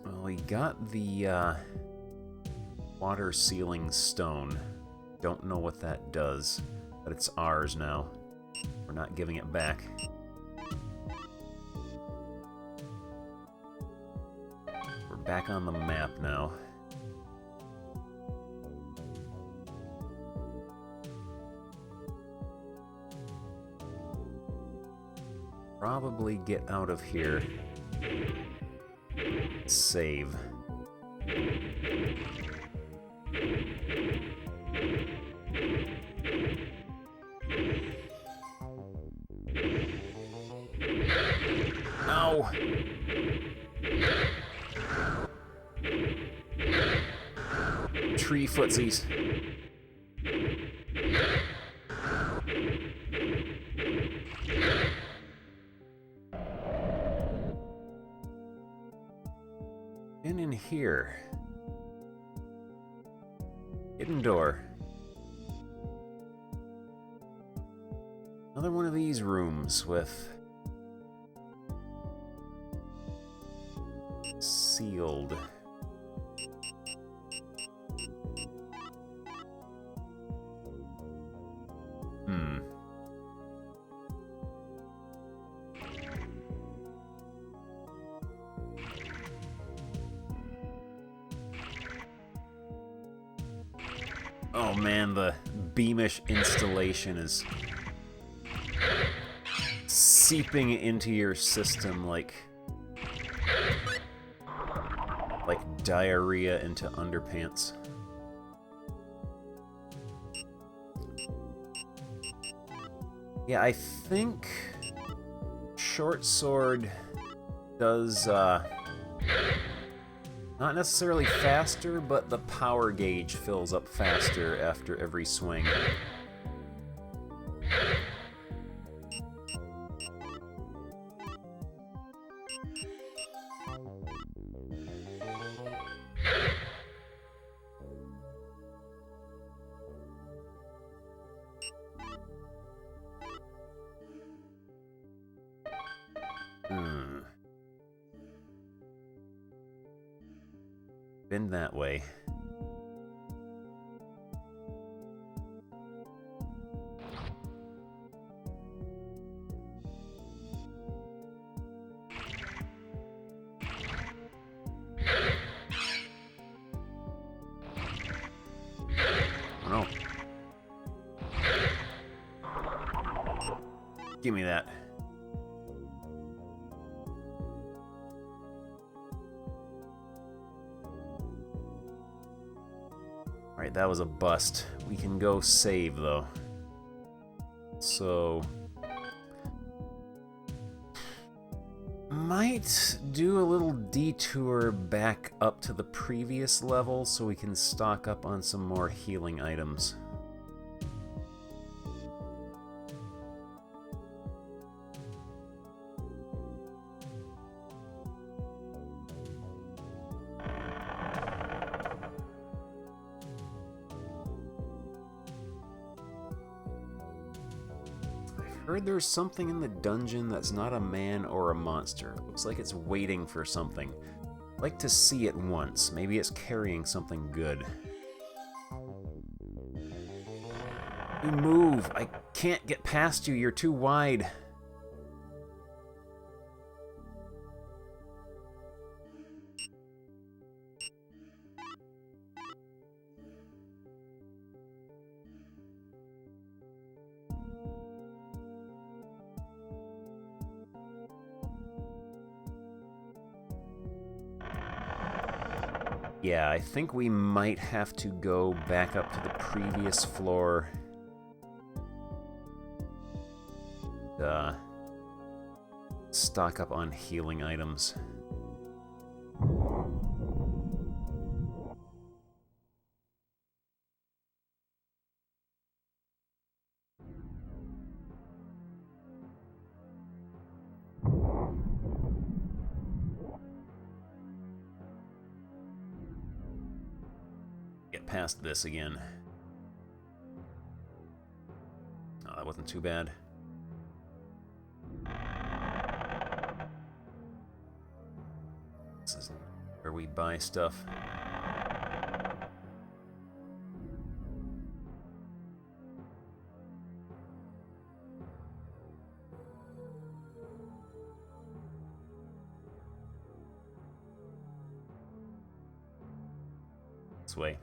Well, we got the water sealing stone. Don't know what that does, but it's ours now. We're not giving it back. We're back on the map now. Probably get out of here. Save. Ow! Tree footsies. And in here. Hidden door. Another one of these rooms with sealed. Oh man, the beamish installation is seeping into your system like diarrhea into underpants. Yeah, I think short sword does, not necessarily faster, but the power gauge fills up faster after every swing. Been that way. Oh no. Give me that. Alright, that was a bust. We can go save, though. So... might do a little detour back up to the previous level so we can stock up on some more healing items. Heard there's something in the dungeon that's not a man or a monster. Looks like it's waiting for something. I'd like to see it once. Maybe it's carrying something good. You move! I can't get past you, you're too wide. Yeah, I think we might have to go back up to the previous floor. Stock up on healing items. Get past this again. Oh, that wasn't too bad. This is where we buy stuff. This way.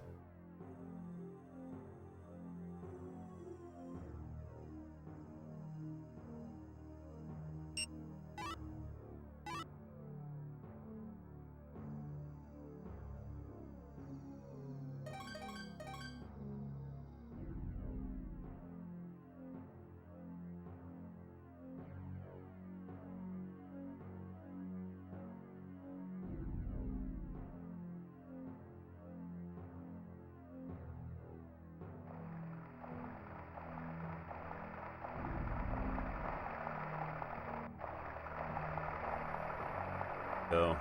Go.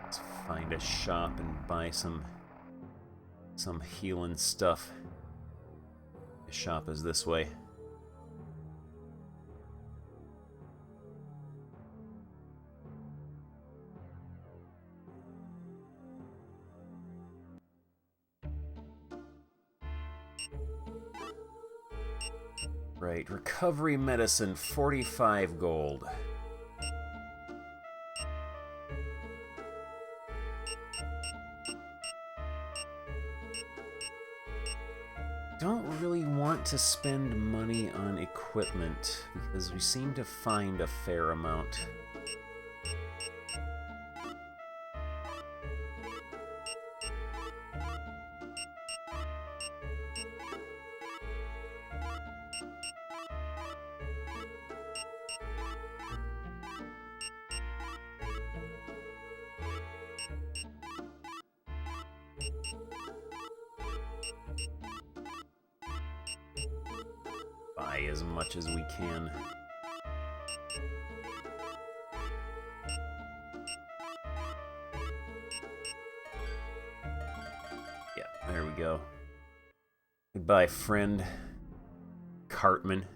Let's find a shop and buy some healing stuff. The shop is this way. Right, recovery medicine, 45 gold. Don't really want to spend money on equipment because we seem to find a fair amount. Buy as much as we can. Yeah, there we go. Goodbye, friend. Cartman.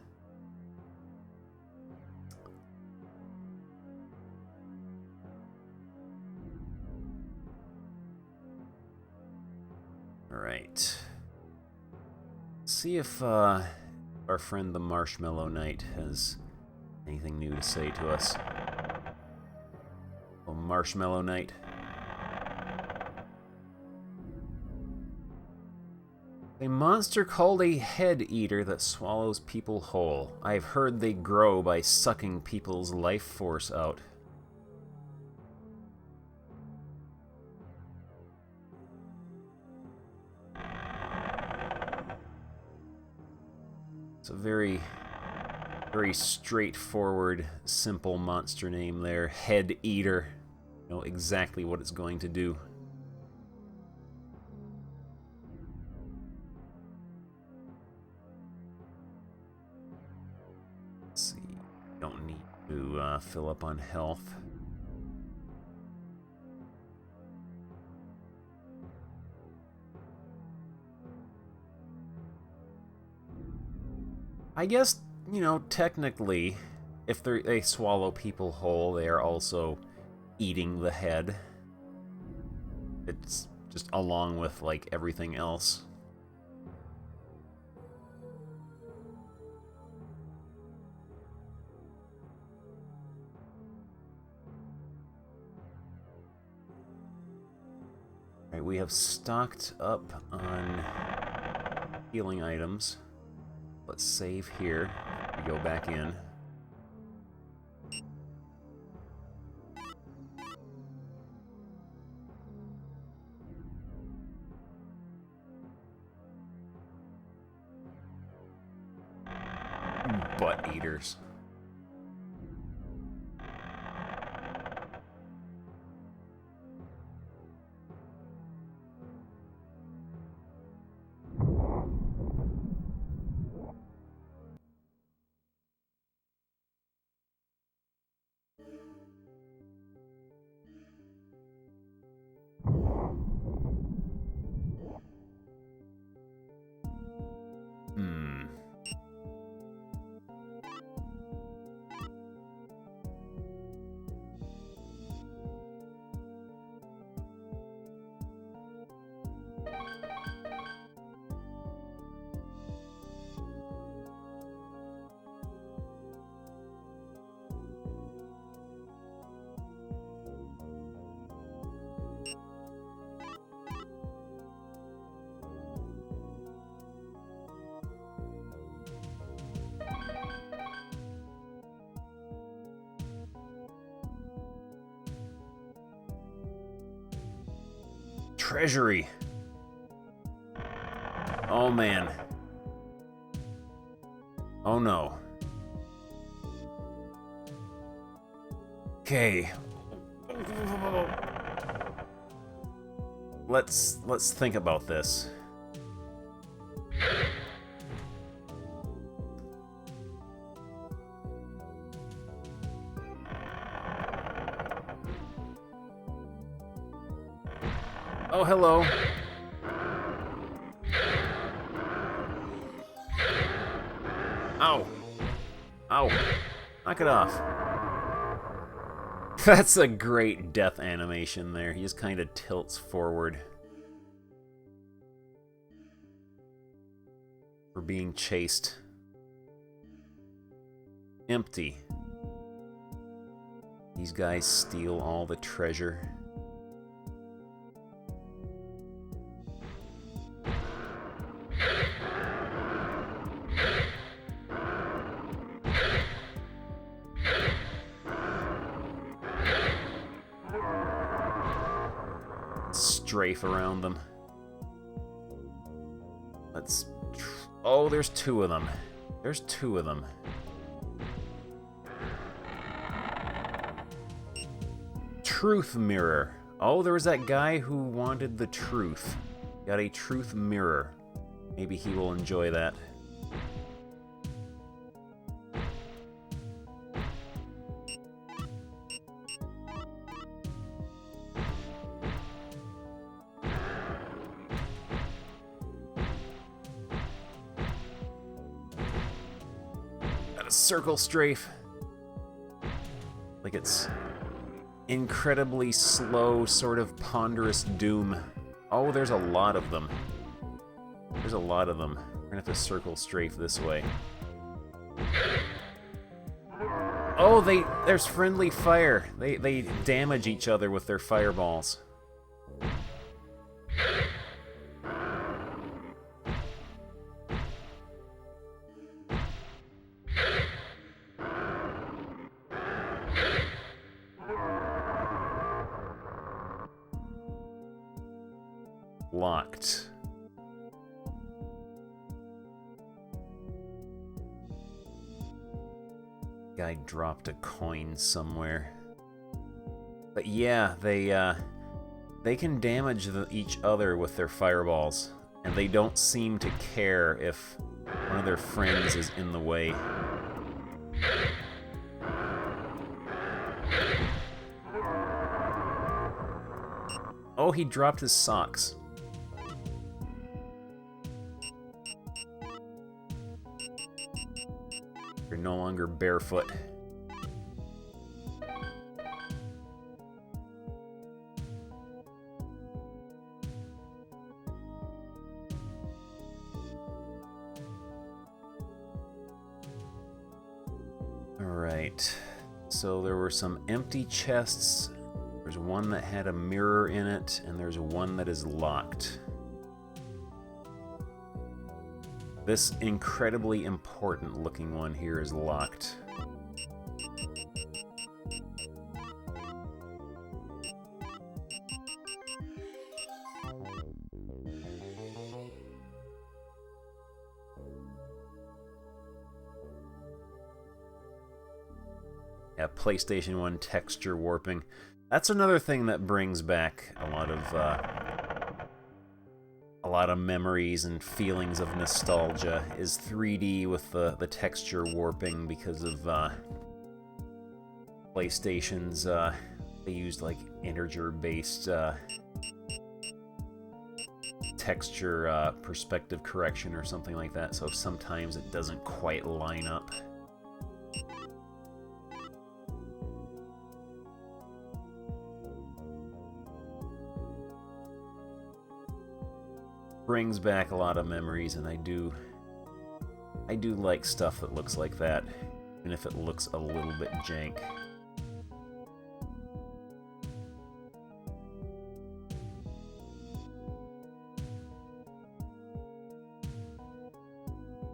Alright. See if our friend the Marshmallow Knight has anything new to say to us. Oh, Marshmallow Knight. A monster called a head eater that swallows people whole. I've heard they grow by sucking people's life force out. It's a very straightforward, simple monster name there. Head eater. You know exactly what it's going to do. Let's see. Don't need to fill up on health. I guess, you know, technically, if they swallow people whole, they are also eating the head. It's just along with, like, everything else. Alright, we have stocked up on healing items. Let's save here. We go back in. Butt eaters. Treasury. Oh man. Oh no. Okay. Let's think about this. Oh, hello. Ow. Ow. Knock it off. That's a great death animation there. He just kind of tilts forward. For being chased. Empty. These guys steal all the treasure. Strafe around them. Let's... Oh, there's two of them. There's two of them. Truth mirror. Oh, there was that guy who wanted the truth. Got a truth mirror. Maybe he will enjoy that. Got a circle strafe. Like it's incredibly slow, sort of ponderous doom. Oh, there's a lot of them. There's a lot of them. We're gonna have to circle strafe this way. Oh, there's friendly fire. They damage each other with their fireballs. Locked. Guy dropped a coin somewhere. But yeah, they can damage each other with their fireballs, and they don't seem to care if one of their friends is in the way. Oh, he dropped his socks. You're no longer barefoot. Alright, so there were some empty chests. There's one that had a mirror in it, and there's one that is locked. This incredibly important looking one here is locked. Yeah, PlayStation 1 texture warping. That's another thing that brings back a lot of memories and feelings of nostalgia, is 3D with the texture warping because of PlayStation's, they used like integer-based texture perspective correction or something like that, so sometimes it doesn't quite line up. Brings back a lot of memories, and I do like stuff that looks like that, even if it looks a little bit jank.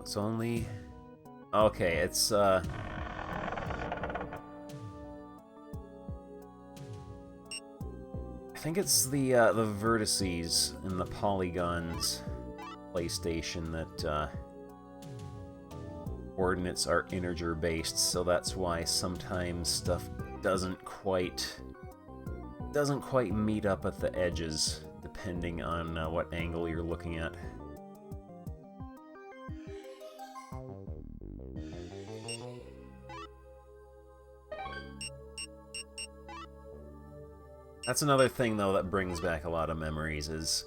It's only... okay, it's I think it's the vertices and the polygons PlayStation that coordinates are integer based, so that's why sometimes stuff doesn't quite meet up at the edges, depending on what angle you're looking at. That's another thing, though, that brings back a lot of memories, is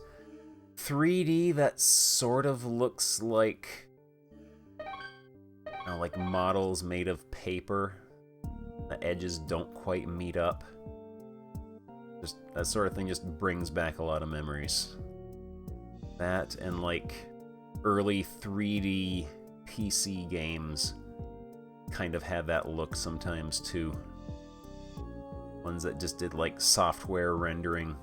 3D that sort of looks like, like models made of paper. The edges don't quite meet up. Just that sort of thing just brings back a lot of memories. That and, like, early 3D PC games kind of had that look sometimes, too. Ones that just did, like, software rendering.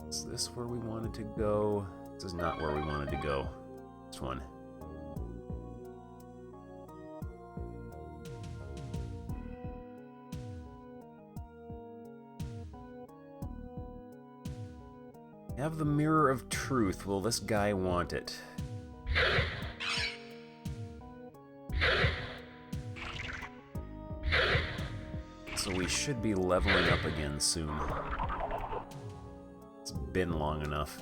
Is this where we wanted to go? This is not where we wanted to go. This one. Have the Mirror of Truth. Will this guy want it? So we should be leveling up again soon. It's been long enough.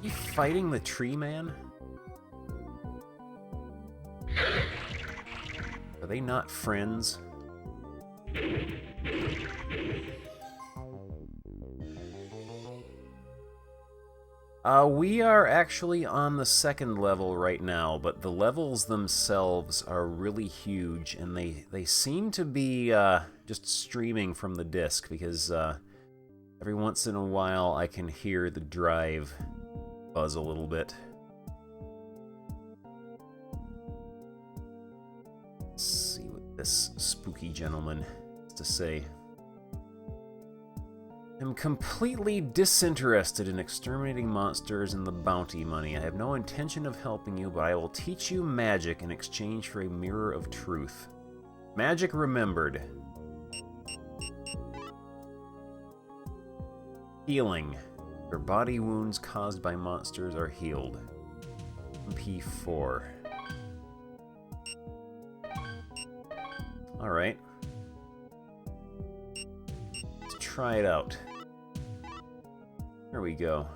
You fighting the tree man? Are they not friends? We are actually on the second level right now, but the levels themselves are really huge, and they seem to be just streaming from the disc, because every once in a while I can hear the drive buzz a little bit. Let's see what this spooky gentleman has to say. I'm completely disinterested in exterminating monsters and the bounty money. I have no intention of helping you, but I will teach you magic in exchange for a mirror of truth. Magic remembered. Healing. Your body wounds caused by monsters are healed. MP4. Alright. Let's try it out. There we go.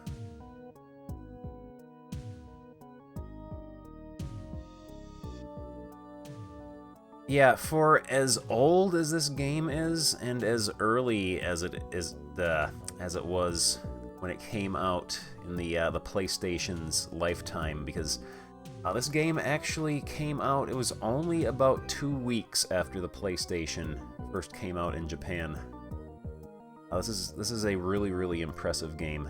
Yeah, for as old as this game is, and as early as it was when it came out in the PlayStation's lifetime, because this game actually came out. It was only about 2 weeks after the PlayStation first came out in Japan. This is a really, really impressive game.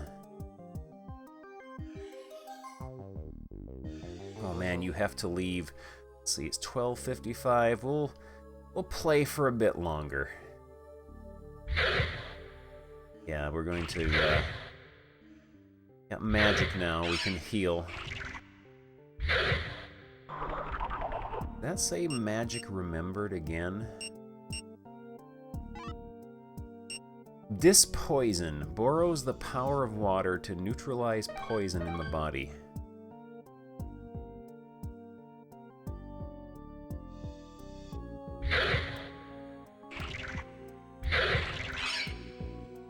Oh man, you have to leave. Let's see, it's 12:55. We'll play for a bit longer. Yeah, we're going to got magic now. We can heal. Did that say magic remembered again? Dispoison borrows the power of water to neutralize poison in the body.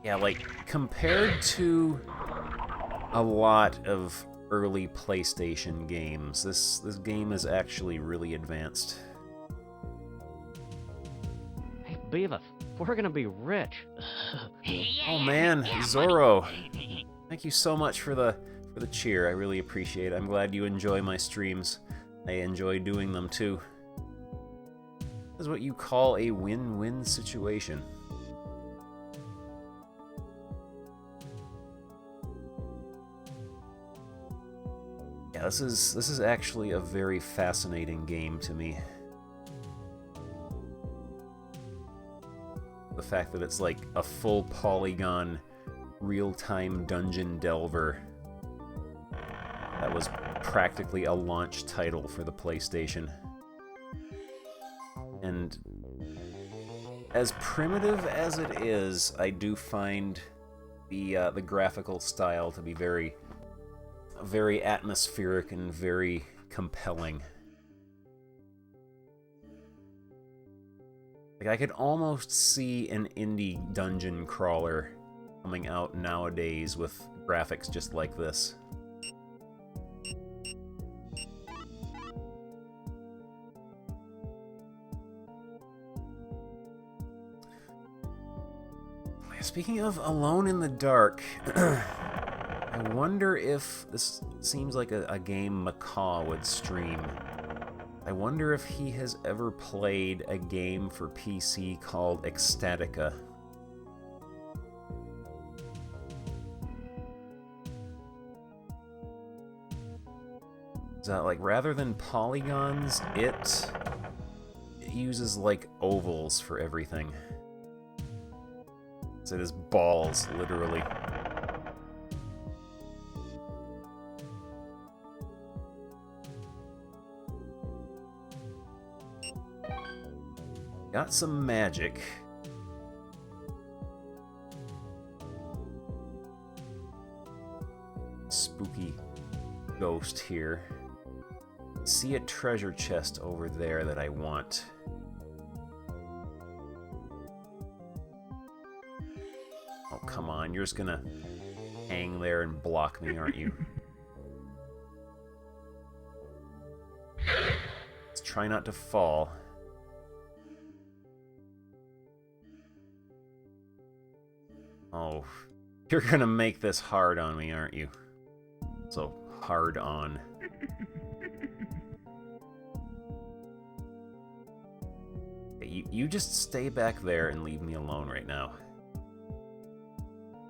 Yeah, like, compared to a lot of early PlayStation games, this game is actually really advanced. Hey, Beavis, we're gonna be rich. Oh man, Zorro! Thank you so much for the cheer. I really appreciate it. I'm glad you enjoy my streams. I enjoy doing them too. This is what you call a win-win situation. Yeah, this is actually a very fascinating game to me. The fact that it's like a full polygon, real-time dungeon delver. That was practically a launch title for the PlayStation. And as primitive as it is, I do find the graphical style to be very atmospheric and very compelling. Like, I could almost see an indie dungeon crawler coming out nowadays with graphics just like this. Speaking of Alone in the Dark, I wonder if this seems like a game Macaw would stream. I wonder if he has ever played a game for PC called Ecstatica. Is that, like, rather than polygons, it uses, like, ovals for everything. So it is balls, literally. Got some magic. ghost here. See a treasure chest over there that I want. Oh, come on. You're just gonna hang there and block me, aren't you? Let's try not to fall. Oh, you're gonna make this hard on me, aren't you? So, hard on. You just stay back there and leave me alone right now.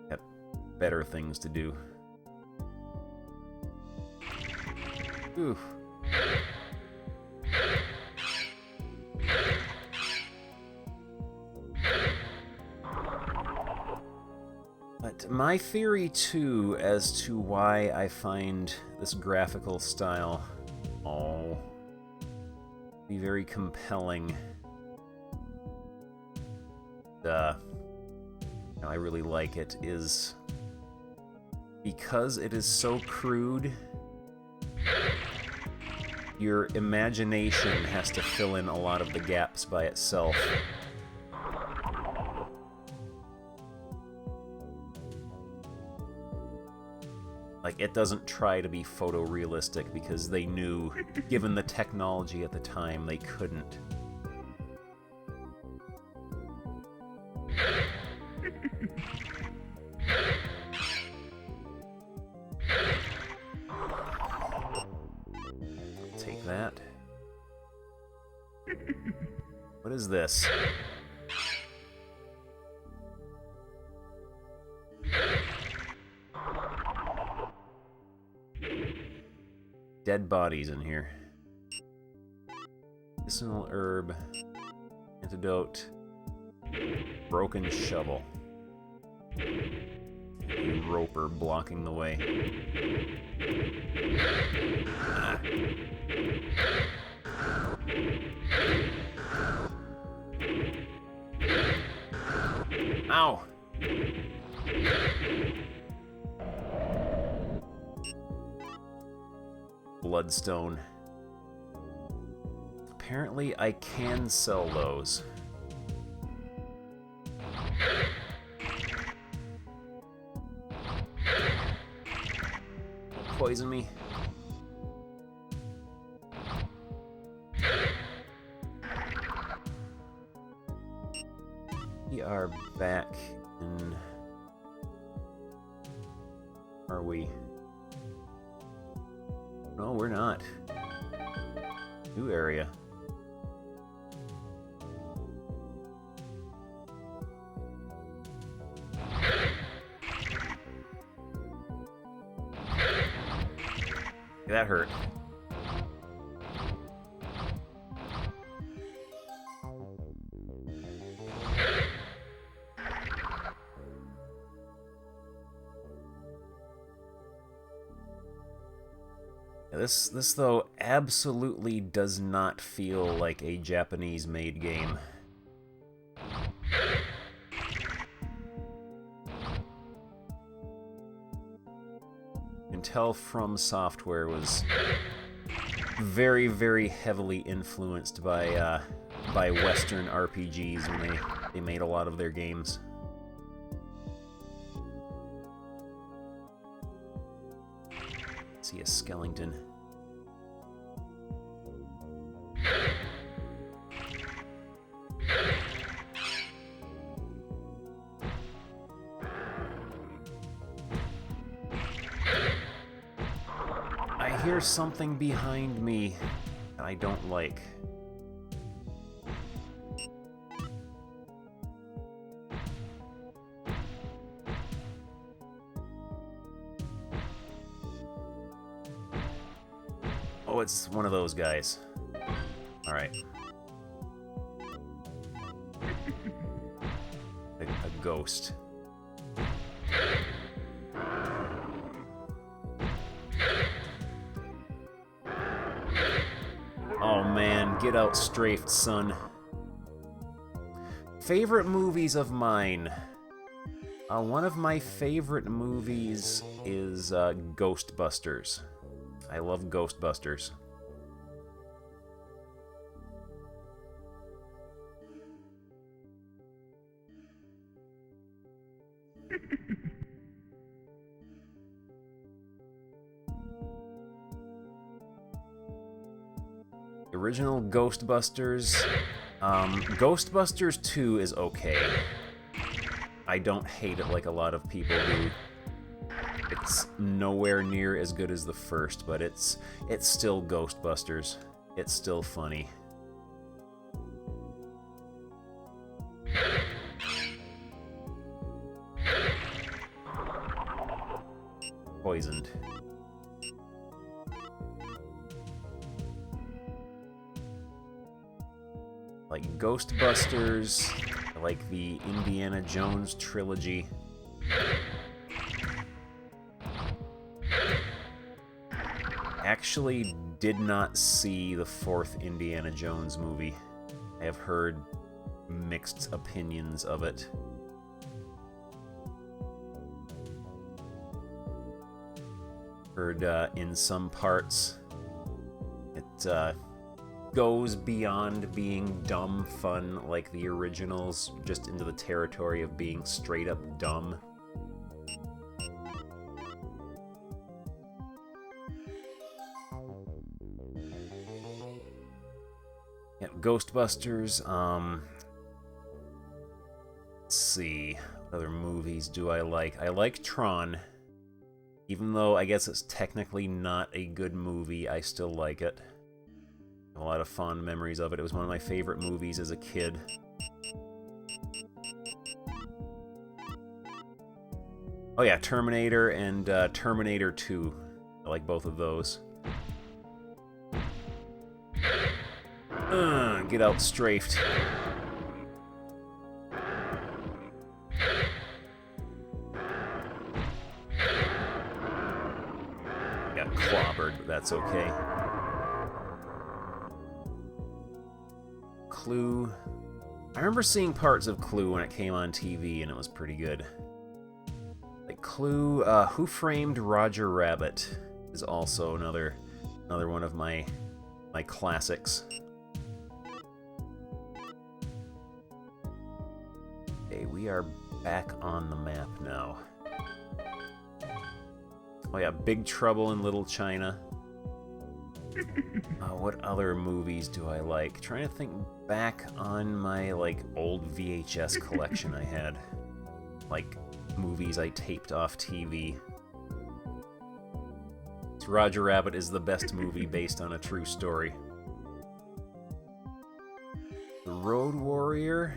Got better things to do. Ooh. But my theory, too, as to why I find this graphical style, be very compelling. I really like it, is because it is so crude, your imagination has to fill in a lot of the gaps by itself. Like, it doesn't try to be photorealistic because they knew, given the technology at the time, they couldn't. Take that. What is this? Dead bodies in here. Medicinal herb. Antidote. Broken shovel. A roper blocking the way. Ah. Ow! Bloodstone. Apparently I can sell those. Poison me. We are back in... Are we? No, we're not. New area. That hurt. This though absolutely does not feel like a Japanese-made game. Intel From Software was very, very heavily influenced by Western RPGs when they made a lot of their games. Let's see a skeleton. I hear something behind me that I don't like. Oh, it's one of those guys. Alright. A ghost. Oh man, get out strafed, son. Favorite movies of mine. One of my favorite movies is Ghostbusters. I love Ghostbusters. The original Ghostbusters... Ghostbusters 2 is okay. I don't hate it like a lot of people do. It's nowhere near as good as the first, but it's still Ghostbusters. It's still funny. Poisoned. Like Ghostbusters, like the Indiana Jones trilogy. Actually did not see the fourth Indiana Jones movie. I have heard mixed opinions of it. Heard in some parts it goes beyond being dumb fun like the originals, just into the territory of being straight up dumb. Yeah, Ghostbusters, let's see, what other movies do I like? I like Tron. Even though I guess it's technically not a good movie, I still like it. A lot of fond memories of it. It was one of my favorite movies as a kid. Oh yeah, Terminator and Terminator 2. I like both of those. Get out strafed. Got clobbered, but that's okay. Clue. I remember seeing parts of Clue when it came on TV, and it was pretty good. Like Clue, Who Framed Roger Rabbit is also another one of my classics. Okay, we are back on the map now. Oh yeah, Big Trouble in Little China. What other movies do I like? Trying to think back on my, like, old VHS collection I had. Like, movies I taped off TV. Roger Rabbit is the best movie based on a true story. The Road Warrior...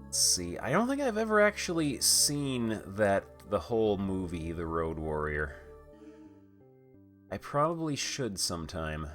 Let's see, I don't think I've ever actually seen the whole movie, The Road Warrior. I probably should sometime.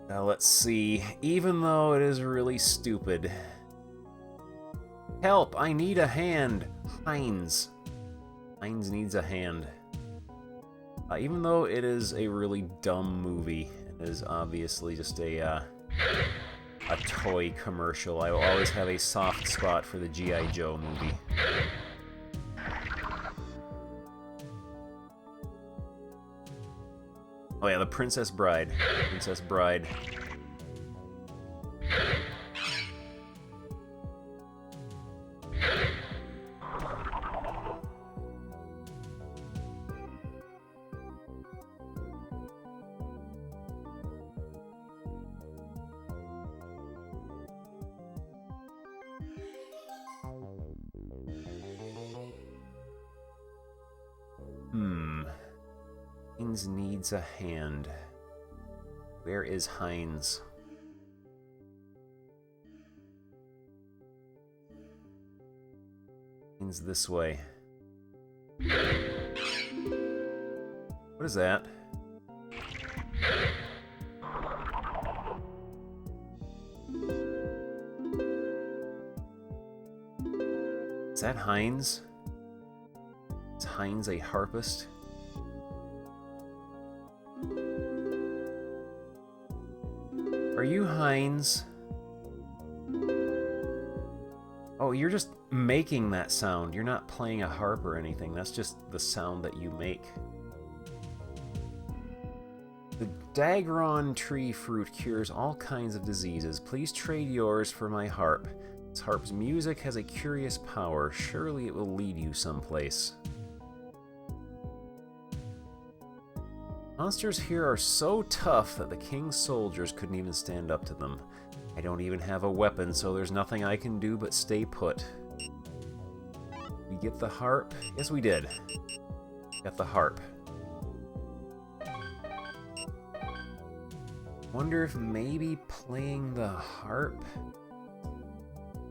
Now let's see, even though it is really stupid. Help, I need a hand. Heinz. Heinz needs a hand. Even though it is a really dumb movie, it is obviously just a toy commercial, I will always have a soft spot for the G.I. Joe movie. Oh yeah, The Princess Bride. Princess Bride. Heinz needs a hand. Where is Heinz? Heinz this way. What is that? Is that Heinz? Is Heinz a harpist? Are you Heinz? Oh, you're just making that sound. You're not playing a harp or anything. That's just the sound that you make. The Dagron tree fruit cures all kinds of diseases. Please trade yours for my harp. This harp's music has a curious power. Surely it will lead you someplace. Monsters here are so tough that the king's soldiers couldn't even stand up to them. I don't even have a weapon, so there's nothing I can do but stay put. We get the harp? Yes, we did. Got the harp. Wonder if maybe playing the harp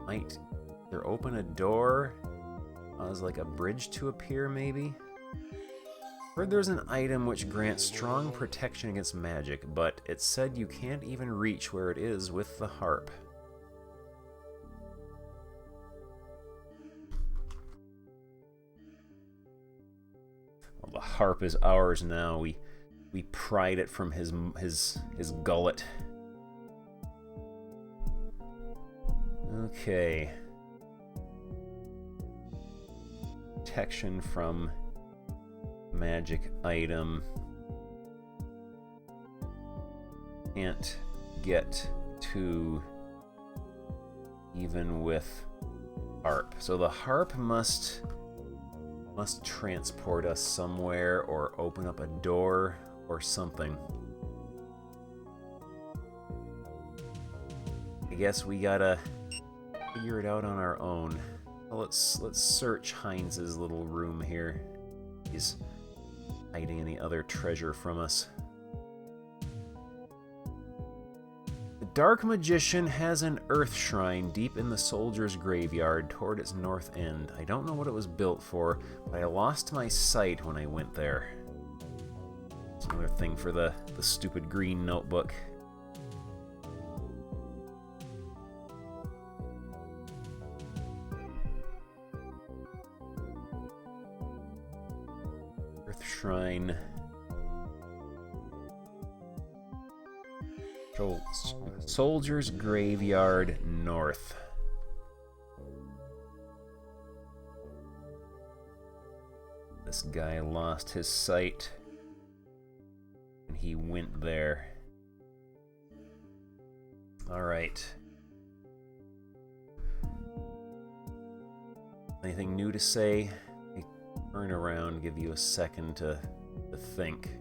might either open a door, cause like a bridge to appear, maybe? Heard there's an item which grants strong protection against magic, but it said you can't even reach where it is with the harp. Well, the harp is ours now. We pried it from his gullet. Okay. Protection from magic item. Can't get to even with harp. So the harp must transport us somewhere or open up a door or something. I guess we gotta figure it out on our own. Well, let's search Heinz's little room here. He's hiding any other treasure from us. The Dark Magician has an earth shrine deep in the soldier's graveyard toward its north end. I don't know what it was built for, but I lost my sight when I went there. It's another thing for the stupid green notebook. Earth shrine. Soldier's graveyard north. This guy lost his sight and he went there. All right. Anything new to say? Turn around, give you a second to think.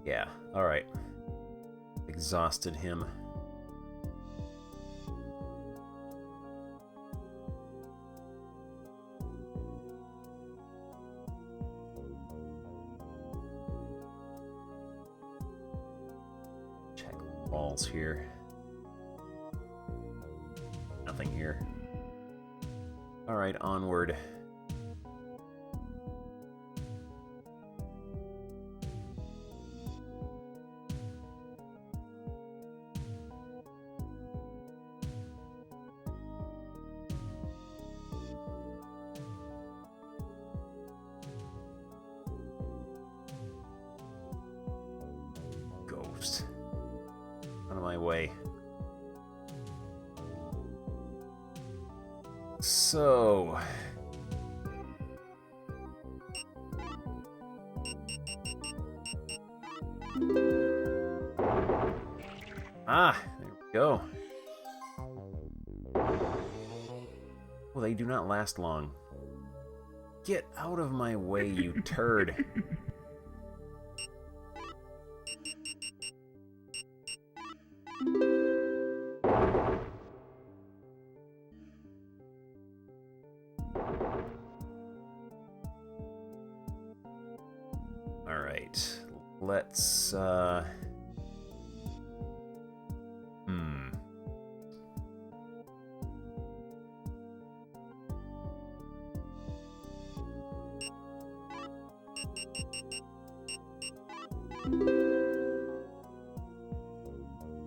Yeah, alright. Exhausted him. Check walls here. Nothing here. Alright, onward. Ghost. Out of my way. So... Ah, there we go. Well, they do not last long. Get out of my way, you turd. Alright, let's,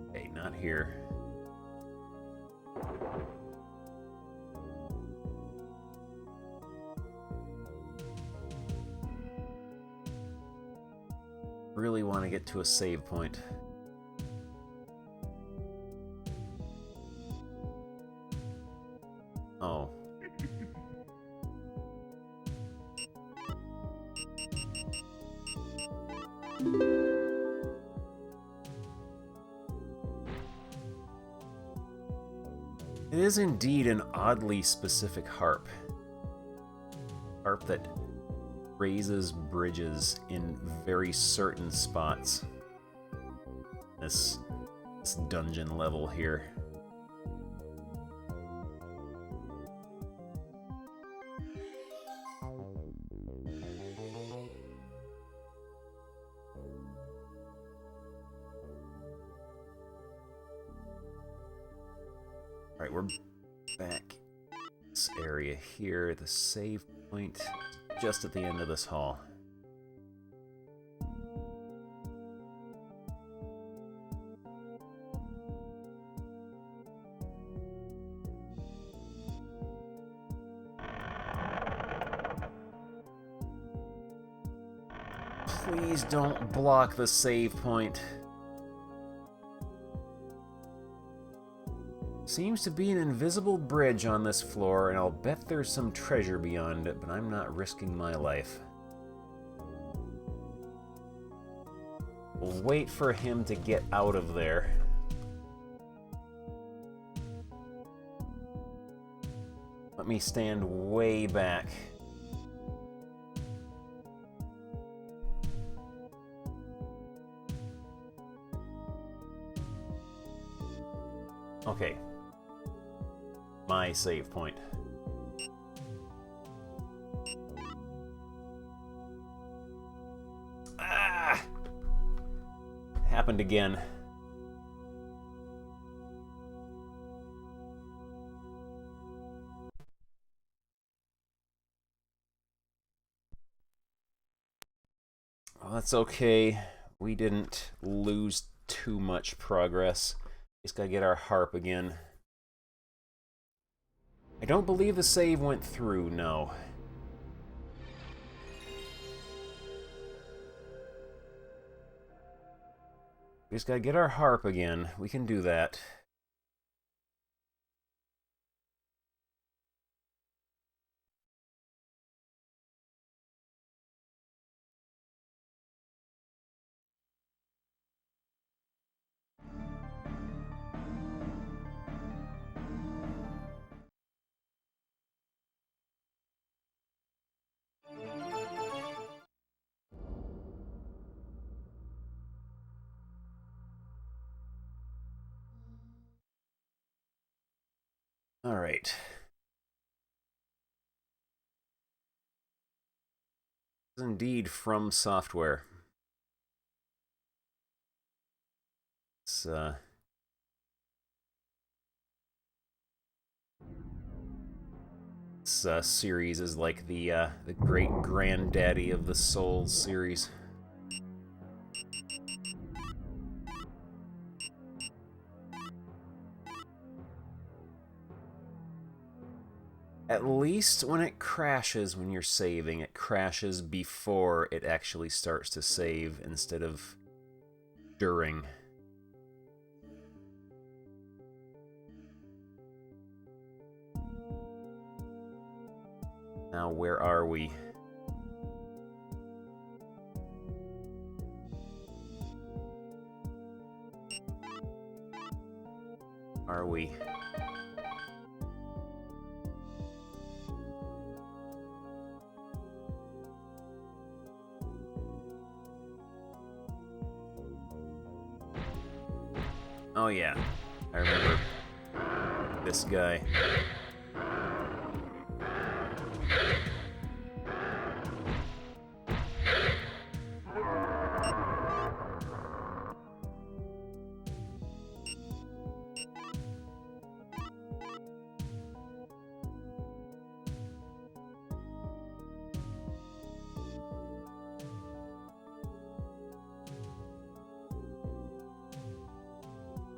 Okay, not here. Really want to get to a save point. Oh. It is indeed an oddly specific harp. Harp that raises bridges in very certain spots. This dungeon level here. Alright, we're back in this area here. The save point just at the end of this hall. Please don't block the save point. Seems to be an invisible bridge on this floor, and I'll bet there's some treasure beyond it, but I'm not risking my life. We'll wait for him to get out of there. Let me stand way back. Okay. My save point. Ah! Happened again. Well, that's okay. We didn't lose too much progress. Just gotta get our harp again. I don't believe the save went through, no. We just gotta get our harp again. We can do that. All right. This is indeed From Software. This series is like the great granddaddy of the Souls series. At least when it crashes when you're saving, it crashes before it actually starts to save instead of during. Now, where are we? Are we? Oh yeah, I remember this guy.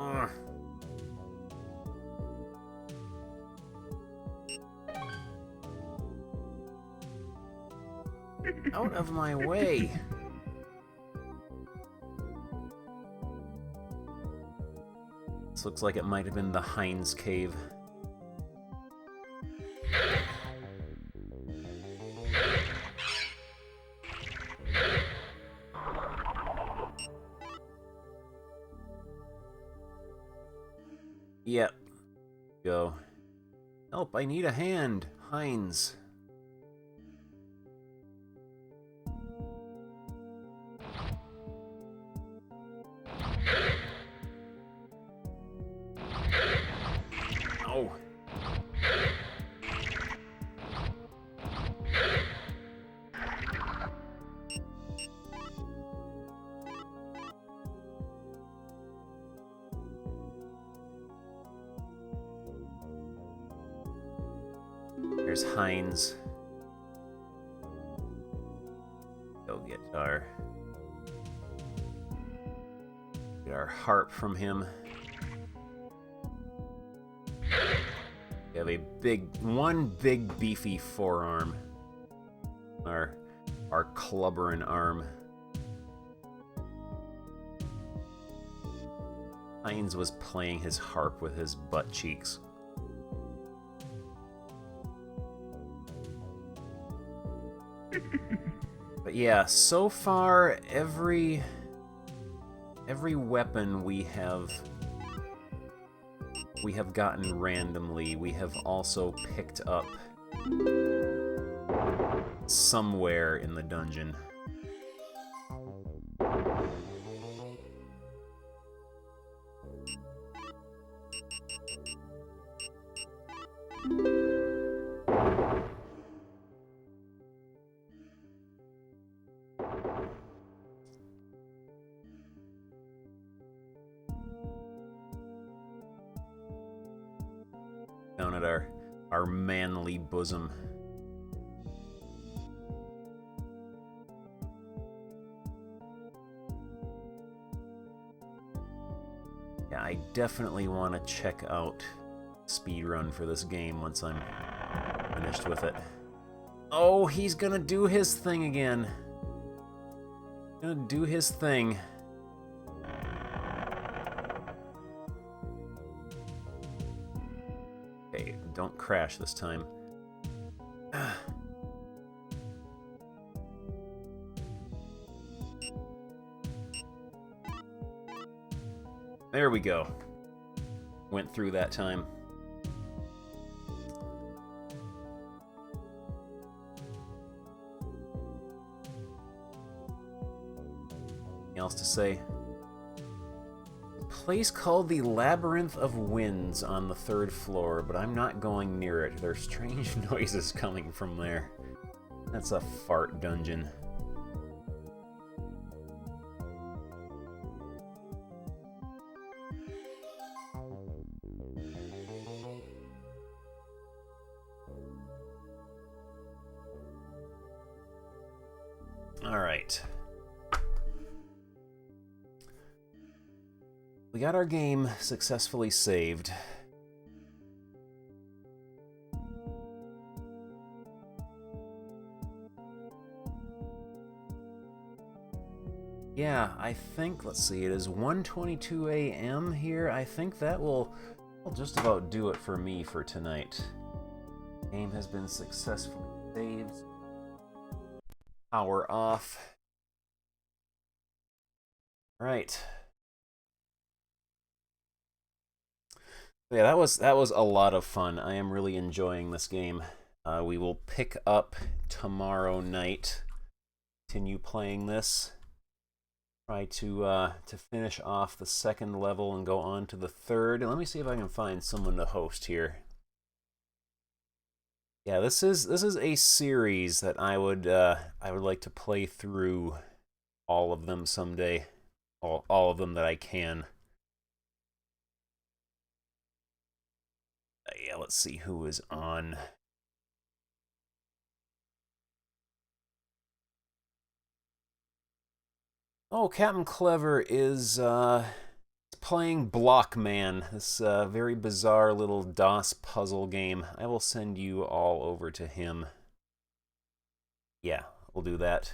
Ugh. Out of my way. This looks like it might have been the Heinz Cave. Yep. Go. Help, I need a hand. Heinz. Oh. There's Heinz. Go get our harp from him. We have one big beefy forearm. Our clubbering arm. Heinz was playing his harp with his butt cheeks. But yeah, so far every weapon we have gotten randomly, we have also picked up somewhere in the dungeon. Down at our manly bosom. Yeah, I definitely want to check out speedrun for this game once I'm finished with it. Oh, he's gonna do his thing again. Gonna do his thing. Okay, don't crash this time. There we go. Went through that time. Anything else to say? A place called the Labyrinth of Winds on the 3rd floor, but I'm not going near it. There's strange noises coming from there. That's a fart dungeon. Alright. We got our game successfully saved. Yeah, I think, let's see, it is 1:22 a.m. here. I think that will just about do it for me for tonight. Game has been successfully saved. Power off. Right. Yeah, that was a lot of fun. I am really enjoying this game. We will pick up tomorrow night. Continue playing this. Try to finish off the 2nd level and go on to the 3rd. Let me see if I can find someone to host here. Yeah, this is a series that I would like to play through all of them someday. All of them that I can. Yeah, let's see who is on. Oh, Captain Clever is playing Blockman, this very bizarre little DOS puzzle game. I will send you all over to him. Yeah, we'll do that.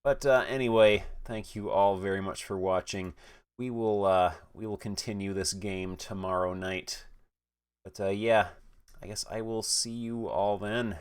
But anyway, thank you all very much for watching. We will continue this game tomorrow night. But yeah, I guess I will see you all then.